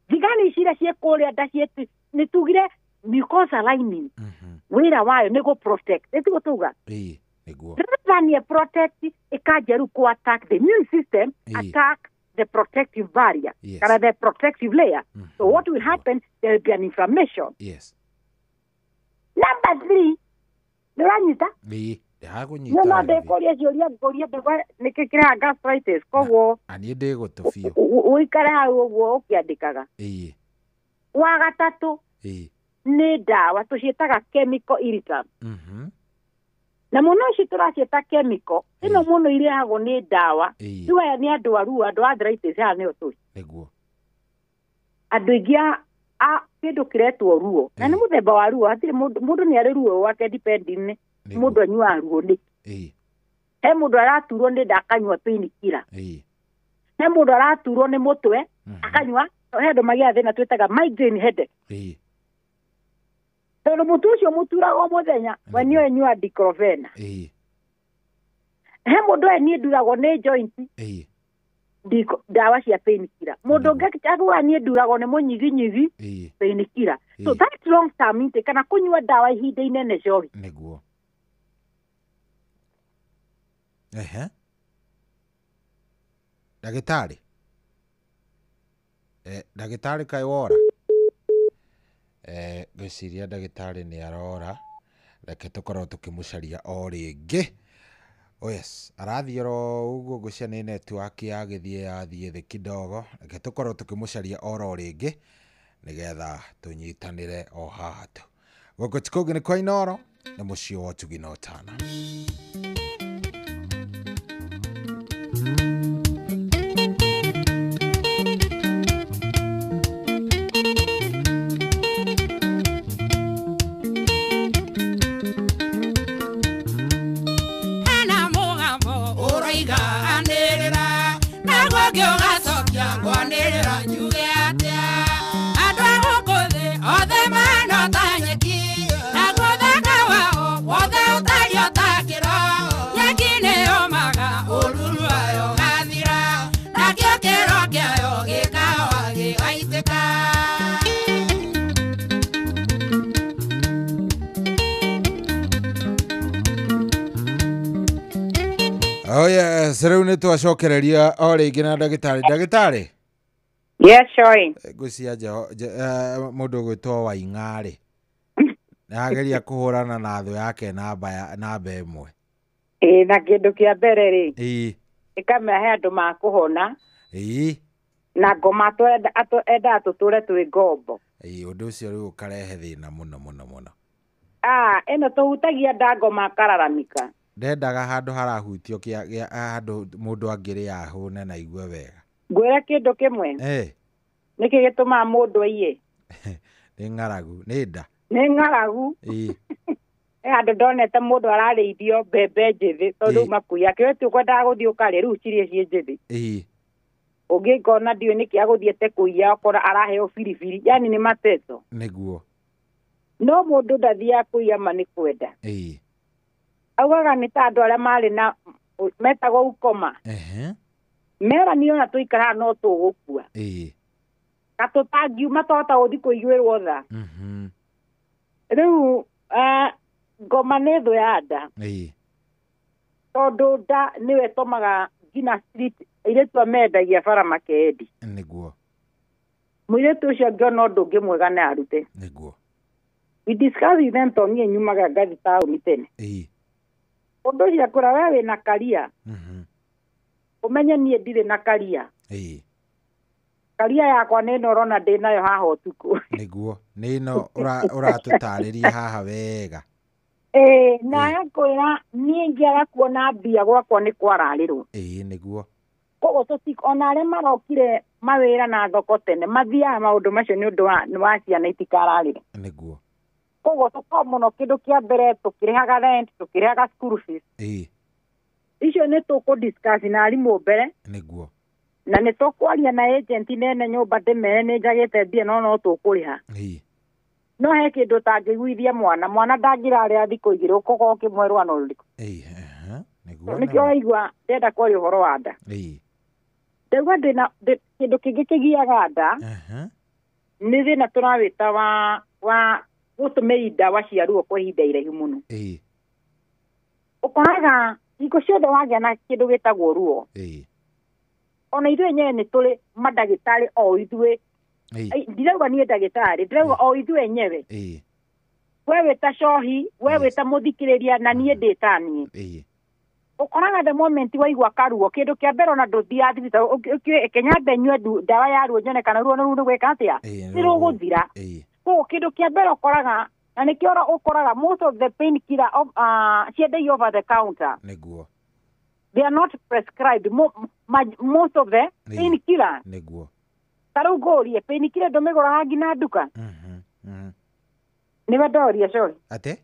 thigani ici iria ciĩ kũrĩa nda ciĩti nĩ tugire mucosa lining wĩra wayo nĩ gũ protect ĩtiguo tuga rather protect ĩkanjia rĩu ku attack the immune system attack the protective barrier kana the protective layer so what will happen there will be an inflammation number 3 nĩwanyita no ndĩkũria ciũria ngũria nĩkĩ kĩrehaga gastritis koguo ani ndĩgũtũ biũ ũikare hau ũguo ũkĩandĩkaga wa gatatũ nĩ ndawa tũciĩtaga chemical irritant na mũno ici tũraciĩta chemical ĩno mũno irehagwo nĩ ndawa rĩu aya nĩ andũ andũ arthritis aya nĩo tũi andũ aingĩ a kĩndũ kĩretwo ruo na nĩ mũthemba wa ruo hatirĩ mũndũ nĩ arĩ ruo wake depending mũndũ anyuaga ruo nĩkĩ he mũndũ araturwo nĩ nda akanyua painkiller he mũndũ araturwo nĩ mũtwe akanyua he andũ magĩa thĩna twĩtaga migraine headache tondũ mũtu ũcio mũturagwo mũthenya we nĩyo nyua diclofenac he mũndũ niĩ nduragwo nĩ joint ndawa cia painkiller mũndũ ũngĩ agũra niĩ nduragwo nĩ mũnyiginyigi painkiller so that's long term intake kana kũnyua ndawa ihinda inene cohi nĩguo ndagĩtarĩ kaĩ wora ngwĩciria ndagĩtarĩ nĩ arora reke tũkorwo tũkĩmũcaria o rĩngĩ yes arathiĩ oro ũguo ngwĩciria nĩ network yathiĩ thĩ kidogo reke tũkorwo tũkĩmũcaria oro rĩngĩ nĩgetha tũnyitanĩre o haha tu gũkũ ti kũngĩ nĩ kwa Inooro nĩ mũciĩ wa Ũtugi na Ũtana. Oh yes, rĩu nĩ twacokereria o rĩngĩ na ndagĩtarĩ. Yes, sorry. Ngwĩciria mũndũ gwĩtwo Waing'arĩ ageria kũhũrana na thũ yake namba ĩmwe. Na kĩndũ kĩa mbere rĩ ĩkamĩhe andũ makũhona na ngoma enda tũtũre twĩ ngombo. Ũndũ ũcio rĩu ũkarehe thĩna mũno. Ĩno tũhutagia nda ngoma akararamika. Ndendaga handũ harahutio handũ mũndũ angĩrĩa ahũne na igue wega. Ngwĩra kĩndũ kĩmwe nĩkĩ gĩtũmaga mũndũ aiye? Nĩ ng'aragu, nĩ nda. Nĩ ng'aragu. Andũ ndonete mũndũ ararĩithio mbembe njĩthĩ tondũ makuya kĩwetu kwendaga gũthiĩ ũkarĩa rĩu cirĩa ciĩ njĩthĩ. Ũngĩ ngona ndiũĩ nĩkĩ agũthiĩte kũiya ũkora araheo biribiri yani nĩ mateso. Nĩguo. No mũndũ ndathiaga kũiya ma nĩ kwenda. Augaga nĩ ta andũ arĩa marĩ na metagwo ukoma. Mera niyo na tuikara no tũgũkua. Katũtangiuma twahota gũthiĩ kũiguĩrwo tha. Rĩu ngoma nĩ thũ ya nda. Tondũ nda nĩwe ĩtũmaga nginya street airĩtu amendagia bara makendi. Nĩguo. Mũirĩtu ũcio angĩona ũndũ ũngĩ mwega nĩ arute. Nĩguo. We discuss with them to niĩ nyumaga ngathi taũni tene. Undu cia kura wewe na karia. Umenye nie ndire na karia. Karia yakwa nino rona ndinayo haha utuku. Niguo nino uratutariria haha wega. Na yakwira nie ngiaga kuona mbia gwakwa ni kwararirwo. Niguo. Koguo tutik ona aria marokire mawira na thoko tene mathiaga maundu macio ni undu wa ciana itikararire. Niguo. Koguo tuko muno kindu kia mbere tukirehaga rent tukirehaga school fees. Icio ni tuku discuss na arimu mbere. Niguo. Na ni tukwaria na agent nene nyumba ndimene ni njagite mbia no tukuriha. No he kindu tangiguithia mwana ndangiraria thiko igiri ukogo kimwerwa no riko. Niguo. Nikio waigua ndenda kwaria uhoro wa nda. Ndauga ndina kindu kingi kigiaga nda. Ni thina turawita wa gutumira ndawa cia ruo kwa ihinda iraihu muno. Ukoraga iko ciothe wagia na kindu gitagwo ruo. Ona ithuĩ enyewe nĩ tũrĩ mandagĩtarĩ o ithuĩ. Ndirauga niĩ ndagĩtarĩ, ndirauga o ithuĩ enyewe. We wĩta cohi, we wĩta mũthikĩrĩria na niĩ ndĩta niĩ. Ũkoraga the moment waigua karuo kĩndũ kĩa mbere ona ndũthiaga thibitarĩ Kenyatta nyue ndawa ya ruo nyone kana ruo rũu rũgwĩka atĩa nĩ rũgũthira. Koguo kĩndũ kĩa mbere ũkoraga na nĩkĩo ũkoraga most of the pain killer ciendagia over the counter. Nĩguo. They are not prescribed. Most of the painkillers. Niguo. Tarau ngorie painkiller ndũmĩgũraga nginya nduka. Nĩwe ndoria sorry. Ate?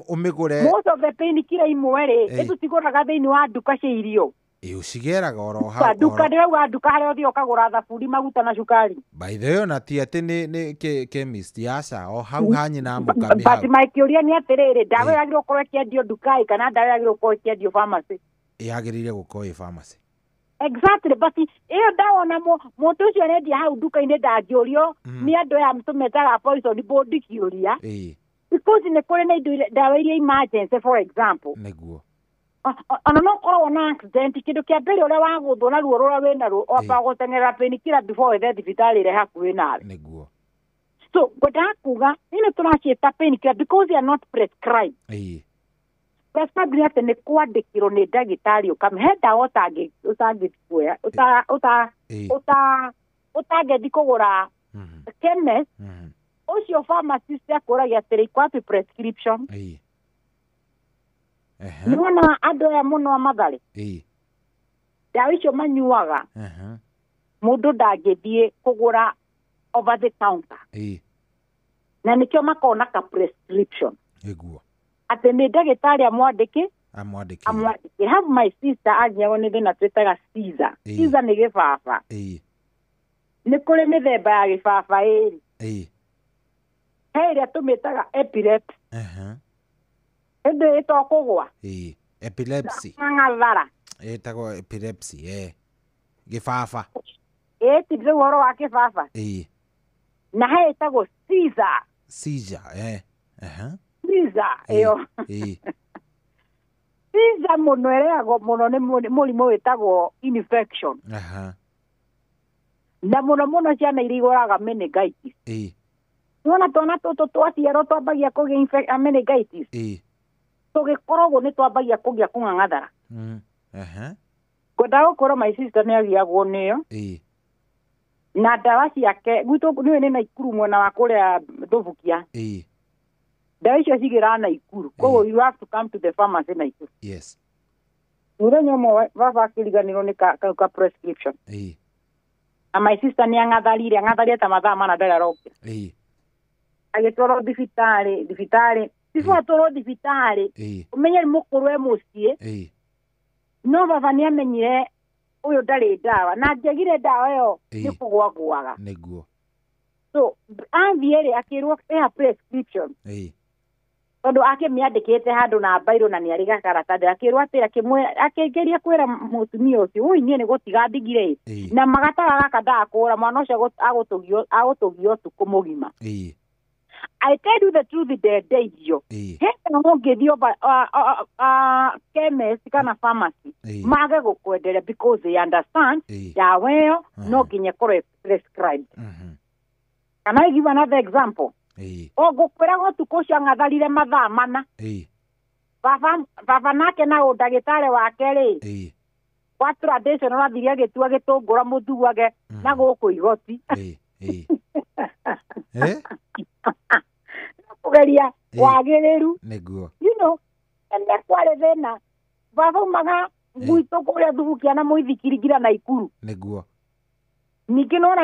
Umigure. Most of the painkiller imwe rĩ ĩtũtigũraga thĩinĩ wa nduka cia irio. Ucigeraga oro hau. Nduka ndĩrauga nduka harĩa ũthiĩ ũkagũra thaburi maguta na cukari. By the way na ti atĩ nĩ chemist yaca o hau hanyi na mũkami hau. But my kĩũria nĩ atĩrĩrĩ ndawa yagĩrĩirwo gũkorwo ĩkĩendio nduka kana ndawa yagĩrĩirwo gũkorwo ĩkĩendio pharmacy. Yagĩrĩire gũkorwo pharmacy. Exactly, but iyo ndawona mũndũ ũcio arendia hau nduka-inĩ ndangĩũrio nĩ andũ aya tũmetaga poison body kĩũria. Because nĩ kũrĩ na indo ndawa iria emergency for example. Nĩguo. Ona no korwo na accident kĩndũ kĩa mbere ũrĩa wagũthwo na ruo rũrĩa wĩna ruo wamba gũteng'erera painkiller before wethe thibitarĩ ĩrĩa hakuhĩ nawe. Nĩguo. So ngwendaga kuga ĩno tũraciĩta painkiller because they are not prescribed. Prescribed atĩ nĩ kwandĩkĩrwo nĩ ndagĩtarĩ ũkamĩhe ndawa ũtangĩkuoya ũtangĩthi kũgũra chemist ũcio pharmacist akũragia atĩrĩ ikwatĩ prescription. Nĩwona andũ aya mũno a Mathare ndawa icio manyuaga mũndũ ndangĩthiĩ kũgũra over the counter na nĩkĩo makona ka prescription. Atĩ nĩ ndagĩtarĩ amwandĩke have my sister anyiagwo nĩ thĩna twĩtaga Caesar. Caesar nĩ gĩbaba. Nĩ kũrĩ mĩthemba ya gĩbaba ĩrĩ. He ĩrĩa tũmĩtaga epilepsy. Hĩndĩ ĩtwo kũgwa. Epilepsy. Ng'athara. Ĩtagwo epilepsy gĩbaba. Ti rĩu ũhoro wa gĩbaba. Na he ĩtagwo Caesar. Caesar Caesar ĩyo. Caesar mũno ĩrehagwo mũno nĩ mũrimũ wĩtagwo infection. Na mũno ciana iria igũraga meningitis. Nĩwona twana tũtũ twaciarwo twambagia kũgĩa meningitis. Tũgĩkoragwo nĩ twambagia kũgĩa kũng'ang'athara. Ngwendaga gũkorwo my sister nĩ agiagwo nĩyo. Na ndawa ciake gwitũ nĩwe nĩ Naikuru mwena wa kũrĩa Ndũbukia. Ndawa icio cigĩraga Naikuru. Koguo you have to come to the pharmacy Naikuru. Yes. Mũthenya ũmwe baba akĩriganĩrwo nĩ ka prescription. Na my sister nĩ ang'atharire ta mathaa mana ndarĩ arokĩra. Agĩtwarwo thibitarĩ. Before atwarwo thibitarĩ ũmenye nĩ mũkũrũ e mũciĩ. No baba nĩ amenyire ũyũ ndarĩ ndawa na angĩagire ndawa ĩyo nĩ kũgũagũaga. Nĩguo. So athiĩ rĩ akĩrwo ĩha prescription. Tondũ akĩmĩandĩkĩte handũ na mbairũ na nĩ arĩ gakaratathi akĩrwo atĩra akĩgeria kwĩra mũtumia ũcio ũi niĩ nĩ gũtiga ndigire na magataga gaka ndakũra mwana ũcio agũtũgio ũtukũ mũgima. I tell you the truth, ndeithio. Hĩndĩ mũngĩthiĩ chemist kana pharmacy mage gũkwendera because they understand ndawa ĩyo no nginya ĩkorwo prescribed. Can I give another example? Ngũkwĩraga ũtukũ ũcio ang'atharire mathaa mana. baba nake na ndagĩtarĩ wake rĩ kwa tradition ũrathiria gĩtua gĩtũngũra mũthuage na gũkũ igoti kũgeria wagĩrĩru you know kwarĩ thĩna baba umaga gwitũ kũrĩa thubukia na mũithikirigira na ikuru nĩguo ningĩ nona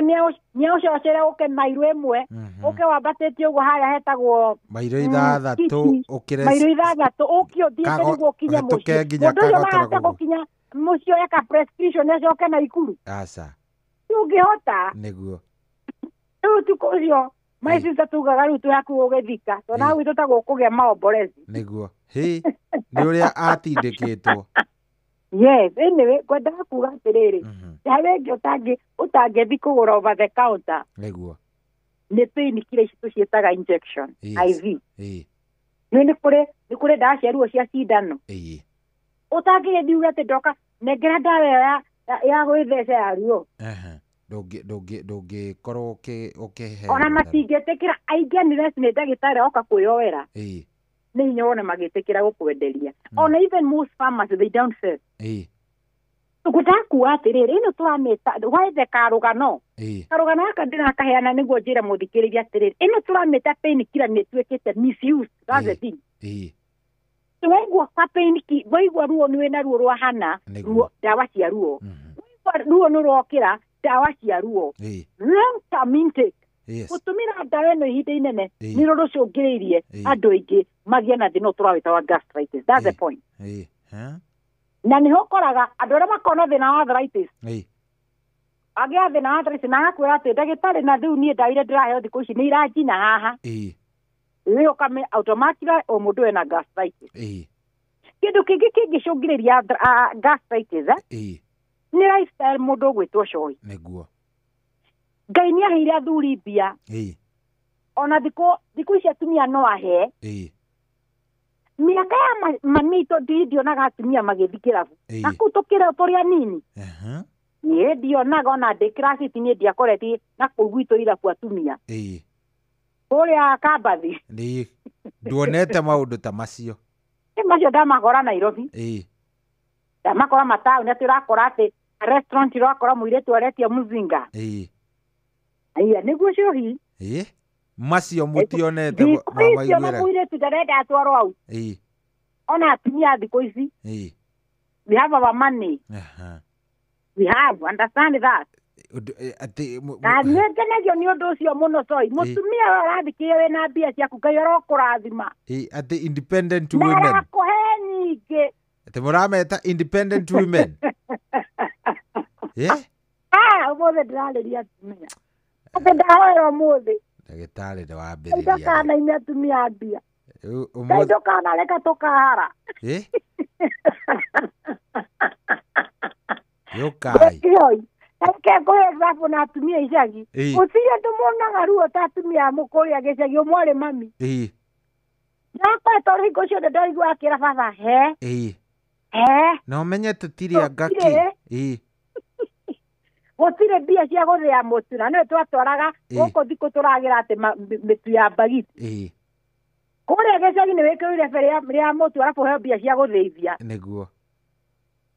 nĩũcocere ũke mairo ĩmwe ũke wambatĩtie ũguo harĩa hetagwo mairo ithathatũ ũkire mairo ithathatũ ũkio thiĩte nĩguo ũkinye mũciĩ mũndũ ũyũ marahota gũkinya mũciĩ oya prescription acoke na ikuru aca ũngĩhota nĩguo rĩu tukũ ũcio maicita tugaga rĩu twĩhakuhĩ ũgĩthika tondũ hau gwitũ tagũkũgĩa maomborezi nĩguo nĩ ũrĩa atindĩkĩtwo yes anyway kwendaga kuga atĩrĩrĩ rĩngĩ ũtangĩthi kũgũra over the counter nĩguo nĩ pain killer ici tũciĩtaga injection IV nĩ kũrĩ ndawa cia ruo cia cindano ũtangĩgĩthi uge atĩ ndoka nengera ndawa ĩyo ya gwĩtheca ya ruo ndũngĩkorwo ũkĩhe ona matingĩtĩkĩra aingĩ nĩ ndagĩtarĩ oka kwĩyoera nĩ hinya wone magĩtĩkĩra gũkwenderia ona even most farmers they don't sell tũkũtakuwa atĩrĩrĩ ĩno tũramĩta wethe karũgano karũgano gaka ndĩrakaheana nĩguo njĩre mũthikĩrĩria atĩrĩrĩ ĩno tũramĩta pain killer nĩ tuĩkĩte misuse that's the thing waigua ka pain waigua ruo nĩ wĩna ruo rwa hana ruo ndawa cia ruo ruo nĩ rwokĩra ndawa cia ruo long term intake gũtũmĩra ndawa ĩno ihinda inene nĩ rũrũ cũngĩrĩirie andũ aingĩ magĩe na thĩna tũrawĩta wa gastritis that's the point na nĩho ũkoraga andũ arĩa makona thĩna wa arthritis agĩa thĩna wa arthritis na agakwĩra atĩ ndagĩtarĩ na rĩu niĩ ndawa iria ndĩraheo thikũ ici nĩ iranjina haha rĩu ũkame automatically o mũndũ ena gastritis kĩndũ kĩngĩ kĩngĩcũngĩrĩria gastritis nĩ lifestyle mũndũ ũgwĩtwo cohi nĩguo Ngai nĩ aheire athuri mbia ona thikũ ici atumia no ahe mĩaka ya manito ndionaga atumia magĩthi kĩrabu na kũu tũkĩra tũrĩ anini niĩ ndionaga ona ndĩ kiraciti niĩ ndiakoretie na kũu gwitũ irabu atumia kũrĩa Kambathi nduonete maũndũ ta macio macio ndamakora Nairobi ndamakora mataũni atĩ ũrakora atĩ restaurant ũrakora mũirĩtu aretia mũzinga aya nĩguo cohi macio mũtionete mamaiguĩra mũirĩtu ndarenda atwarwo au ona atumia thikũ ici we have our money we have understand that na nĩngenagio nĩ ũndũ ũcio mũno cohi mũtumia ũyũ ũrathikĩrĩria wĩna mbia ciaku Ngai arokũrathima atĩ independent women na akũhe nyingĩ atĩ mũrameta independent women ũmũthĩ ndĩrarĩria atumia atĩ ndahoera ũmũthĩ ndagĩtarĩ ndawambĩrĩria ndũkanaime atumia mbia Ngai ndũkanareka tũkahara yũkai reke ngũhe example na atumia icagi gũtirĩ andũ monaga ruo ta atumia a mũkũrĩa gĩcagi ũmwe rĩ mami ndakwetwo rĩ hingo ciothe ndaigua akĩra baba na ũmenye tũtirĩ angaki gũtirĩ mbia cia gũthĩa mũtu na nĩwe twatwaraga gũkũ thikũ tũragĩra atĩ mĩtu ya mbagiti kũrĩa gĩcagi nĩ wĩkĩrĩire bere ya mũtu arabu ũheo mbia cia gũthĩithia nĩguo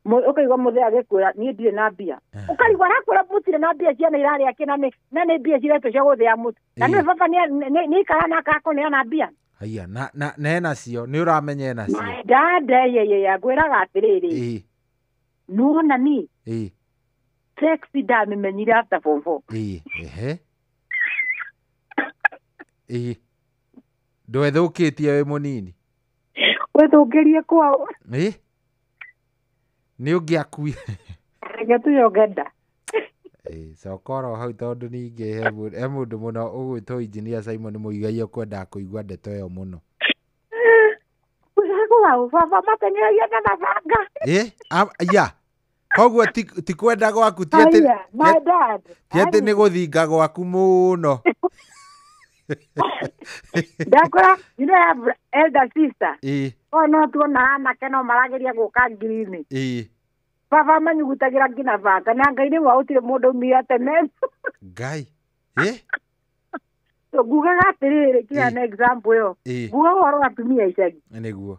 ũkaigua mũthee agĩkwĩra niĩ ndirĩ na mbia ũkarigua arakwĩra mũtirĩ na mbia ciana irarĩa kĩ na nĩ mbia ciretwo cia gũthĩa mũtu na nĩwe baba nĩ ikara na akakũneana mbia haya na enacio nĩ ũramenya enacio dada ngwĩraga atĩrĩrĩ nuona ni sexy ndamĩmenyire after form 4 ndwethũkĩtie wĩ mũnini wethũngĩrie kwao nĩ ũngĩakui reke tuyongenda cokoro hau tondũ ningĩ he mũndũ mũno ũgwĩtwo Engineer Simon Mũigai ũkwendaga kũigua ndeto ĩyo mũno baba mateng'eragia na banga koguo ti kwenda gwaku ti atĩ nĩ gũthinga gwaku mũno ndakora you know I have elder sister no tuona anake no marageria gũka ngirini baba manyugutagĩra nginya banga na Ngai nĩ gũtirĩ mũndũ umire tene Ngai ngugaga atĩrĩrĩ kĩra na example ĩyo nguga ũhoro wa atumia icagi nĩguo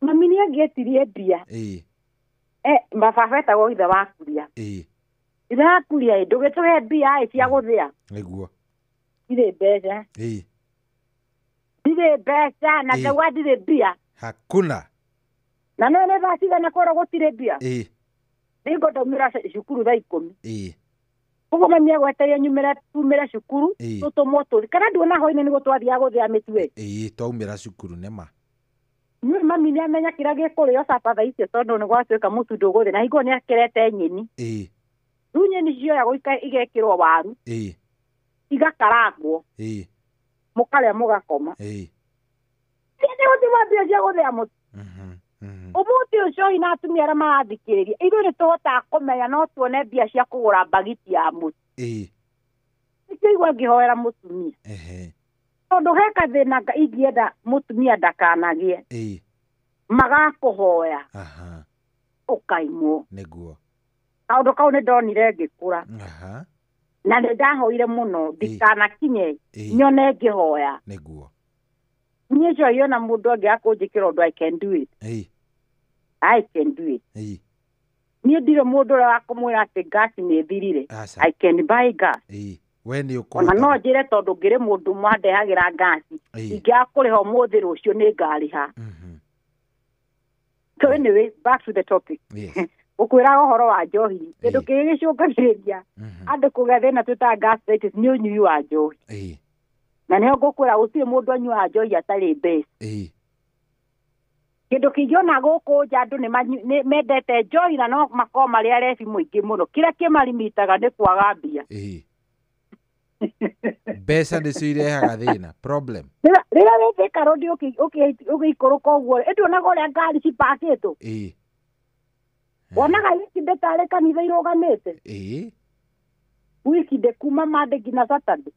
mami nĩ angĩetirie mbia baba etagwo ithe wa kuria ithe wa kuria ndũgĩtũhe mbia cia gũthĩa nĩguo ndirĩ mbeca ndirĩ mbeca na ndauga ndirĩ mbia hakuna na no nĩ thaa cigana korwo gũtirĩ mbia nĩngũ ndaumĩra cukuru thaa 10 ũguo mami agweteire tumĩre cukuru tũtũmwo tũri kana nduona hwainĩ nĩ gũtwathiaga gũthĩa mĩtwe twaumĩra cukuru nĩma nĩ mami nĩ amenya kĩrĩa gĩkũrĩo caba thaa icio tondũ nĩ gwatuĩka mũtu ndũgũthĩ na hingo nĩ akĩrete nyeni rĩu nyeni cioyagwo igekĩrwo waru igakarangwo mũkarĩa mũgakoma nĩ gũtima mbia cia gũthĩa mũtu ũmũthĩ ũcio hihi na atumia arĩa marathikĩrĩria ithuĩ nĩ tũhotaga kũmenya no tuone mbia cia kũgũra mbagiti ya mũtu nĩkĩigua ngĩhoera mũtumia tondũ he kathĩna ingĩenda mũtumia ndakanagĩe magakũhoya ũkaimwo nĩguo kaũndũ kau nĩ ndonire ngĩkũra na nĩ ndahoire mũno ndikanakinye nyone ngĩhoya nĩguo niĩ njoiona mũndũ angĩ akũnjĩkĩra ũndũ I can do it I can do it niĩ ndirĩ mũndũ ũrĩa wakũmwĩra atĩ ngasi nĩ thirire I can buy gas ona no njĩre tondũ ngĩrĩ mũndũ mwandehagĩra ngasi ingĩakũrĩha ũmũthĩ rũciũ nĩ ngarĩha so anyway back to the topic ũkwĩraga ũhoro wa njohi kĩndũ kĩrĩ gĩcũngagĩrĩria andũ kũgĩa thĩna twĩtaga gastritis nĩ ũnyui wa njohi na nĩho ngũkwĩra gũtirĩ mũndũ anyuaga njohi atarĩ mbeca kĩndũ kĩngĩona gũkũ nja andũ nĩ mendete njohi na no makorwo marĩ arebi mũingĩ mũno kĩrĩa kĩmarimitaga nĩ kwaga mbia mbeca nĩcio irehaga thĩna problem rĩrĩa wĩthĩka rũndi ũgĩikũrũka ũguo ĩtuonaga ũrĩa ngari cipakĩtwo wonaga wikinde tarĩ kanitha irũgamĩte wikinde kuma Monday nginya Saturday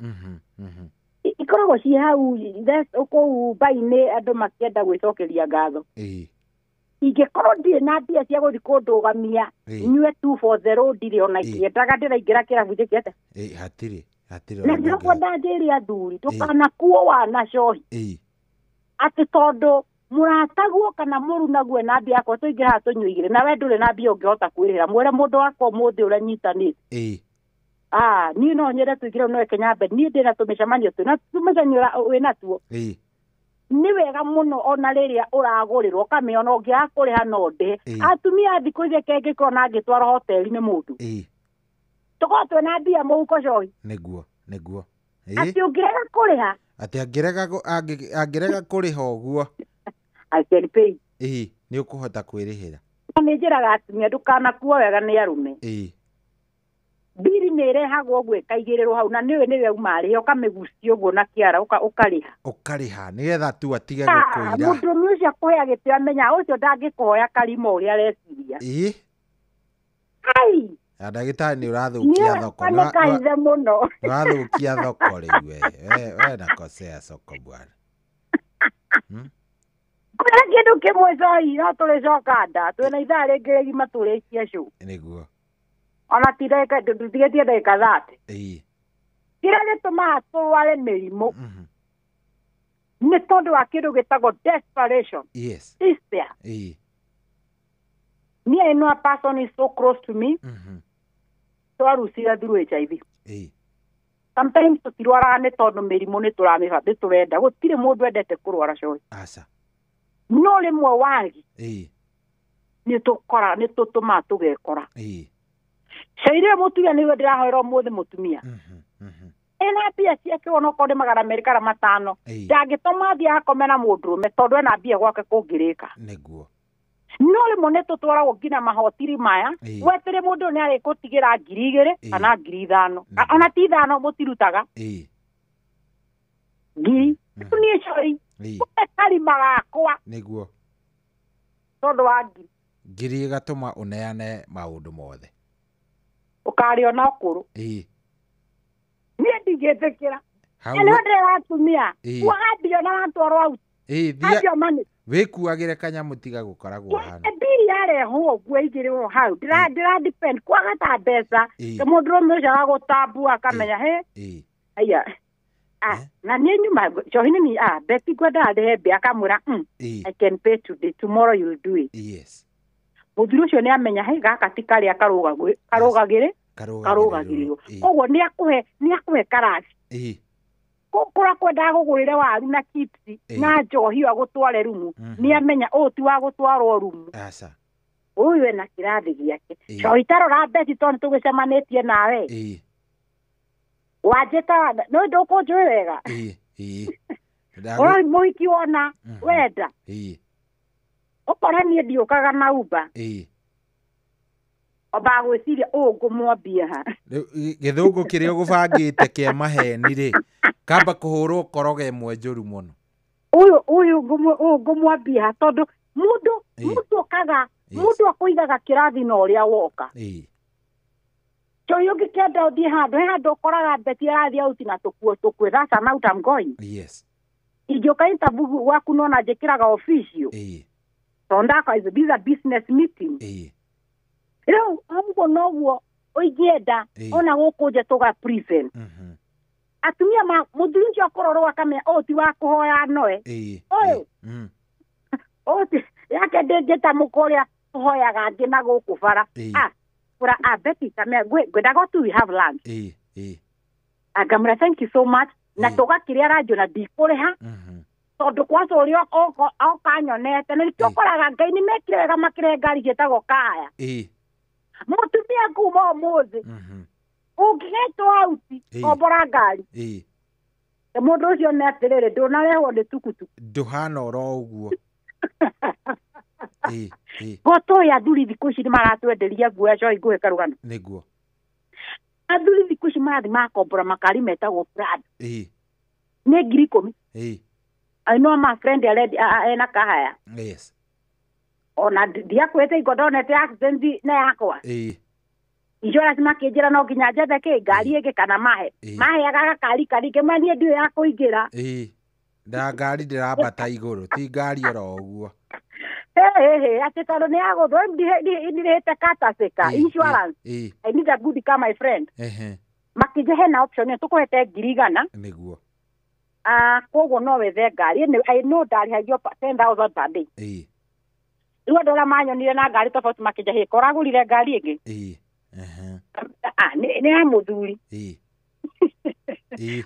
ikoragwo ciĩ hau kũu mbainĩ andũ makĩenda gwĩcokeria ngatho ingĩkorwo ndirĩ na mbia cia gũthiĩ kũndũgamia nyue 2 for the road rĩ ona ingĩendaga ndĩraingĩra kĩrabu njĩkĩte hatirĩ na nĩguo ndangĩria athuri ndũkanakuo wana cohi atĩ tondũ mũrataguo kana mũru naguo na mbia yakwa tũingĩraga tũnyue igĩrĩ na we ndũrĩ na mbia ũngĩhota kwĩrĩhĩra mwĩre mũndũ wakwa ũmũthĩ ũrĩa nyitanĩte niĩ no nyende tũingĩre no Kenya mbere niĩ ndĩna tũmĩcemanio tũmĩcemanio wĩnatuo nĩ wega mũno ona rĩrĩa ũragũrĩrwo ũkamenya ona ũngĩaga kũrĩha no ndĩhe atumia thikũ ici kengĩkorwo na angĩtwara hoteri nĩ mũndũ tũkorwo twĩna mbia mũhuko cohi nĩguo atĩ ũngĩrega kũrĩha atĩ angĩrega kũrĩha ũguo I can pay nĩ ũkũhota kwĩrĩhĩra nĩ njĩraga atumia ndũkanakuo wega nĩ arũme mbiri nĩ ĩrehagwo ũguo ĩkaigĩrĩrwo hau na nĩwe uma arĩhe ũkamĩgucia ũguo na kĩara ũkarĩha nĩgetha tu atige gũkũira mũndũrũme ũcio akũhea gĩtĩo amenya ũcio ndangĩkũhoya karima ũrĩa areciria ndagĩtarĩ nĩ ũrathũkia thoko ũrathũkia thoko rĩu we nakosea soko bwana kũrĩa kĩndũ kĩmwe cohi no tũrĩcoka nda twĩna ithaa rĩngĩ rĩgima tũrĩkie cũ nĩguo ona tũtigĩtie ndagĩka 30 kĩrĩa gĩtũmaga tũrware mĩrimũ nĩ tondũ wa kĩndũ gĩtagwo desperation despair niĩ I know a person is so close to me twarucire through HIV sometimes tũtirwaraga nĩ tondũ mĩrimũ nĩ tũrenda gũtirĩ mũndũ endete kũrwara cohi no rĩmwe wagi nĩ tũtũmaga tũgekora cairĩ mũtumia nĩwe ndĩrahoera ũmũthĩ mũtumia ena mbia ciake ona okorwo nĩ magana merĩ kana matano ndangĩtũma athiĩ akome na mũndũrũme tondũ ena mbia gwake kũngĩrĩka no rĩmwe nĩ tũtwaragwo nginya mahotiri maya wetere mũndũ nĩ arĩkũtigĩra 2,000 kana 5,000 ona ti 5 mũtirutaga ngiri niĩ cori karima gakwa nĩguo tondũ wa ngiri ĩgatũma ũneane maũndũ mothe ũkarĩo na ũkũrũ niĩ ndingĩtĩkĩra nĩo ndĩratumia kuagandio na watwarwo out wĩkuagĩre kanyamũ tiga gũkoragwo hana mbiri yarehwo ũguo igĩrĩrwo hau ndĩra kwaga ta mbeca mũndũrũme ũcio agagũtambua akamenya aya na niĩ nyuma cohi-inĩ ni Betty ngwenda ndehembe akamwĩra I can pay today, tomorrow you'll do it. Yes. Mũthuri ũcio nĩ amenya hei gaka ti karĩa karũgagĩrĩrwo. Koguo nĩ akũhe karaci. Kũra kwenda gũgũrĩre waru na chips na njohi agũtware rumu. Nĩ amenya ti wa gũtwarwo rumu. Ũyũ ena kĩrathi gĩake. Cohi tarora Betty tondũ tũgĩcemanĩtie nawe. Wajeta no ndũkũnjũĩ wega. Oi mũhiki wona wenda. Ũkora niĩ ndiũkaga na Uber. Oba gwĩciria ngũmwambia ha. Gĩthũngũ kĩrĩa ũgũbangĩte kĩa maheni rĩ kamba kũhũrwo koroge ĩmwe njũru mũno. Ũyũ ngũmwambia ha tondũ mũndũ okaga mũndũ akũigaga kĩrathi na ũrĩa woka. Coyo ũngĩkenda ũthiĩ handũ ũkoraga Betty arathiĩ out na tũkuo that's an out I'm going. Yes. Ingĩũka interview waku nona njĩkĩraga official. Tondaka is a business meeting. Rĩu ũguo noguo ũingĩenda ona gũkũ nje tũga present. Atumia mũthuri ũcio akororwo akamenya ti wa kũhoya noe. Ũyũ yake ndĩngĩta mũkũrĩa kũhoyaga angĩ na gũkũ bara. Kura Betty kamea gwenda go to we have lunch. Agamra thank you so much. Na tũgakĩrĩa ranjo na ndikũrĩha. Tondũ kwaca ũrĩa okanyonete nĩ tũkoraga Ngai nĩ mekire wega makĩrehe ngari gĩtagwo kaya. Mũtumia kuma ũmũthĩ ũngĩgetwo auti kombora ngari. Mũndũ ũcio nĩ atĩrĩrĩ ndũnarehwo nĩ tukutuku. Ndũhana oro ũguo. Goto ya athuri thikũ ici nĩ maratwenderia nguo cohi ngũhe karũgano. Nĩguo. Athuri thikũ ici marathi makombora makari metagwo Prado. Nĩ 10,000. I know my friend ena kahaya. Yes. Ona ndiakwete igodonete accident na yakwa. Insurance makĩnjĩra no nginya njethe ngari ĩngĩ kana mahe agaga kari kemanie ndiũ ya kũingĩra. Nda ngari ndĩrambata igũrũ ti ngari oro ũguo. Atĩ tondũ nĩ agũthwo ndirĩhĩte kataseka insurance. I need a good car my friend. Makĩnje hena option tũkũhete 100,000. Nĩguo. Koguo no wethe ngari. I know ndarĩhagio 10,000 per day. Rĩu andũ arĩa manyonire na ngari tofauti makĩnje ũragũrire ngari ĩngĩ. Nĩ ya mũthuri.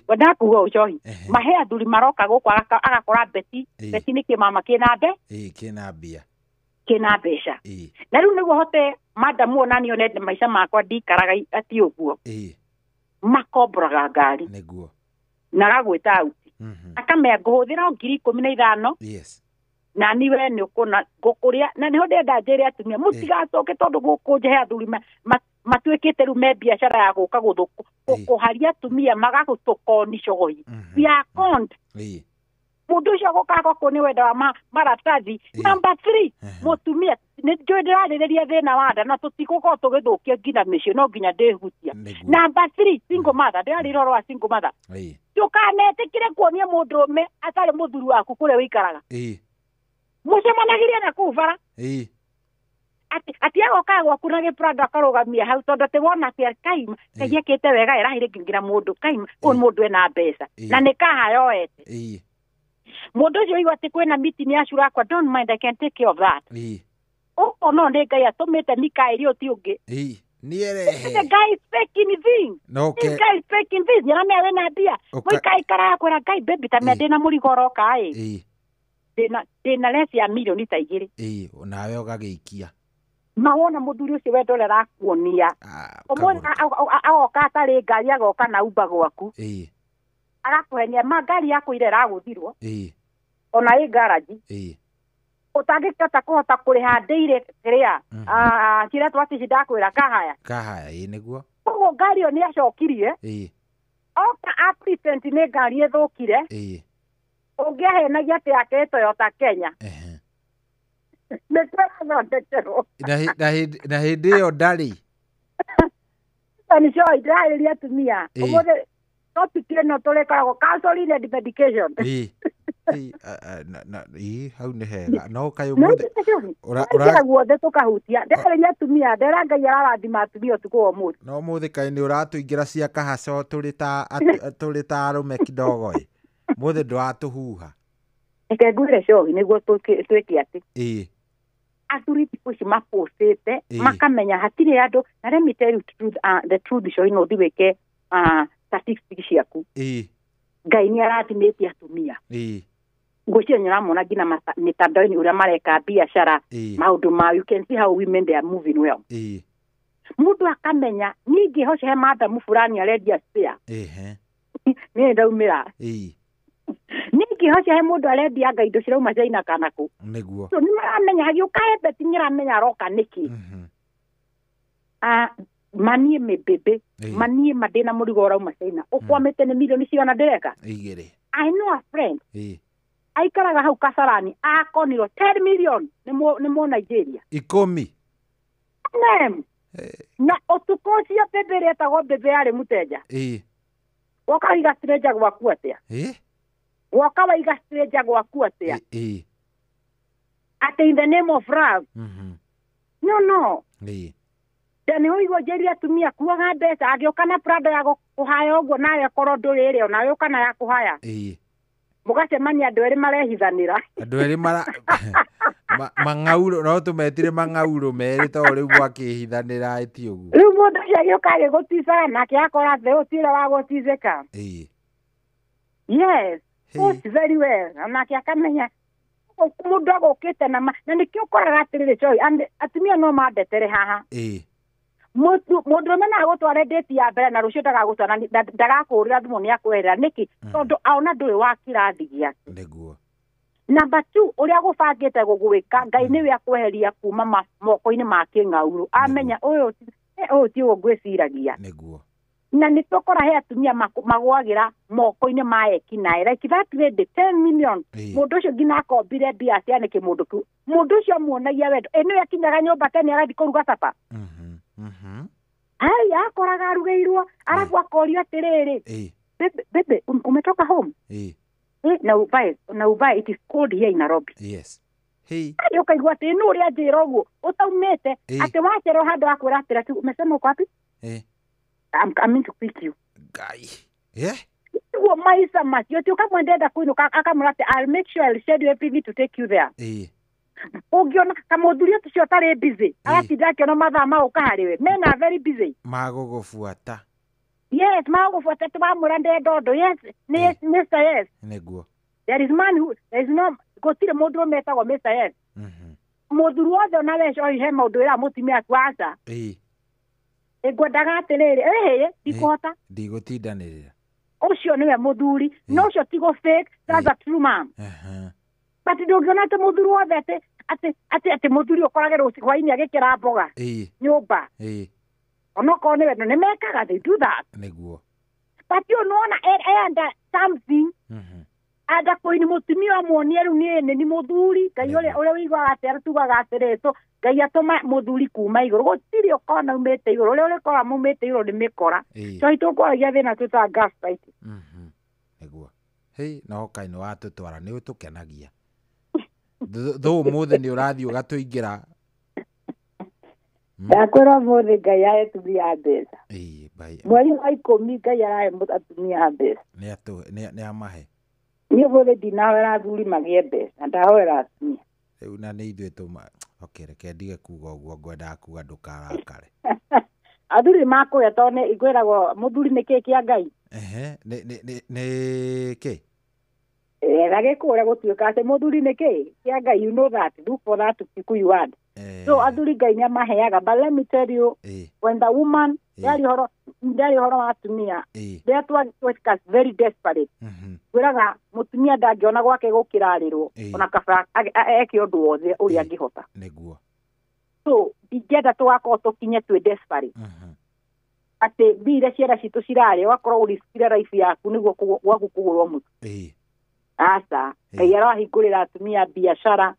Wenda kuga ũcohi mahe athuri maroka gũkũ agakora Betty nĩ kĩmama kĩna kĩna mbeca. Na rĩu nĩguo hote madam ona nĩonete maica makwa ndikaraga ati ũguo. Makomboraga ngari. Na gagwĩta auti. Akamenya ngũhũthĩra 15,000. Na niwe nĩ ũkũna ngũkũrĩa na nĩho ndenda njĩre atumia mũtigacoke tondũ gũkũ nje he athuri matuĩkĩte rĩu me biacara ya gũka gũkũharia atumia magagũtũkoni cogohi. We are conned. Mũndũ ũcio gũkaga gũkũ nĩ wenda wa maratathi. Number 3 mũtumia nĩ njũĩ ndĩrarĩrĩria thĩna wa nda na tũtigũkorwo tũgĩthũkia nginya mĩciĩ no nginya ndĩhutia. Number 3 single mother ndĩrarĩra ũhoro wa single mother. Ndũkanetĩkĩre kuonia mũndũrũme atarĩ mũthuri waku kũrĩa wĩikaraga. Mũcemanagĩria na kũu bara. Ati agoka gwaku na gĩprado akarũgamia hau tondũ atĩ wona atĩ kaima kaiyĩkĩte wega ĩrahĩrĩ nginya mũndũ kaima mũndũ ena mbeca na nĩ kahayoete. Mũndũ ũcio igua atĩ kwĩna meeting ya cura akwa don't mind I can take care of that. No nĩ Ngai atũmĩte Mikaeli ũti ũngĩ. The guy is faking thing. This guy is faking this. Nyamea wena mbia. Mũikaikara kwĩra Ngai baby tamia ndĩna mũrigo roka ndĩna less ya milioni ta 2. Nawe ũgagĩikia. Mawona mũthuri ũcio we ndore arakuonia. Agoka atarĩ ngari agoka na Uber gwaku. Arakũhenia ngari yaku ire ĩragũthirwo. Ona ĩ garage. Ũtangĩkata kũhota kũrĩha ndĩire kĩrĩa. Kĩrĩa twatĩ ndakwĩra kahaya. Nĩguo. Koguo ngari ĩyo nĩ acokirie. Oka accident nĩ ngari ĩthũkire. Ũngĩahenagia atĩ yake Toyota Kenya. Na hĩndĩ ĩyo ndarĩ. Nĩ cio ndĩrarĩria atumia. Ũmũthĩ topic ĩno tũrĩkoragwo counseling and medication. hau nĩ hega no kaĩ ũrĩa guothe tũkahutia nderĩria atumia ndera Ngai ararathima atumia ũtukũ wa ũmũthĩ no mũthĩ kaĩ nĩ ũratũingĩra cia kahaco tũrĩ ta arũme kidogo mũthĩ ndũratũhuha reke ngwĩre cogi nĩguo twĩke atĩ athuri thikũ ici mapostĩte makamenya hatirĩ andũ na let me tell you the truth cogi no thiwĩke statistics ciaku Ngai nĩ arathimĩte atumia ngũcio nĩũramona nginya mĩtandao-inĩ ũrĩa mareka biacara maũndũ ma you can see how women they are moving well mũndũ akamenya ningĩ hoce he madhamu fulani arendia spare niĩ ndaumĩra ningĩ hoce he mũndũ arendia anga indo cirauma China kana kũ nĩguo so nĩ maramenya agĩũka Beti nĩaramenya aroka nĩkĩ manie mebebe manie madena mũrigo ũrauma China ũkwamĩte nĩ milioni cigana ndĩreka 2 I know a friend aikaraga hau Kasarani akonirwo 10 million nĩ mo Nigeria 10 na ũtukũ ũcio bebe retagwo bebe yarĩ mũteja woka waiga stranger gwaku atĩa woka waiga stranger gwaku atĩa in the name of love no nĩ ũigua njeri atumia kuaga mbeca agĩũka na prado ya kũhaya ũguo nawe korwo ndũrĩ ĩrĩa ona yũka na ya kũhaya mũgacemania andũ erĩ marehithanĩra andũ erĩ mang'aurũ no tũmetire mang'aurũ merĩ to rĩu gwakĩhithanĩra ĩti ũguo rĩu mũndũ ũcio agĩũka agĩgũticaga nake akora thĩ ũtire wa gũticĩka yes very well onake akamenya mũndũ agũkĩte na nĩkĩo ũkoraga atĩrĩrĩ coĩ atumia no mandetere haha mũndũ ũmwe nagũtware ndĩti ya mbere na rũciũ ndagagũtwara ndagakũrĩra thimũ nĩ akweherera nĩkĩ tondũ aona ndũrĩ wa kĩrathi gĩake nĩguo namba 2 ũrĩa gũbangĩte gũgwĩka Ngai nĩwe akweheria kuma moko-inĩ ma kĩng'aurũ amenya ũyũ ti ũguo ngwĩciragia nĩguo na nĩ tũkora he atumia magwagĩra moko-inĩ ma ekinaĩ like that lady 10 million mũndũ ũcio nginya akombire mbia cianĩke mũndũ kĩu mũndũ ũcio muonagia wendo nĩwe akinyaga nyũmba tene agathiĩ kũruga capa hai akoraga arugĩirwo arabu akorio atĩrĩrĩ bebe umetoka home na uvae it is cold here in Nairobi ukaigua atĩ nũ ũrĩa njĩra ũguo ũtaumĩte atĩ wacerwo handũ akwĩra atĩra tu umesema uko wapi I'm coming to pick you Ngai uguo maisha macio ti ukamwendenda kũinũka akamwĩra atĩ I'll make sure I'll schedule everything to take you there ũngĩona kamũthuri ũcio ũtarĩ busy agatinda akĩona mathaa magũka harĩ we mena very busy magũgũbuata yes magũgũbuata tũbamwĩra ndenda ũndũ yes Mr. Yes nĩguo there is no gũtirĩ mũndũ ũmetagwo Mr. Yes mũthuri wothe ona wecoĩ he maũndũ wĩra mũtumia aku aca ngwendaga atĩrĩrĩ ndikũhota ndigũtindanĩrĩra ũcio nĩwe mũthuri no ũcio ti gũ fake that's a true man but ndũngĩona atĩ mũthuri wothe atĩ mũthuri ũkorage rũciũ hwainĩ agĩkĩra mboga nyũmba onokorwo nĩ wendo nĩ mekaga they do that nĩguo but ũnona enda something anda kũini mũtumia amuonie rĩu nĩ mũthuri Ngai ũrĩa wĩiguaga atĩ tugaga atĩrĩtũ Ngai atũma mũthuri kuma igũrũ gũtirĩ ũkona umĩte igũrũ ũrĩa ũrĩkora mumĩte igũrũ nĩ mĩkora coĩ tũkũragia thĩna twĩtaga gaslight nĩguo no Kaĩ nĩ watũtwara nĩ ũtũkenagia thũ mũthĩ nĩ ũrathiĩ ũgatũingĩra ndakwĩra mũthĩ Ngai ahe atumia mbeca mweri wa 10 Ngai arahe atumia mbeca nĩ amahe niĩ mũthĩ ndinahera athuri magĩe mbeca ndahoera atumia rĩu na nĩ ithuĩ reke ndige kuga ũguo ngwendaga kuga ndũkarakare athuri makũya tondũ nĩngwĩragwo mũthuri nĩ kĩĩ kĩa Ngai nĩ kĩ gagĩkũrĩa gũtuĩka atĩ mũthuri nĩ kĩ kĩa Ngai you know that look for that Kikuyu word so athuri Ngai nĩ amaheaga but let me tell you when the woman ndari horo wa atumia they are to very desperate kwĩraga mũtumia ndangĩona gwake gũkĩrarĩrwo ona kaba eke ũndũ wothe ũrĩa angĩhota nĩguo so ndingĩenda tũgakorwo tũkinye twĩ desperate atĩ mbia ciara citũ cirarĩa ũgakorwo ũriskire life yaku nĩguo gwaku kũgũrwo mũtu aca Ngai arahingũrĩra atumia biacara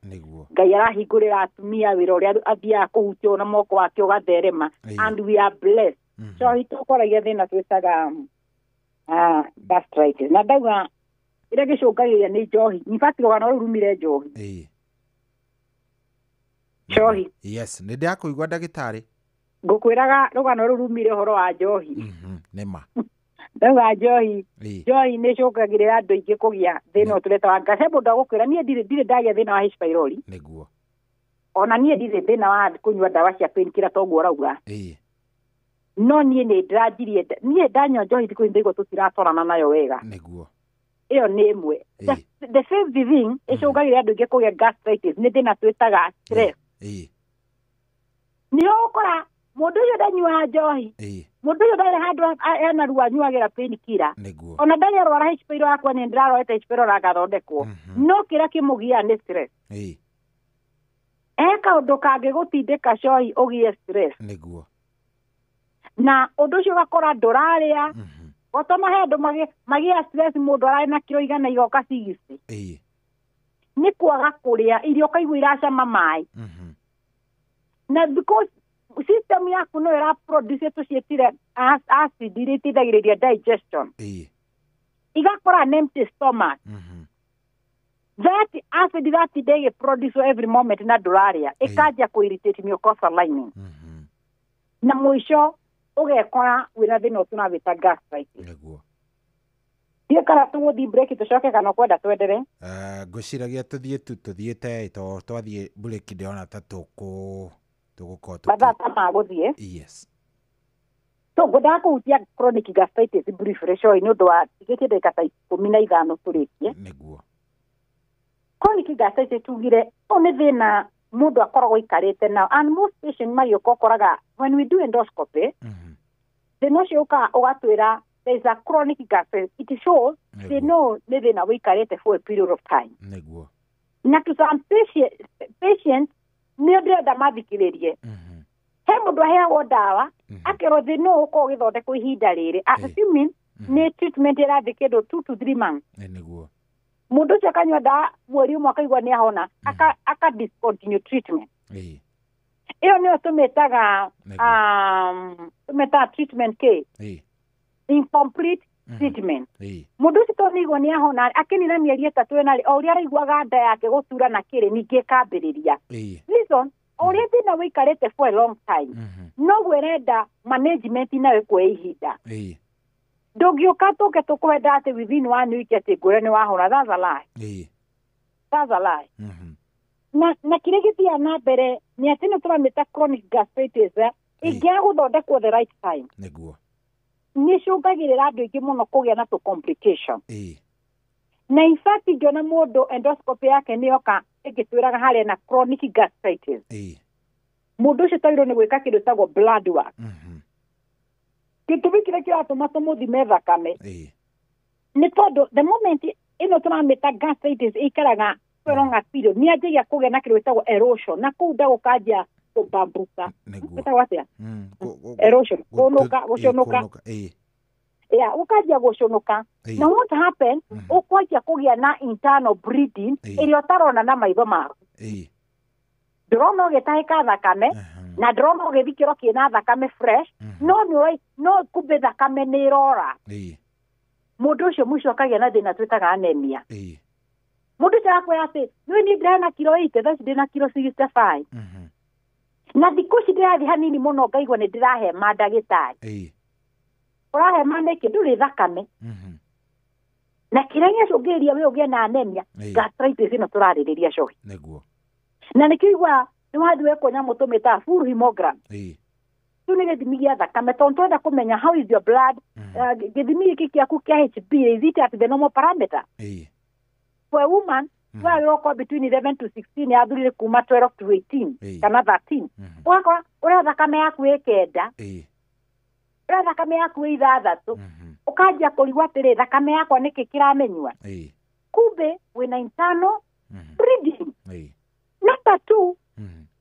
Ngai arahingũrĩra atumia wĩra ũrĩa athiaga kũhutio na moko wake ũgatherema and we are blessed so itũkoragia thĩna twĩtaga gastritis na ndauga ira gicungagiria ni njohi in fact rugano rũu rumire njohi njohi yes nä ndä akåigua ndagätarä ngũkwĩraga rũgano rũu rumire ũhoro wa njohi nä ma ndauga njohi njohi nĩ ĩcũngagĩrĩra andũ aingĩ kũgĩa thĩna ũtũreta wa ngacembo ndagũkwĩra niĩ ndirĩ ndagĩa thĩna wa H pylori nĩguo ona niĩ ndirĩ thĩna wa kũnyua ndawa cia painkiller toguo ũrauga no niĩ nĩ ndĩranjirie niĩ ndanyua njohi thikũ ici ndaigua tũtiratwarana nayo wega nĩguo ĩyo nĩ ĩmwe the fifth thing ĩcũngagĩrĩra andũ aingĩ kũgĩa gastritis nĩ thĩna twĩtaga stress nĩ ũgũkora mũndũ ũcio ndanyuaga njohi mũndũ ũcio ndarĩ handũ ena ruo anyuagĩra painkiller ona ndarĩ arwara H pylori akwa nĩ ndĩrarorete H pylori agathondekwo no kĩrĩa kĩmũgiaga nĩ stress kaũndũ kangĩgũtindĩka cohi ũgie stress nĩguo na ũndũ ũcio ũgakora ndũrarĩa gũtũma he andũ magĩa stress mũndũ ararĩ na kiro igana igoka 60 nĩ kwaga kũrĩa irio kaigua iracama maĩ na because system yaku no ĩra produce tũciĩtire acid iria iteithagĩrĩria digestion igakora an empty stomach that acid that they produce every moment na ndũrarĩa ĩkanjia kũ-irritate mucosal lining na mũico ũgekora wĩna thĩna ũcio tũrawĩta gastritis thiĩ kana tũgũthiĩ break tũcoke kana kwenda twendere ngwĩciragia tũthiĩte to twathiĩ break ndĩrona ta mathaa ta magũthiĩ yes so ngwendaga kũhutia chronic gastritis briefly coĩ nĩ ũndũ wa tigĩtie ndagĩka ta 15 tũrĩkie nĩguo chronic gastritis tugire ũyũ nĩ thĩna mũndũ akoragwo aikarĩte nao and most patients magĩũka ũkoraga when we do endoscopy thĩna ũcio ũgatwĩra there is a chronic gastritis it shows they know nĩ thĩna wĩikarĩte for a period of time nĩguo na to some patients nĩ ndĩrenda mathikĩrĩrie he mũndũ aheagwo ndawa akerwo thĩna ũyũ ũkorwo ũgĩthondekwo ihinda rĩrĩ assuming nĩ treatment ĩrathiĩ kĩndũ 2 to 3 months nĩguo mũndũ ũcio akanyua ndawa mweri ũmwe akaigua nĩ ahona aka discontinue treatment ĩyo nĩyo tũmĩtaga treatment K incomplete treatment mũndũ ũcio tondũ nĩ ahona akĩnina mĩeri 3 ĩna o ũrĩa araiguaga nda yake gũtura na kĩrĩ ningĩ ĩkambĩrĩria reason o ũrĩa thĩna wĩikarĩte for a long time noguo ĩrenda management nayo ĩkuoya ihinda ndũngĩũka tũke tũkwenda atĩ within 1 week atĩ ngwĩre nĩ wahona that's a lie na kĩrĩa gĩthiaga na mbere nĩ atĩ nĩ tũramĩta chronic gastritis ĩngĩaga gũthondekwo the right time nĩguo nĩ ĩcũngagĩrĩra andũ aingĩ mũno kũgĩa na complication na in fact ngĩona mũndũ endoscopy yake nĩyoka ĩngĩtwĩraga harĩa na chronic gastritis mũndũ ũcio tagĩrĩirwo nĩ gwĩka kĩndũ tagwo blood work gĩtũmi kĩrĩa kĩratũma tũmũthime thakame nĩ tondũ the moment ĩno tũramĩta gastritis ĩikaraga for a longer period nĩ anjagia kũgĩa na kĩndũ gĩtagwo erosion na kũu nda gũkanjia kũmbambũka ĩtagwo atĩa erosion gũconoka ũkanjia gũconoka na what happens ũkwanjia kũgĩa na internal bleeding ĩrĩa ũtarona na maitho maku ndĩrona ũgĩtahĩka thakame na ndĩrona ũgĩthikĩrwo kĩna thakame fresh no kumbe thakame nĩ ĩrora mũndũ ũcio mũico akagĩa na thĩna twĩtaga anemia mũndũ ũcio akwĩra atĩ nĩ ndĩrĩ na kiro 80 thaa ndĩ na kiro 65 na thikũ ici ndĩrathiĩ hanini mũno ngaigua nĩ ndĩrahema ndagĩtarĩ ũrahema nĩkĩ ndũrĩ thakame na kĩrĩa gĩcũngĩrĩria we ũgĩe na anemia gastritis ĩno tũrarĩrĩria cohi na nĩkĩigua nĩ wathiĩ wekwo nyamũ tũmĩtaga full hemogram kĩu nĩ gĩthimi gĩa thakame tondũ twenda kũmenya how is your blood gĩthimi gĩkĩ kĩaku kĩa HB is it at the normal parameter for a woman wagĩrĩirwo gũkorwo between 11 to 16 yathurire kuma 12 to 18 kana 13 ũgakora ũrĩa thakame yaku ĩkenda ũrĩa thakame yaku ĩ 6 ũkanjia kũrigwo atĩrĩ thakame yakwa nĩkĩ kĩramenyua kumbe wĩna internal bleeding number 2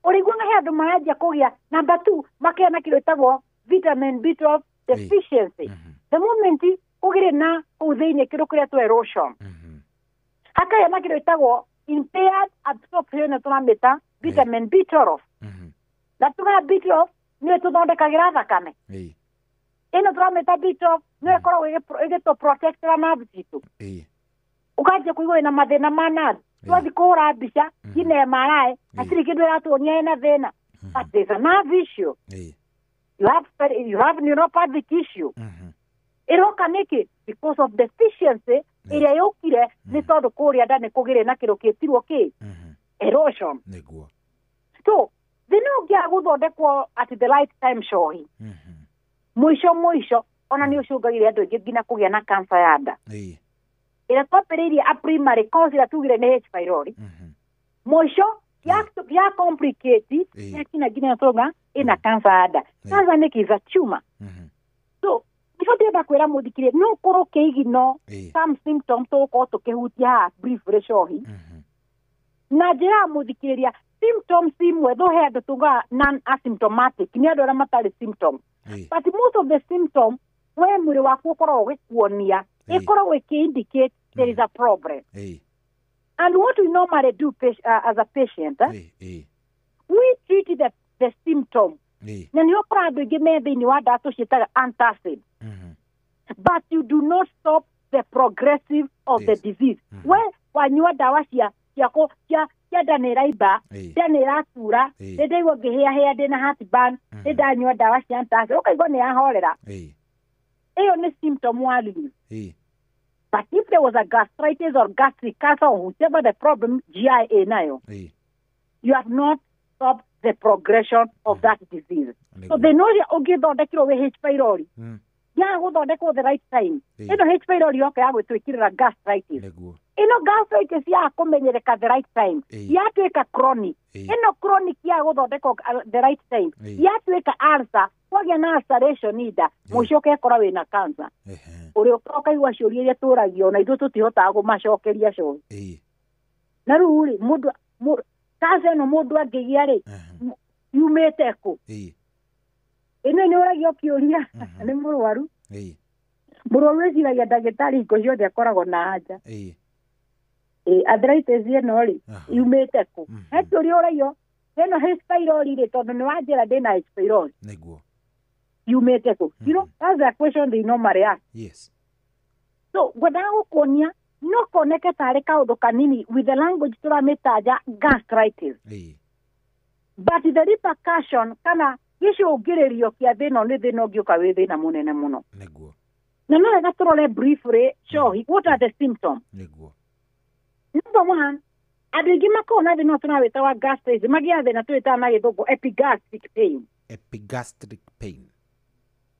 ũrĩiguaga he andũ maranjia kũgĩa number 2 makĩgĩa na kĩndũ gĩtagwo vitamin B12 deficiency the moment ũgĩrĩ na kũu thĩinĩ kĩndũ kĩrĩa tũ erosion hakagĩa na kĩndũ gĩtagwo impaired absorption tũramĩta vitamin B12 na tũga B12 nĩwe tũthondekagĩra thakame ĩno tũramĩta B12 nĩwe ĩkoragwo ĩgĩtũ protectera nerve citũ ukaje kuigwa na mathina mana twathi kuhura mbica ine MRI atiri kindu iratuonia ina thina but there's a nerve issue you have neuropathic issue iroka niki because of deficiency iria yukire ni tondu kuria ndani kugire na kiro kitirwo ki erosion niguo so thina ungia guthondekwo at the right time shohi mwisho ona ni ucungagire andu ingi ngina kugia na cancer ya nda ira twapiriirie a primary cause ira tugire ni H pylori mwisho ya complicate ya kina ngina toga ina cancer ya nda cancer ni kiza tumor so ifote kwira muthikire no koro keigino some symptoms to ko to kehutia brief reshohi na jira muthikiria symptoms imwe tho he andu tuga non asymptomatic ni andu ara matari symptoms but most of the symptoms we mwiri waku ukorwo gikuonia ikorwo indicate there is a problem and what we normally do as a patient we treat the symptom na ni okora andu ingi me thiini wa ndato ciitaga antacid but you do not stop the progressive of the disease we wanyua dawa ciako cia ndani raiba ndani ratura ndaiwa ngihia ndina heartburn ndanyua dawa cia antacid ukaigua ni yahorera iyo ni symptom wali but if there was a gastritis or gastric cancer or whatever the problem GI nayo you have not stopped the progression of that disease so the noria ungithondekirwo wi H pylori ya guthondekwo the right time ino H pylori yoka ya gwitwikirira gastritis ino gastritis ya kumenyereka the right time ya twika chronic ino chronic ya guthondekwo the right time ya twika ulcer kwagia na ulceration ida mushoke kora wina cancer uri ukaigwa ciuria iria turagio na ithu tutihotaga gumacokeria cio na ruri mundu cancer no mundu angigia ri yumete ku ino ni uragio kiuria ni murwaru murwaru eciragia ndagitari iko ciothe akoragwo na anja arthritis ino ri yumete ku he kiuria uragio ino H pylori ri tondu ni wanjira ndina H pylori niguo yumete ku you know that's a question they normally ask yes so gwenda gukonia no koneke tare kaundu kanini with the language turamitaja gastritis but the repercussion kana gicungiririo kia thina ni thina ungiuka wi thina munene muno niguo na no wega turore briefly shohi what are the symptoms niguo number one andu ingi makona thina tunawita wa gastritis magia thina twita na githungu epigastric pain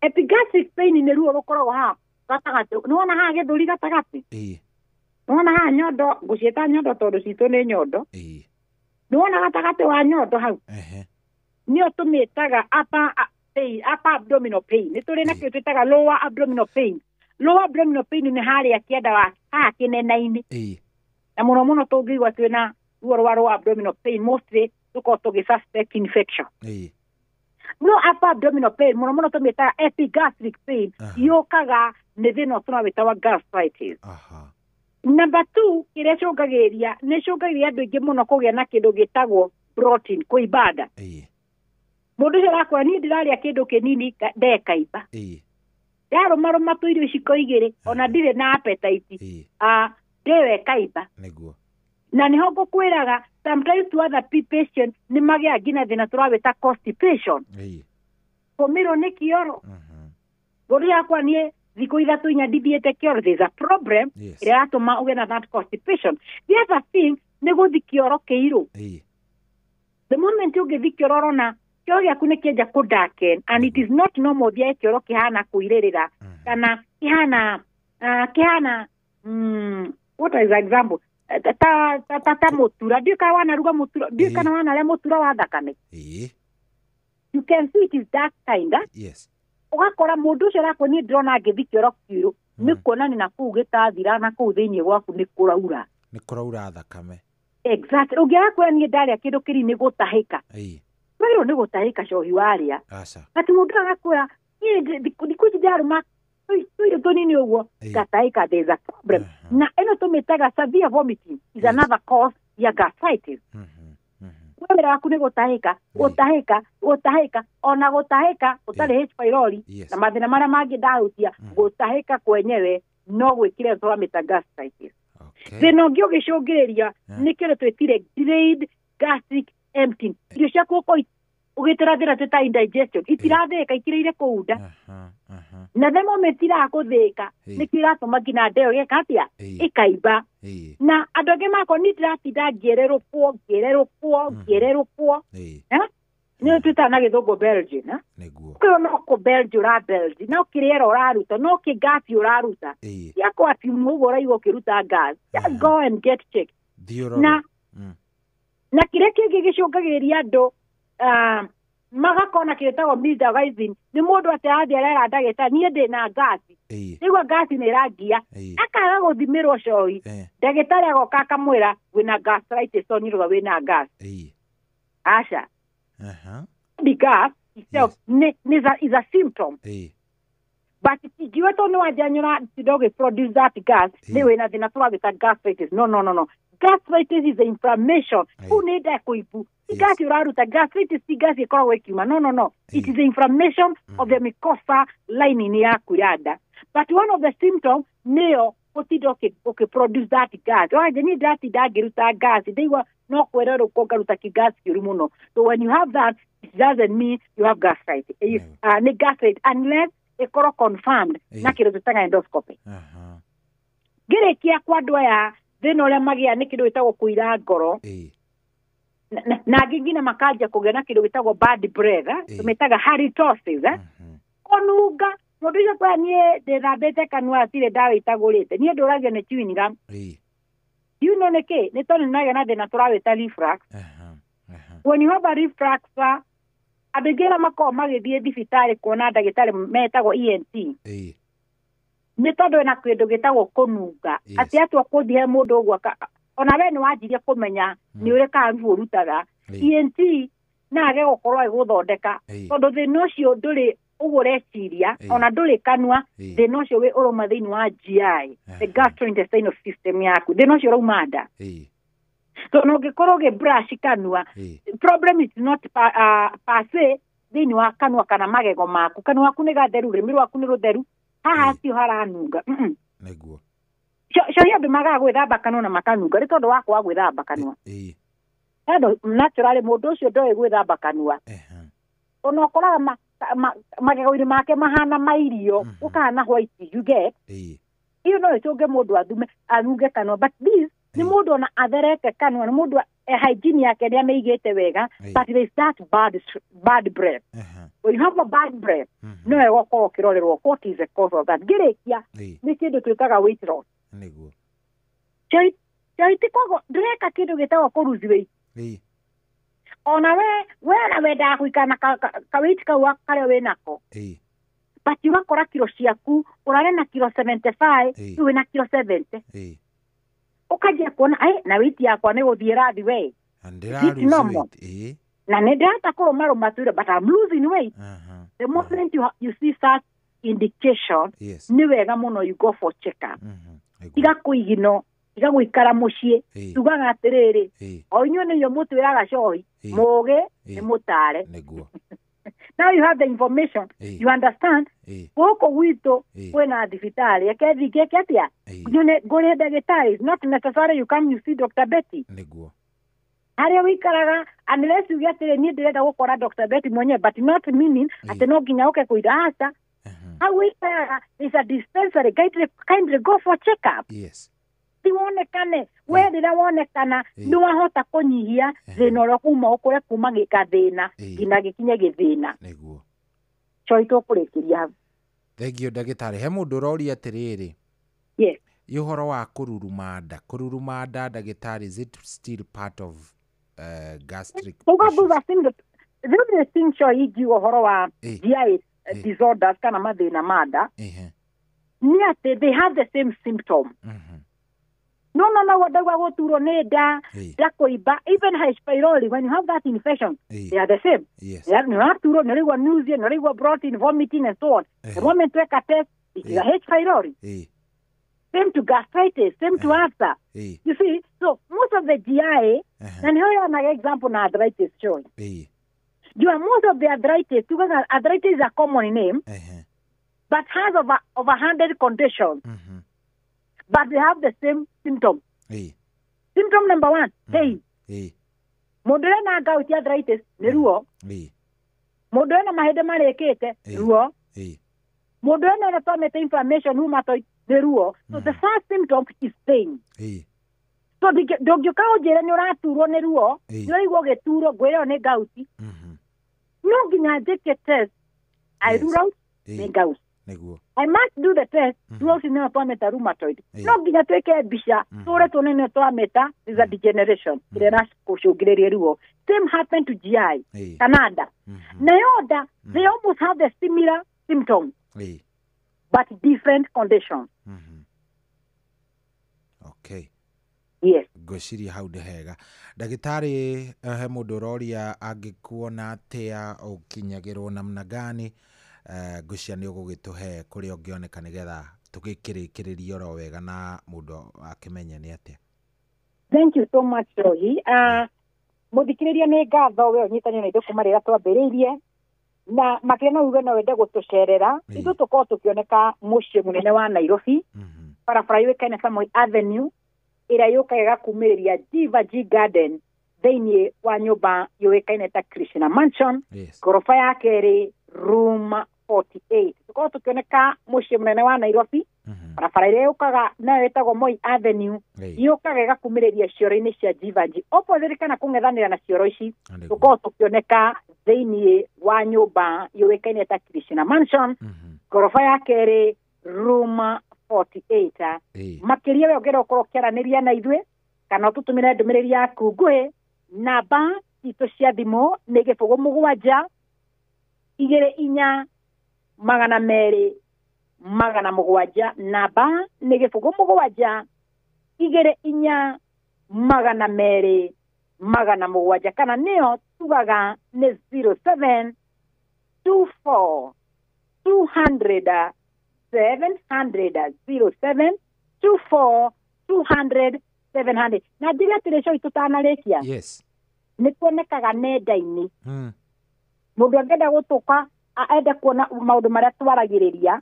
epigastric pain ni ruo rukoragwo ha gatagati nuona ha githuri gatagati nuona ha nyondo gucieta nyondo tondu citu ni nyondo nuona gatagati wa nyondo hau nio tumitaga upper abdominal pain ni turi na kio twitaga lower abdominal pain ni haria kienda wa ha kinena-ini na muno tungigwa twina ruo rwa lower abdominal pain mostly tuko suspect infection no upper abdominal pain muno tumitaga epigastric pain yokaga ni thina tunawita wa gastritis number 2 kire cungagiria ni cungagiria andu ingi muno kugia na kindu gitagwo protein kuibada mundu arakwa ni ndiraria kindu kinini ndekaimba yaruma tu irio ciko igiri ona ndire na appetite ndewe kaimba niguo na niho ngukwiraga sometimes to other patient ni magia ngina thina turawita constipation komiro ni kioro mundu yakwa ni thiku ithatu inya ndithiete kioro there's a problem iria atuma uge na that constipation the other thing ni guthi kioro kiiru the moment ugithi kioro rona kioro giaku ni kienja kudaken and it is not normal thia kioro kihana kuiririra kana kihana what is example ta mutura ndio kana wana ruga mutura ndio kana wana le mutura wa thakame you can see it is that kind yes ugakora mundu ucio rako ni ndrona ngithi kioro kiiru ni kuona ni naku gitathira na ku thiini gwaku ni kuraura thakame exactly ugiara kwa ni ndaria kindu kiri ni gutahika wero ni gutahika cohi waria ati mundu agakura ni dikuji daruma tuyo tonini uguo gataika there's a problem na eno tumitaga severe vomiting is another cause ya gastritis wewe waku ni gutahika ona gutahika utari H pylori na mathina maria mangi ndahutia gutahika kwenyewe no gwikire turamita gastritis thina ũngĩ ũgĩcũngĩrĩria nĩ kĩndũ twĩtire delayed gastric emptying. Irio ciaku ũgĩtĩra thĩna twĩta indigestion itirathĩka ikirĩire kũu nda na the moment irakũthĩka nĩkĩo iratũma nginya nda ĩyo gĩka atĩa ĩkaimba. Na andũ angĩ makwo nĩ ndĩratinda ngĩererũkwo nĩ twĩtaga na gĩthũngũ belgi na kĩo no kũ belgi ũrabelgi no kĩrĩera ũraruta no kĩngasi ũraruta ciakwo ati mũguo ũraigua ũkĩruta gas. Just go and get checked. Na kĩrĩa kĩngĩ gĩcũngagĩrĩria andũ magakona kĩtagwo mildagizing nĩ mũndũ atĩ athiĩ arera ndagĩtarĩ niĩ ndĩna ngasi nĩguo ngasi nĩ ĩrangia akaga gũthimĩrwo cohi ndagĩtarĩ agoka akamwĩra wĩna gastritis to nĩruga wĩna gas. Aca the gas itself is a symptom but ikiwa to nĩ wanjanyũra tidogĩ produce that gas nĩ wĩna thĩna tũragĩta gastritis. No. Gastritis is the inflammation. Who need that kuipu? Gas uraruta gastritis si gas ikoragwo ikiuma. No. It is the inflammation of the mucosa lining yaku ya nda. But one of the symptoms nĩyo gũtinda ũkĩproduce that gas. Waje ni ngĩruta gas ndigwa no kwererũka ũkaruta kĩgas kĩũru mũno. So when you have that, it doesn't mean you have gastritis. Nĩ gastritis unless ikorwo confirmed na kĩndũ twĩtaga endoscopy. Ngĩrĩkia kwa andũ aya thĩna ũrĩa magĩa nĩ kĩndũ gĩtagwo kũira ngoro na angĩ nginya makanjia kũgĩa na kĩndũ gĩtagwo bad breath tũmĩtaga halitosis kũnunga mũndũ ũcio kwa niĩ ndĩthambĩte kanua atirĩ ndawa itagũrĩte niĩ ndũragio nĩ chewing gum nĩkĩ nĩ tondũ nĩnagĩa na thĩna tũrawĩta reflux. When you have a reflux andũ aingĩ arĩa makoragwo magĩthiĩ thibitarĩ kuona ndagĩtarĩ metagwo ENT nĩ tondũ na kĩndũ gĩtagwo kũnunga atĩ atua kũthiĩ mũndũ ũguo ona we nĩ wanjirie kũmenya nĩ ũrĩ karuo ũrutaga ENT na age gũkorwo agĩgũthondeka tondũ thĩna ũcio ndũrĩ ũguo ũreciria ona ndũrĩ kanua thĩna ũcio wĩ ũroma thĩinĩ wa GI the gastrointestinal system yaku thĩna ũcio ũrauma nda. So no ũngĩkorwo ũgĩbrush kanua problem is not per se thĩinĩ wa kanua kana magego maku kanua gaku nĩ gatheru rĩmĩ rwaku nĩ rũtheru haha cio haranunga nĩguo cio andũ magaga gwĩthamba kanua na makanunga nĩ tondũ wa kwaga gwĩthamba kanua tondũ naturally mũndũ ũcio ndoĩ gwĩthamba kanua ona ũkoraga magego-inĩ make mahana mairio ũkahana white you get iyo no ĩcũnge mũndũ anunge kanua but this nĩ mũndũ ona atherete kanua nĩ mũndũ hygiene yake nĩ amĩigĩte wega but there is that bad breath. When you have a bad breath no ĩgũkorwo ũkĩrorerwo what is the cause of that. Ngĩrĩkia nĩ kĩndũ twĩkaga weight loss nĩguo tikwagwo ndĩreka kĩndũ gĩtagwo kũruzi weight ona we na wendaga gũikara na kaweight kau karĩa wĩnako but ũgakora kiro ciaku ũrarĩ na kiro 75 rĩu wĩna kiro 70 ũkanjia kuona na weight yakwa nĩ gũthiĩ rathi we na nĩ ndĩrahota kũrũmarũma tu but I'm losing weight. The moment you see such indication nĩ wega mũno you go for check up tiga kũigino tiga gũikara mũciĩ tugaga atĩrĩrĩ o inyuĩ nĩyo mũtwĩraga cohi mũgĩ nĩ mũtare. Now you have the information you understand gũkũ gwitũ kwĩna thibitarĩ reke thingĩke atĩa ngũrĩ ndagĩtarĩ is not necessary you come you see Dr. Betty harĩa wĩikaraga unless uge atĩrĩ niĩ ndĩrenda gũkora Dr. Betty mwenyewe but not meaning atĩ no nginya ũke kũira aca hau wĩikaraga is a dispensary kindly go for check up tiwonekane we rĩrĩa wonekana nĩ wahota kũnyihia thĩna ũrĩa kuma ũkũre kuma gĩkathĩna nginya gĩkinye gĩthĩna coĩ tũkũrĩkĩria hau. Thengio ndagĩtarĩ he mũndũ ũroria atĩrĩrĩ ũhoro wa kũruruma nda ndagĩtarĩ is it still part of gastric the thing coĩ ingiuga ũhoro wa GI disorders kana mathĩna ma nda nĩ atĩ they have the same symptom. No, wadawa gũturwo nĩ nda kũimba even H. pylori when you have that infection they are the same. Nĩ ũraturwo nĩ ũraigua nausea nĩ ũraigua bloating vomiting and so on. The moment you take a test it is a H. pylori. Same to gastritis, same to ulcer. You see, so most of the GI and here an example na arthritis showing. Most of the arthritis is a common name but has over 100 conditions. But they have the same symptoms. Symptom number 1, pain. Mundu ena gout arthritis ni ruo. Mundu ena mahende marekete ruo. Mundu ena stomach inflammation rheumatoid ni ruo. So the first symptom is pain. So ndũngĩũka ũnjĩre nĩ ũraturwo nĩ ruo, nĩ ũraigua ũgĩturwo ngwĩrĩo nĩ gout. No nginya njĩke test. I rule out nĩ gout. I must do the test. Ruo nĩ twameta rheumatoid. No nginya twĩke mbica tũre tuone nĩ twameta is a degeneration. Ĩrĩa ĩracũngĩrĩria ruo. Same happened to GI. Canada. Nayoda, they almost have the similar symptoms. But different conditions. Okay. Yes. Gwĩciria hau ndehega. Ndagĩtarĩ he mũndũ ũroria angĩkuona atĩa ũkinyagĩrwo namna gani, ngwĩciria nĩ ũgũgĩtũhe kũrĩa ũngĩoneka nĩgetha tũgĩkĩrĩkĩrĩrie oro wega na mũndũ akĩmenye nĩ atĩa. Thank you so much, Rohi. Mũthikĩrĩria nĩ ngatho we ũnyitanĩire na ithuĩ kuma rĩrĩa twambĩrĩirie na makĩria no uge no wende gũtũcerera ithuĩ tũkorwo tũkĩoneka mũciĩ mũnene wa Nairobi, barabara yũĩkaine Samoei Avenue ĩrĩa yũkaga kumĩrĩria Jiva G Garden thĩinĩ wa nyũmba yũĩkaine ta Krishna Mansion, ngorofa ya kerĩ, room 48. Tũkorwo tũkĩoneka mũciĩ mũnene wa Nairobi, barabara ĩrĩa yũkaga nayo ĩtagwo Moi Avenue, yũkaga ĩgakumĩrĩria cioro-inĩ cia Jiva G. Opposite kana kũng'ethanĩra na cioro ici, tũkorwo tũkĩoneka thĩinĩ wa nyũmba yũĩkaine ta Krishna Mansion, ngorofa ya kerĩ, room 48. Makĩria we ũngĩenda gũkorwo ũkĩaranĩria na ithuĩ kana ũtũtũmĩre ndũmĩrĩri yaku nguhĩ, namba citũ cia thimũ nĩ 07 24 200 700. Namba nĩ 07 24 200 700 kana nĩyo tugaga nĩ 07 24 200 700 07 24 200 700. Na ndĩrĩa tĩrĩco itũtanarĩkia. Yes. Nĩ kuonekaga nenda-inĩ. Mũndũ angĩenda gũtũka ende kuona maũndũ marĩa twaragĩrĩria.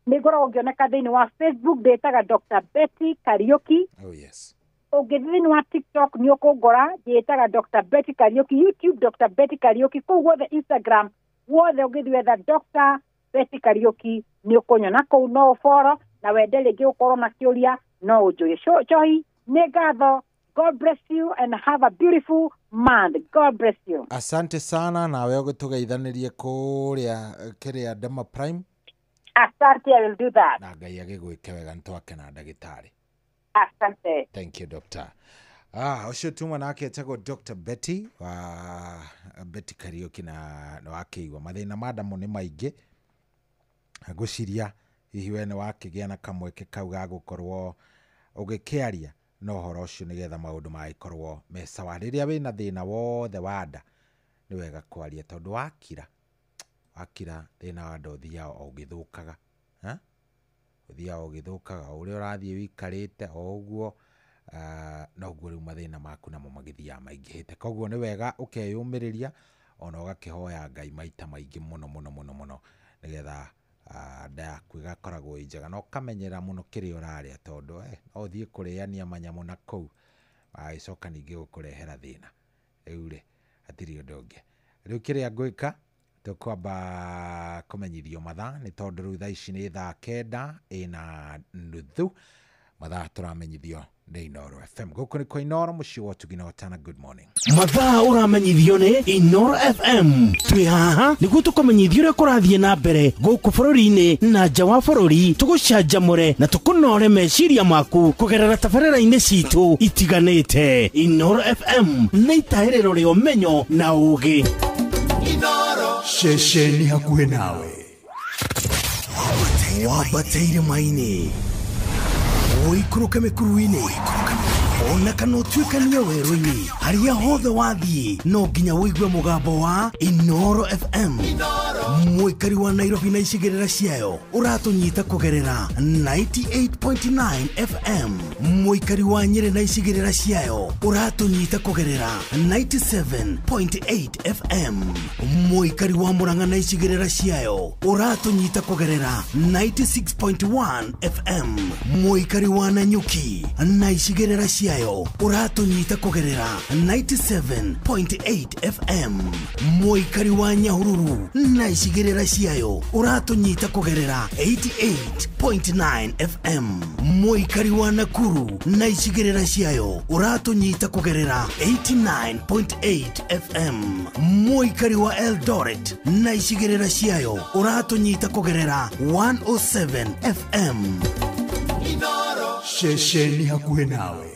Nĩ ngoragwo ngĩoneka thĩinĩ wa Facebook ndĩtaga Dr. Betty Kariuki. Oh yes. Ũngĩthiĩ thĩinĩ wa TikTok nĩ ũkũngora ndĩtaga Dr. Betty Kariuki, YouTube Dr. Betty Kariuki, kũu guothe Instagram wothe ũngĩthiĩ wetha Dr. Betty Kariuki nĩ ũkũnyona kũu, no ũboro na wende rĩngĩ ũkorwo na kĩũria no ũnjũrie. Joy, nĩ ngatho. God bless you and have a beautiful month. God bless you. Asante sana na we ũgĩtũgeithanĩrie kũrĩa kĩrĩa Dema Prime. Asante, I will do that. Na Ngai agĩgwĩke wega nĩtwake na ndagĩtarĩ. Asante. Thank you, doctor. Ũcio tuma nake etagwo Dr. Betty wa Betty Kariuki na wakĩigua mathĩna ma ndamu nĩ maingĩ. Ngwĩciria hihi we nĩ wakĩgĩa na kamweke kau ga gũkorwo ũgĩkĩaria no ũhoro ũcio nĩgetha maũndũ magĩkorwo me sawa. Rĩrĩa wĩna thĩna wothe wa nda nĩ wega kwaria tondũ wakira thĩna wa nda ũthiaga ũgĩthũkaga. Ũthiaga ũgĩthũkaga ũrĩa ũrathiĩ wĩikarĩte o ũguo, noguo rĩu mathĩna maku namo magĩthiaga maingĩhĩte. Koguo nĩ wega ũkeyũmĩrĩria ona ũgakĩhoya Ngai maita maingĩ mũno nĩgetha nda yaku ĩgakoragwo ĩ njega na ũkamenyera mũno kĩrĩa ũrarĩa tondũ no ũthiĩ kũrĩania manyamũ na kũu magĩcoka ningĩ gũkũrehera thĩna. Rĩu rĩ hatirĩ ũndũ ũngĩ. Rĩu kĩrĩa ngwĩka tũkwamba kũmenyithio mathaa nĩ tondũ rĩu thaa ici nĩ thaa 9:30 mathaa tũramenyithio nĩ Inoro FM. Gũkũ nĩ kwa Inoro mũciĩ wa Tugi na Watana. Good morning. Mathaa ũramenyithio nĩ Inoro FM. Twĩ haha nĩguo tũkũmenyithio ũrĩa kũrathiĩ na mbere gũkũ bũrũri-inĩ na nja wa bũrũri, tũgũcanjamũre na tũkũnore meciria maku kũgerera tabarĩra-inĩ citũ itiganĩte. Inoro FM nĩ itaĩrĩro rĩa ũmenyo na ũũgĩ. Inoro ceceni hakuhĩ nawe wambatĩire maini ũikũrũke mĩkuru-inĩ ona kana ũtuĩkanie werũ-inĩ harĩa hothe wathiĩ no nginya wĩigue mũgambo wa Inoro FM. Mũikari wa Nairobi na icigĩrĩra ciayo ũratũnyita kũgerera 98.9 FM. Mũikari wa Nyeri na icigĩrĩra ciayo ũratũnyita kũgerera 97.8 FM. Mũikari wa Murang'a na icigĩrĩra ciayo ũratũnyita kũgerera 96.1 FM. Mũikari wa Nanyuki na icigĩrĩra ciayo ũratũnyita kũgerera 97.8 FM. Mũikari wa Nyahururu na icigĩrĩra ciayo ũratũnyita kũgerera 88.9 FM. Mũikari wa Nakuru na icigĩrĩra ciayo ũratũnyita kũgerera 89.8 FM. Mũikari wa Eldoret na icigĩrĩra ciayo ũratũnyita kũgerera 107 FM. Shesheni hakuhĩ nawe.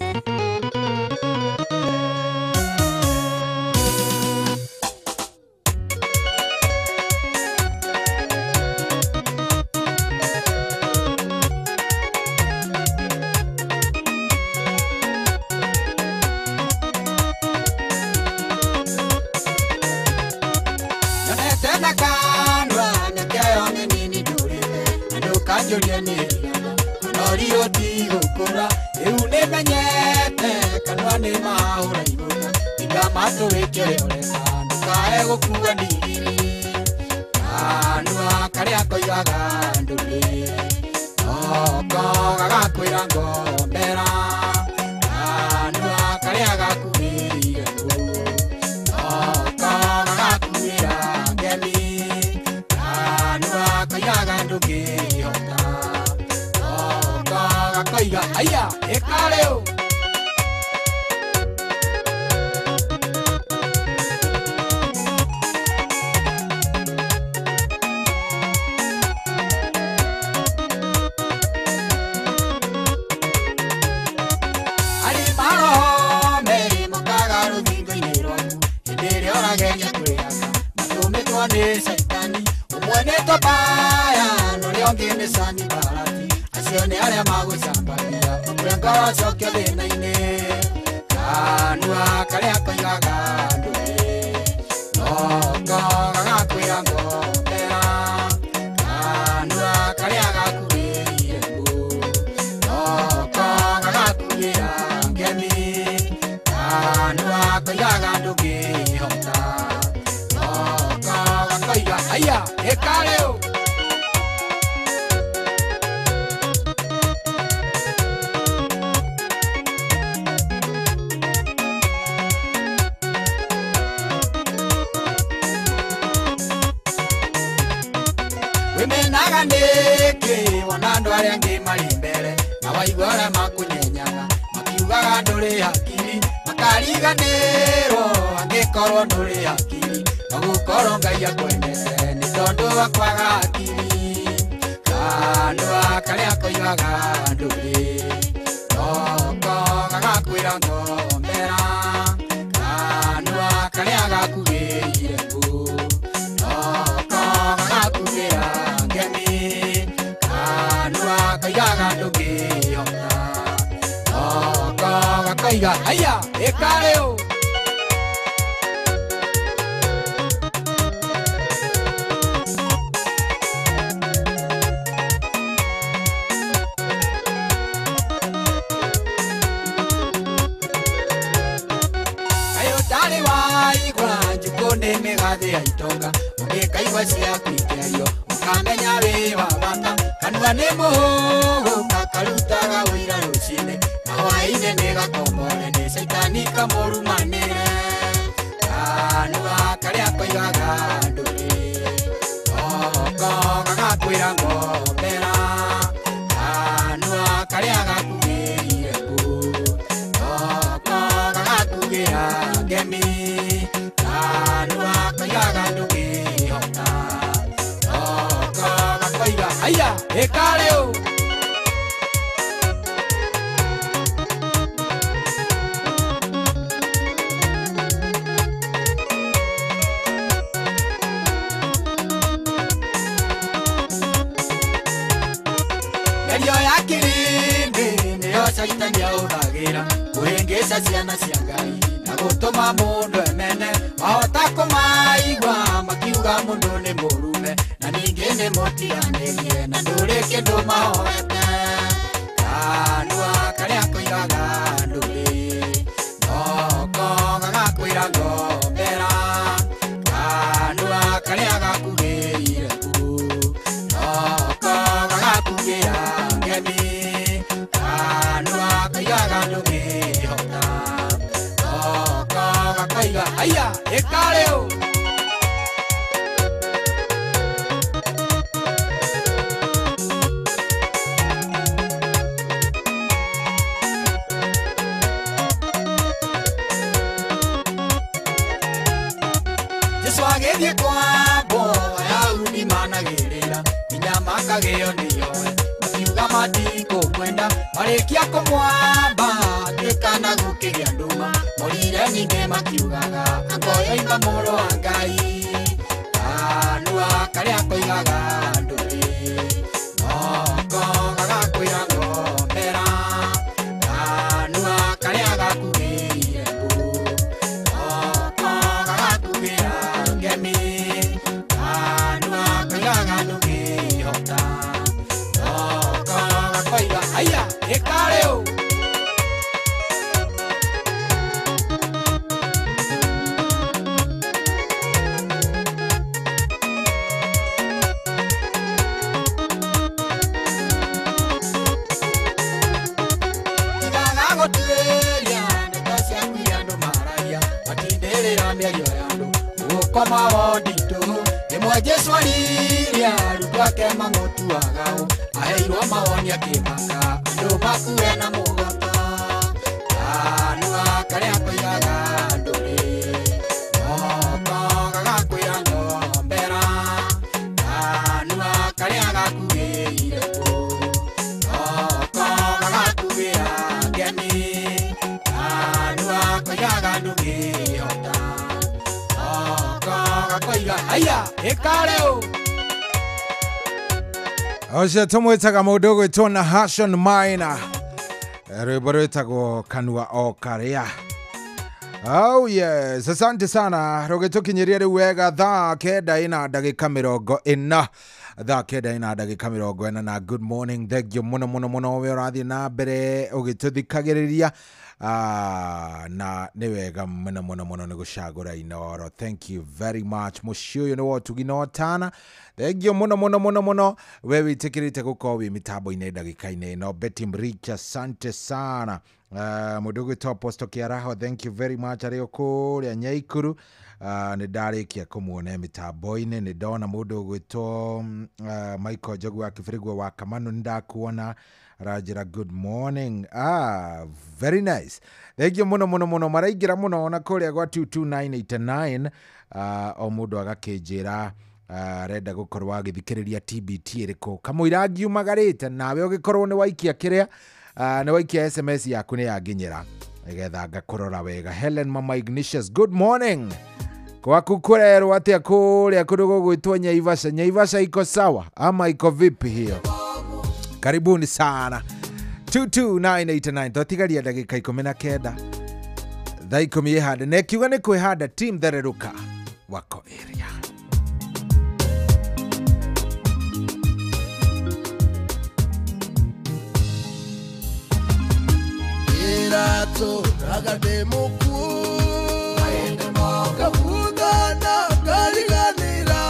caitania uragira kuhengeca ciana cia Ngai na gutuma mundu emene ahota kumaigua makiuga mundu ni murume na ningi ni mutiganirie na nduri kindu mahoete kanua karia kuiraga nduri noko gagakwira ngombera kanua karia gakugeire ku noko gagakugira ngemi kanua kaigaga ndugihota noko gakaiga aya ekareo Swagedie kwabo Ayahudi managirira Kinya makageo niyoe Makiuga matiko kwenda Marekia kumwamba Tekana gukigia nduma Morire ninge makiugaga Angoyo ima moro wa Ngai Kanua karia koigaga nduri Noko gagakwira ngombera Kanua karia gakugeire ku Noko gagakugira ngemi Kanua kaigaga ndugihota Noko gakoiga aya ekareo Koma wodito Emwa Jesu aliria Rutwake mangotu agao Aheirwa mawoni akimaka Ando makuwe na mugota Kanua karia koigaga nduri Noko gagakwira ngombera Kanua karia gakugeire ku Noko gagakugira ngemi Kanua koigaga ndugihota Aya, ekareo Oce tumwitaga mundu gwitwo na Hashon Maina rwimbo rwitagwo kanua o karia. Oh yes, asante sana rugitukinyiria riu wega thaa kenda ina ndagika 40 thaa kenda ina ndagika 40 na good morning thank you muno muno muno we urathie na mbere ugituthikagiriria na ni wega muno muno muno ni gucagura Inoro. Thank you very much mushuyo ni wotugi no tana. Thank you muno muno muno muno we witikirite guko wi mitambo-ini ndagika-ini no Betty Mrich asante sana. Mudugu to Apostle Kiaraho thank you very much ario kuria Nyaikuru. Ni ndarikia kumuona mitambo-ini ni ndona mundu gwitwo Michael Jogu wa Kibirigwa wa Kamanu ndakuona Rajira good morning. Very nice. Thank you muno muno muno maraigira muno na kuria gwa 22989 o mundu agakinjira renda gukorwa agithikiriria TBT iriko kamuira ngiumagarite nawe ugikorwo ni waikia kiria ni waikia SMS yaku ni yanginyira nigetha ngakurora wega. Helen Mama Ignatius good morning kwaku kurerwo atia kuria kundu gwitwo Nyaivasha. Nyaivasha iko sawa ama iko vipi hiyo? Karibuni sana 22989 totigaria ndagika 19 thaa 10 hada nekiuga ni kwihanda team thereruka wako area. Irato ragade muku aende moka budana kariganira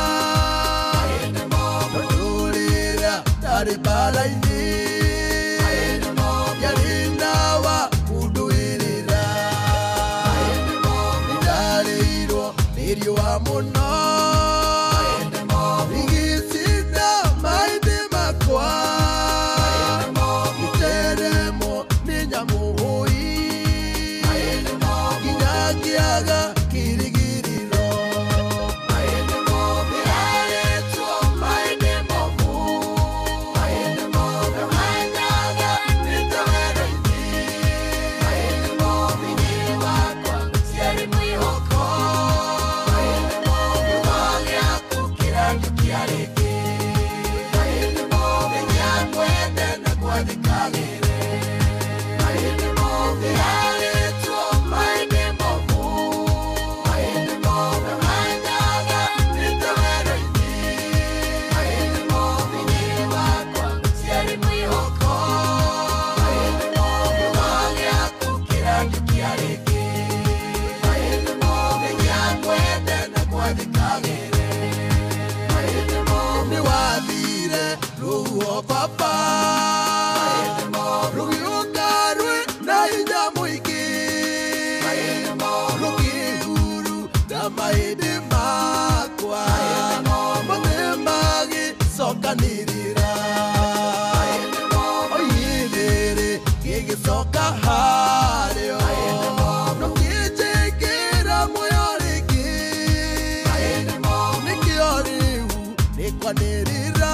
aende moka dulira dari balaini aende moka yarindawa kuduirira aende moka daliro nirio amuno aende moka igisina maide makwa aende moka iteremo ninyamu Giaga kirigiriro aende mo biareto maende mo aende mo manyaga nitawero ndi aende mo biniwa kwa siari muihoko aende mo biwaga kukirangi kiareke aende mo benyakwende na kwadikagire Ruo papa Rugiukarwe na inya muingi Rugihuru na mahindi makwa Mothe magicokanirira Oirĩrĩ gĩgĩcoka harĩo Rũkĩnjĩkĩra muoyo rĩngĩ Nĩkĩo rĩu nĩkwanĩrĩra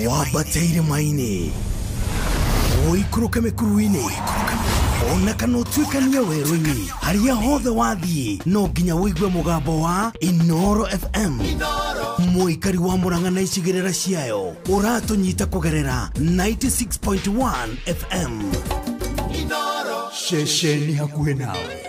Wabateire maini Oikũrũke mĩkuru-inĩ Ona kana ũtuĩkanie werũ-inĩ Harĩa hothe wathiĩ No nginya wĩigue mũgambo wa Inoro FM Mũikari wa Mũrang'a na icigĩrĩra ciayo Ũratũnyita kũgerera 96.1 FM Inoro Ceceni hakuhĩ nawe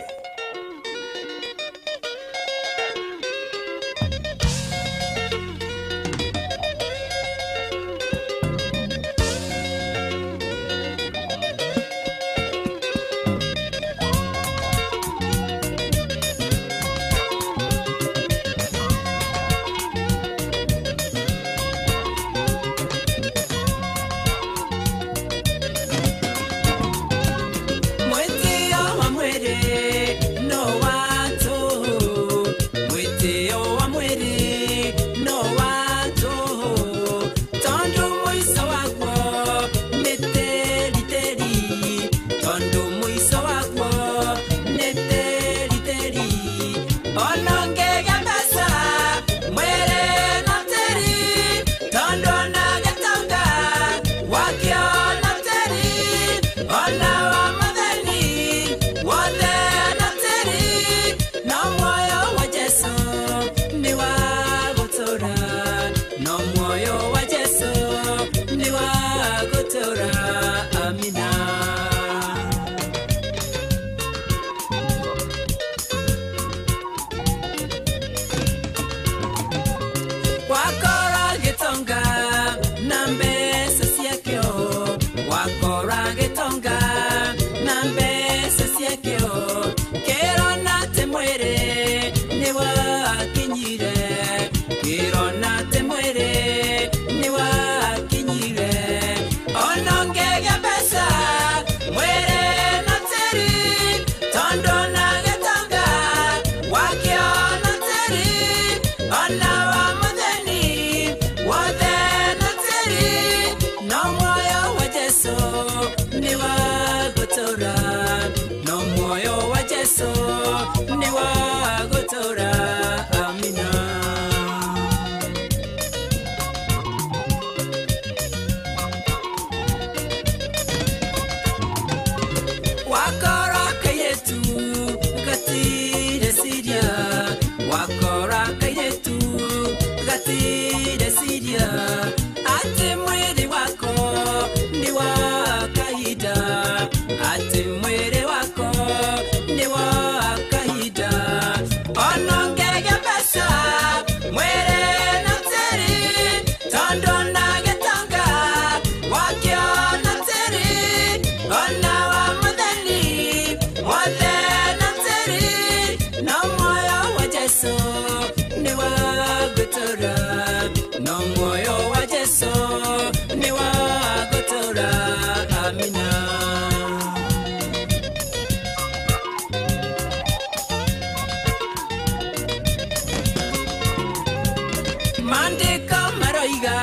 Mwezi ya wa mwere wakora gitonga na mbesa ciakio wakora gitonga na mbesa ciakio kirona te mwere ni wakinyire kirona te mwere ni wakinyire onongega pesa mwere na teri tondo na gitonga wakio na teri ona wa mutheni wothe na teri no moyo wa Jesu ni wagutura no moyo wa Jesu ni wagutura amina wakora kayetu gatire siria wakora kayetu gatire siria ati mwiri wako ni wakaida ati mwiri wako ni wakaida onongege pesa mwiri na teri tondo na getanga wakio na teri ona wa mutheni wothe na teri no moyo wa Jesu ni wagutura no moyo wa Jesu ni wagutura amina Mandiko maroiga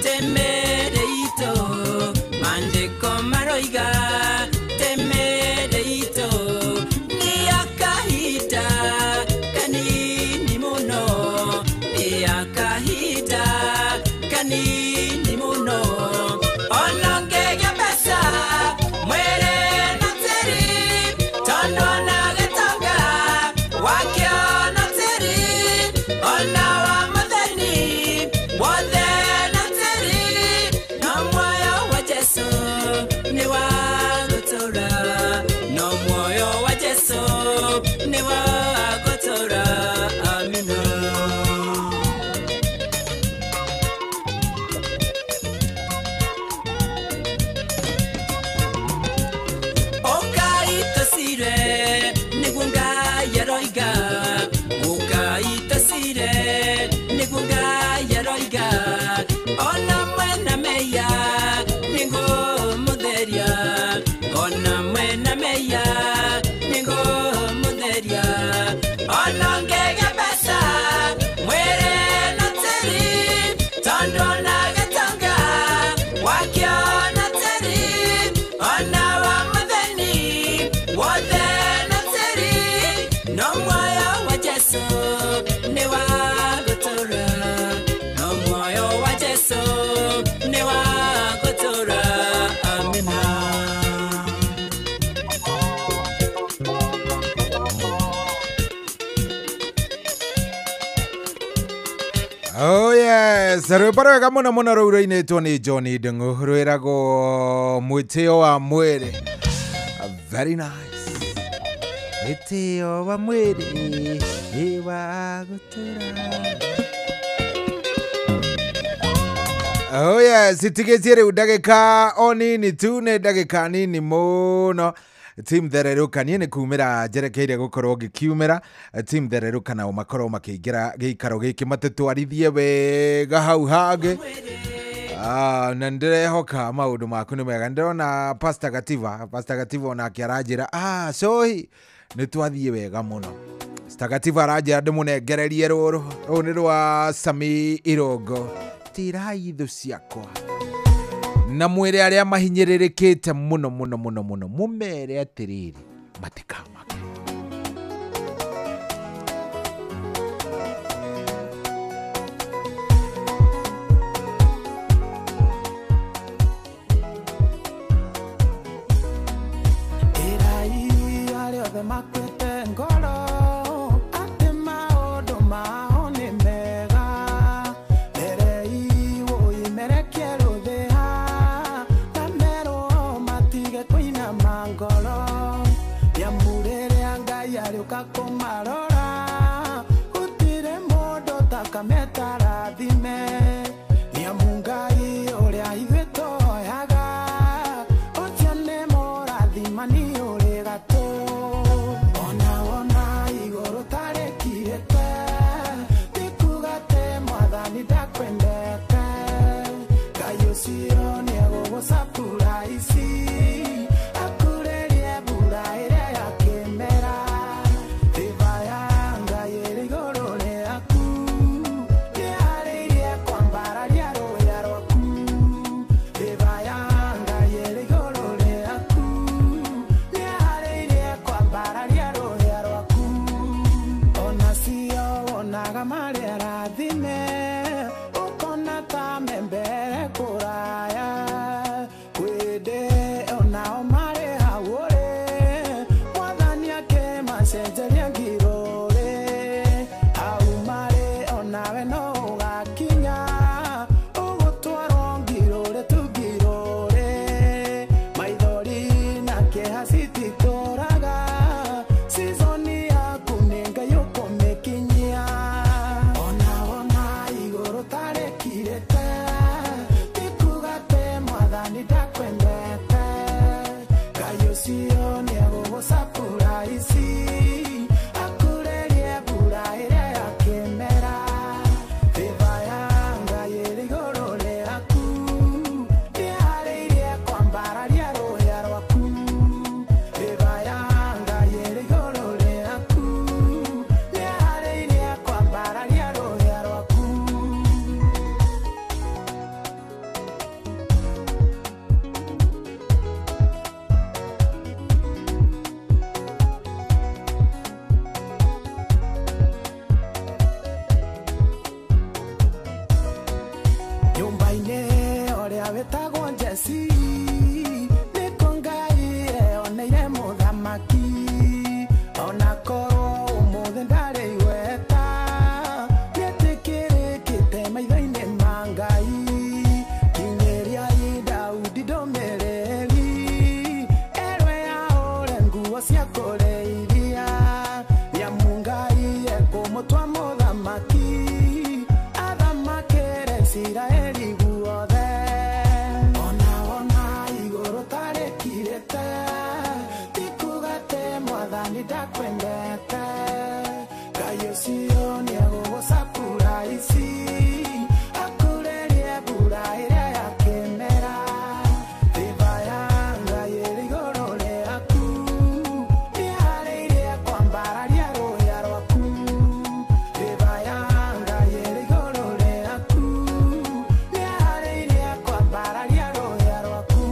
temereito Mandiko maroiga temereito ni akahita kanini muno ni akahita kanini muno onongege pesa mwere na teri tondo na getanga wakio na teri ona wa mutheni wothe na teri no moyo wa Jesu ni wagutura no moyo wa Jesu ni wagutura amina okaita sire nigunga yaroiga okaita sire nigunga yaroiga ona mwena meya ningo mutheria ona mwena meya ningo mutheria ona ngege pesa mwere na teri tondo na getanga wakio na teri ona wa mutheni wothe na teri no moyo wa Jesu ni wagutura no moyo wa Jesu ni wagutura amina Oh yes, rwĩparwega mũno mũno rũu rũinĩtwo nĩ John Ndung'u rwĩragwo mwĩtĩo wa mwĩrĩ. Very nice. Mwĩtĩo wa mwĩrĩ nĩ wa gũtũra. Oh yes, tigĩtie rĩu ndagĩka o nini tu nĩ ndagĩka nini mũno. Team thererũkanie nĩ kumĩra njerekeire gũkorwo ngĩkiumĩra team thererũka nao makorwo makĩingĩra gĩikaro gĩkĩ matũtwarithie wega hau hangĩ na ndĩrehoka maũndũ maku nĩ mega. Ndĩrona Pastor Gativa onake aranjĩra sohi nĩ twathiĩ wega mũno. Pastor Gativa aranjĩra ndĩmũnengererie rũrũ nĩ rwa Sami Irongo. Tirai thũ ciakwa na mwĩre arĩa mahinyĩrĩrĩkĩte mũno mũno mũno mũno mũmere atĩrĩrĩ matikamake. Irai arĩa othe makuĩte ngoro atĩ maũndũ mao nĩ mega merei ũimerekie rũthĩa na merwo matige kũinama ngoro nyamurĩre tarathime nia mungai uria ithuĩ tũhoyaga ũcio nĩ mũrathimani ũrĩ gatũ ona wona igũrũ tarĩkirĩte tikuga atĩ mwathani ndakwendete Ngai ũcio nĩegũgũcakura ici akurĩrie mbura ĩrĩa ya kĩmera thiba ya Ngai ĩrĩ igũrũ rĩaku nĩharĩirie kwambararia rũya rwaku thiba ya Ngai ĩrĩ igũrũ rĩaku nĩharĩirie kwambararia rũya rwaku ona cio wonaga marĩ arathime ũkona ta membere kũraya kwĩndĩ onao marĩ hau ũrĩ mwathani akĩmacenjeria ngirũrĩ hau marĩ onawe no ũgakinya ũgũtwarwo ngirũrĩ tu ngirũrĩ maithori na kĩeha cititũraga sizoni yaku nĩ Ngai ũkũmĩkinyia ona wona igũrũ tarĩkirĩte tikuga atĩ mwathani ndakwendete Ngai ũcio nĩegũgũcakura ici akurĩrie mbura ĩrĩa ya kĩmera thiba ya Ngai ĩrĩ igũrũ rĩaku nĩharĩirie kwambararia rũya rwaku thiba ya Ngai ĩrĩ igũrũ rĩaku nĩharĩirie kwambararia rũya rwaku nyũmba-inĩ ũrĩa wĩtagwo Jesi nĩkuo Ngai eyoneire mũthamaki ona korwo ũmũthĩ ndarĩ igweta nĩetĩkĩrĩkĩte maitho-inĩ ma Ngai kinyĩriai Daudi ndũmĩrĩri erwe yaũre nguo cia kũrĩithia nĩamu Ngai ekũmũtua mũthamaki athamakĩre Isiraeli guothe ona wona igũrũ tarĩkirĩte tikuga atĩ mwathani ndakwendete Ngai ũcio nĩegũgũcakura ici akurĩrie mbura ĩrĩa ya kĩmera thiba ya Ngai ĩrĩ igũrũ rĩaku nĩharĩirie kwambararia rũya rwaku thiba ya Ngai ĩrĩ igũrũ rĩaku nĩharĩirie kwambararia rũya rwaku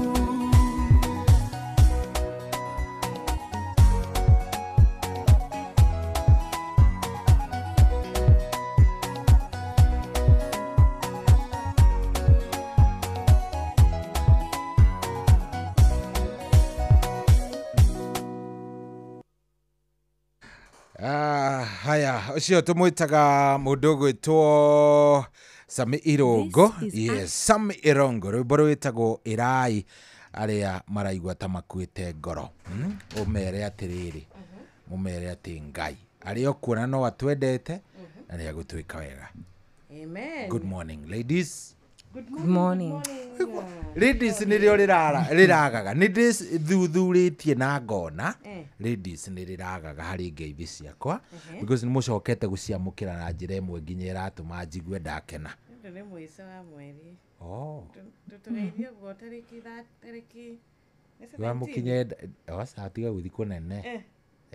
haya ũcio tũmwĩtaga mũndũ ũgwĩtwo Sami Irongo. Yes, Sami Irongo rwĩmbo rwĩtagwo Irai arĩa maraigua ta makuĩte ngoro ũmere atĩrĩrĩ mũmere atĩ Ngai arĩ o kuona no atwendete na nĩ agũtwĩka wega. Amen. Good morning ladies. Good morning. Ladies nĩrĩo rĩragaga nĩ ndĩthuthurĩtie na ngona ladies nĩ rĩragaga harĩ ngeithi ciakwa because nĩ mũcokete gũciamũkĩra na njĩra ĩmwe nginya ĩratũma njigue ndakena. Nĩ mũico wa mweri. Tũtũgeithie guo tarĩki wamũkinye wacatiga gũthiĩ kũnene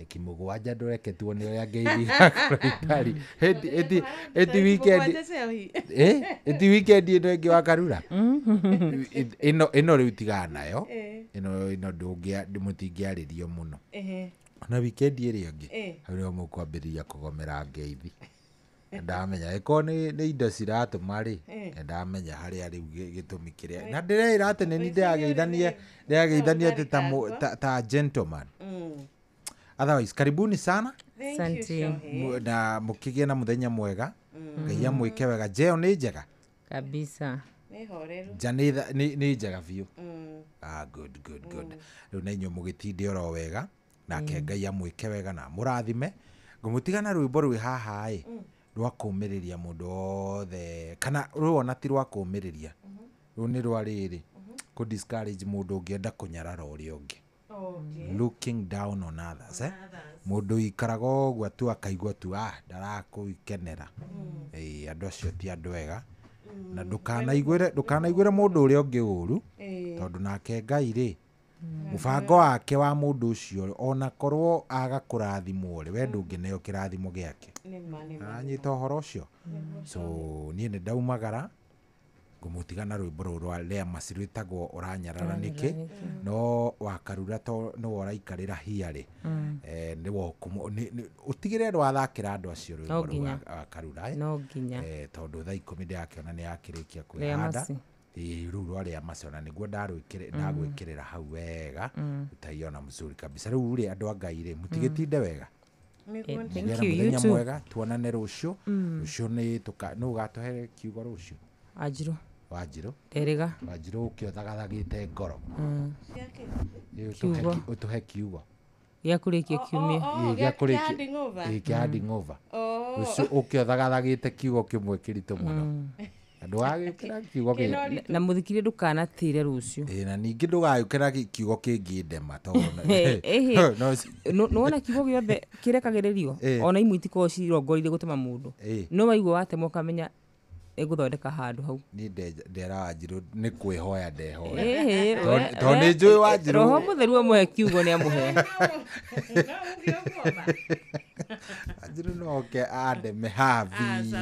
kimũgwanja ndũreketwo nĩ oya ngeithi yakwa ĩti weekend ĩno ĩngĩ wa Karura ĩno rĩu tigaga nayo ĩno mũtingĩarĩrio mũno ona weekend ĩrĩa ĩngĩ hau nĩho mũkwambĩrĩria kũgomera ngeithi ndamenya ĩko nĩ indo ciratũma rĩ ndamenya harĩa rĩu gĩtũmi kĩrĩa na ndĩrera atĩ nĩ ndĩrageithania atĩ ta gentleman. Otherwise, karibuni sana. Asante. Na mukigĩa na muthenya mwega. Ngai amwĩke wega. Jeo nĩ njega kabisa. Nĩ horeru. Ja nĩ njega biũ. Good. Rĩu na inyuĩ mũgĩtinde oro wega. Nake Ngai amwĩke wega na mũrathime. Ngũmũtiga na rwĩmbo rwĩ haha rwakumiriria mundu othe kana ruona ti rwakumiriria ru ni rwariri ku discourage mundu ungienda kunyarara uria ungi looking down on others mundu ikaraga ogwa tu akaigwa tu ndarakuikenera andu acio ti andu ega na ndukanaiguire mundu uria ungi uru tondu nake Ngai ri mubango wake wa mundu ucio ona korwo aga kurathimwo ri we ndungineo kirathimo giake anyita uhoro ucio so nie ni ndaumagara ngumutigana rwimbo ruru rwa Lea Mercy rwitagwo uranyarara niki no wakarura to no oraikarira hiari ni wo utigire andu athakira andu acio rwimbo rwa wakarura no nginya tondu thaa 10 ndiakiona ni yakirikia kwihanda riu rwa Lea Mercy ona niguo ndagwikirira hau wega utaiona mzuri kabisa riu ri andu a Ngai ri mutigitinde wega thank you you too mwega tuonane rucio rucio ni no gatohere kiugo rucio Wanjiru Eriga Wanjiru ukiothagatagite ngoro utuhe kiugo gĩa kurikia kiumia gĩa handing over rucio ukiothagatagite kiugo kimwe kiritu muno andu agikira kiugo na muthikire ndukanatire rucio na ningi ndugayukira kiugo kingi ndema nona kiugo giothe kirekagiririo ona imwe itiko cirongorire gutema mundu no waigua watemwo kamenya iguthondeka handu hau ni ndera Wanjiru ni kwihoya ndehoya to ni njui Wanjiru roho mutheru amwe kiugo ni amuhe Wanjiru no ke ande mehavi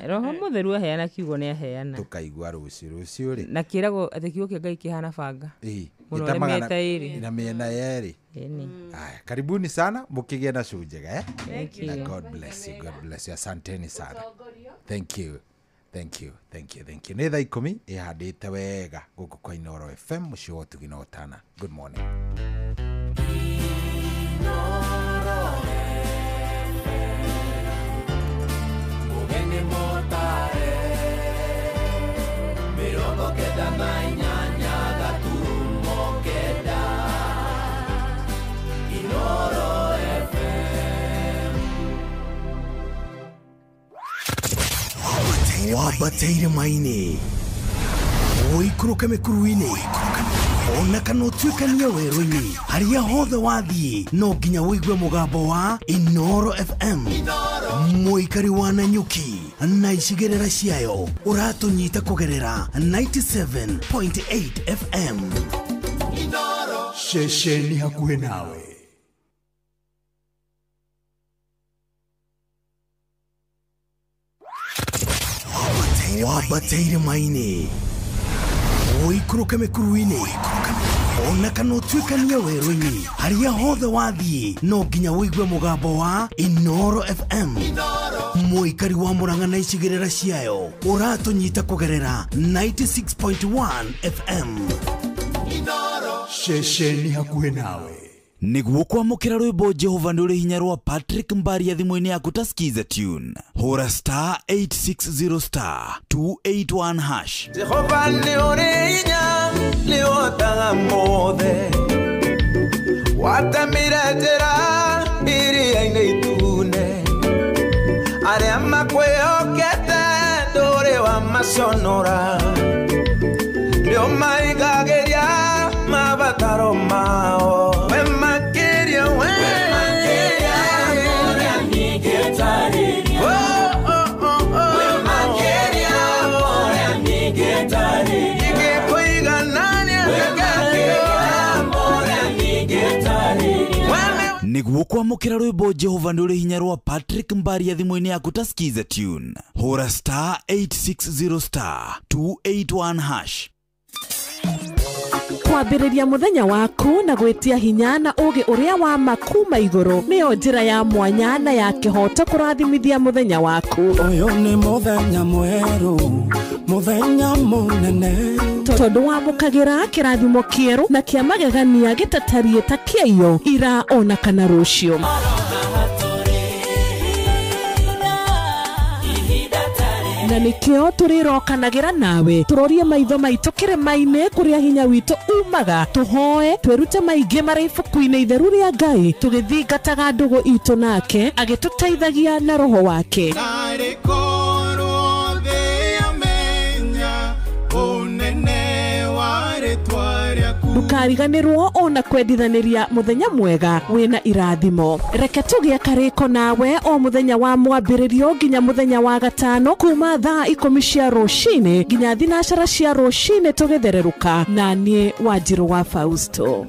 roho mutheru aheana kiugo ni aheana tukaigua rucio ri na kiragwo ati kiugo kia Ngai kihana banga ina miena yeri karibuni sana mukigie na shujega God bless you asanteni sana thank you ni thaa 10 ihandite wega guku kwa Inoro FM mucio wotu ginotana good morning Mugeni motare mirongo kenda na inyanya gaturumo kenda Inoro FM wabateire maini uikuruke mikuruini ona kana utuikania werũ-inĩ harĩa hothe wathiĩ no nginya wĩigue mũgambo wa Inoro FM mũikari wa Nanyuki na icigĩrĩra ciayo ũratũnyita kũgerera 97.8 FM Inoro ceceni hakuhĩ nawe wabateire maini uikuruke mikuruini ona kana utuikania werũ-inĩ harĩa hothe wathiĩ no nginya wĩigue mũgambo wa Inoro FM mũikari wa Mũrang'a na icigĩrĩra ciayo ũratũnyita kũgerera 96.1 FM Inoro ceceni hakuhĩ nawe niguo kwamũkĩra rwĩmbo Jehova nĩ ũrĩ hinya rwa Patrick Mbaria thimũ-inĩ yaku ta skiza tune hũra star 860 star 281 hash Jehova nĩ ũrĩ hinya nĩ wotaga mothe watemire njĩra iria-inĩ itune arĩa makwĩhokete ndũrĩ wa maconora nĩo maigagĩria mabataro mao niguo kwamũkĩra rwĩmbo Jehova nĩ ũrĩ hinya rwa Patrick Mbaria thimũ-inĩ yaku ta skiza tune hũra star 860 star 281 hash kwambĩrĩria mũthenya waku na gwĩtia hinya na ũgĩ ũrĩa wa makuma igũrũ nĩyo njĩra ya mwanya na ya kĩhoto kũrathimithia mũthenya waku ũyũ nĩ mũthenya mwerũ mũthenya mũnene tondũ wamũkagĩra kĩrathimo kĩerũ na kĩa magegania gĩtatariĩ ta kĩayo ira ona kana rũciũ na nikio turirokanagĩra nawe turorie maitho maitũ kĩrĩma-inĩ kũrĩa hinya witũ umaga tũhoe twĩrute maingĩ marĩ ibuku-inĩ itheru rĩa Ngai tũgĩthingataga ndũgũ itũ nake agĩtũteithagia na roho wake. Ndukariganĩrwo ona kwendithanĩria mũthenya mwega wĩna irathimo. Reke tũgĩe karĩko nawe o mũthenya wa mwambĩrĩrio nginya mũthenya wa gatano kuma thaa 10 cia rũcinĩ nginya thinacara cia rũcinĩ tũgĩthererũka na niĩ Wanjirũ wa Fausto.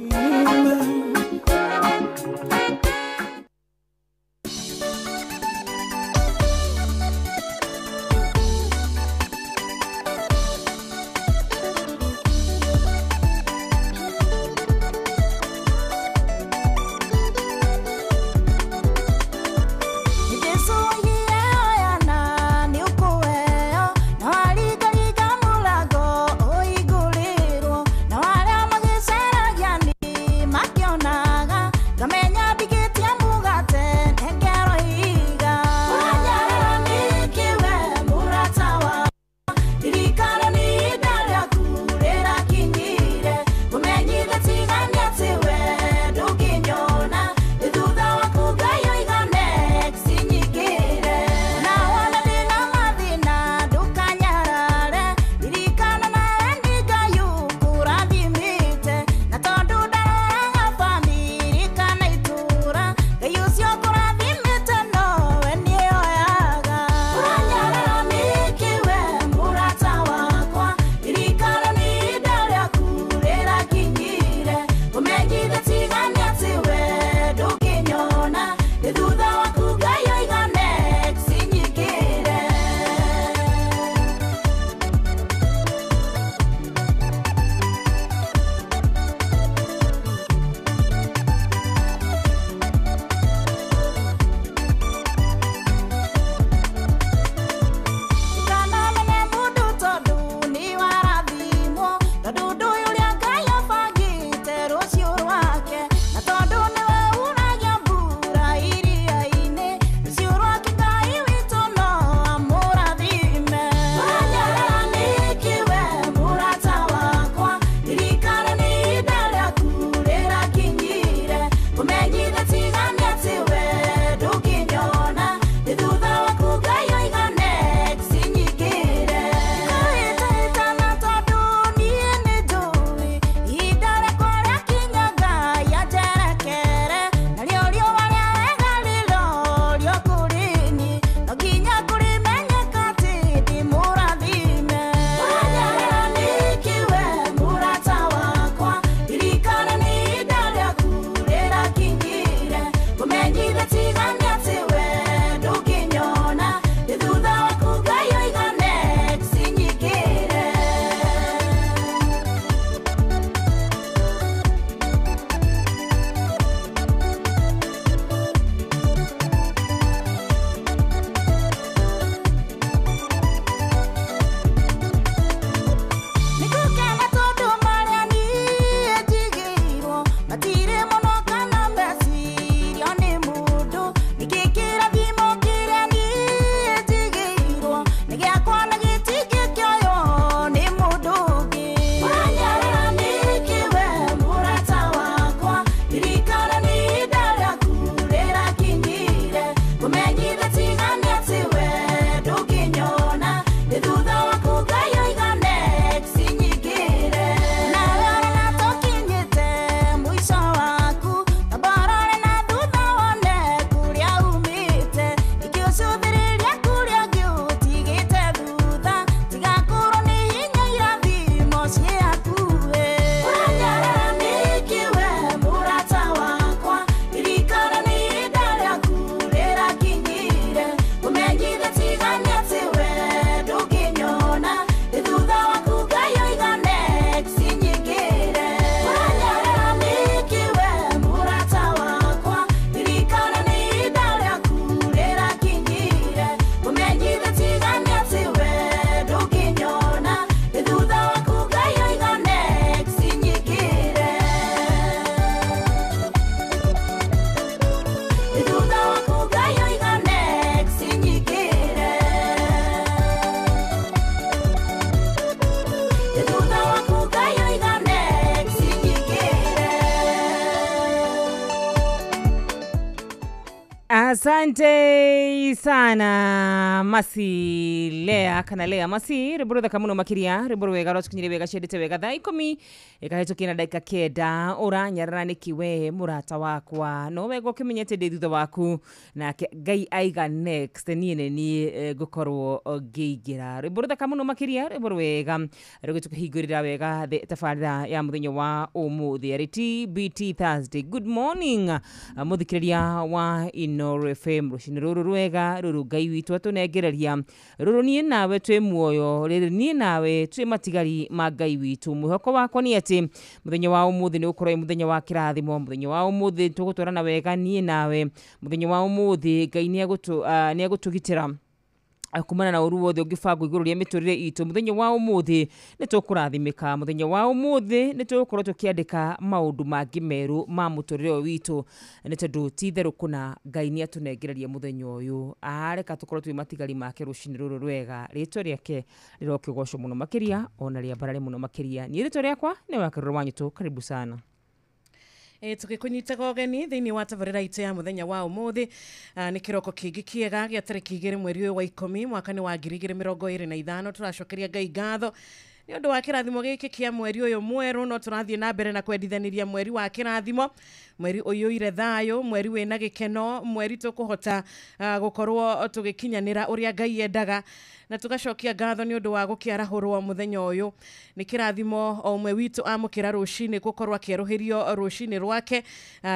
Asante sana Masi Lea kana Lea Masi riburu thaka muno makiria riburu wega rotukinyire wega ciendete wega thaa 10 ikahetũkia na ndagika 9 uranyarara nikiwe murata wakwa no wega ukimenyete ndi thutha waku nake Ngai aiga next ni gukorwo ngiingira riburu thaka muno makiria riburu wega rigutukihingurira wega tabarira ya muthenya wa umuthi ari TBT Thursday. Good morning muthikiriria wa Inoro FM rushini ruru rwega ruru Ngai witu atunengereria ruru nie nawe twi muoyo riri nie nawe twi matigari ma Ngai witu mwihoko wakwa ni ati muthenya wa umuthi ni ukorwo muthenya wa kirathimo muthenya wa umuthi tugutwarana wega nie nawe muthenya wa umuthi Ngai ni agutugitira kumana na uru wothe ungibango iguru ria miturire itu muthenya wa umuthi ni tukurathimika muthenya wa umuthi ni tukorwo tukiandika maundu mangi meru ma muturire witu ni tondu titheru kuna Ngai ni atunengereria muthenya uyu areka tukorwo twi matigari make rushini ruru rwega ritwa riake rirokigocwo muno makiria ona ria barare muno makiria ni ritwa riakwa ni wakaruro wanyu tu karibu sana. Tukikunyitaga ogeni thiini wa tabarira itu ya muthenya wa umuthi ni kiroko kingi kiega gia tariki 2 mweri wa 10 mwaka wa 2025 turacokeria Ngai ngatho ni undu wa kirathimo giki kia mweri uyu mweru no turathie na mbere na kwendithaniria mweri wa kirathimo mweri uyu ire thayo mweri wina gikeno mweri tukuhota gukorwo tugikinyanira uria Ngai endaga na tugacokia ngatho ni undu wa gukiarahurwo muthenya uyu ni kirathimo o mwe witu amukira rushini gukorwa kieruhirio rushini rwake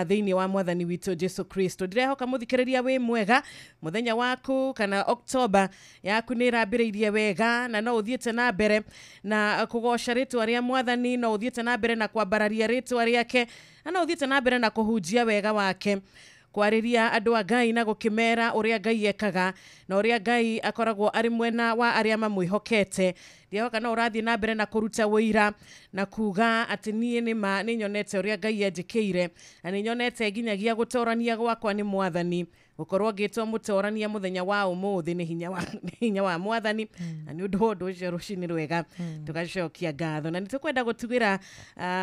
thiini wa mwathani witu Jesu Kristo. Ndirehoka muthikiriria wi mwega muthenya waku kana October yaku ni rambiriirie wega na no uthiete na mbere na kugoca ritwa ria mwathani no uthiete na mbere na kwambararia ritwa riake na uthiete na mbere na kuhunjia wega wake kwariria andu a Ngai na gukimera uria Ngai ekaga na uria Ngai akoragwo ari mwena wa aria mamwihokete. Ndihoka no urathie na mbere na kuruta wira na kuga ati nie ni nyonete uria Ngai enjikire na ni nyonete nginyagia gutorania gwakwa ni mwathani gukorwo ngitwo mutorania muthenya wa umuthi ni hinya wa mwathani na ni undu ucio rushini rwega tugacokia ngatho na nitukwenda gutugira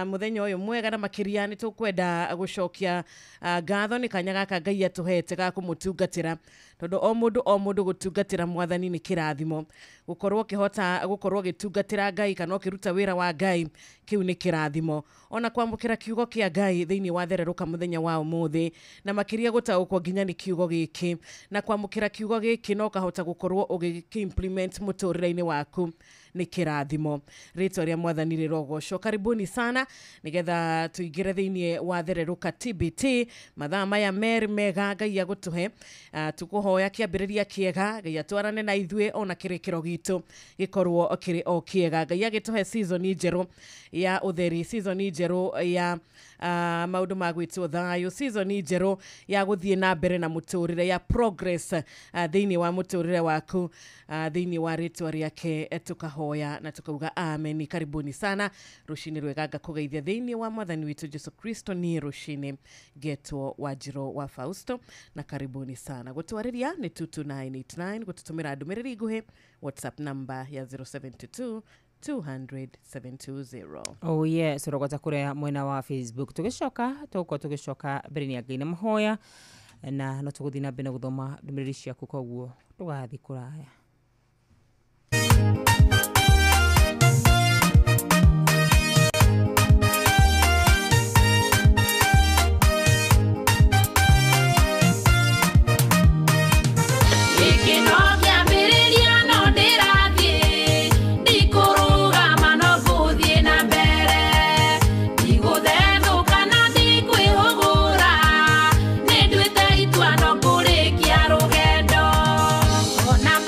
muthenya uyu mwega na makiria nitukwenda gucokia ngatho ni kanya gaka Ngai atuhete ga kumutungatira tondu o mundu gutungatira mwathani ni kirathimo gukorwo kihota gukorwo gitungatira Ngai kana kiruta wira wa Ngai kiu ni kirathimo ona kwamukira kiugo kia Ngai thiini wa thereruka muthenya wa umuthi na makiria gutaukwo nginya ni kiugo giki na kwamukira kiugo giki no kahota gukorwo ugikiimplement muturire-ini waku ni kirathimo ritwa ria mwathani rirogocwo. Karibuni sana nigetha tuigire thiini wa thereruka TBT mathaa maya meri mega Ngai agutuhe tukuhoya kiambiriria kiega Ngai atwarane na ithue ona kirikiro gitu gikorwo kiri o kiega Ngai agituhe season njeru ya utheri season njeru ya maundu ma gwitwo thayo season njeru ya guthie na mbere na muturire ya progress thiini wa muturire waku thiini wa ritwa riake tukahoya na tukauga amen. Karibuni sana rushini rwega ngakugeithia thiini wa mwathani witu Jesu Kristo ni rushini getwo Wanjiro wa Fausto na karibuni sana gutwariria ni 22989 gututumira ndumiriri nguhi WhatsApp number ya 072 200-720. Oh yes, rogota kurea mwena wa Facebook tugicoka mbere ni Ngai na mahoya na no tuguthina mbere guthoma ndumiriri ciaku koguo tugathi kuraya. Ona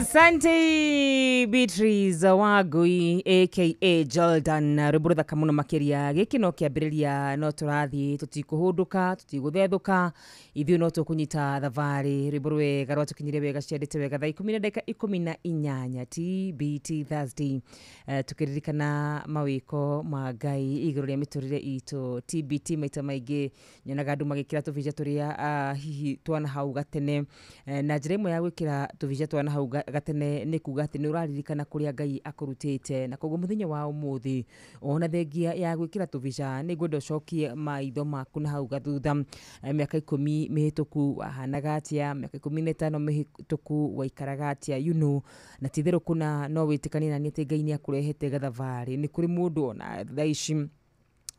Asante Beatrice Wagui aka Jordan ruburutha kamuno makiria gikino kiambiriria no turathi tutikuhunduka tutiguthethuka ithuĩ no tukunyita thabarĩ rwĩmbo rwega rwatukinyire wega ciandĩte wega thaa 10:18 TBT Thursday tukiririkana mawĩko ma Ngai igũrũ rĩa mĩtũrĩre itũ. TBT maita maingĩ nyonaga andũ magĩkĩra tũbica tũrĩa hihi twana hau gatene na njĩra ĩmwe ya gwĩkĩra tũbica twana hau gatene nĩ kuga atĩ nĩ ũraririkana kũrĩa Ngai akũrutĩte, na koguo mũthenya wa ũmũthĩ ona thengia ya gwĩkĩra tũbica nĩ ngwenda ũcokie maitho maku na hau gathutha mĩaka 10 mĩhĩtũku wahanaga atĩa, mĩaka 15 mĩhĩtũku waikaraga atĩa, na ti-itherũ kuna no wĩtĩkanie nani atĩ Ngai nĩ akũrehete gathabarĩ. Nĩ kũrĩ mũndũ ona thaa ici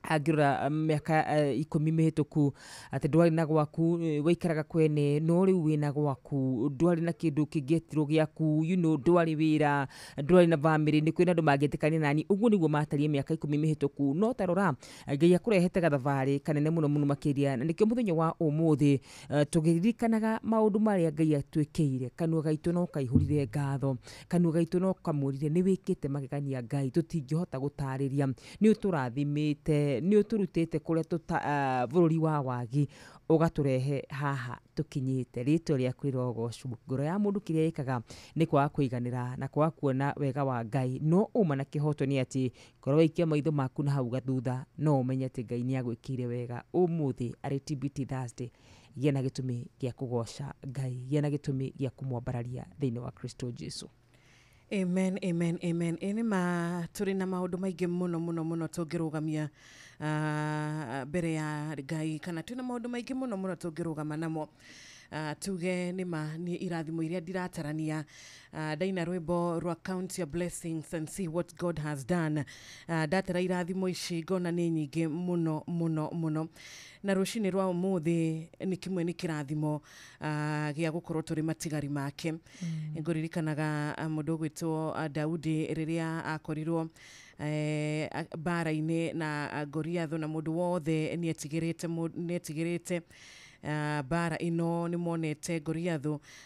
angĩrora mĩaka 10 mĩhĩtũku atĩ ndwarĩ na gwaku, waikaraga kwene, no rĩu wĩna gwaku, ndwarĩ na kĩndũ kĩngĩetirwo gĩaku, ndwarĩ wĩra, ndwarĩ na bamĩrĩ. Nĩ kwĩna andũ mangĩtĩkania nani ũguo nĩguo matariĩ mĩaka 10 mĩhĩtũku, no tarora Ngai akũrehete gathabarĩ kanene mũno mũno makĩria, na nĩkĩo mũthenya wa ũmũthĩ tũgĩririkanaga maũndũ marĩa Ngai atwĩkĩire. Kanua gaitũ no kaihũrire ngatho, kanua gaitũ no kamwĩrire nĩ wĩkĩte magegania Ngai tũtingĩhota gũtarĩria. Nĩ ũtũrathimĩte, nĩ ũtũrutĩte kũrĩa bũrũri wa wagi ũgatũrehe haha tũkinyĩte. Rĩtwa rĩaku rĩrogocwo. Ngoro ya mũndũ kĩrĩa ĩkaga nĩ kwaga kũiganĩra na kwaga kuona wega wa Ngai, no uma na kĩhoto nĩ atĩ korwo waikia maitho maku na hau gathutha no ũmenye atĩ Ngai nĩ agwĩkĩire wega. Ũmũthĩ arĩ TBT Thursday, gĩa na gĩtũmi gĩa kũgoca Ngai, gĩa na gĩtũmi gĩa kũmwambararia thĩinĩ wa Kristo Jesu. Amen, amen, amen. Nĩ tũrĩ na maũndũ maingĩ mũno mũno mũno tũngĩrũgamia mbere ya Ngai, kana twĩna maũndũ maingĩ mũno mũno tũngĩrũgama namo. Tuge nĩ irathimo iria ndiratarania. Ndaina rwĩmbo rwa Count Your Blessings and See What God Has Done. Ndatara irathimo ici ngona nĩ nyingĩ mũno mũno mũno, na rũcinĩ rwa ũmũthĩ nĩ kĩmwe nĩ kĩrathimo gĩa gũkorwo tũrĩ matigari make. Ngũririkanaga mũndũ gwĩtwo Daudi rĩrĩa akorirwo bara-inĩ na Goliath, na mũndũ wothe nĩetigĩrĩte bara ino nĩ monete Goliath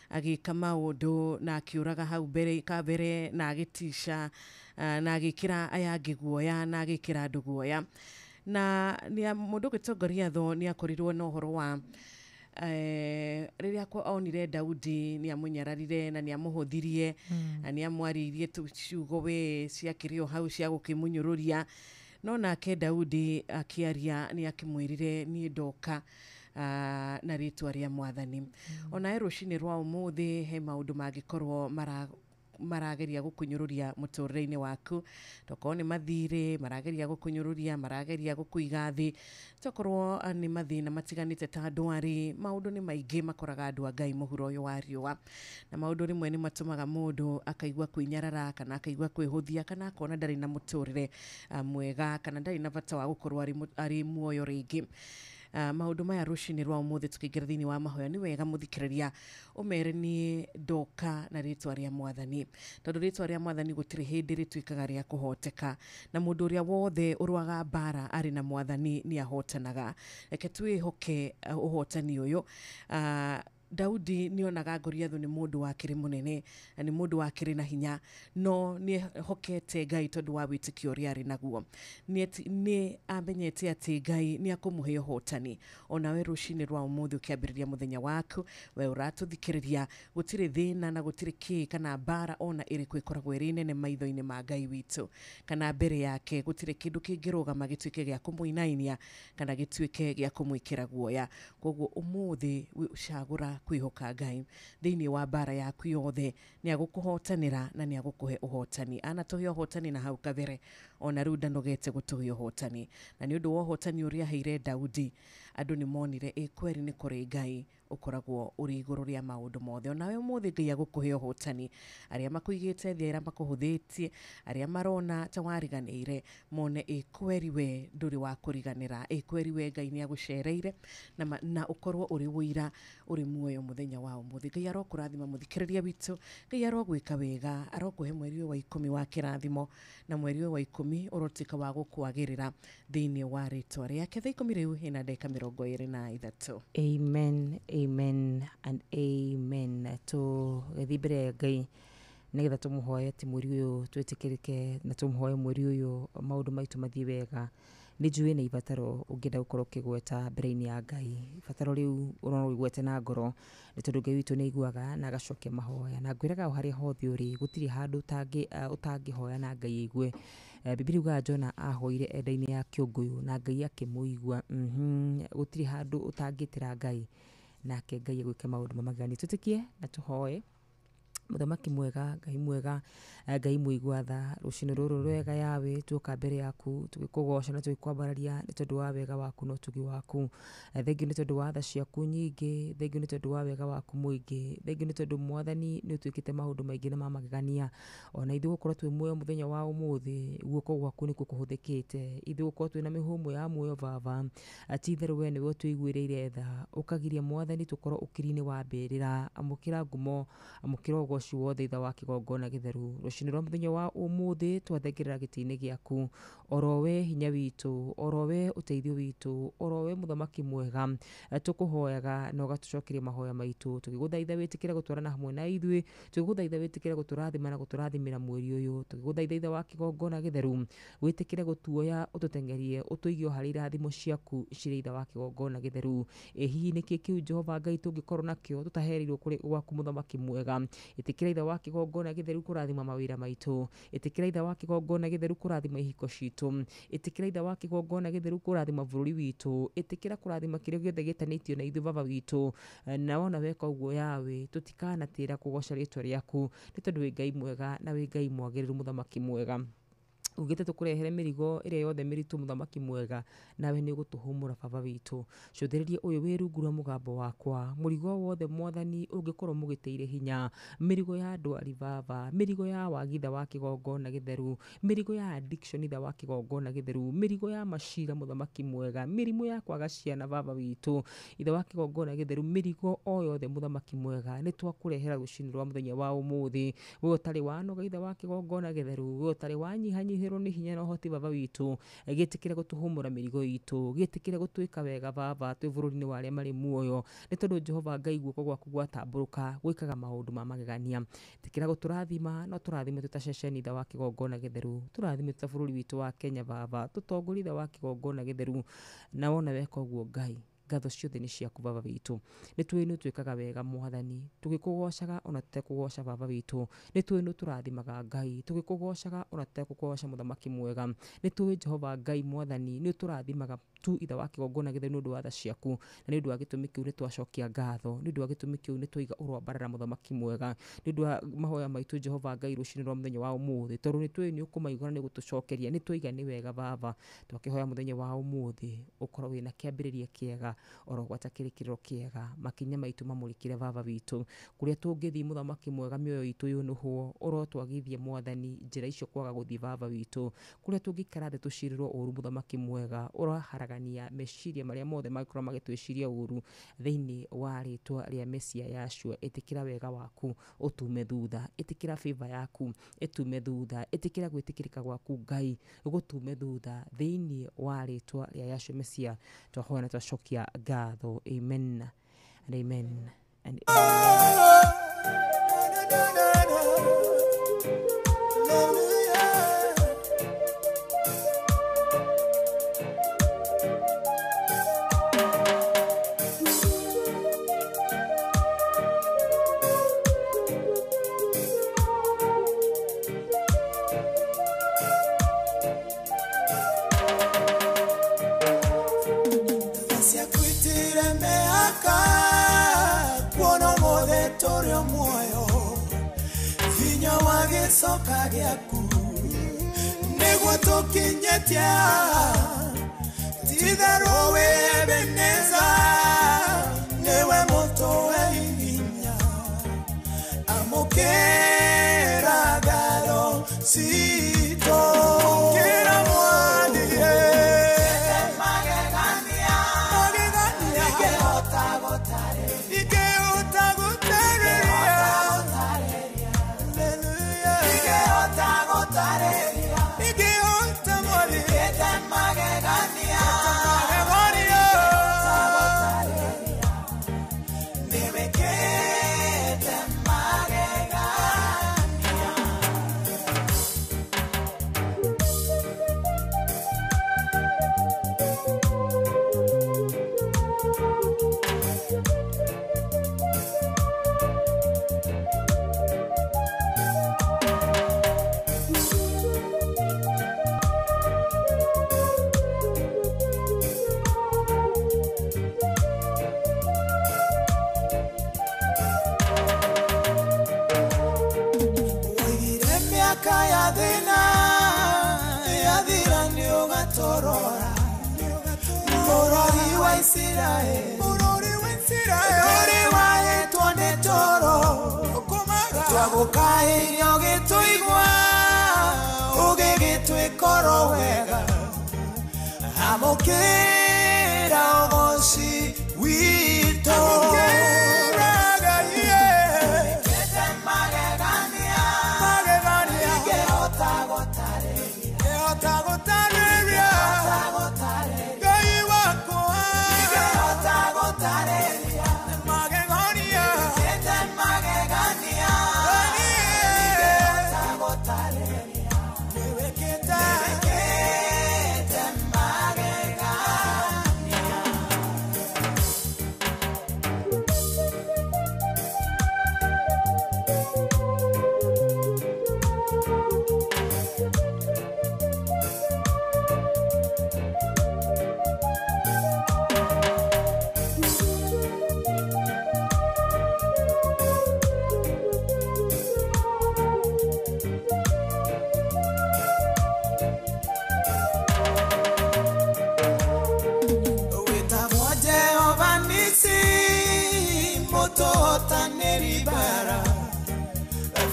agĩka maũndũ na akĩũraga hau mbere na agĩtica na agĩkĩra aya angĩ guoya na agĩkĩra andũ guoya. Na mũndũ gwĩtwo Goliath nĩ akorirwo na ũhoro wa rĩrĩa onire Daudi nĩ amũnyararire na nĩ amũhũthirie na nĩ amwarĩirie ciugo we ciakĩrĩ o hau cia gũkĩmũnyũrũria, no nake Daudi akĩaria nĩ akĩmwĩrire niĩ ndoka na rĩtwa rĩa Mwathani. Ona rũcinĩ rwa ũmũthĩ he maũndũ mangĩkorwo marageria gũkũnyũrũria mũtũrĩre-inĩ waku, tokorwo nĩ mathirĩ marageria gũkũnyũrũria, marageria gũkũiga thĩ, tokorwo nĩ mathĩna matiganĩte ta ndwari. Maũndũ nĩ maingĩ makoraga andũ a Ngai mũhuro ũyũ wa riũa, na maũndũ rĩmwe nĩ matũmaga mũndũ akaigua kwĩnyarara kana akaigua kwĩhũthia kana akona ndarĩ na mũtũrĩre mwega kana ndarĩ na bata wa gũkorwo arĩ muoyo rĩngĩ. Maũndũ maya rũcinĩ rwa ũmũthĩ tũkĩingĩra thĩinĩ wa mahoya nĩ wega mũthikĩrĩria ũmere niĩ ndoka na rĩtwa rĩa Mwathani, tondũ rĩtwa rĩa Mwathani gũtirĩ hĩndĩ rĩtuĩkaga rĩa kũhoteka, na mũndũ ũrĩa wothe ũrwaga bara arĩ na Mwathani nĩ ahotanaga. Reke twĩhoke ũhotani ũyũ. Daudi nĩonaga Goliath nĩ mũndũ wakĩrĩ mũnene na nĩ mũndũ wakĩrĩ na hinya, no nĩ hokete Ngai tondũ wa wĩtĩkio ũrĩa arĩ naguo. Nĩ amenyete atĩ Ngai nĩ akũmũhe ũhotani. Ona we rũcinĩ rwa ũmũthĩ ũkĩambĩrĩria mũthenya waku, we ũratũthikĩrĩria, gũtirĩ thĩna na gũtirĩ kĩ kana bara ona ĩrĩkũ ĩkoragwo ĩrĩ nene maitho-inĩ ma Ngai witũ, kana mbere yake gũtirĩ kĩndũ kĩngĩrũgama gĩtuĩke gĩa kũmũinainia kana gĩtuĩke gĩa kũmwĩkĩra guoya. Koguo ũmũthĩ cagũra kwĩhoka Ngai thĩinĩ wa bara yaku yothe, nĩ agũkũhotanĩra na nĩ agũkũhe ũhotani. Anatũhe ũhotani na hau kabere, ona rĩu ndanogete gũtũhe ũhotani, na nĩ ũndũ wa ũhotani ũrĩa aheire Daudi, andũ nĩ monire kweri nĩ kũrĩ Ngai ũkoragwo ũrĩ igũrũ rĩa maũndũ mothe. Ona we ũmũthĩ Ngai agũkũhe ũhotani. Arĩa makũigĩte thĩ, arĩa makũhũthĩtie, arĩa marona ta wariganĩire, mone kweri we ndũrĩ wa kũriganĩra, kweri we Ngai nĩ agũcereire na ũkorwo ũrĩ wũira ũrĩ muoyo mũthenya wa ũmũthĩ. Ngai arokũrathima mũthikĩrĩria witũ, Ngai arogwĩka wega, arokũhe mweri ũyũ wa 10 wa kĩrathimo, na mweri ũyũ wa 10 ũrotuĩka wa gũkwagĩrĩra thĩinĩ wa rĩtwa rĩake. Thaa 10 rĩu hena ndagĩka 23. Amen, amen and amen. Tũgĩthiĩ mbere ya Ngai nigetha tumuhoye ti mweri uyu twitikirike na tumuhoye mweri uyu maundu maitu mathie wega ni njui ni ibataro ungenda gukorwo kigweta mbere-ini ya Ngai ibataro riu urona igwete na ngoro ni tondu Ngai witu ni iguaga na agacokia mahoya na ngwiraga hari hothe uri gutiri handu utangihoya na Ngai igue Biblia uga Jona ahoire enda-ini ya kiunguyu na Ngai akimuigua gutiri handu utangitira Ngai nake Ngai gwike maundu mamagani tutikie na tuhoye muthamaki mwega Ngai mwega Ngai muigua tha rucino ruru rwega yawe tuka mbere yaku tugikugoca na tugikwambararia ni tondu wa wega waku no tugi waku thengiu ni tondu wa tha ciaku nyingi thengiu ni tondu wa wega waku muingi thengiu ni tondu mwathani ni utwikite maundu maingi na mamagegania ona ithu gukorwo twi muoyo muthenya wa umuthi guoko gwaku ni kukuhuthikite ithu gukorwo twi na mihumo ya muoyo baba atitheru we niwe tuiguireire tha ukagiria mwathani tukorwo ukiri-ini wa mbirira amukira ngumo amukira ugoci wothe itha wa kigongona githeru rucini rwa muthenya wa umuthi twathengerera giti-ini giaku orowe hinya witu orowe uteithio witu orowe muthamaki mwega tukuhoyaga na ugatucokeria mahoya maitu tugiguthaitha witikire gutwarana hamwe na ithui tugiguthaitha witikire guturathima na guturathimira mweri uyu tugiguthaitha itha wa kigongona githeru witikire gutuoya ututengerie utuigio hari irathimo ciaku ciri itha wa kigongona githeru hihi niki kiu Jehova Ngai tungikorwo nakio tutaherirwo kuri gwaku muthamaki mwega itikira itha wa kigongona githeru kurathima mawira maitu itikira itha wa kigongona githeru kurathima ihiko citu itikira itha wa kigongona githeru kurathima bururi witu itikira kurathima kiria giothe gitanitio na ithu baba witu na wona weka uguo yawe tutikanatira kugoca ritwa riaku ni tondu wi Ngai mwega na wi Ngai mwagiriru muthamaki mwega ugite tukurehere mirigo iria yothe miritu muthamaki mwega nawe ni gutuhumura baba witu cuthiririe uyu wirungura mugambo wakwa murigo wothe mwathani ungikorwo mugiteire hinya mirigo ya ndwari baba mirigo ya wagitha wa kigongona githeru mirigo ya addiction itha wa kigongona githeru mirigo ya mashira muthamaki mwega mirimu ya kwaga ciana baba witu itha wa kigongona githeru mirigo o yothe muthamaki mwega ni twakurehera rucini rwa muthenya wa umuthi we utari wanoga itha wa kigongona githeru we utari wanyihanyiha ni hinya na hoti baba witu gitikire gutuhumura mirigo itu gitikire gutwika wega baba twi bururi-ini wa aria mari muoyo ni tondu Jehova Ngai guoko gwaku gwatamburuka gwikaga maundu ma magegania tikira guturathima no turathime tutaceceni itha wa kigongona githeru turathime tuta bururi witu wa Kenya baba tutongori itha wa kigongona githeru na wona weka uguo Ngai ngatho ciothe ni ciaku baba witu ni twinu twikaga wega mwathani tugikugocaga ona tutekugoca baba witu ni twinu turathimaga Ngai tugikugocaga ona tutekugoca muthamaki mwega ni twi Jehova Ngai mwathani ni turathimaga tu itha wa kigongona githeru ni undu wa tha ciaku na ni undu wa gitumi kiu ni twacokia ngatho ni undu wa gitumi kiu ni twiga urwambarara muthamaki mwega ni undu wa mahoya maitu Jehova Ngai rucini rwa muthenya wa umuthi tondu ni twi ni ukumaigua ni gutucokeria ni twiga ni wega baba twakihoya muthenya wa umuthi ukorwo wina kiambiriria kiega orogwata kirikiriro kiega makinya maitu mamurikire baba witu kuria tungithi muthamaki mwega mioyo itu yunuhwo urotwagithie mwathani njira icio kwaga guthi baba witu kuria tungikara thi tucirirwo uru muthamaki mwega uraharagania meciria maria mothe magikorwo magitwiciria uru thiini wa ritwa ria Mesia Yashua itikira wega waku utume thutha itikira favor yaku itume thutha itikira gwitikirika gwaku Ngai gutume thutha thiini wa ritwa ria Yashua Mesia twahoya na twacokia ngatho amen and amen and soka giaku niguo tukinyetia titherwo wi Ebeneza niwe mutowe hinya amukira ngatho cito kira mwathie magegania ikihota gutareria Magegania miaka ya thina yathira ni ugatorora Murori wa Israeli Murori wa etwa ni toro Twagukairio gituigwa Ugigitwikoro wega Amukira ogoci wito Amukira gaie Kete magegania Magegania Gehota gotareria Gehota gotareria Gai wakwa Gehota gotareria Magegania Kete magegania Gehota gotareria Neweketa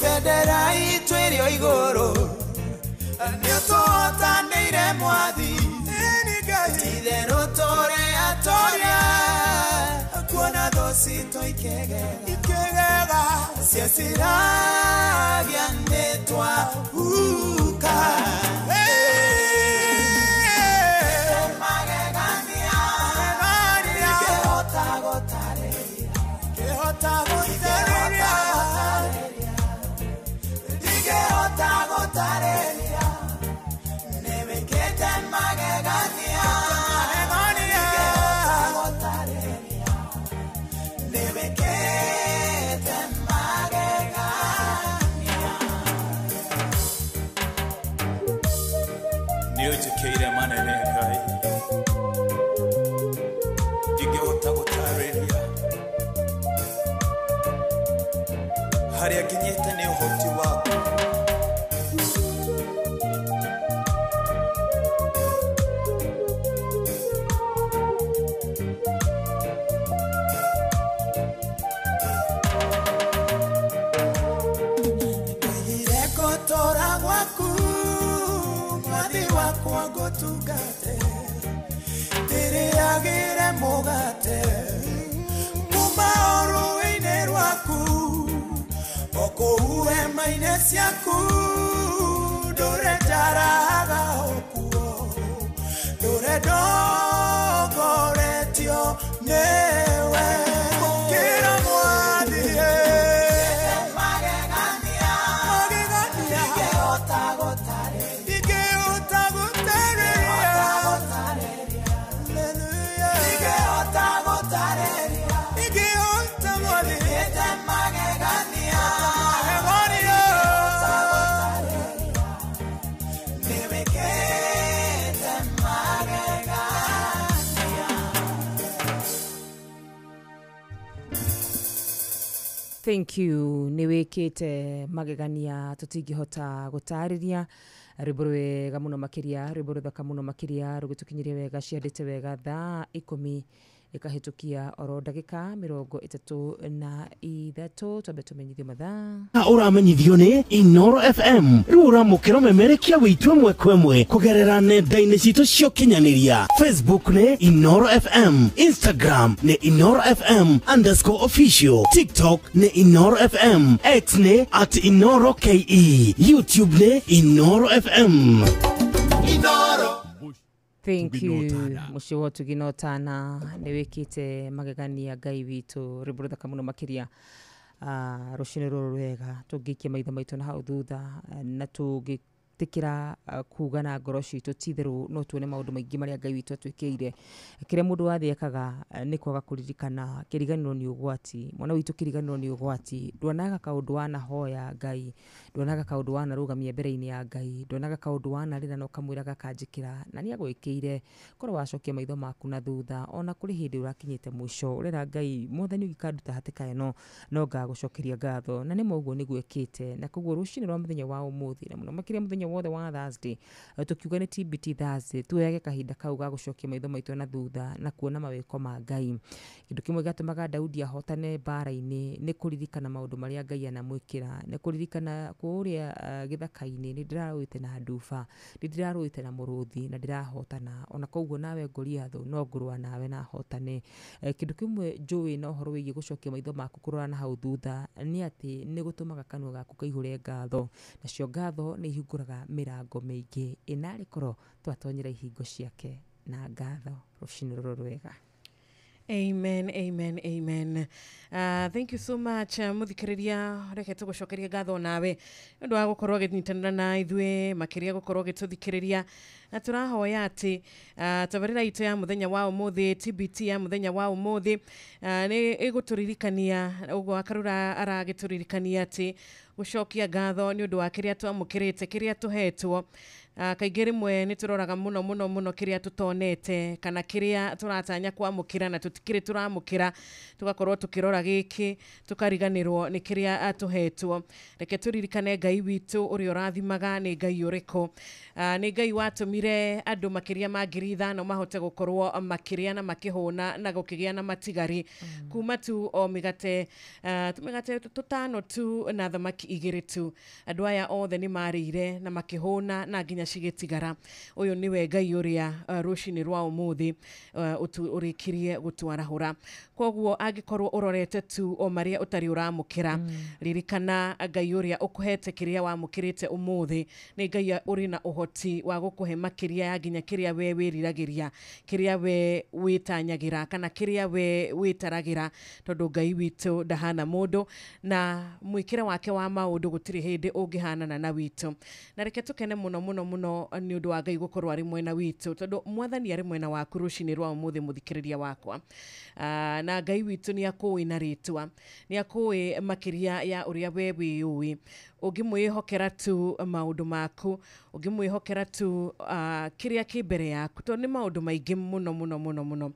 Federa itwerio igoro Niotoota neire mwathi Itidero tore atoria Kuona dosito ikegega Siasiragia netwa uka Magegania Gehota gotareria Gehota gotareria Gehota gotareria Nevekete magegania Gehota gotareria Nevekete magegania Niojikeire manene kai Gehota gotareria Haria kinyete ni uhoti wako Tugate Tere agire mogate Kumaoro ine rwaku Oko uwe maine siaku Dore jaraga okuo Dore dogo retio newe Kira mwadie Magegania Magegania Gehota gotare Thank you. Niwikite magegania tutingihota gutariria rwimbo rwega muno makiria rwimbo ruthaka muno makiria rugutukinyirie wega ciandite wega thaa 10 ikahitukia oro ndagika 33 twambe tumenyithio mathaa uramenyithio ni Inoro FM riu uramukira memerekia witwe mwekwemwe kugerera nenda-ini citu cio kinyaniria Facebook ni Inoro FM Instagram ni Inoro FM _official TikTok ni Inoro FM X ni @InoroKE YouTube ni Inoro FM Inoro Thank you. Mushi wotu ginotana niwikite magegania Ngai witu rwimbo ruthaka muno makiria rucini ruru rwega tungikia maitho maitu na hau thutha na twetĩkĩra kuga na ngoro citũ titherũ no tuone maũndũ maingĩ marĩa Ngai witũ atwĩkĩire. Kĩrĩa mũndũ wathĩekaga nĩ kwaga kũririkana kĩriganĩro nĩ ũgwati. Mwana witũ kĩriganĩro nĩ ũgwati. Nduonaga kaũndũ wanahoya Ngai, nduonaga kaũndũ wanarũgamia mbere-inĩ ya Ngai, nduonaga kaũndũ wanarĩra na ũkamwĩra gakanjĩkĩra na nĩ agwĩkĩire. Korwo wacokia maitho maku na thutha ona kũrĩ hĩndĩ ũrakinyĩte mũico ũrera Ngai Mwathani ũgĩkanduta hatĩka ĩno no ngagũcokeria ngatho na nĩ moguo nĩguo ĩkĩte. Na koguo rũcinĩ rwa mũthenya wa ũmũthĩ na mũno makĩria mũthenya wothe wa Thursday tũkiuga nĩ TBT Thursday tuoyage kahinda kau ga gũcokia maitho maitũ na thutha na kuona mawĩko ma Ngai. Kĩndũ kĩmwe gĩatũmaga Daudi ahotane mbara-inĩ nĩ kũririkana maũndũ marĩa Ngai anamwĩkĩra, nĩ kũririkana kũrĩa gĩthaka-inĩ nĩ ndĩrarũĩte na nduba, nĩ ndĩrarũĩte na mũrũthi na ndĩrahotana. Ona koguo nawe Goliathũ no ngũrũa nawe na hotane. Kĩndũ kĩmwe njũĩ na ũhoro wĩgiĩ gũcokia maitho maku kũrora na hau thutha nĩ atĩ nĩ gũtũmaga kanua gaku kaihũre ngatho. Nacio ngatho nĩ ihingũraga mĩrango mĩingĩ. Ĩnarĩ korwo twatonyera ihingo ciake na ngatho rũcinĩ rũrũ rwega. Amen, amen, amen. Thank you so much muthikiriria, reke tugucokeria ngatho nawe ndu wa gukorwo githitanira na ithuĩ makiria gukorwo gituthikiriria na turahoya ati tabarira itu ya muthenya wa umuthi TBT ya muthenya wa umuthi ni iguturirikania ugo akarura aragituririkania ati gucokia ngatho ni undu wa kiria twamukirite kiria tuhetwo. Kaingĩ rĩmwe nĩ turoraga mũno kiria tutonete kana kiria turatanya kwamũkĩra na tutikire turamũkĩra tugakorwo tukirora gĩkĩ tukariganĩrwo nĩ kiria tuhetwo. Reke turirikane Ngai witũ ũrĩa ũrathimaga nĩ Ngai ũrĩkũ. Nĩ Ngai watũmire andũ makĩria ma 5,000 mahote gũkorwo makĩrĩa na makĩhũna na gũkĩgĩa na matigari kuma tu o mĩgate tumĩgate tũtano tu na thamaki 2 tu. Andũ aya othe nĩ marĩire na makĩhũna na nginya cigetigara. Uyu niwe Ngai uria rucinĩ rwa umuthi urikirie gutwarahura. Koguo angikorwo urorete tu o maria utari uramukira ririkana Ngai uria ukuhete kiria wamukirite umuthi ni Ngai uri na uhoti wa gukuhe makiria ya nginya kiria we wiriragiria, kiria we witanyagira kana kiria we witaragira, tondu Ngai witu ndahana mundu na mwikire wake wa maundu gutiri hindi ungihanana na witu. Na reke tukene muno ni undu wa Ngai gukorwo ari mwena witu, tondu Mwathani ari mwena waku rucinĩ rwa umuthi muthikiriria wakwa. Na Ngai witu ni akuwi na ritwa, ni akuwi makiria ya uria we wiui. Ungimwihokera tu maundu maku, ungimwihokera tu kiria ki mbere yaku, tondu ni maundu maingi muno.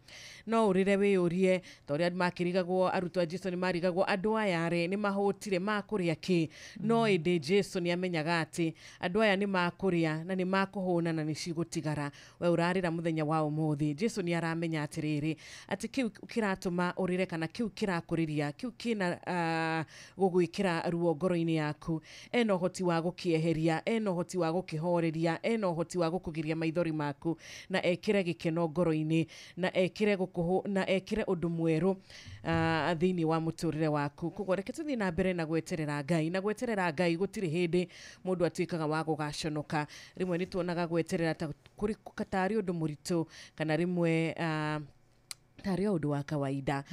No urire wiyurie toria makirigagwo arutwo a Jesu ni marigagwo andu aya ri ni mahutire makuria ki, no indi Jesu ni amenyaga ati andu aya ni makuria na ni makuhuna na ni cigutigara. We urarira muthenya wa umuthi Jesu ni aramenya atiriri ati kiu kiratuma urire kana kiu kirakuriria, kiu kina gugwikira ruo ngoro-ini yaku, eno hoti wa gukieheria, eno hoti wa gukihoreria, eno hoti wa gukugiria maithori maku na ekire gikeno ngoro-ini na ekire na ekire undu mweru thiini wa muturire waku. Koguo reke tuthii na mbere na gweterera Ngai, na gweterera Ngai gutiri hindi mundu atuikaga wa gugaconoka. Rimwe ni tuonaga gweterera ta kuri katari undu muritu kana rimwe tari undu wa kawaida.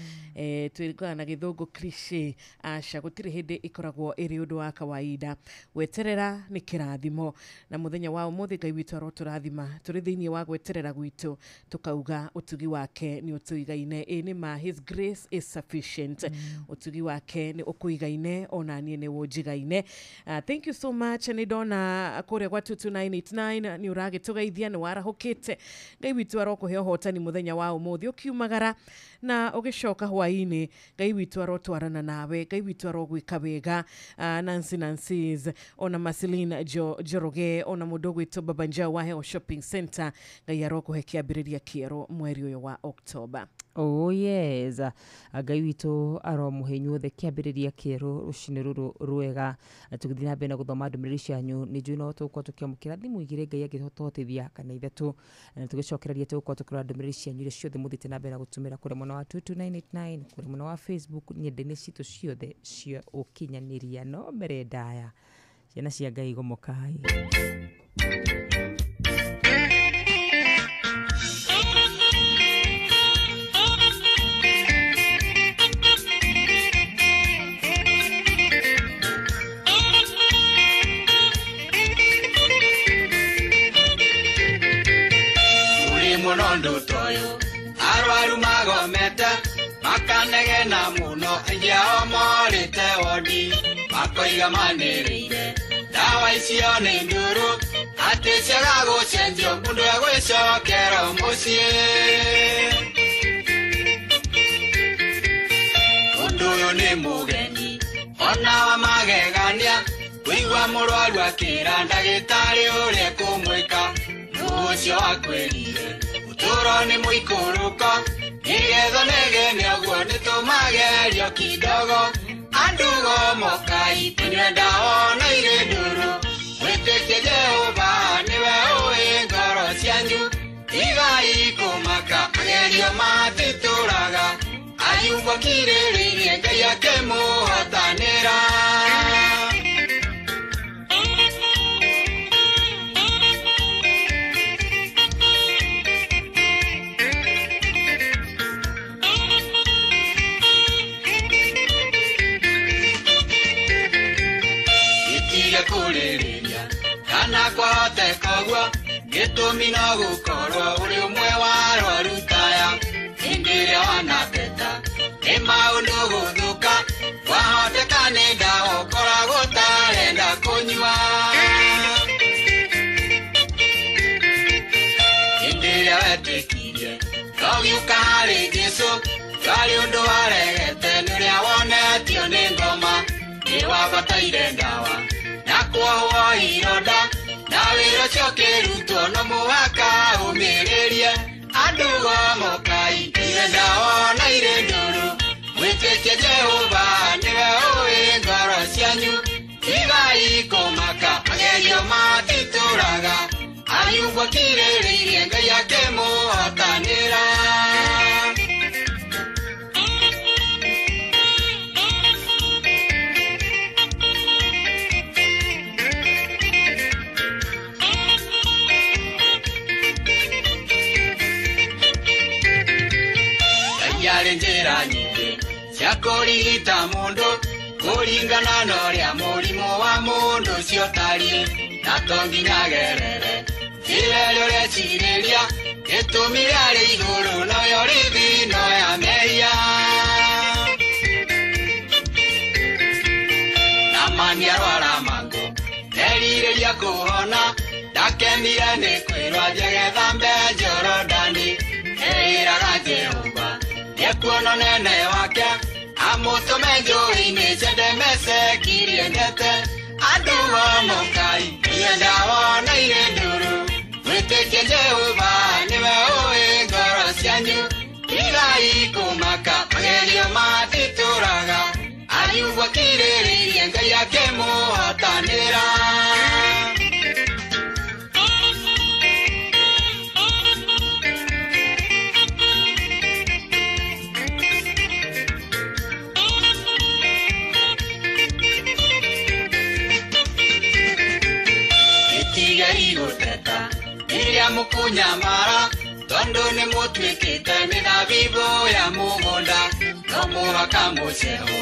Twirigana na githungu cliché aca gutiri hindi ikoragwo iri undu wa kawaida. Gweterera ni kirathimo na muthenya wa umuthi Ngai witu aroturathima turi thiini wa gweterera gwitu tukauga utugi wake ni utuigaine. Ni ma his grace is sufficient. Utugi wake ni ukuigaine ona nie ni unjigaine. Thank you so much. Ni dona kuria gwa 22989 ni uragitugeithia ni warahukite. Ngai witu arokuhe hotani muthenya wa umuthi ukiumagara na ugicoka hwaini. Ngai witu arotwarana nawe, Ngai witu arogwika wega. Nancy's ona Marceline Joroge ona mudogo witu Babanja wa Heo Shopping Center. Ngai arokuhe kiambiriria kiero mweri uyu wa October. Oh yes, Ngai witu aromuhe nyuothe kiambiriria kieru rucini ruru rwega. Tugithii na mbere na guthoma ndumĩrĩri cianyu ni njui no tukorwo tukiamũkĩra thimu igĩrĩ Ngai agĩtũhotithia kana ithatũ, na tugicokereria tukorwo tukirora ndumĩrĩri cianyu iria ciothe muthite na mbere na gũtũmĩra kũrĩ mwena wa 22989 kũrĩ mwena wa Facebook nyenda-inĩ citũ ciothe cia ũkinyanĩria. No mbere ndaya ciana cia Ngai gomokai. undu toyo arwaru magomete makanege na muno ya omorite odi makoiga manirire dawa icio ni nduru ati ciaga gucenjio mundu egwicokera mucie undu uyu ni mugeni ona wa magegania kuigua murwaru akira ndagitari uria kumwika nucio akwirire uturo ni muikuruko nigetha negene oguo nitumagerio kidogo andugo mokai tunywe ndawa na ire nduru witikie Jehova niwe uĩ ngoro cianyu igai kumaka agerio matitũraga ayumbwo kirĩrĩirie Ngai akĩmũhotanĩra kuririria kana kwate kogwo gitumi no gukorwo uri umwe wa rutaya indire wanapeta maundu guthuka wahoteka ni ndawa ukora gutarenda kunywa indire wetikirie togiuka harĩ Jesu kari undu waregete nuria wonetio ni ngoma ni wabataire ndawa nakwohwo ironda na wĩra ũcio ũkĩrutwo no mũhaka ũmĩrĩrie andũ gomokai ire ndawa na ire ndũrũ mwĩtĩkie Jehova nĩwe ũĩ ngoro cianyu igai kũmaka magerio matitũraga ayumbwo kirĩrĩirie Ngai akĩmũhotanĩra njĩra nyingĩ cia kũrigita mũndũ kũringana na ũrĩa mũrimũ wa mũndũ ũcio ũtariĩ na to nginya gerere njĩra ĩrĩa ũrecirĩria gĩtũmi rĩarĩ igũrũ nayo rĩthi no ya mehia na mani arwara mangũ nerirĩria kũhona ndakemire nĩ kwĩrwo njegethambe Jorodani erĩraga Jehova yekuona nene wake amutume njũĩ-inĩ cendemece kiriendete andũ gomokai ire ndawa na ire ndũrũ mwĩtĩkie Jehova nĩwe ũĩ ngoro cianyu igai kũmaka magerio matitũraga ayumbwo kirĩrĩirie Ngai akĩmũhotanĩra igũteta iria mũkũnyamara tondũ nĩ mũtuĩkĩte mĩthabibũ ya mũgũnda no mũhaka mũceho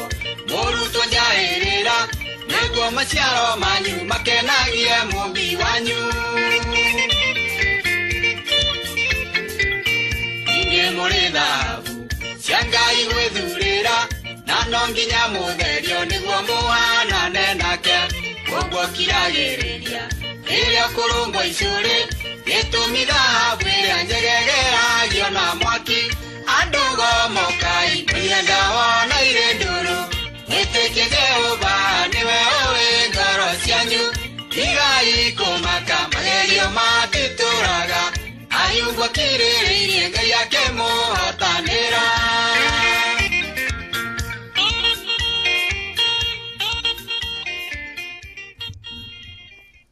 mũrutwo njahĩrĩra nĩguo maciaro manyu makenagie mũmbi wanyu inyuĩ mũrĩ thahabu cia Ngai gwĩthurĩra na no nginya mũtherio nĩguo mũhanane nake ũguo kiragĩrĩria ĩrĩa kũrũngwo icũrĩ gĩtũmi thahabu ĩrĩa njegegeragio na mwaki andũ gomokai ire ndawa na ire ndũrũ mwĩtĩkie Jehova nĩwe ũĩ ngoro cianyu igai kũmaka magerio matitũraga ayumbwo kirĩrĩirie Ngai akĩmũhotanĩra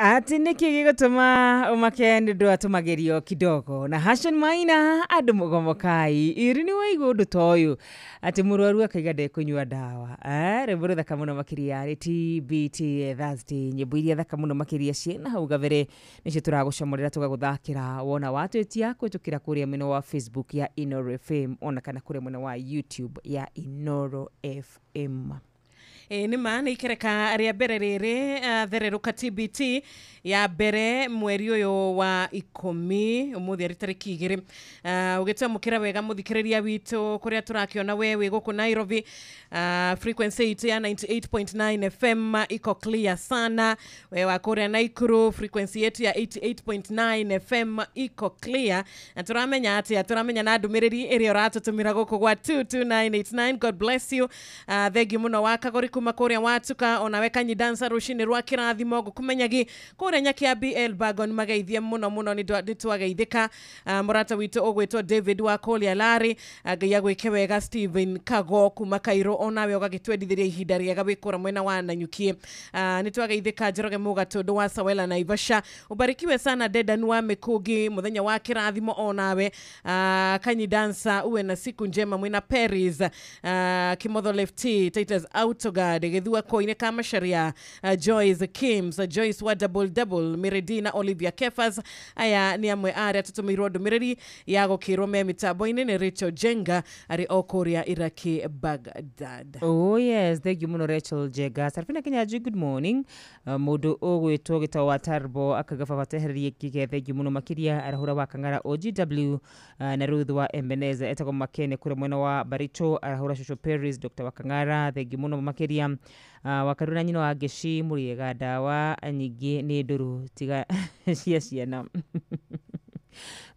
ati niki gigutuma umake ndu atumagerio kidogo na Hassan Maina andu mugomokai iri ni waigu undu toyu ati murwaru akaiga ndekunywa ndawa rĩmbo thaka muno makiria ri TBT Thursday nyimbo iria thaka muno makiria ciena hau gabere nicio turagucomorera tugaguthakira wona watwetia kwitukira kuria mwena wa Facebook ya Inoro FM ona kana kuria mwena wa YouTube ya Inoro FM nĩ ma nĩ ikereka rĩa mbere rĩrĩ thereruka TBT ya mbere mweri ũyũ wa 10 ũmũthĩ arĩ tarĩki 2 ũgĩtwamũkĩra wega mũthikĩrĩria witũ kũrĩa tũrakĩona wewe gũkũ Nairobi frequency itu ya 98.9 FM iko clear sana. Wewe kũrĩa Naikuru frequency yetu ya 88.9 FM iko clear, na turamenya na ndũmĩrĩri ĩrĩa ũratũtũmĩra gũkũ gwa 22989. God bless you. Thengi mũno wa Kagori kuma kũrĩa watuka ona weka nyidansa rũcinĩ rwa kĩrathimo gũkũmenyagi kũrĩa Nyakiambi Elbagon mageithie mũno nĩ twageithĩka. Mũrata witũ ũgwĩtwo David wa Kũrĩa Lari Ngai agwĩke wega. Steven Kago kuma Kairo onawe ũgagĩtwendithĩria ihinda rĩega wĩkũra mwena wa Nanyuki. Nĩ twageithĩka Njoroge Mũgatũndũ wa Sawela Naivasha. Ubarikiwe sana Dedan wa Mĩkũngi mũthenya wa kĩrathimo onawe. Kanyi dansa uwe na siku njema mwena Paris. Kimotho Lefty Titus Autogad Githua Koine kama Sharia. Joyce Kims Joyce wa double Meredina Olivia Kefas. Aya ni amwe arĩa tũtũmĩirwo ndũmĩrĩri ya gũkĩrwo me mĩtambo-inĩ nĩ Rachel Jenga arĩ o kũrĩa Iraki Baghdad. Oh yes, thank you muno Rachel Jenga. Sarfina Kenyaji, good morning. Mũndũ ũgwĩtwo gĩtao wa Tarbo akagababatehereria kĩge. Thank you muno makĩria arahũra wa Kang'ara OGW na Ruth wa Ebeneza etagwo Makene kũrĩa mwena wa Baricho arahũra Shosho Paris Dr. wa Kang'ara. Thank you muno makĩria wakaruna nyina wa Geshi mũrĩega ndawa nyingĩ nĩ ndũru tiga cia ciana.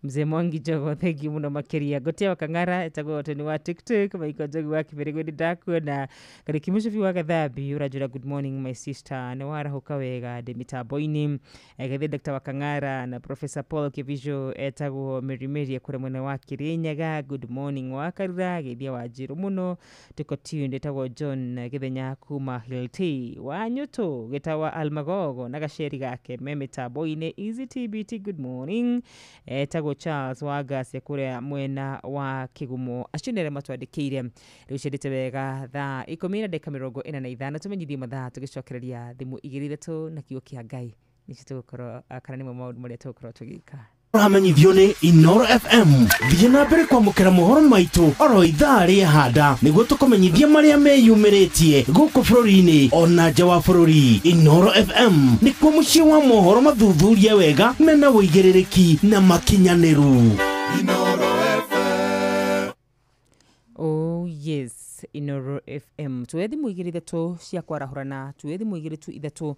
Mzee Mwangi Jogo, thank you muno makĩria. Gotia wa Kang'ara etagwo Tony wa TikTok Maiko Jogu wa Kĩberego ndakuona Kariki Mũcubi wa Gathambi ũranjũra good morning my sister nĩ warahũka wega ndĩ mĩtambo-inĩ. Gethe Dr. wa Kang'ara na Professor Paul Kivisho etagwo Mary kũrĩa mwena wa Kĩrĩnyaga good morning wa Karura geithia wa njĩrũ mũno tuko tuned etagwo John Gĩthenya kuma Hilti wa Nyũtũ gĩtawa Almagogo na gaceri gake me mĩtambo-inĩ Easy TBT good morning etagwo Charles Wagas kũrĩa mwena wa Kĩgumo acinere matwandĩkĩire rĩu ciendete wega thaa 10:45 tũmenyithie mathaa tũgĩcokereria thimũ 2 na kiugo kĩa Ngai nĩcio tũgũkorwo kana nĩmo maũndũ marĩa tũgũkorwo tũgĩka. Uramenyithio nĩ Inoro FM. Thiĩ na mbere kwamũkĩra mohoro maitũ oro ithaa rĩa handa nĩguo tũkũmenyithia marĩa meyumĩrĩtie gũkũ bũrũri-inĩ ona nja wa bũrũri. Inoro FM nĩkuo mũciĩ wa mohoro mathuthurie wega mena wũigĩrĩrĩki na makinyanĩru. Inoro FM. Oh yes, Inoro FM. Tuwethi mũigĩrĩ ithatũ cia kwarahũra na tuwethi mũigĩrĩ tu ithatũ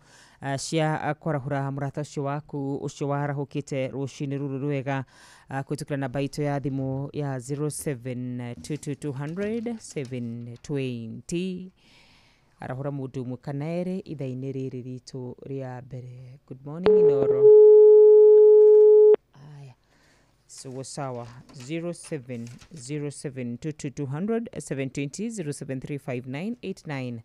cia kwarahũra mũrata ũcio waku ũcio warahũkĩte rũcinĩ rũrũ rwega kwĩtũkĩra namba itũ ya thimũ ya 0722000720 arahũra mũndũ ũmwe kana erĩ ithaa-inĩ rĩrĩ ritũ rĩa mbere. Good morning Inoro. So sawa 070722000720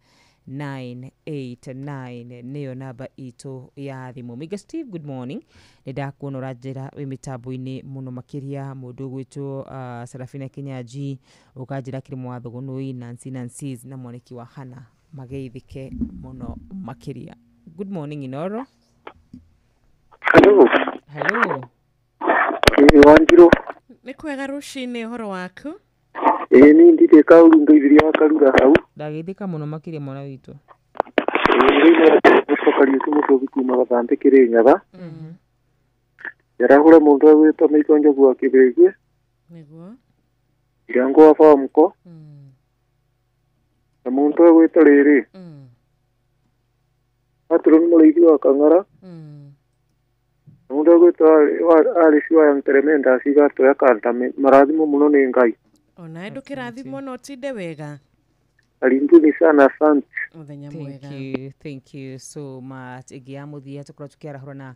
0735989989 nĩyo namba itũ ya thimũ. Miga Steve, good morning. Nĩndakuona ũranjĩra wĩ mĩtambo-inĩ mũno makĩria mũndũ ũgwĩtwo Sarafina Kenyaji ũkanjĩra kĩrĩ mwathũgũnũi Nancy's na mwanĩki wa Hana mageithĩke mũno makĩria. Good morning Inoro. Hello. Wanjiro. Nĩ kwega rũcinĩ ũhoro waku? Ni ndite kauru ngeithiria wa Karura hau. Ndageithĩka mũno makĩria mwana witũ. Tũkari tumucoki kuma Gathambi Kĩrĩnyaga. Yarahũra mũndũ agwĩtwo Maiko Njogu wa Kĩberego. Nĩguo. Irango wa Famko. Na mũndũ agwĩtwo rĩrĩ. Atũrũ nĩ mũrĩithi wa Kang'ara. Mũndũ agwĩtwo Alice wa Tremenda cigatũ ya kanta marathimo mũno nĩ Ngai. Ona ndũkĩrathimo no tinde wega. Alinguni sana asante. Mũthenya mwega. Thank you so much. Igia muthia tukorwo tukiarahũra na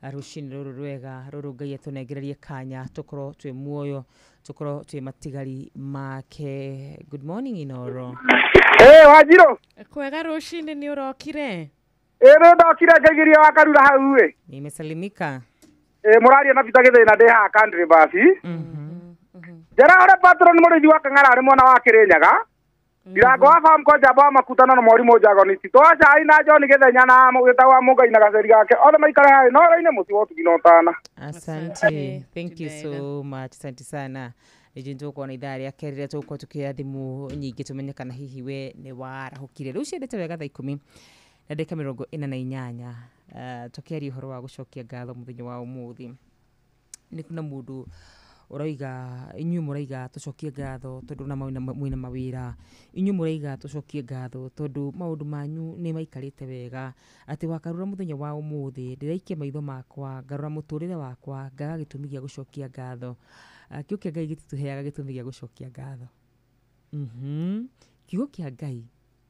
rũcinĩ rũrũ rwega rũrũ Ngai atũnengererie kanya tukorwo twĩ muoyo tukorwo twĩ matigari make. Good morning Inoro. Wanjiro. Kwega rũcinĩ nĩ ũrokire? Nĩ ndokire ngaigiria wa Karura hau we. Nimesalimika. Mũraria na Peter Githĩna ndĩ haha country bus. Jarahũra patron mũrĩithi wa Kang'ara arĩ mwana wa Kĩrĩnyaga. Irango wa Famko njamba wa Makutano na Mwarimũ Jagoniti. Twacai na John Gĩthenya na mũgĩta wa Mũngai na gaceri gake. Othe maikare haha Inoro-inĩ mũciĩ wa ũtugi na ũtana. Asante. Thank you so much. Asante sana. ejinto kwa idara ya kerire tuko tukia thimu nyingi tumenye kana hihi we ni warahukire riu ciendete wega thaa 10 na ndeka 48 tukiaria uhoro wa gucokia ngatho muthenya wa umuthi ni kuna mundu uraiga inyu muraiga tucokie ngatho tondu na mwina mawira inyu muraiga tucokie ngatho tondu maundu manyu ni maikarite wega ati wakarura muthenya wa umuthi ndiraikia maitho makwa ngarura muturire wakwa ngaga gitumi gia gucokia ngatho kiugo kia Ngai gitutuheaga gitumi gia gucokia ngatho kiugo kia Ngai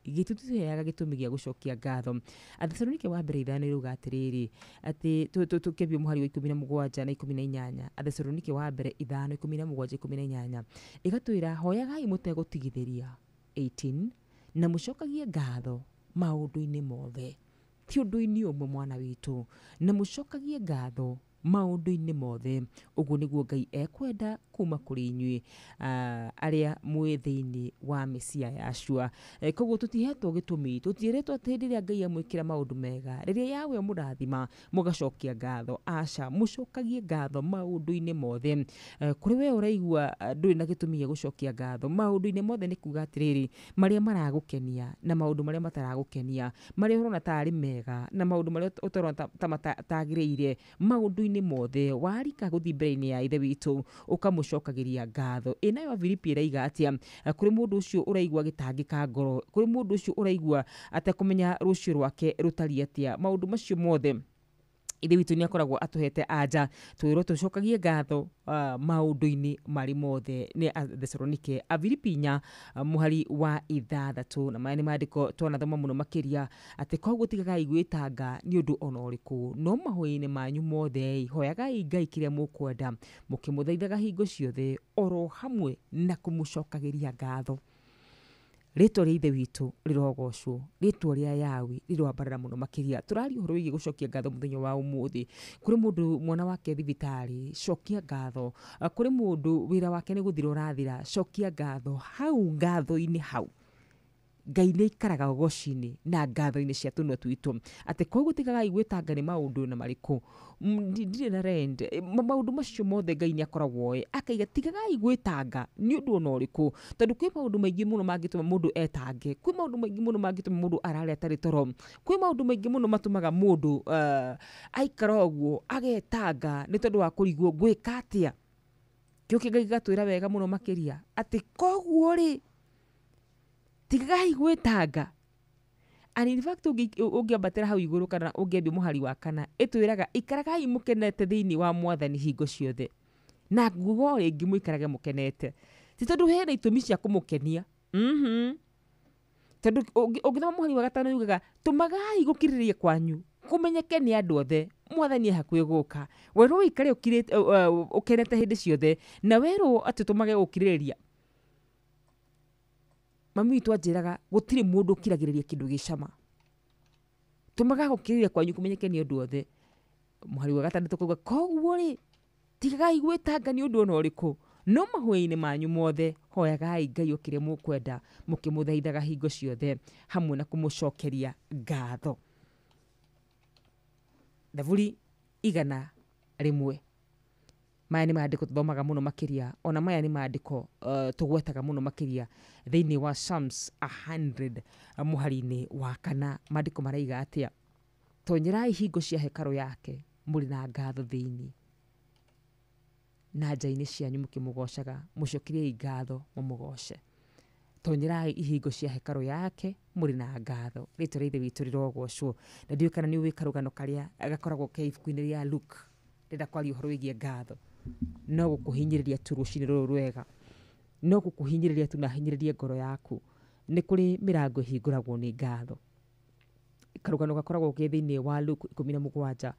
gitutuheaga gitumi gia gucokia ngatho Athesalonike wa mbere 5 iruga atiriri ati tukebio muhari wa 17 na 18 Athesalonike wa mbere 5 17 18 igatwira hoyagai mutegutigithiria 18 na mucokagie ngatho maundu-ini mothe ti undu-ini umwe mwana witu na mucokagie ngatho maundu-ini mothe uguo niguo Ngai ekwenda kuma kuri inyui aria mwi thiini wa misia yacua koguo tutihetwo gitumi tutiretwo ati riria Ngai amwikira maundu mega riria yawe murathima mugacokia ngatho aca mucokagie ngatho maundu-ini mothe kuri we uraigua nduri na gitumi gia gucokia ngatho maundu-ini mothe ni kuga atiriri maria maragukenia na maundu maria mataragukenia maria urona tari mega na maundu maria utarona tagiriire maundu-ini mothe warika guthi mbere-ini ya ithe witu ukamucokagiria ngatho inayo Filipi iraiga atia kuri mundu ucio uraigua gitangika ngoro kuri mundu ucio uraigua atakumenya rucio rwake rutari atia maundu macio mothe ithe witu ni akoragwo atuhete anja twiro tucokagie ngatho maundu-ini mari mothe ni Athesalonike Filipi 4 muhari wa 6 na mani mandiko twanathoma muno makiria ati koguo tigagai gwitanga ni undu ona uriku no mahoini manyu mothe hoyagai Ngai kiria mukwenda mukimuthaithaga hingo ciothe oro hamwe na kumucokagiria ngatho Rito ria ithe witu rirogocwo rito ria yawi rirwambarara muno makiria turari uhoro wigi gucokia ngatho muthenya wa umuthi kuri mundu mwana wake thibitari cokia ngatho kuri mundu wira wake ni guthira urathira cokia ngatho hau ngatho-ini hau Ngai ni ikaraga goci-ini na ngatho-ini cia tunua twitu ati koguo tigagai gwitanga ni maundu na mariku ndire na rend maundu macio mothe Ngai ni akoragwo akaiga tigagai gwitanga ni undu ona uriku tondu kwi maundu maingi muno mangituma mundu etange kwi maundu maingi muno mangituma mundu arare atari toro kwi maundu maingi muno matumaga mundu aikara uguo agetanga ni tondu wa kurigwo gwika atia kiugo Ngai gatwira wega muno makiria ati koguo ri tigagai gwitanga and in fact ungiambatira hau iguru kana ungiambia muhari wa kana itwiraga ikaragai mukenete thiini wa mwathani hingo ciothe na ngugo ringi muikarage mukenete ti tondu hena itumi cia kumukenia tondu ungithoma muhari wa 5 yugaga tumagai gukiriria kwanyu kumenyeke ni andu othe mwathani hakuhi guka weru ikare ukirite ukenete hindi ciothe na weru ati tumage gukiriria mami witu anjiraga gutiri mundu ukiragiriria kindu gicama tumaga gukiriria kwanyu kumenyeke ni undu othe muhari wa 6 tukuga koguo ri tigagai gwitanga ni undu ona uriku no mahoya-ini manyu mothe hoyagai Ngai ukire mukwenda mukimuthaithaga hingo ciothe hamwe na kumucokeria ngatho Thaburi 101 maya ni maandiko tuthomaga muno makiria ona maya ni maandiko tugwetaga muno makiria thiini wa Psalms 100 muhari-ini wa 4 maandiko maraiga atia tonyerai hingo cia hekalu yake muri na ngatho thiini na nja-ini cianyu mukimugocaga mucokiriei ngatho mumugoce tonyerai ihingo cia hekalu yake muri na ngatho rito ria ithe witu rirogocwo na ndiu kana ni wikarugano karia gakoragwo ke ibuku-ini ria Luke renda kwaria uhoro wigie ngatho no gukuhinyiriria tu rucini ruru rwega no gukuhinyiriria tu na hinyiririe ngoro yaku ni kuri mirango ihinguragwo ni ngatho karugano gakoragwo ke thiini wa Luke 17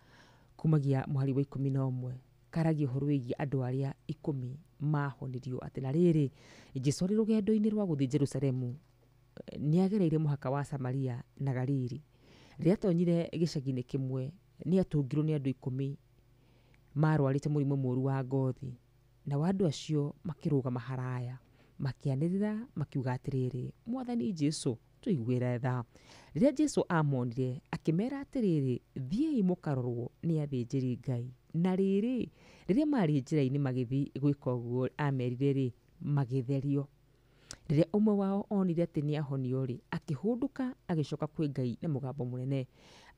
kumagia muhari wa 11 karagia uhoro wigie andu aria 10 mahonirio ati na riri Jesu ari rugendo-ini rwa guthi Jerusalemu ni agereire muhaka wa Samaria na Galili riria tonyire gicagi-ini kimwe ni atungirwo ni andu 10 marwarite murimu muru wa ngothi na wandu acio makirugama haraya makianirira makiuga atiriri mwathani Jesu tuiguire tha riria Jesu amonire akimera atiriri thiei mukarorwo ni athinjiri Ngai na rĩrĩ rĩrĩa marĩ njĩra-inĩ magĩthiĩ gwĩka ũguo amerire rĩ magĩtherio. Rĩrĩa ũmwe wao onire atĩ nĩ ahonio rĩ akĩhũndũka agĩcoka kwĩ Ngai na mũgambo mũnene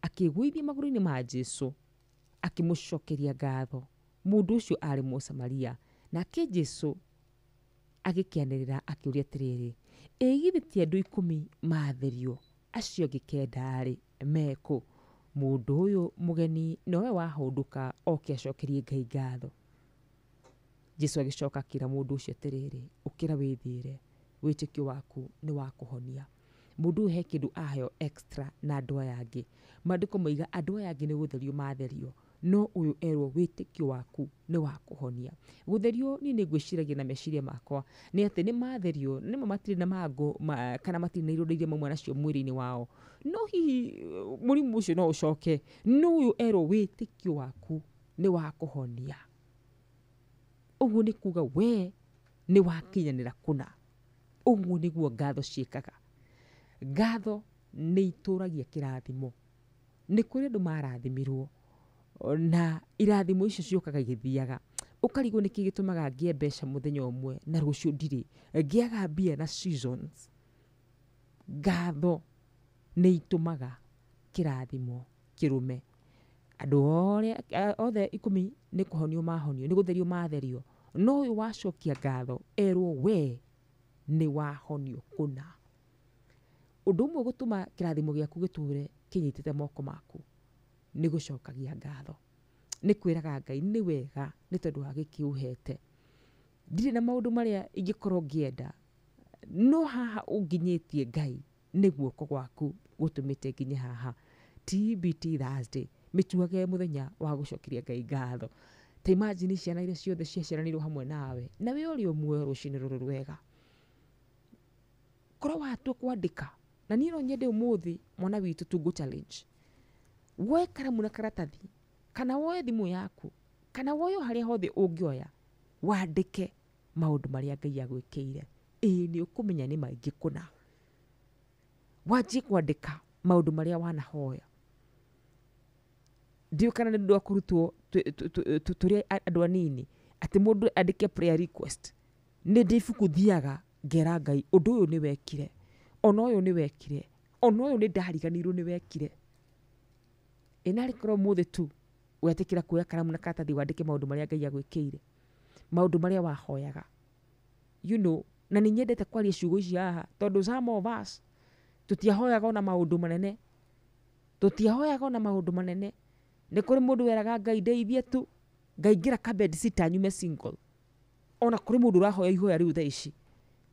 akĩgũithia magũrũ-inĩ ma Jesũ akĩmũcokeria ngatho. Mũndũ ũcio arĩ Mũsamaria, nake Jesũ agĩkĩanĩrĩra akĩũria atĩrĩrĩ, ĩ githĩ ti andũ 10 matherio, acio angĩ 9 rĩ mekũ? Mũndũ ũyũ mũgeni nowe wahũndũka oke acokerie Ngai ngatho. Jesũ agĩcoka akĩra mũndũ ũcio atĩrĩrĩ, ũkĩra wĩthire, wĩtĩkio waku nĩ wa kũhonia. Mũndũ ũyũ he kĩndũ aheo extra na andũ aya angĩ. Maandĩko maiga andũ aya angĩ nĩ gũtherio matherio, no ũyũ erwo wĩtĩkio waku nĩ wa kũhonia. Gũtherio niĩ nĩ ngwĩciragia na meciria makwa nĩ atĩ nĩ matherio, nĩmo matirĩ na mangũ kana matirĩ na ironda iria mauma nacio mwĩrĩ-inĩ wao, no hihi mũrimũ ũcio no ũcoke, no ũyũ erwo wĩtĩkio waku nĩ wa kũhonia. Ũguo nĩ kuga we nĩ wakinyanĩra kũna. Ũguo nĩguo ngatho ciĩkaga. Ngatho nĩ itũragia kĩrathimo. Nĩ kũrĩ andũ marathimirwo na irathimo icio ciũkaga igĩthiaga. Ũkarigwo nĩkĩ gĩtũmaga ngĩe mbeca mũthenya ũmwe na rũciũ ndirĩ, ngĩaga mbia na seasons. Ngatho nĩ itũmaga kĩrathimo kĩrũme. Andũ othe 10 nĩ kũhonio mahonio, nĩ gũtherio matherio, no ũyũ wacokia ngatho erwo we nĩ wahonio kũna. Ũndũ ũmwe gũtũma kĩrathimo gĩaku gĩtũre kĩnyitĩte moko maku nĩ gũcokagia ngatho. Nĩ kwĩraga Ngai nĩ wega nĩ tondũ wa gĩkĩ ũhete. Ndirĩ na maũndũ marĩa ingĩkorwo ngĩenda, no haha ũnginyĩtie Ngai nĩ guoko gwaku gũtũmĩte nginye haha. TBT Thursday mĩtuage mũthenya wa gũcokeria Ngai ngatho. Ta imagine ciana iria ciothe ciaciaranirwo hamwe nawe na we ũrĩ ũmwe rũcinĩ rũrũ rwega. Korwo watua kwandĩka na niĩ no nyende ũmũthĩ mwana witũ tungu challenge. Woe karamu na karatathi kana woe thimũ yaku kana woe harĩa hothe ũngĩoya wandĩke maũndũ marĩa Ngai agwĩkĩire. Nĩ ũkũmenya nĩ maingĩ kũna. Wanjie kwandĩka maũndũ marĩa wanahoya. Ndiũ kana nĩ ũndũ wa kũrutwo tũrĩ andũ anini atĩ mũndũ andĩke prayer request. Nĩ ndĩ ibuku thiaga ngera Ngai ũndũ ũyũ nĩ wekire, ona ũyũ nĩ wekire, ona ũyũ nĩ ndariganirwo nĩ wekire. Ĩnarĩ korwo mũthĩ tu wetĩkĩra kuoya karamu na karatathi wandĩke maũndũ marĩa Ngai agwĩkĩire, maũndũ marĩa wahoyaga. You know, na nĩ nyendete kwaria ciugo ici haha tondũ some of us tũtiahoyaga ona maũndũ manene. Tũtiahoyaga ona maũndũ manene. Nĩ kũrĩ mũndũ weraga Ngai ndeithie tu, ngaingĩra kabed sita nyume single. Ona kũrĩ mũndũ ũrahoya ihoya rĩu thaa ici.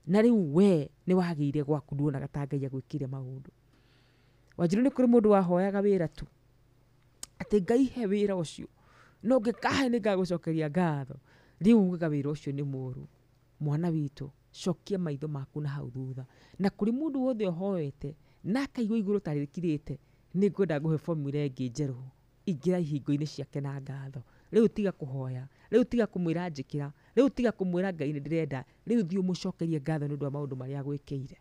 Na rĩu we nĩ wagĩire gwaku nduonaga ta Ngai agwĩkĩire maũndũ. Wanjirũ nĩ kũrĩ mũndũ wahoyaga wĩra tu. Atĩ Ngai he wĩra ũcio. No ngĩkahe nĩ ngagũcokeria ngatho. Rĩu ugaga wĩra ũcio nĩ mũru. Mwana witũ, cokia maitho maku na hau thutha. Na kũrĩ mũndũ wothe ũhoete na akaigua igũrũ ta rĩkirĩte, nĩ ngwenda ngũhe formula ĩngĩ njerũ. Ingĩra ihingo-inĩ ciake na ngatho. Rĩu tiga kũhoya, rĩu tiga kũmwĩra njĩkĩra, rĩu tiga kũmwĩra Ngai nĩ ndĩrenda, rĩu thiĩ ũmũcokerie ngatho nĩ ũndũ wa maũndũ marĩa agwĩkĩire.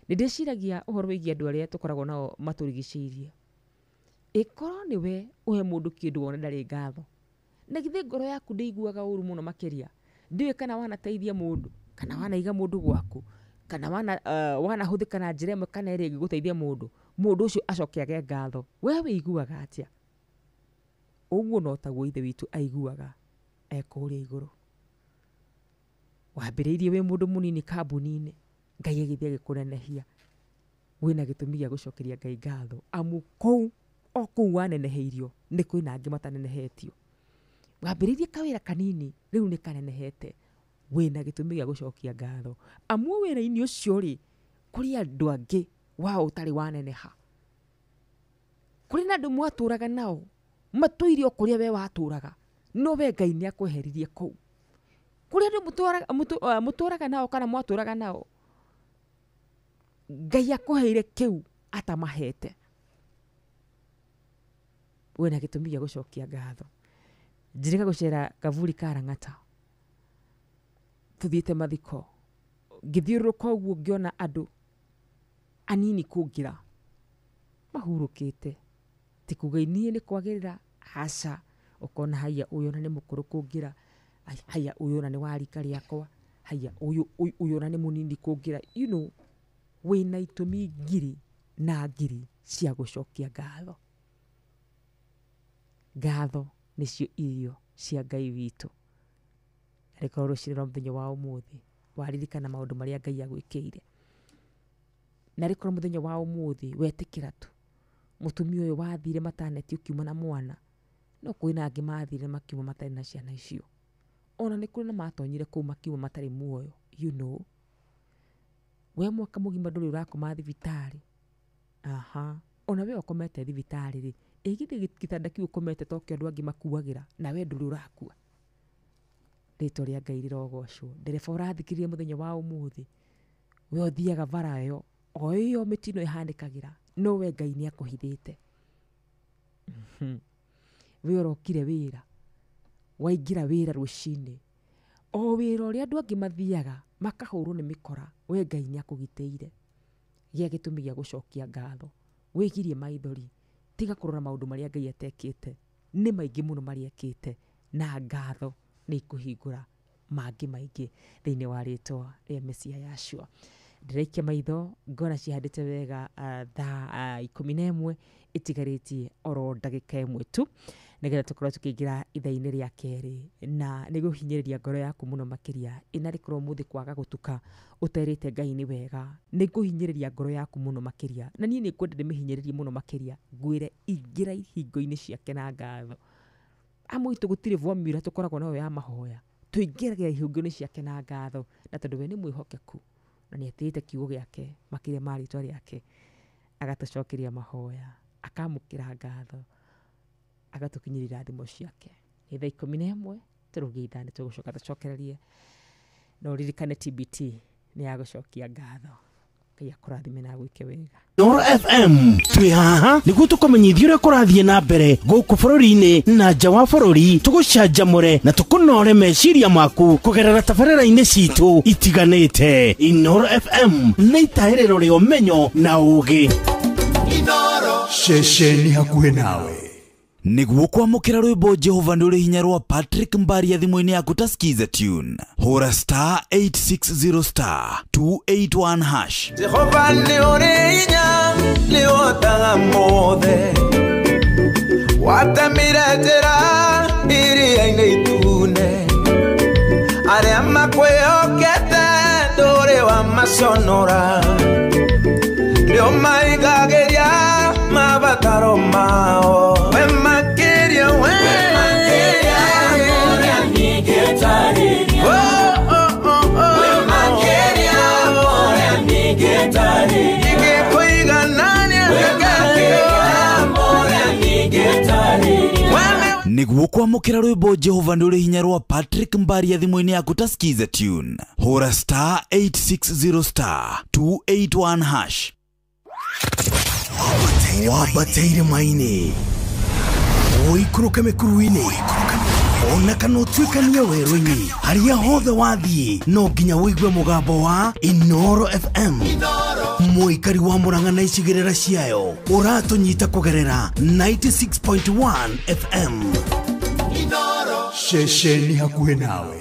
Nĩ ndĩciragia ũhoro wĩgiĩ andũ arĩa tũkoragwo nao matũrigicĩirie. Ĩkorwo nĩ we ũhe mũndũ kĩndũ wona ndarĩ ngatho, na githĩ ngoro yaku ndĩiguaga ũru mũno makĩria? Ndiũĩ kana wanateithia mũndũ, kana wanaiga mũndũ gwaku, kana wanahũthĩka na njĩra ĩmwe kana ĩrĩa ĩngĩgũteithia mũndũ, mũndũ ũcio acoke age ngatho, we wĩiguaga atĩa? Ũguo no taguo ithe witũ aiguaga ekũrĩa igũrũ. Wambĩrĩirie wĩ mũndũ mũnini kambuni-inĩ, Ngai agĩthiĩ agĩkũnenehia. Wĩna gĩtũmi gĩa gũcokeria Ngai ngatho, amu kũu o kũu waneneheirio nĩ kwĩna angĩ matanenehetio. Wambĩrĩirie kawĩra kanini, rĩu nĩ kanenehete. Wĩna gĩtũmi gĩa gũcokia ngatho, amu wĩra-inĩ ũcio rĩ kũrĩ andũ angĩ wao ũtarĩ waneneha. Kũrĩ na andũ mwatũraga nao matũire o kũrĩa we watũraga, no we Ngai nĩ akweheririe kũu. Kũrĩ andũ mũtũraga nao kana mwatũraga nao, Ngai akũheire kĩu atamahete. Wĩna gĩtũmi gĩa gũcokia ngatho. Njĩrĩga gũcera Kavuri Karang'ata, tuthiĩte mathiko, ngĩthiũrũrũka ũguo ngĩona andũ anini kũngira mahurũkĩte. Ti kuga inie nĩ kwagĩrĩra, haca, ukona haya uyu na ni mukuru kungira haya uyu na ni warika riakwa haya uyu na ni munini kungira you know wina itumi ngiri na ngiri cia gucokia ngatho. Ngatho nicio irio cia Ngai witu. Reka rucirira muthenya wa umuthi waririkana maundu maria Ngai agwikire. Na reka muthenya wa umuthi wetikira tu mutumia uyu wathire mataneti ukiuma na mwana no kwina angi mathire makiuma matari na ciana icio. Ona ni kuri na matonyire kuu makiuma matari muoyo you know. We mwaka mugima nduri urakoma thibitari. Ona we ukomete thibitari ri igithe gitanda kiu ukomete tokio andu angi makuagira na we nduri urakua. Rito ria Ngai rirogocwo. Ndereba urathikirie muthenya wa umuthi we uthiaga bara yo o iyo mitino ihandikagira no we Ngai ni akuhithite. We urokire wira waingira wira rucini o wira uria andu angi mathiaga makahurwo ni mikora we Ngai ni akugiteire. Gia gitumi gia gucokia ngatho wigirie maithori tiga kurora maundu maria Ngai atekite ni maingi muno maria ekite na ngatho ni kuhingura mangi maingi thiini wa ritwa ria Mesia Yashua. Ndireikia maitho ngona cihandite wega thaa 11 itigaritie oro ndagika imwe tu nigetha tukorwo tukiingira ithaa-ini ria keri na niguhinyiriria ngoro yaku muno makiria ina rikorwo muthi kwaga gutuka uterite Ngai ni wega niguhinyiriria ngoro yaku muno makiria na nie ni kwenda ndimihinyiririe muno makiria ngwire ingira ihingo-ini ciake na ngatho. Amwitu gutire formula tukoragwo nayo ya mahoya tuingiragira ihingo-ini ciake na ngatho na tondu we ni mwihokeku na ni atite kiugo giake makiria mari twa riake agatucokeria mahoya akamukira ngatho agatukinyirira thimo ciake. Ithaa 11 turugie ithani tugucoka tucokererie no ririkane TBT ni agucokia ngatho. Ngai akurathime na gwike wega. Inooro FM twi haha niguo tukumenyithia uria kurathie na mbere guku bururi-ini na nja wa bururi tugucanjamure na tukunore meciria maku kugerera tabarĩra-inĩ citu itiganĩte. Inooro FM nĩ itahĩrĩro rĩa ũmenyo na ũũgĩ. Inooro ceceni hakuhĩ nawe. Niguo kwamukira rwimbo Jehova ni uri hinya rwa Patrick Mbaria thimo-ini yaku ta skiza tune hura star 860 star 281 hash. Jehova ni uri hinya ni otaga mothe watamire njĩra iria-inĩ itune aria makwĩhokete ndũrĩ wa maconora nĩo maigagĩria mabataro mao. We makiria we mora ningĩtarĩria we makiria mora ningĩtarĩria ingĩkũiganania mora ningĩtarĩria. Niguo kwamukira rwimbo Jehova ni uri hinya rwa Patrick Mbaria thimo-ini yaku ta skiza tune hura star 860 star 281 hash. Wabateire maini oikuruke mikuruini ona kana utuikania werũ-inĩ haria hothe wathiĩ no nginya wĩigue mũgambo wa Inooro FM. Mũikari wa Mũrang'a na icigĩrĩra ciayo ũratũnyita kũgerera 96.1 FM. Inooro ceceni hakuhĩ nawe.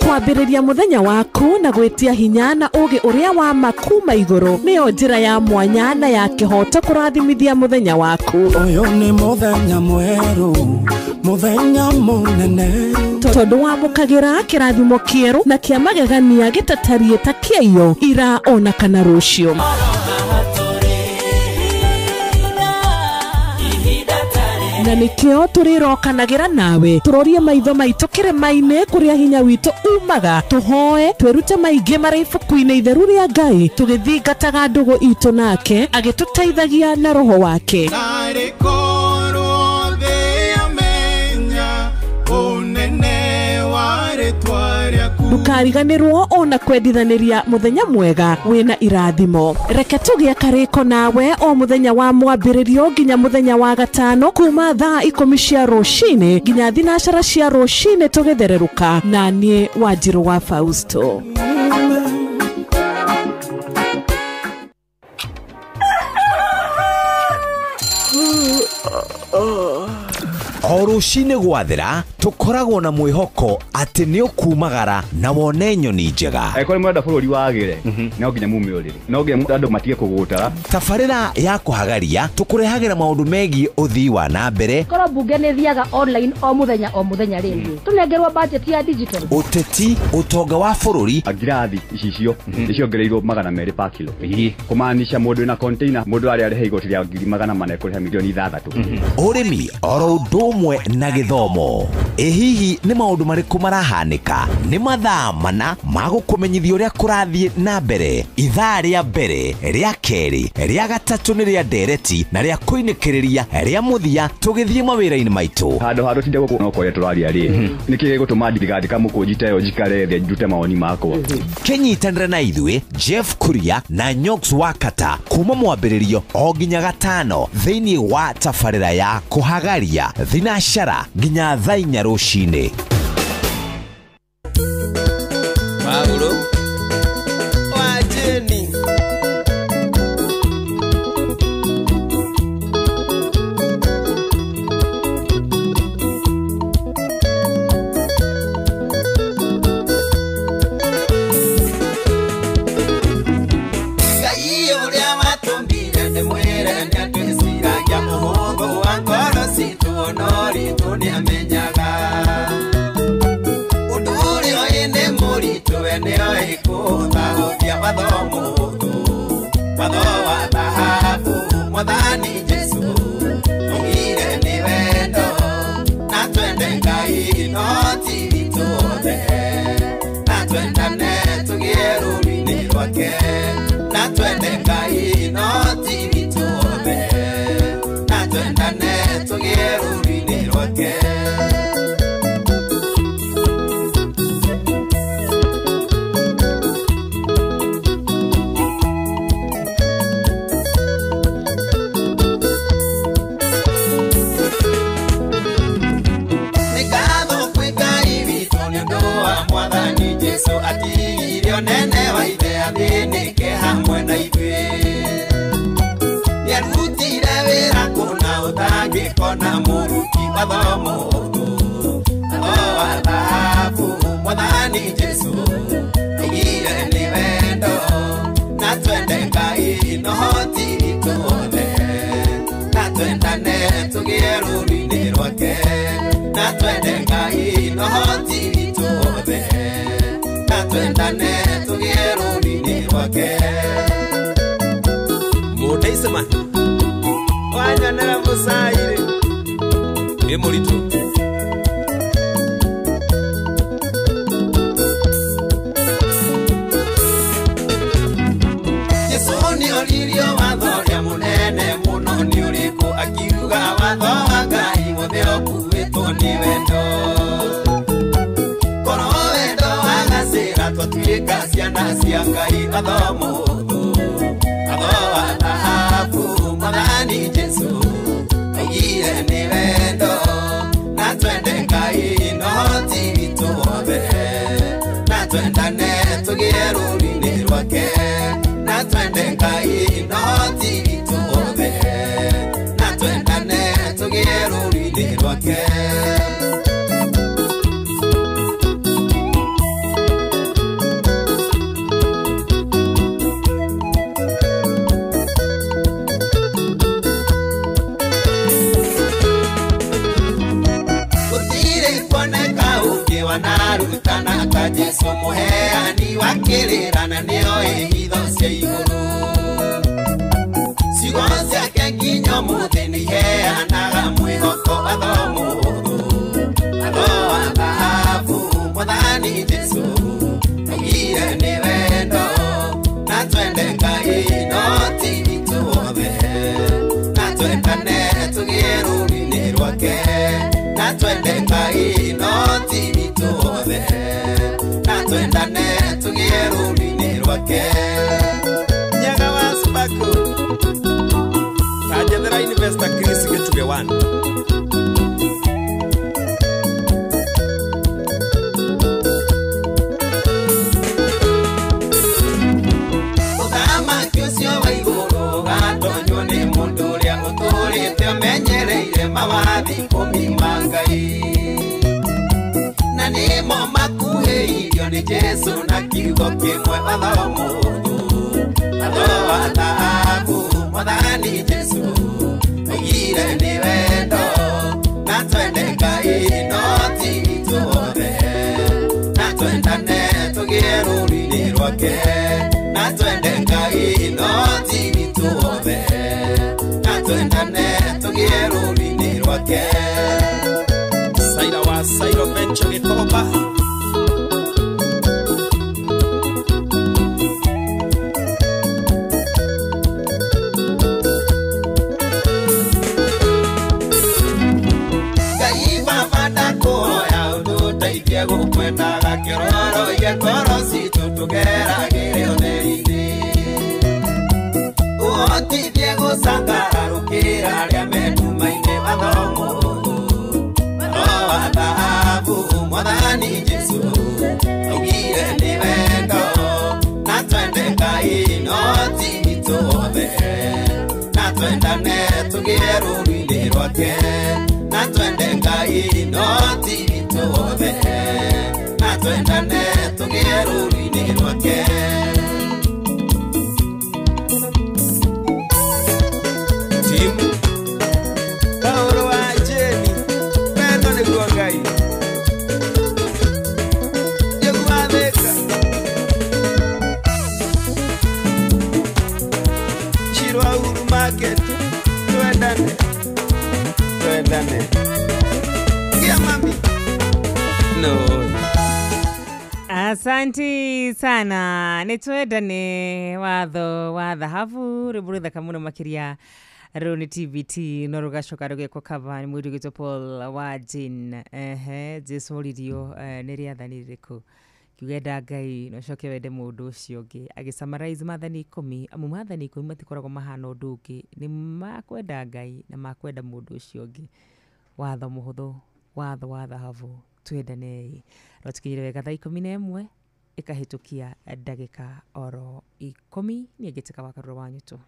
Kwambĩrĩria muthenya waku na gwitia hinya na ũgĩ ũrĩa wa makuma igũrũ nĩyo njĩra ya mwanya na ya kĩhoto kũrathimithia muthenya waku. Ũyũ nĩ muthenya mwerũ, muthenya mũnene, tondũ wamũkagĩra kĩrathimo kĩerũ na kĩa magegania gĩtatariĩ ta kĩayo ira ona kana rũciũ. Na nikio turirokanagĩra nawe turorie maitho maitũ kĩrĩma-inĩ kũrĩa hinya witũ umaga tuhoe twĩrute maingĩ marĩ ibuku-inĩ itheru rĩa Ngai tũgĩthingataga ndũgũ itũ nake agĩtũteithagia na roho wake. Ndukariganĩrwo ona kwendithanĩria muthenya mwega wĩna irathimo. Reke tũgĩe karĩko nawe o muthenya wa mwambĩrĩrio nginya muthenya wa gatano kuma thaa 10 cia rũcinĩ nginya thinacara cia rũcinĩ tũgĩthererũka na niĩ Wanjirũ wa Fausto. Orushine gwathira tukoragwo na mwihoko ati ni ukumagara na wone nyoni njega. Ekore mwenda bururi wagire no nginya mumiurire no nginya andu matige kugutara. Tabarira ya kuhagaria tukurehagira maundu megi uthii wa na mbere. Koro bunge ne thiaga online o muthenya ringi. Tunengerwa budget ya digital. Uteti utonga wa bururi agirathi icicio iciongereirwo 200 per kilo. Kumaanisha mundu na container mundu ari ari igoti rya 400 kuriha milioni 6. Urimi oro ndomwe na githomo. Hihi ni maundu mariku marahanika ni mathaa mana magukumenyithia uria kurathie na mbere. Ithaa ria mbere ria keri ria gatatu ni ria ndereti na ria kuinikiriria ria muthia tugithie mawira-ini maitu. Hado tinde guku no koya turaria ri niki gutuma ndigadi kamukujite yo jikare thia njute mawoni makwa. Kenyitanira na ithue Jeff Kuria na Nyox Wakata kuma mwambiririo o nginya gatano thiini wa tabarira ya kuhagaria thinashara nginya thaa 4 rucini. Paulo wajeni Muteisema wanyana musaire emolito Yesoni olirio wathoria munene muno ni uriku akiuga watho wa Ngai wothe okuwitwo ni wendo koro wendo wagacira twatuika ciana cia Ngai athomo Mwadhani Jesu Aigire ni wendo Na twende Ngai no tivituobe Na twendane tugie rurini rwake Na twende Ngai no tivituobe Na twendane tugie rurini rwake Narutana ka Jesu muheani wakirana nio ehitho cia iguru Ciugo ciake nginya muthi ni heanaga mwihoko athomu Athoa thahabu Mwathani Jesu Aigire ni wendo Na twende Ngai no tivituothe Na twendane tugie rurini rwake Na twende Ngai no tivituothe Na twendane tugie rurini rwake Nyaga wa Subaku Kajethera Investor Chris Gituge 1 Ukama kiusio wa iguru Gatonywo ni mundu uria uturite menyereire mawathi kumimanga Ucio ni Jesu na kiugo kimwe watho mũhũthũ. Watho wa thahabu Mwathani Jesu augire nĩ wendo na twende Ngai no ti ithuothe. Na twendane tũgĩe rũũri-inĩ rwake. Na twende Ngai no ti ithuothe. Na twendane tũgĩe rũũri-inĩ rwake. Saira wa Sairo Bencho Gĩkomba. Gũkwendaga kĩroro igĩkorwo citũ tũgeragĩre ũtheri-inĩ. Ũhotithie gũcangararũkĩra arĩa menduma-inĩ watho mũhũthũ. Watho wa thahabu Mwathani Jesu augire nĩ wendo na twende Ngai no ti ithuothe. Na twendane tũgĩe rũũri-inĩ rwake. Na twende Ngai no ti ithuothe. Na twendane tũgĩe rũũri-inĩ rwake. Timu Paulo wa Jeni wendo nĩguo Ngai Jegwathĩka Shirwa Uhuru Market twendane twendane Gia mami no. Asanti sana nitwendane watho wa thahabu rĩburutha kamuno makiria Roni TVT no rugacoka rugekwo cover ni mwiri gitwo Paul wa Jin Jesu ririo nĩ rĩathani rĩrĩkũ kiugenda Ngai no coke wende mũndũ ũcio ũngĩ agĩsummarize mathani 10 amu mathani 10 matikoragwo mahana ũndũ ũngĩ nĩ makwenda Ngai na makwenda mũndũ ũcio ũngĩ watho mũhũthũ watho wa thahabu twendane rotkinyire wega thaa 11 ikahitukia ndagika oro 10 ni ngĩtĩka wakarũra wanyu tu.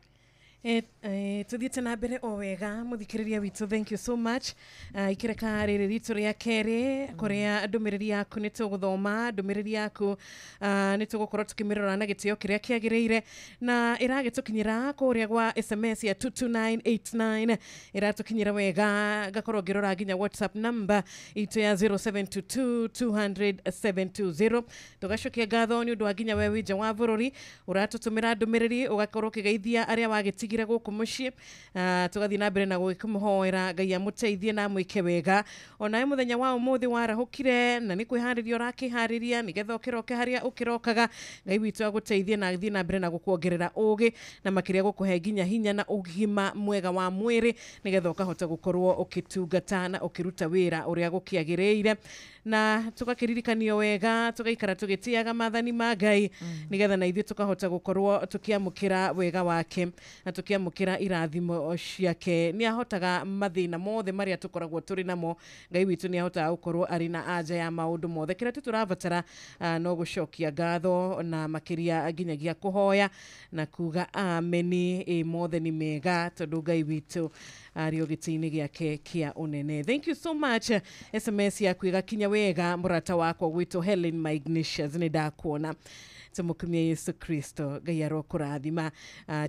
Tuthiĩte na mbere o wega mũthikĩrĩria witũ, thank you so much. Ikĩreka rĩrĩ ritũ rĩa kerĩ kũrĩa ndũmĩrĩri yaku nĩ tũgũthoma, ndũmĩrĩri yaku nĩ tũgũkorwo tũkĩmĩrora na gĩtĩo kĩrĩa kĩagĩrĩire na ĩragĩtũkinyĩra kũrĩa gwa SMS ya 22989 ĩratũkinyĩra wega ngakorwo ngĩrora nginya WhatsApp number itũ ya 0722200720. Tũgacokia ngatho nĩ ũndũ wa nginya we wĩnja wa bũrũri ũratũtũmĩra ndũmĩrĩri ũgakorwo ũkĩgeithia arĩa wagĩtigire gũkũ mũciĩ. Tũgathiĩ na mbere na gũkũmũhoera Ngai amũteithie na amwĩke wega. Onawe mũthenya wa ũmũthĩ warahũkire na nĩ kwĩharĩria ũrakĩharĩria nĩgetha ũkĩroke harĩa ũkĩrokaga. Ngai witũ agũteithie na agĩthiĩ na mbere na gũkuongerera ũgĩ na makĩria gũkũhe nginya hinya na ũgima mwega wa mwĩrĩ nĩgetha ũkahota gũkorwo ũkĩtungata na ũkĩruta wĩra ũrĩa gũkĩagĩrĩire. Na tũgakĩririkanio wega tũgaikara tũgĩtiaga mathani ma Ngai nĩgetha na ithuĩ tũkahota gũkorwo tũkĩamũkĩra wega wake na tũkĩamũkĩra irathimo ciake. Nĩ ahotaga mathĩna mothe marĩa tũkoragwo tũrĩ namo. Ngai witũ nĩ ahotaga gũkorwo arĩ na anja ya maũndũ mothe. Kĩrĩa tũrabatara no gũcokia ngatho na makĩria nginyagia kũhoya na kuga ameni mothe nĩ mega tondũ Ngai witũ arĩ o gĩtĩ-inĩ gĩake kĩa ũnene. Thank you so much. SMS yaku ĩgakinya wega mũrata wakwa gwĩtwo Helen Ignatius nĩ ndakuona. Tumukumia Yesu Kristo Ngai arokũrathima.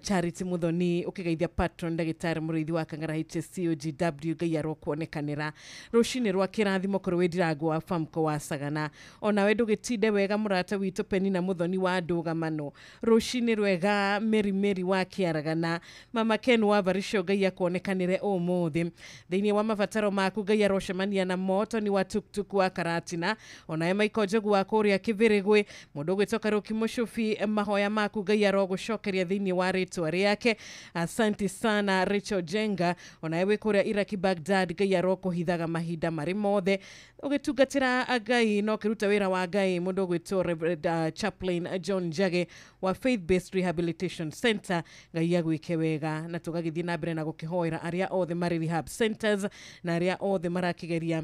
Charity Muthoni ũkĩgeithia patron ndagĩtarĩ mũrĩithi wa Kang'ara HCOGW Ngai arokuonekanĩra. Rũcinĩ rwa kĩrathimo kũrĩ Wĩndirango wa Famco wa Sagana. Onawe ndũgĩtinde wega mũrata witũ Penina Muthoni wa Ndũgamano. Rũcinĩ rwega Meri wa Kĩaragana. Mama Ken wa Barisho Ngai akuonekanĩre ũmũthĩ. Thĩinĩ wa mabataro maku Ngai arocemania na Motoni wa Tuktuk wa Karatina. Onawe Maiko Njogu wa kũrĩa Kĩbĩrĩgwe. Mũndũ ũgĩtoka Roki Mushufi mahoya maku Ngai arogũcokeria thĩinĩ wa rĩtwa rĩake. Asante sana Rachel Jenga. Onawe kũrĩa Iraki Baghdad Ngai arokũhithaga mahinda marĩ mothe. Ũgĩtungatĩra Ngai no kĩruta wĩra wa Ngai mũndũ ũgwĩtwo Reverend Chaplain John Njage wa Faith Based Rehabilitation Center. Ngai agwĩke wega na tũgagĩthiĩ na mbere na gũkĩhoera arĩa othe marĩ rehab centers na arĩa othe marakĩgeria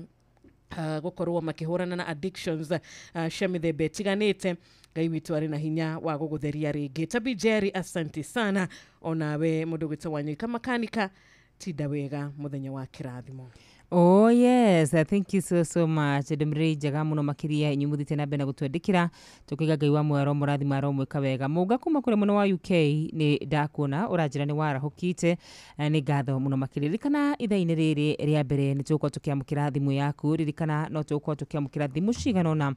gũkorwo makĩhũrana na addictions cia mĩthemba ĩtiganĩte. Ngai witũ arĩ na hinya wa gũgũtheria rĩngĩ. Tabi Jerry asante sana. Onawe mũndũ ũgwĩtwo Wanyika Makanika tinda wega muthenya wa kirathimo. Oh yes, thank you so much. Ndemri jaga muno makiria inyumuthite na bena gutwendikira tukiga ngai wa mwero murathi maro mweka wega muga kuma kure muno wa UK ni ndakuona urajira ni warahukite ni ngatho muno makiririkana ithaini riri ria mbere ni tukwa tukiamukira thimu yaku ririkana no tukwa tukiamukira thimu ciganona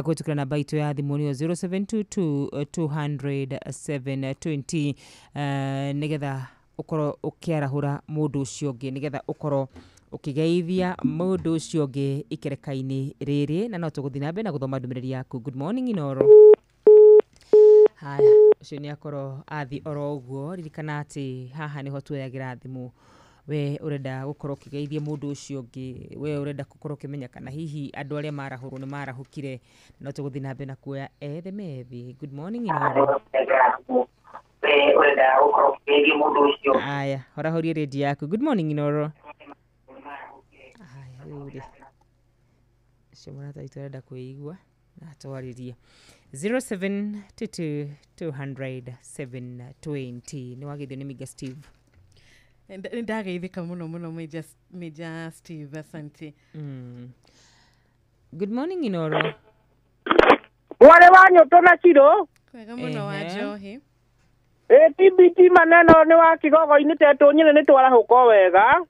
gwitukira namba itu ya thimu ni 0722 nigetha ukoro ukiarahura mundu ucio ngi nigetha ukoro ukigeithia mundu ucio ngi ikerekaini riri na no tuguthina be na guthoma ndumiriri yaku. Good morning Inoro. Haya ucio ni akoro athi oro uguo ririkana ati haha niho tuoyagira thimu we urenda gukoro ukigeithia mundu ucio ngi we urenda gukoro ukimenya kana hihi andu aria marahurwo ni marahukire no tuguthina be na kuoya ethe methi. Good morning Inoro. Aya hora hori redio yaku. Good morning Inoro. Shemana taitwenda kuigwa na twariria 0722200720 ni wagithio ni Miga Steve. Ndageithika muno Major Steve, asante. Good morning Inoro. Wale wanyo tona kiro kwega muno wa Johi. TBT maneno ni wa kigogo initeto nyine ni twara huko wega.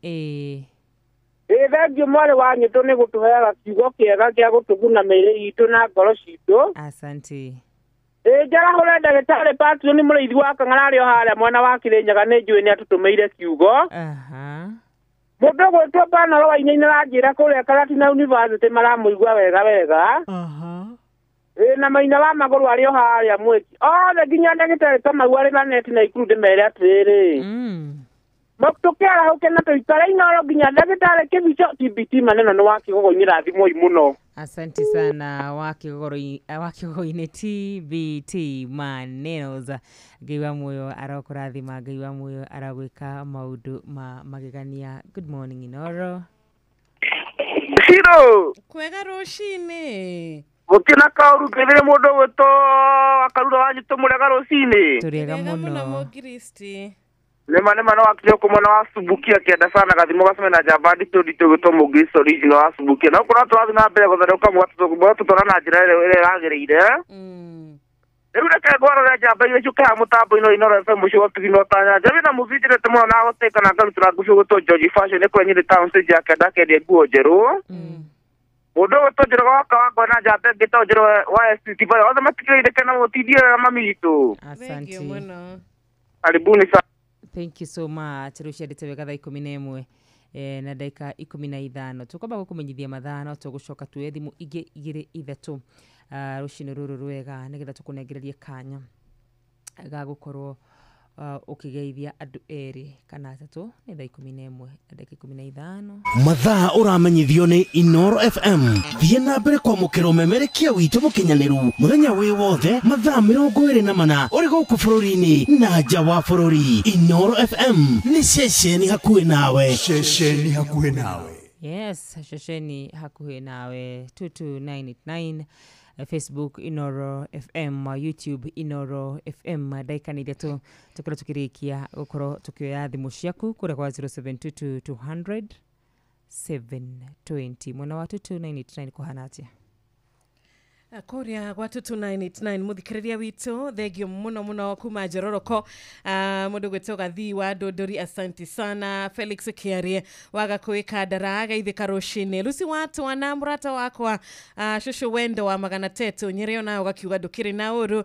Thengio mwale wanyu tu ni gutuheaga kiugo kiega kia gutuguna mĩĩrĩ itũ na ngoro citũ. Asante. Njara ndagĩtarĩ Patrick ni mũrĩithi wa Kang'ara o harĩa mwena wa Kĩrĩnyaga nĩ njũĩ nĩ atũtũmĩire kiugo. Mũndũ gwĩtwo Banoro Wainaina aranjĩra kũrĩa Karatina University maramũigua wega. Na Maina wa Magũrũ arĩ o harĩa Mwiki. Othe nginya ndagĩtarĩ Kamau arĩ na neti na ikuru ndĩmere atĩrĩrĩ. Mokutokea huko na tuitare Inoro ginya ndagĩtarĩ Kĩbico TBT maneno ni wa kigogo irathimo muno. Asante sana wa kigogo-inĩ TBT maneno za Ngai muoyo arokurathima, Ngai wa muoyo aragwĩka maundu magegania. Good morning Inoro. Shiro kwega rucini gukina kauru kethire mundu gwito akarura wanyu tumurega rucini turiega muno mo Kristi. Nema no akio kumona wa subukia kenda sana gathimo gasome na jabadi to gito mugristo original wa subukia no kuna twathi na mbere gutharuka mwatu twana njira ile yagereire rĩu reke ngwarore njamba iria ciũkaga mũtambo-inĩ Inoro FM ũcio gũtigino tanya njabi na mũcinjĩrĩte mũno na gũtĩka na ngarutĩra ngucio gũtwo George Fashion nĩ kwenye town stage ya kenda kendia nguo njerũ mũndũ gũtwo njerũ waka wangwa na njamba ĩngĩ to njerũ wa STT pale othe matikĩrĩire na mũtithie mami witũ. Asante muno. Karibuni sana. Thank you so much. Ruciarĩte wega thaa 11 na ndagĩka 15 tukwamba gũkũmenyithia mathaa no tũgũcoka tuoye thimũ ingĩ igĩrĩ ithatũ rucini rũrũ rwega nĩgetha tũkũnengererie kanya ga gũkorwo ukigeithia andu eri kana atatũ nĩ thaa 11 na ndagĩka 15 mathaa ũramenyithio nĩ Inoro FM. Thiĩ na mbere kwamũkĩra ũmemerekia witũ mũkinyanĩru mũthenya wĩ wothe mathaa 24 ũrĩ gũkũ bũrũri-inĩ na nja wa bũrũri. Inoro FM nĩ ceceni hakuhĩ nawe. Ceceni hakuhĩ nawe. Yes, ceceni hakuhĩ nawe 22989 Facebook Inoro FM, YouTube Inoro FM. Ndagĩka nĩ ithatũ tũkorwo tukĩrĩkia gũkorwo tukĩoya thimũ ciaku kũrĩa kwa 0722200720 mwena wa 22989 kũhana atĩa? Korea gwa 22989 muthikiriria witu thegio muno kuma Njororoko mundu gwetwo gathi wa Ndondori. Asante sana Felix Kiarie waga kuika daraga ithika rucini Lucy watu wana murata wakwa shushu wendo wa magana tetu Nyereo nayo gakiuga ndukiri na uru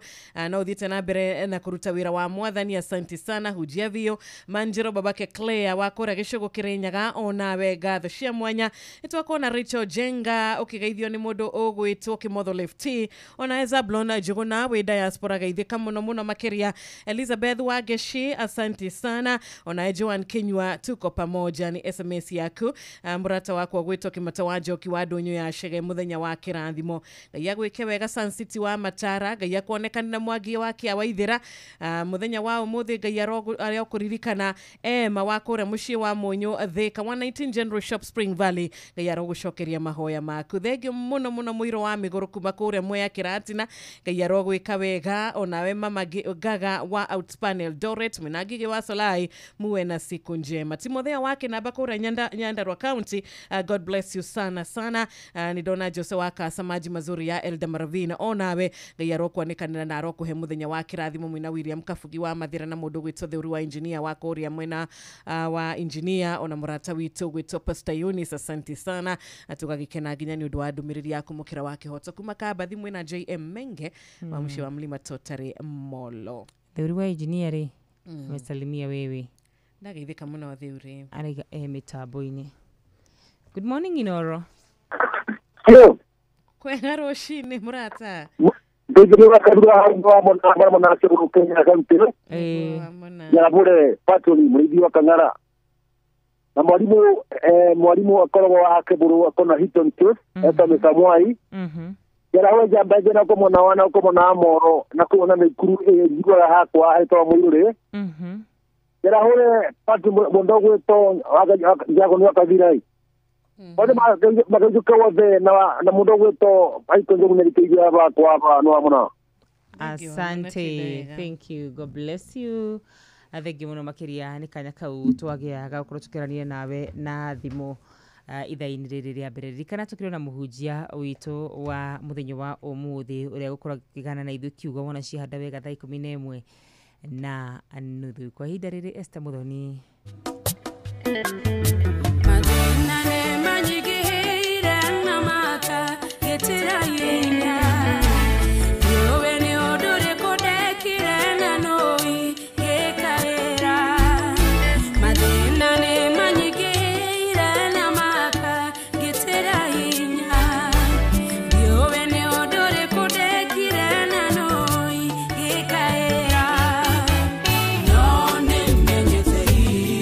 na uthite na mbere na kuruta wira wa mwathani. Asante sana hujia vio Manjiro babake Claire wakora gishugo Kirinyaga ona wega the cia mwanya itwakona Rachel Jenga ukigeithio ni mundu ugwitwo Kimotho Left ona Blona Juguna we diaspora gaithika muno makiria Elizabeth Wageshi. Asante sana ona Joan Kinywa tuko pamoja ni SMS yaku murata wako gwitwo Kimatawajo kiwadonyo ya shege muthenya wa kirathimo gaya gwike wega Sun City wa Matara gaya kuonekana mwagi wake awaithira muthenya wa umuthi gaya ario kuririkana mawakore mushi wa Monyo Thika 119 General Shop Spring Valley gaya rogucokeria mahoya maku thegio muno muiro wa migoro kuma kuria Mwea Kiratina Ngai arogwika wega onawe mama Gaga wa Outspan Eldoret Minagige wa Solai muwe na siku njema. Timothea wake na bakura Nyandarua County, God bless you sana sana. Ni Dona Jose waka samaji mazuri ya Eldamaravina onawe Ngai arokwanikana na arokuhe muthenya wa kirathimo mwina William Kafugi wa Mathira na mundu gwitwo theuri wa engineer wa Korea mwena wa engineer ona murata witu gwitwo Pastor Eunice. Asante sana atugagikena nginya ni undu wa ndumiriri ya kumukira wake hoto kuma Kabathi mwena JM Menge wa mshi wa Mlima Totari Molo. Theuri wa engineer mesalimia wewe. Ndageithika muno theuri. Ariga mitambo-ini. Good morning Inoro. Hello. Kwega roshini murata. Ndigiriwa kadura hangwa mona seguru Kenya kampiro. Ya bure patroni mridi wa Kangara. Na mwalimu akoro wake buru akona Hiton Kios eta mesamwai. Yara hoja mbaje na komo na wana komo na amoro na kuona mikuru jigora hakwa aito mwirure. Yara hore patu mondogo to jago ni akavirai. Ode magajuka wave na mondogo to aito njogo nilikeja ba kwa no amona. Asante. Thank you. God bless you. Athegi muno makiria ni kanya kau twagiaga ukorwo tukirania nawe na thimo ithaini riri ria mbere rikana tukirwo na muhunjia witu wa muthenyo wa umuthi uria gukorwo kigana na ithu kiugo wona cihanda wega thaa 11 na nuthu kwa hinda riri Esther Muthoni. No, ne menyete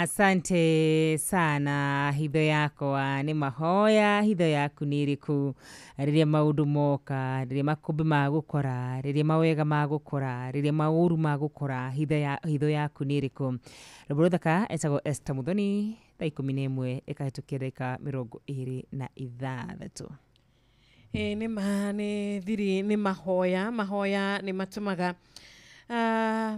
Asante sana. Hitho yakwa ni mahoya, hitho yaku ni iriku riria maundu moka, riria makumbi magukora, riria mawega magukora, riria mauru magukora, hitho yaku ni iriku. Ruburuthaka etago Esther Muthoni, thaa 11 ikahetukia dakika 26. Nĩ thiri nĩ mahoya nĩ matumaga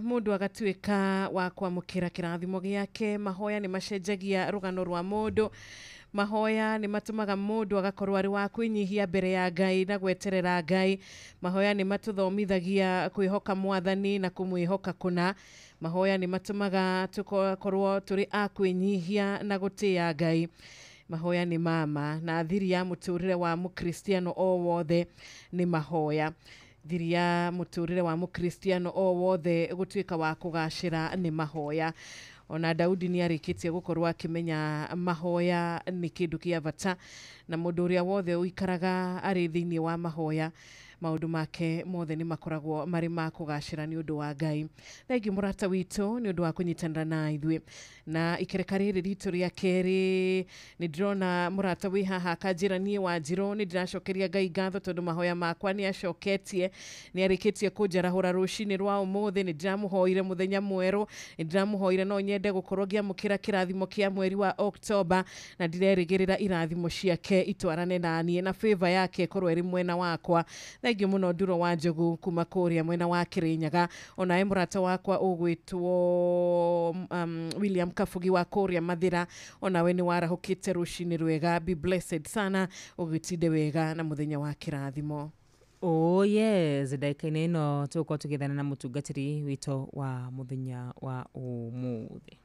mundu agatuika wa kwamukira kirathimo giake. Mahoya ni macenjagia rugano rwa mundu. Mahoya ni matumaga mundu agakorwo ari wa kwinyihia mbere ya Ngai na gweterera Ngai. Mahoya ni matuthomithagia kwihoka Mwathani na kumwihoka kuna. Mahoya ni matumaga tukorwo turi a kwinyihia na gutia Ngai. Mahoya ni mama na thiri ya muturire wa mukristiano o wothe ni mahoya. Thiri ya muturire wa mukristiano o wothe gutuika wa kugashira ni mahoya. Ona Daudi ni arikitie gukorwa akimenya mahoya ni kindu kia bata, na mundu uria wothe uikaraga ari thiini wa mahoya maundu make mothe ni makoragwo mari ma kugashira ni undu wa Ngai. Thengi murata witu ni undu wa kunyitanira na ithui na ikereka riri ritu ria keri. Ni drona murata wi haha kanjira nie Wanjiru, ni ndiracokeria Ngai ngatho tondu mahoya makwa ni acoketie, ni arikitie kunjarahura rucini rwa umuthi. Ni ndiramuhoire muthenya mweru, ni ndiramuhoire no nyende gukorwo ngiamukira kirathimo kia mweri wa Oktoba, na ndirerigirira irathimo ciake itwarane nanie na favor yake korwo iri mwena wakwa. Thengi muno Nduro wa Njogu kuma kuria mwena wa Kirinyaga. Ona murata wakwa ugwitwo William Kafugi wa kuria Mathira, ona we ni warahukite rucini rwega. Be blessed sana, ugitinde wega na muthenya wa kirathimo. Oh yes, daikaine no tuko tugethana na mutungatiri wito wa muthenya wa umuthi.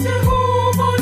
Jehovah,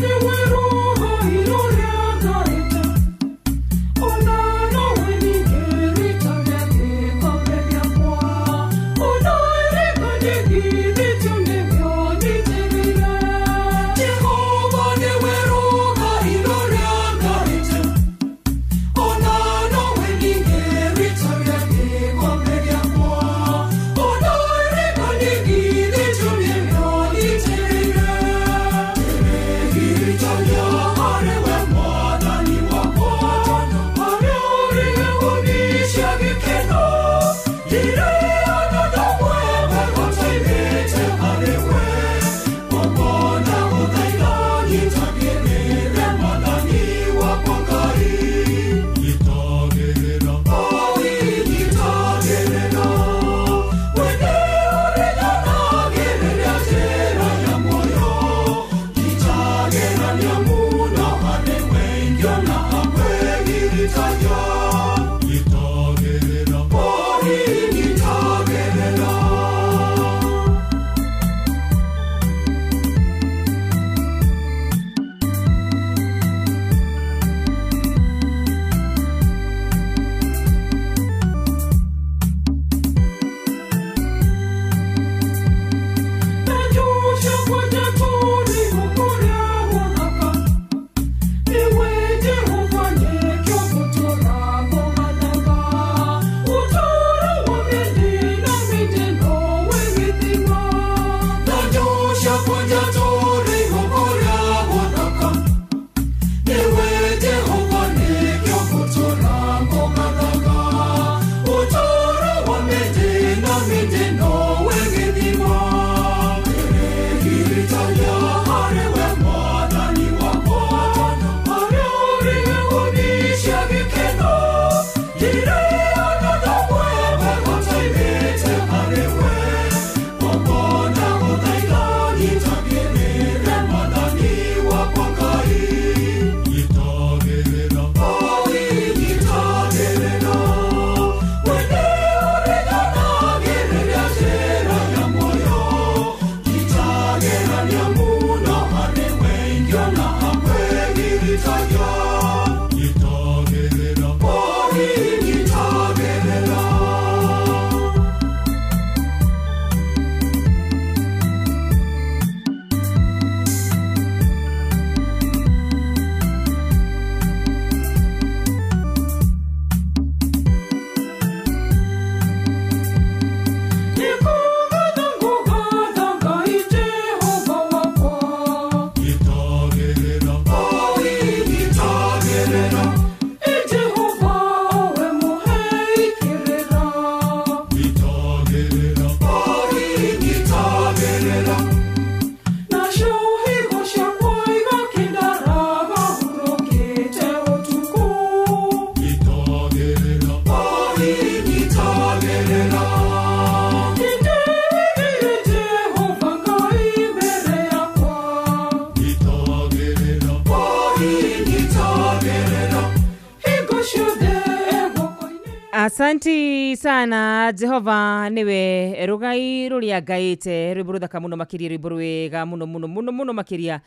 Asanti sana Jehova niwe rugai ruria ngaite rwimbo ruthaka muno makiria rwimbo rwega muno makiria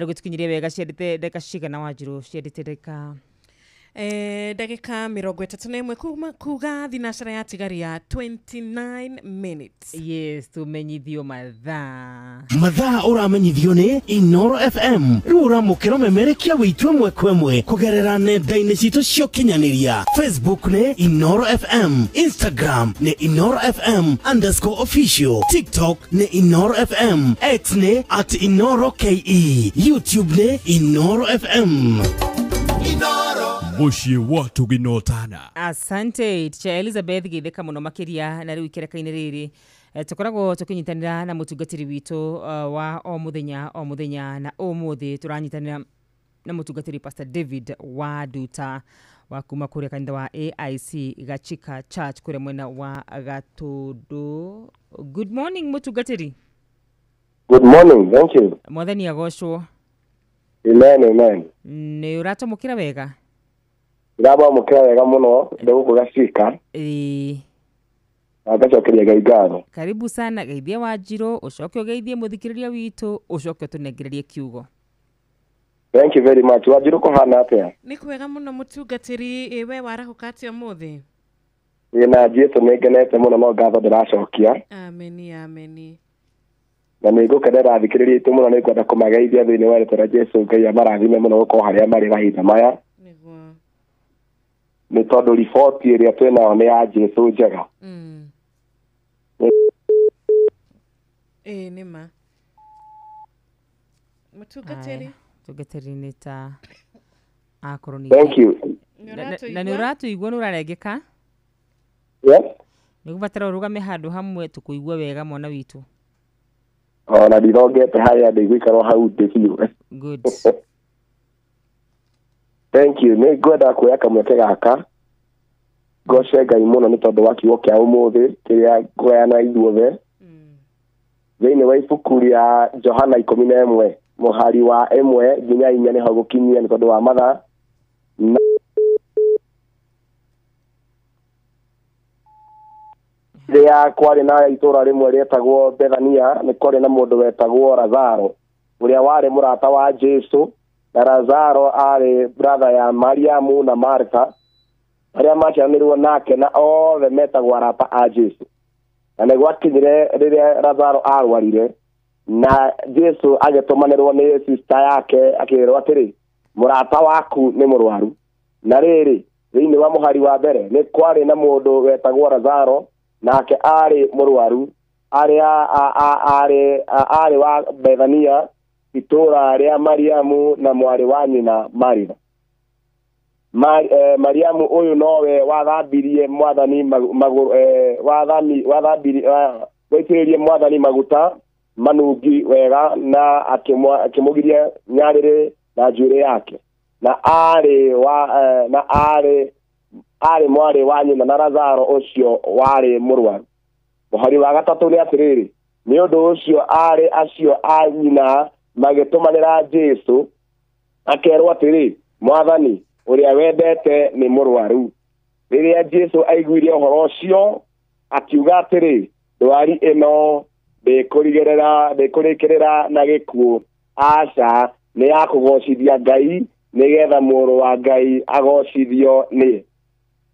rugitukinyirie wega ciendete ndeka cigana Wanjiru ciendete ndeka ndagika 31 kuga thinashara ya tigaria 29 minutes. Yes, tumenyithio mathaa uramenyithio ni Inoro FM rura mukiro memerekia witwe mwekwe kugerera nenda-ini citu cio kinyaniria. Facebook ni Inoro FM, Instagram ni Inoro FM_official, TikTok ni Inoro FM, X ni @InoroKE, YouTube ni Inoro FM. Mushi watu ginotana. Asante cha Elizabeth Githeka muno makiria na riu ikereka-ini riri tukoragwo tukinyitanira na mutungatiri witu wa o muthenya na umuthi turanyitanira na mutungatiri Pastor David Waduta wa kuma kuria kanitha wa AIC Gachika Church kuria mwena wa Gatundu. Good morning mutungatiri. Good morning, thank you. Mwathani agocwo. Amen. Ni urato mukira wega. Ndaba mukira wega muno ndugu Gachika. Agacokeria Ngai. Karibu sana Geithia Wanjiru, ucoke ugeithie muthikiriria witu, ucoke tunengererie kiugo. Thank you very much. Wanjiru ko hana atia? Ni kwega muno mutungatiri we warahuka atia muthi? Na Jesu negenete muno no ngatho ndiracokia. Amen. Na nigukenera thikiriria itu muno ni kwenda kumageithia thiini wa rĩtwa rĩa Jesu Ngai amarathime muno gukorwo haria marĩ mahinda maya. Ni tondu riboti iria twina ni ya Jesu njega. Nima mutungatiri ni ta akoroni. Thank you. Na ni uratuigua nurarengeka? Yes. Nigubatara urugame handu hamwe tukuigua wega mwana witu. Na ndirongete haria ndigwikarwo hau ndibiu. Good. Thank you. Ni ngwenda kuoya kamweke gaka ngoce Ngai muno ni tondu wa kiugo kia umuthi kiria ngoyana ithuothe thiini wa ibuku ria Johana 11 muhari wa 1 nginya 4 niho gukinyia ni tondu wa mathaa ria kwari na itura rimwe rietagwo Bethania ni kwari na mundu wetagwo Lazaro uria wari murata wa Jesu na Lazaro ari brother ya Mariamu na Martha aria maciaranirwo nake na othe metagwo arata a Jesu. Na nĩ gwakinyire rĩrĩa Lazaro arwarire na Jesu agĩtũmanĩrwo nĩ sister yake akĩrwo atĩrĩ mũrata waku nĩ mũrwaru. Na rĩrĩ thĩinĩ wa mũhari wa mbere nĩ kwarĩ na mũndũ wetagwo Lazaro nake arĩ mũrwaru arĩ wa Bethania itũra rĩa Mariamu na mwarĩ wa nyina Maritha. Mariamu uyu nowe wathambirie mwathani waitĩrĩrie mwathani maguta manungi wega na akĩmũgiria nyarĩrĩ na njuĩrĩ yake na arĩ mwarĩ wa nyina na Lazaro ũcio warĩ mũrwaru. Mũhari wa gatatũ nĩ atĩrĩrĩ nĩ ũndũ ũcio arĩ acio a nyina magĩtũmanĩra Jesu akerwo atĩrĩ mwathani uria wendete ni mũrwaru. Rĩrĩa Jesu aiguire ũhoro ũcio akiuga atĩrĩ ndwari ĩno ndĩkũrĩkĩrĩra na gĩkuũ, aca nĩ ya kũgocithia Ngai nĩgetha mũrũ wa Ngai agocithio nĩ.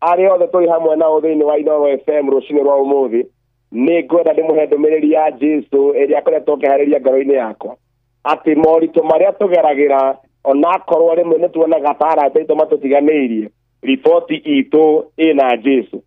Arĩ othe tũrĩ hamwe nao thĩinĩ wa Inoro FM rũcinĩ rwa ũmũthĩ nĩ ngwenda ndĩmũhe ndũmĩrĩri ya Jesu ĩrĩa akoretwo akĩharĩria ngoro-inĩ yakwa atĩ moritũ marĩa tũgeragĩra onakorwo rĩmwe nĩ tuonaga ta arata aitũ matũtiganĩirie, riboti itũ ĩna Jesu.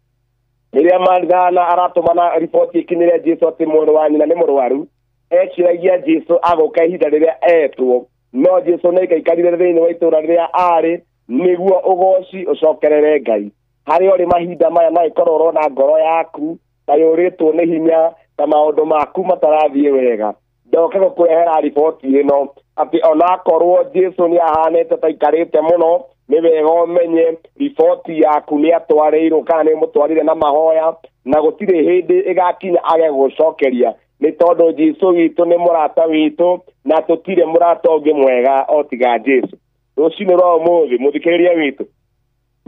Rĩrĩa Martha aratũmana riboti ĩkinyĩre Jesu atĩ mũrũ wa nyina nĩ mũrwaru, eciragia Jesu agũka ihinda rĩrĩa etwo, no Jesu nĩ aikarire thĩinĩ wa itũra rĩrĩa arĩ nĩguo ũgoci ũcokerere Ngai. Harĩ ũrĩ mahinda maya no ĩkorwo ũrona ngoro yaku ta yũrĩtwo nĩ hinya ta maũndũ maku matarathiĩ wega. Ndoka gũkũrehera riboti ĩno atĩ onakorwo Jesu nĩ ahanĩte ta ikarĩte mũno nĩ wega ũmenye riboti yaku nĩ atwarĩirwo kana nĩ mũtwarire na mahoya na gũtirĩ hĩndĩ ĩgakinya age gũcokeria nĩ tondũ Jesu witũ nĩ mũrata witũ na tũtirĩ mũrata ũngĩ mwega o tiga Jesu. Rũcinĩ rwa ũmũthĩ mũthikĩrĩria witũ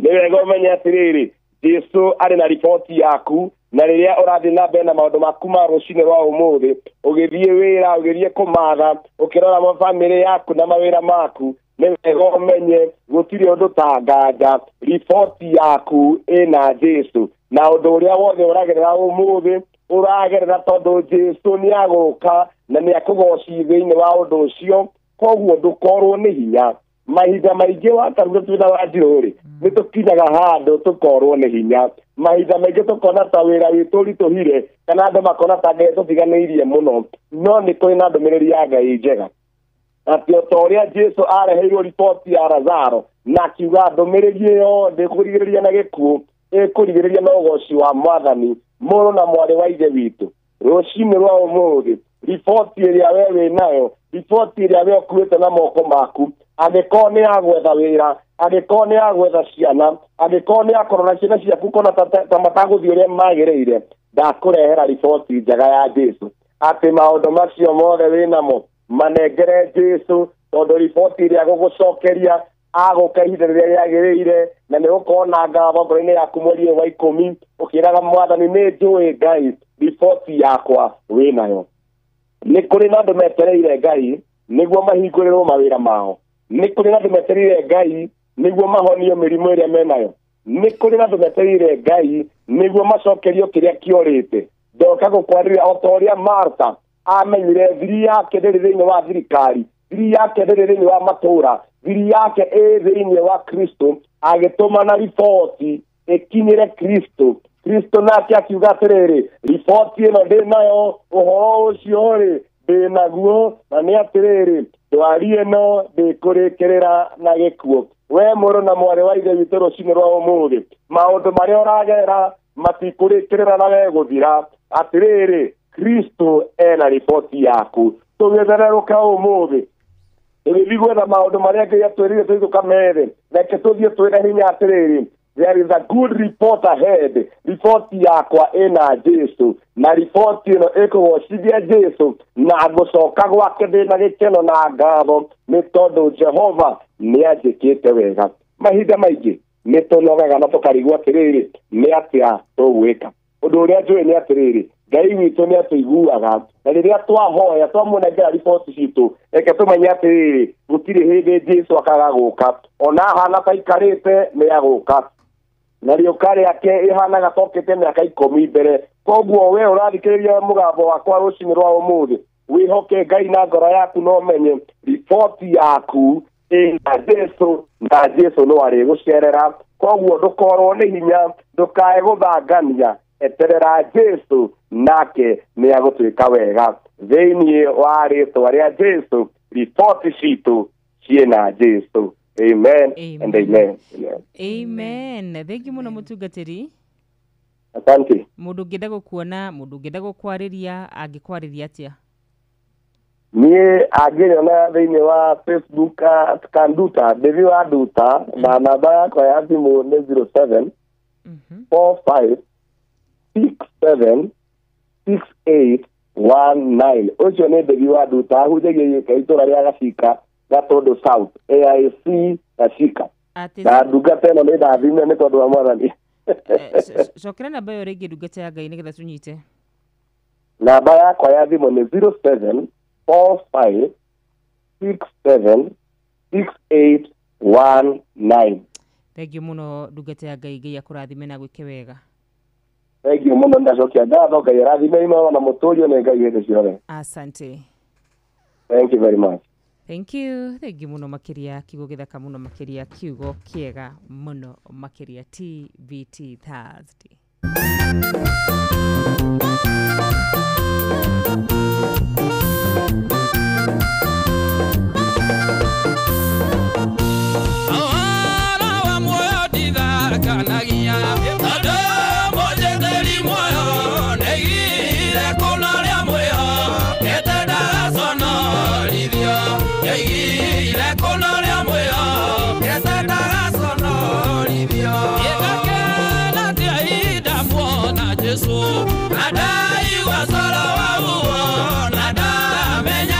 nĩ wega ũmenye atĩrĩrĩ Jesu ari na riboti yaku na riria urathi na mbere na maundu maku ma rucine rwa umuthi ugithie wira ugithie kumatha ukirora ma family yaku na mawira maku ni wega umenye gutiri undu tanganga riboti yaku ina Jesu na undu uria wothe uragerera umuthi uragerera tondu Jesu ni aguka na ni akugoci thiini wa undu ucio koguo ndukorwo ni hinya mahinda maingĩ wataruga twina wanjirũrĩ nĩ tũkinyaga handũ tũkorwo nĩ hinya mahinda maingĩ tũkona ta wĩra witũ ritũhire kana andũ makona ta Ngai tũtiganĩirie mũno no nĩ kũrĩ na ndũmĩrĩri ya Ngai njega atĩ o ta ũrĩa Jesu areheirwo riboti ya Lazaro na akiuga ndũmĩrĩri ĩyo ndĩkũrigĩrĩria na gĩkuũ ĩkũrigĩrĩria na ũgoci wa Mwathani mũrũ na mwarĩ wa ithe witũ rũcinĩ rwa ũmũthĩ riboti ĩrĩa we wĩnayo riboti ĩrĩa we ũkuĩte na moko maku angĩkorwo nĩ ya gwetha wĩra angĩkorwo nĩ ya gwetha ciana angĩkorwo nĩ ya kũrora ciana ciaku kona ta matagũthiĩ ũrĩa magĩrĩire ndakũrehera riboti njega ya Jesu atĩ maũndũ macio mothe wĩnamo manengere Jesu tondũ riboti ĩrĩa gũgũcokeria agũka ihinda rĩrĩa rĩagĩrĩire na nĩ gũkorwo na ngatho ngoro-inĩ yaku mweri wa 10 ũkĩraga Mwathani nĩ njũĩ Ngai riboti yakwa wĩnayo nĩ kũrĩ na andũ metereire Ngai nĩguo mahingũrĩrwo mawĩra mao nĩ kũrĩ na andũ metereire Ngai nĩguo mahonio mĩrimũ ĩrĩa menayo nĩ kũrĩ na andũ metereire Ngai nĩguo macokerio kĩrĩa kĩorĩte ndoka gũkwarĩria o ta ũrĩa Martha amenyire thiri yake ndĩrĩ thĩinĩ wa thirikari thiri yake ndĩrĩ thĩinĩ wa matũũra thiri yake thĩinĩ wa Kristo agĩtũma na riboti ĩkinyĩre Kristo nake akiuga atĩrĩrĩ riboti ĩno ndĩnayo ũhoro ũcio-rĩ ndĩnaguo na nĩ atĩrĩrĩ ndwari ĩno ndĩkũrĩkĩrĩra na gĩkuũ we mũrũ na mwarĩ wa ithe witũ rũcinĩ rwa ũmũthĩ maũndũ marĩa ũragerera matikũrĩkĩrĩra na wegũthira atĩrĩrĩ Kristo ena riboti yaku tũgĩthererũka ũmũthĩ tũgĩthiĩ gwetha maũndũ marĩa Ngai atwĩrire tũthiĩ tũkamethe reke tũthiĩ twĩna hinya atĩrĩrĩ there is a good report ahead riboti yakwa ina Jesu na riboti ĩno ĩkũgocithia Jesu na gũcoka gwake ndĩna gĩkeno na ngatho nĩ tondũ Jehova nĩ anjĩkĩte wega mahinda maingĩ nĩ tũnogaga na tũkarigwo atĩrĩrĩ nĩ atĩa tũgwĩka ũndũ ũrĩa njũĩ nĩ atĩrĩrĩ Ngai witũ nĩ atũiguaga na rĩrĩa twahoya twamũnengera riboti citũ reke tũmenye atĩrĩrĩ gũtirĩ hĩndĩ Jesu akaga gũka ona hana ta ikarĩte nĩ agũka na rĩũka rĩake ĩhanaga tokĩte mĩaka 10 mbere koguo we ũrathikĩrĩria mũgambo wakwa rũcinĩ rwa ũmũthĩ wĩhoke Ngai na ngoro yaku no menye riboti yaku ĩna Jesu na Jesu no arĩgũcerera koguo ndũkorwo nĩ hinya ndũkae gũthangania eterera Jesu nake nĩ agũtwĩka wega thĩinĩ wa rĩĩtwa rĩa Jesu riboti citũ ciĩna Jesu amen and amen amen thank you muno mutungatĩri asante mũndũ ũngĩenda gũkuona mũndũ ũngĩenda gũkwarĩria angĩkwarĩria atĩa niĩ angĩnyona thĩinĩ wa Facebook Kanduta Devi wa Nduta na namba yakwa ya thimũ nĩ 07 45 67 6819 ũcio nĩ Devi wa Nduta ahunjagia itũũra rĩa Gacika Gatondo South AIC Gacika na ndungata ĩno nĩ ndathime nĩ tondũ wa Mwathani cokera namba ĩyo rĩngĩ ndungata ya Ngai nĩgetha tũnyite namba yakwa ya thimũ nĩ 07 45 67 6819 thank you muno ndungata ya Ngai Ngai akũrathime na gwĩke wega thank you muno ndacokia ngatho Ngai arathime ino na mũtũrio nĩ Ngai hĩndĩ ciothe asante thank you very much thank you muno makiria kiugo gĩthaka muno makiria kiugo kĩega muno makiria TVT Thursday Nadai wa solo wa uo, nadai menya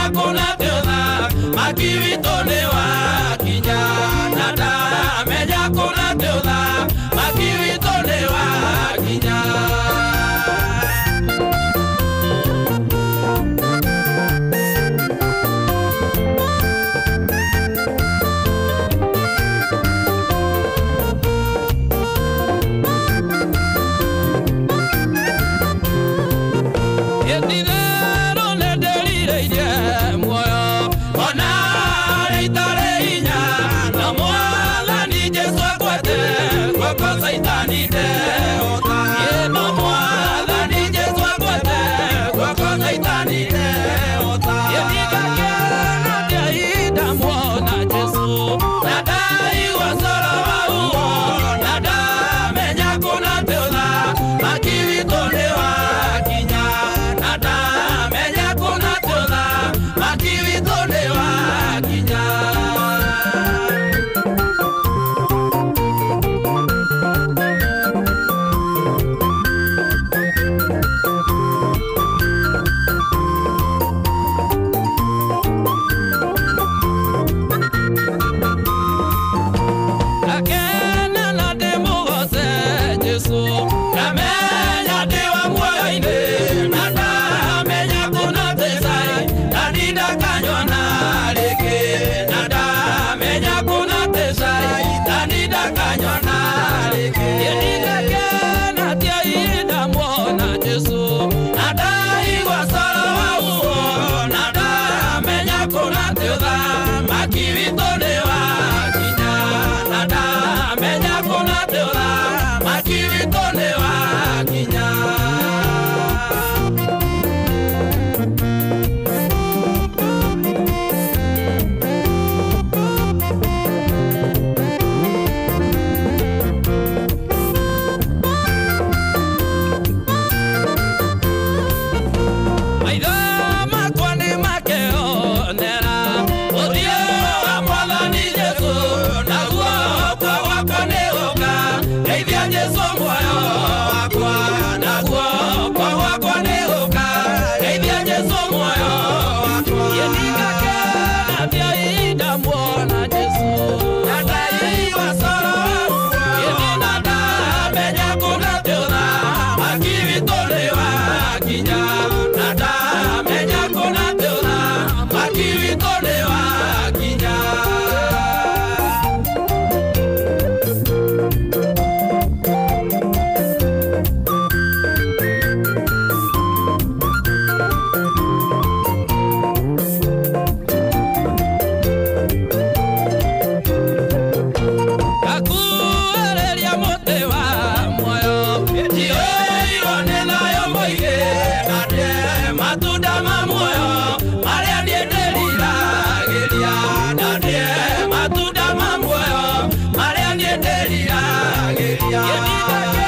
wakia yenidake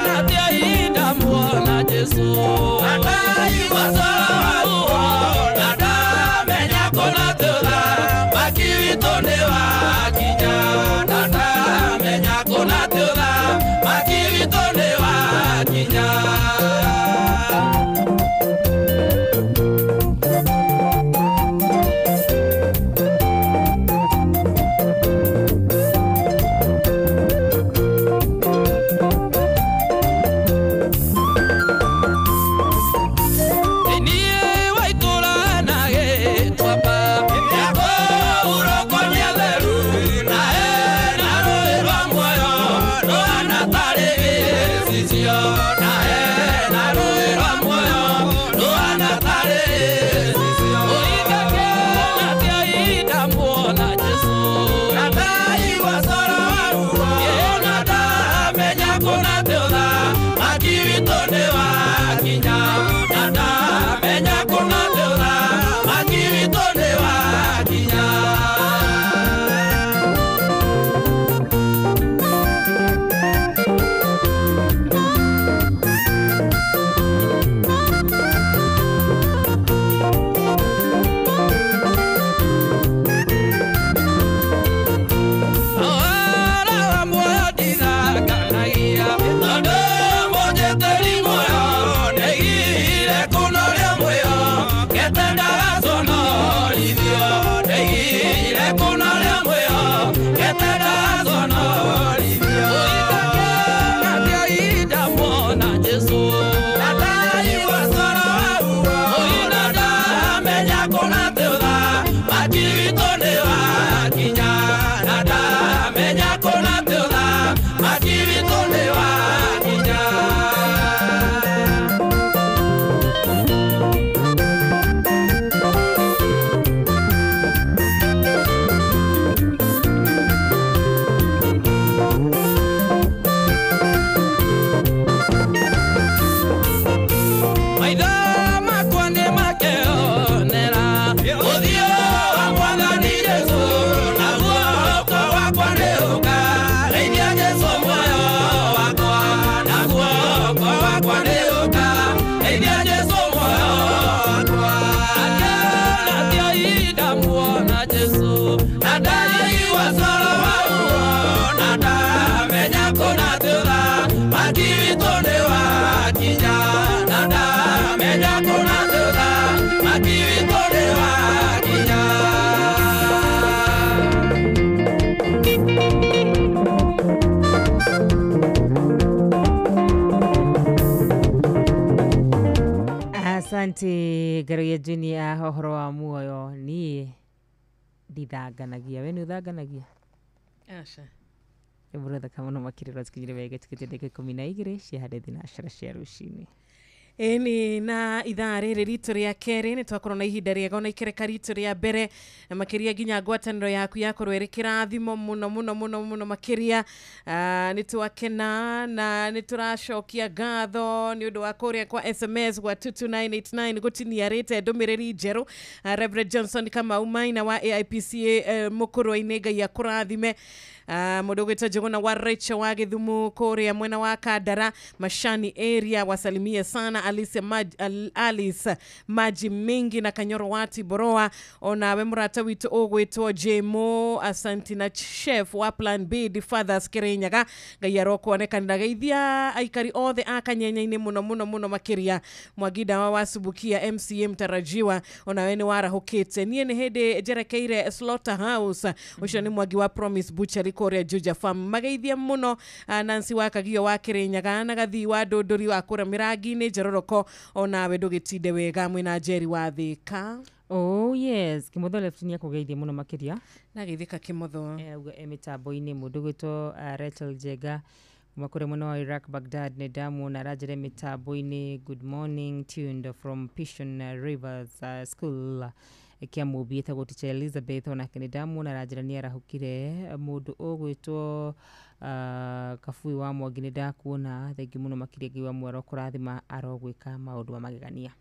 natia ida muona Jesu nadai wasara waruo nada menya kona tula makirito ne wakinya nada menya kona tula makirito ne wakinya. Asante Garoya Junior hohoro wa muoyo ni dithanganagia we ni uthanganagia Asha Brother Kamono makiriro tsikinyire wega tikitendeke 12 cia hadithi na ashara cia rucini Eni na idhaa rĩrĩ ritũ rĩa kerĩ nĩ twakorwo na ihinda rĩega na ikereka ritũ rĩa mbere makĩria nginya ngwatanĩro yaku yakorwo ĩrĩ kĩrathimo mũno makĩria nĩ twakena na nĩ tũracokia ngatho nĩ ũndũ wa kũrĩa kwa SMS gwa 22989 gũtinia rĩte ndũmĩrĩri njerũ Reverend Johnson Kamau Maina wa AIPCA mũkũrũ-inĩ Ngai akũrathime mũndũ gwĩtwo Njũgũna wa Rachel wa Gĩthumu kũrĩa mwena wa Kandara Mashani area wasalimie sana Alice Maji Mingi na Kanyoro Wati Boroa ona we murata witu ogwĩtwo Jemo asanti na chef wa Plan B the Fathers Kirinyaga Ngai arokuonekanĩra geithia aikari othe akanyenya-inĩ mũno makĩria Mwagida wa Wasubukia MCA mtarajiwa ona we nĩ warahũkĩte niĩ nĩ hĩndĩ njerekeire Slaughterhouse ũcio nĩ Mwagi wa Promise Butchery kũrĩa Juja Farm mageithia mũno Nancy wa Kagio wa Kirinyaga na Gathi wa Ndũndũri wa kũra Mĩrangi-inĩ Njororoko ona we ndũgĩtinde wega mwĩna Njeri wa Thika. Oh yes, Kimotho leftinia kugeithia muno makiria. Na geithika Kimotho. Mitambo-inĩ mũndũ gwĩtwo Rachel Jega makore muno wa Iraq Baghdad ne damu na rajere mitambo-inĩ good morning tuned from Pishon Rivers School. Kia mubieta guticha Elizabeth ona kinidamu na rajira ni arahukire mundu ogwitwo Kafui wa Mwangi ndakuona thengi muno makiria giwa mwaro kurathima arogwika maundu magegania.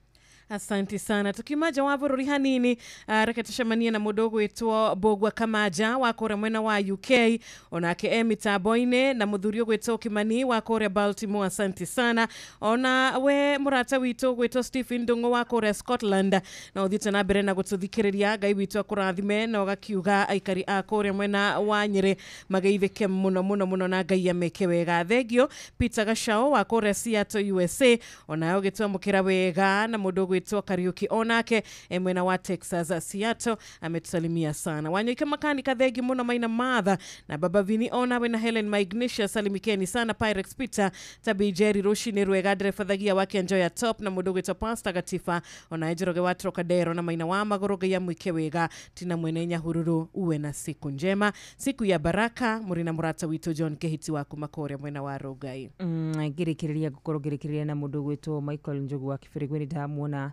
Asante sana. Tukimaja wa bururi hanini, reke tucemanie na mundu gwitwo Bogwa Kamaja wa kore mwena wa UK, onake mitaboine na muthuri gwitwo Kimani wa kore Baltimore. Asante sana. Ona we murata witu gwitwo Stephen Ndungu wa kore Scotland, na uthite na mbere na gututhikiriria Ngai witu akurathime na ugakiuga aikari a kore mwena wa Nyeri mageithike muno na Ngai ameke wega. Thegio Peter Gashao wa kore Seattle USA, ona gitwa mukira wega na mundu gwitwo Kariuki onake mwena wa Texas Seattle ametusalimia sana. Wanyoike makanika thegi muno Maina Matha na Baba Vini ona we na Helen Maignatius salimikeni sana. Pyrex Peter Tabi Jerry Rushini Rwega dereva thagia wake Enjoy Top na mundu gwitwo Pastor Gatifa ona ejiroge wa Trocadero na Maina wa Magoroge ya mwike wega tina mwene Nyahururu. Uwe na siku njema, siku ya baraka. Murina murata witu John Kehiti wa Kumakore mwena wa Rogai. Ngirikiriria gukoro ngirikiriria na mundu gwitwo Michael Njogu wa Kibirigweni ndamuona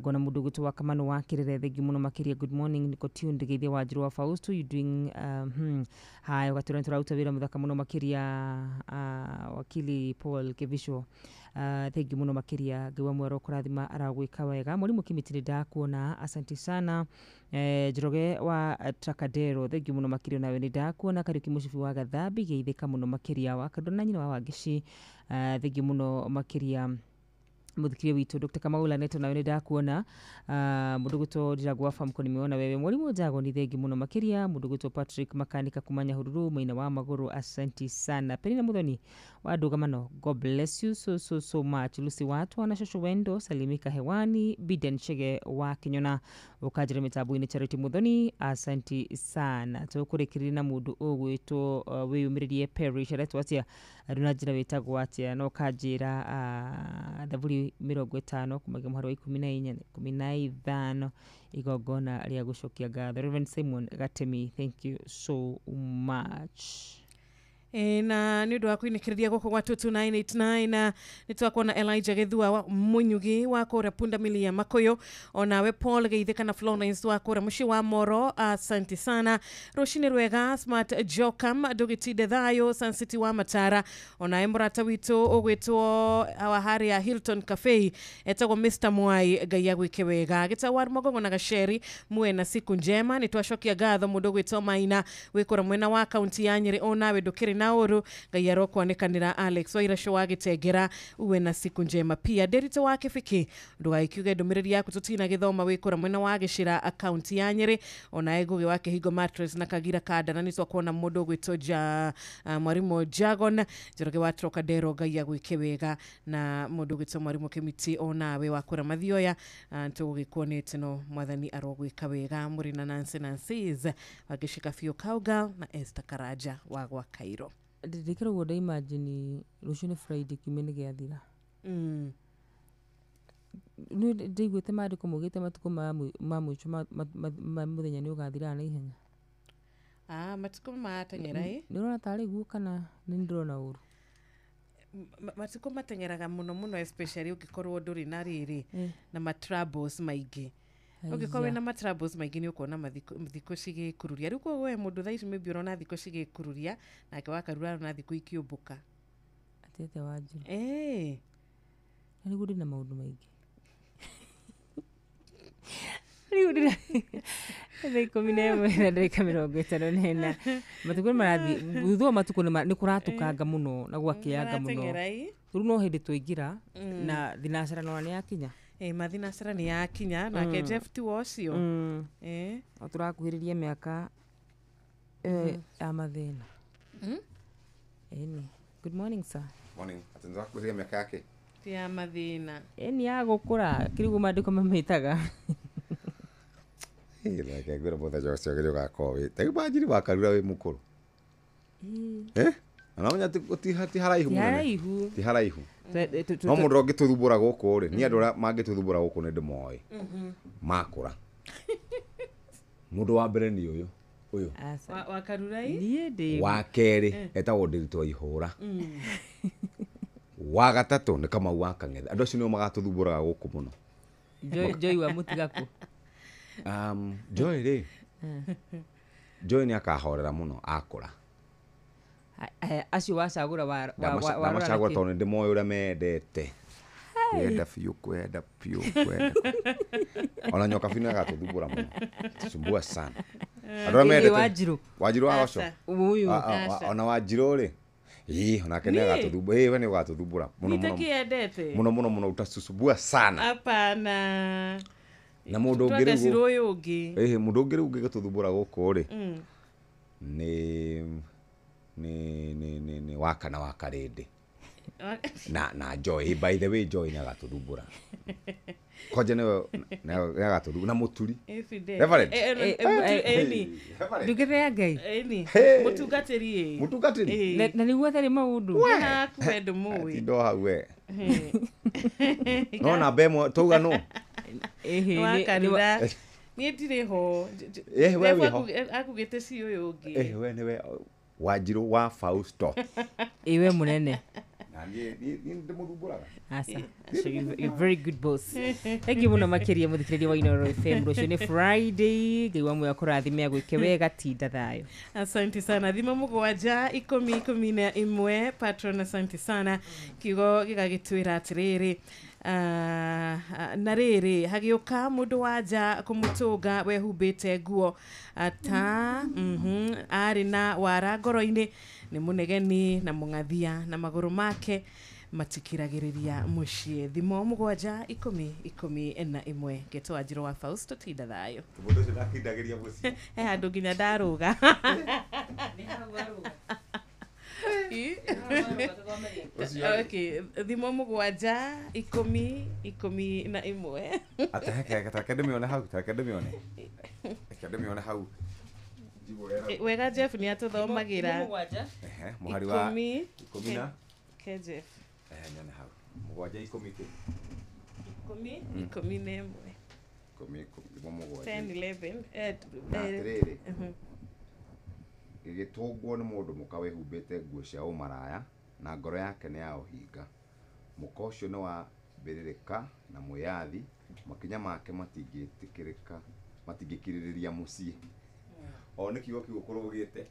gona mundu gwitwo wa Kamano wa Kirere thegi muno makiria. Good morning niko tune ndigithia wa Njiro wa Fausto, you doing hi ugatura turauta wira muthaka muno makiria. Wakili Paul Kevisho thegi muno makiria ngiwa mwero kurathima aragwika wega. Murimu Kimitiri ndakuona asante sana. Jiroge wa Tracadero thegi muno makiria nawe ni ndakuona. Kariuki Mushifi wa Gathambi geithika muno makiria wa Kadona nyina wa Wagishi thegi muno makiria. Muthikiria witu Dr. Kamaula neto nawe ni ndakuona. Mundu gwitwo Ndiragwa Famko nimeona wewe. Mwalimu Njago ni thegi muno makiria. Mundu gwitwo Patrick Makanika kumanya Hururu Maina wa Maguru asante sana. Penina Muthoni wa Ndugamano, God bless you so much. Lucy watu wana shosho wendo salimika hewani. Biden Chege wa Kinyona ukajire mitabu-ini Charity Muthoni asante sana. Tukurikirira na mundu ugwitwo wiyumiririe Parish aretu atia runajira witagwo atia no kajira W50 kumaga muharo wa 14 15 igogona ria gucokia ngatho. Reverend Simon Gatemi, thank you so much. Na ni undu wa kuinikiriria guku gwa 2989 nitwakuona Elijah Githua wa Munyugi wa kora Punda Milia Makoyo, onawe Paul geithika na Florence wa kora Mushi wa Moro asante sana. Roshini Rwega Smart Jokam Dogitide Thayo Sun City wa Matara, onawe murata witu ogwitwo wa hari ya Hilton Cafe etagwo Mr. Mwai Ngai agwike wega. Gitawar Mogongo na Gasheri muwe na siku njema. Nitwashokia gatho mundu gwitwo Maina wikora mwena wa kaunti ya Nyeri, onawe ndukiri nauru Ngai arokwanekanira Alex Waira Show agitegera. Uwe na siku njema pia. Derito wake fiki ndugaikiuge ndumiriri yaku tutina githoma wikora mwena wa Gishira account ya Nyeri, ona eguge wake Higo Mattress na Kagira Kada na nitwa kuona mundu gwitwo Mwarimu Jagon Jiroge wa Trocadero Ngai agwike wega, na mundu gwitwo Mwarimu Kimiti onawe wakora Mathioya ntugikuonete no mwathani arogwika wega. Murina Nancy's wagishika Fio Cowgirl na Esther Karaja wagwa Cairo. Ndikira woda imagine rushune Friday kimene giathira. Nu ndigwite mandiko mugite matuko ma mwicho ma muthenya ni ugathira na ihenya. Matuko matengera ndirona tari guo kana ni ndirona uru. Matuko matengeraga muno especially ukikorwo nduri na riri na matrabos maingi. Ugikorwo na matrabos maingi ni ukona mathiko cigikururia. Riu kwa we mundu thaici maybe urona thiko cigikururia nake wakarura na thiko ikiumbuka atete waju. Ni gudi na maundu maingi. Ni gudi na ndiko minemwe na ndika 54 matuko marathi thutho matuko ni kuratukanga muno na gwakianga muno. Riu no hindi tuingira na thinacira no ni yakinya. Mathinacira ni yakinya nake Jeff Tuocio turakuhiriria miaka ya mathina. Good morning sir. Morning. Atunza kuhiriria miaka yake ya mathina ya gukura kirigu mandiko mamitaga. Like gwira mutha Jose gyo gakowe taibanjiri wakarura we mukuru anamenya ti haraihu ti haraihu no mundu ongituthumbura guku ri ni andu mangituthumbura guku ni ndimoe makura mundu wa mbere ni uyu wakarurai nie ndi wa keri etagwo Ndiritu Ihura wa gatatu ni Kamau wa Kang'ethe. Andu acio nio magatuthumbura guku muno. Joy wa mutigaku Joy ri Joy ni akahorera muno akura acio wacagura wa wacagura tondu ndimoe uria mendete kwenda piu. Ona nyoka fina agatuthumbura muno. Tusumbua sana. Andå mendete Wanjiru agoco ona Wanjiru ri ona kene agatuthumbura we ni ugatuthumbura muno utasusumbua sana hapana na mundu ungi mundu ungi gatuthumbura guku ri ni wakana wakarindi na Joy, by the way, Joy nagatuthumbura koje ne agatuthumbura na muturi Reverend ndugire ngai mutungatiri na niguo thari maundu na kwendo muwi ndo hawe no na bemo touga no wakanira ni ndire ho wewe ho akugete si uyu ungi we niwe Wanjiru wa Fausto iwe munene Asa. So you're very good boss. Thank you muno makiria muthikiriria wa Inooro FM rucio ni Friday ngiwa mu yakurathimia gwike wega tinda thayo. Asante sana thima mugwanja 10 patron asante sana kigo gigagitwira atiriri na riri hagiuka mundu waja kumutunga wehumbite nguo ata ari na wara ngoro-ini ni munegeni na mungathia na maguru make matikiragiriria mucie thimo mugwanja 10 geto Wanjiru wa Fausto tinda thayo mundu cio ndakindagiria mucie andu nginya ndaruga ni haruga okay thimo mugwanja 10 ataka ndemione hau wega Jeff ni atuthomagira muhari wa 10 ke Jeff nyone hau mugwanja 10 igitungwo ni mundu muka wehumbite nguo cia umaraya na ngoro yake ni ya uhinga muka ucio ni wa biririka na muyathi makinya make matingikiririria mucie o ni kiugo kiu kurugite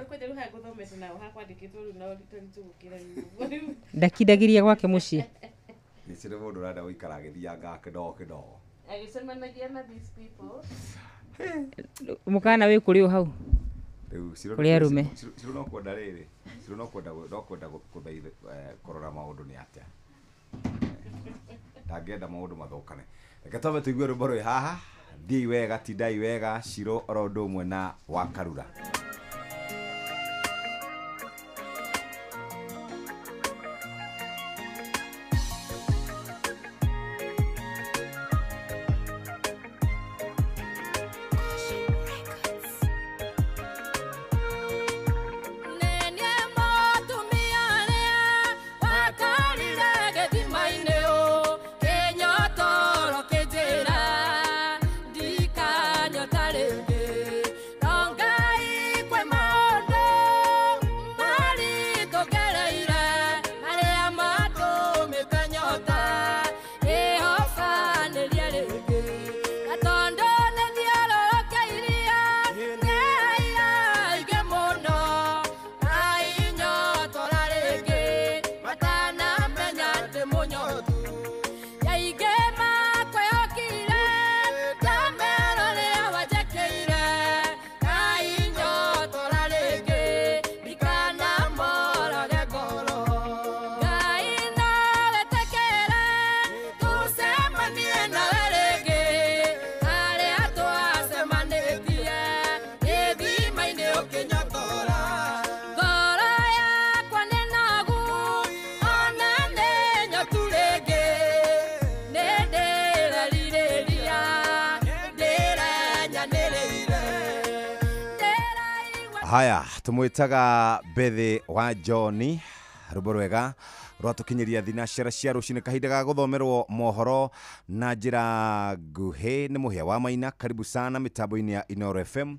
kwenda ruha guthomete nawe hakwandikitwo ru na ritugukira ndakindagiria gwake mucie ni cire mundu rada uikara agithianga kidogo agisemanagia na these people mukana wi kuri hau kuria rume ciro no kwenda riri ciro no kwenda kuthaitha korora maundu ni atia ndangenda maundu mathokane reke tome tuigue rwimbo rwi haha thii wega tindai wega Ciro oro ndu umwe na Wakarura. Haya tumwitaga Bethe wa John rwimbo rwega rwatukinyiria thinashara cia rucini kahinda ga guthomerwo mohoro na njira nguhi ni muhia wa Maina. Karibu sana mitambo-ini ya Inooro FM.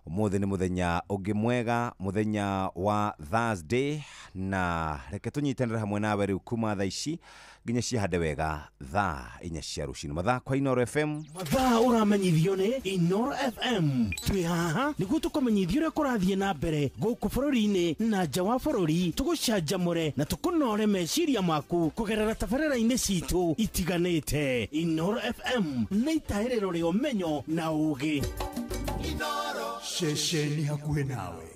Umuthi ni muthenya ungi mwega, muthenya wa Thursday na reke tunyitanire hamwe nawe riu kuma thaa ici nginya ciahande wega thaa 4 cia rucini mathaa kwa Inoro FM mathaa uramenyithio ni Inoro FM twi haha niguo tukumenyithio uria kurathie na mbere guku bururi-ini na nja wa bururi tugucanjamure na tukunore meciria maku kugerera tabarĩra-inĩ citu itiganĩte. Inoro FM nĩ itaĩrĩro rĩa ũmenyo na ũũgĩ. Inoro ceceni hakuhĩ nawe.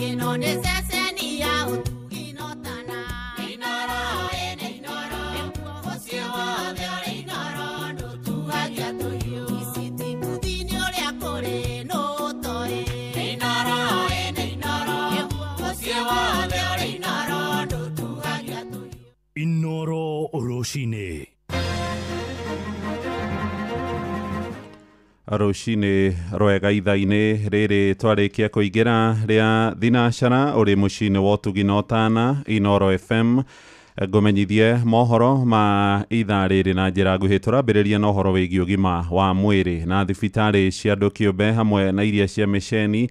Ino ne seseni ya utugi no tana Inoro ene Inoro Osiewa de Inoro no tuhagia tuyo Isiti kudini ole akore no toe Inoro ene Inoro Osiewa de Inoro no tuhagia tuyo Inoro Oroshine. Rucini rwega ithaa-inĩ rĩrĩ twarĩkia kũingĩra rĩa thinacara ũrĩ mũciĩ-inĩ wa ũtugi na ũtana Inoro FM ngũmenyithie mohoro ma ithaa rĩrĩ na njĩra nguhĩ. Tũrambĩrĩria na ũhoro wĩgiĩ ũgima wa mwĩrĩ na thibitarĩ cia andũ kĩũmbe hamwe na iria cia mĩceni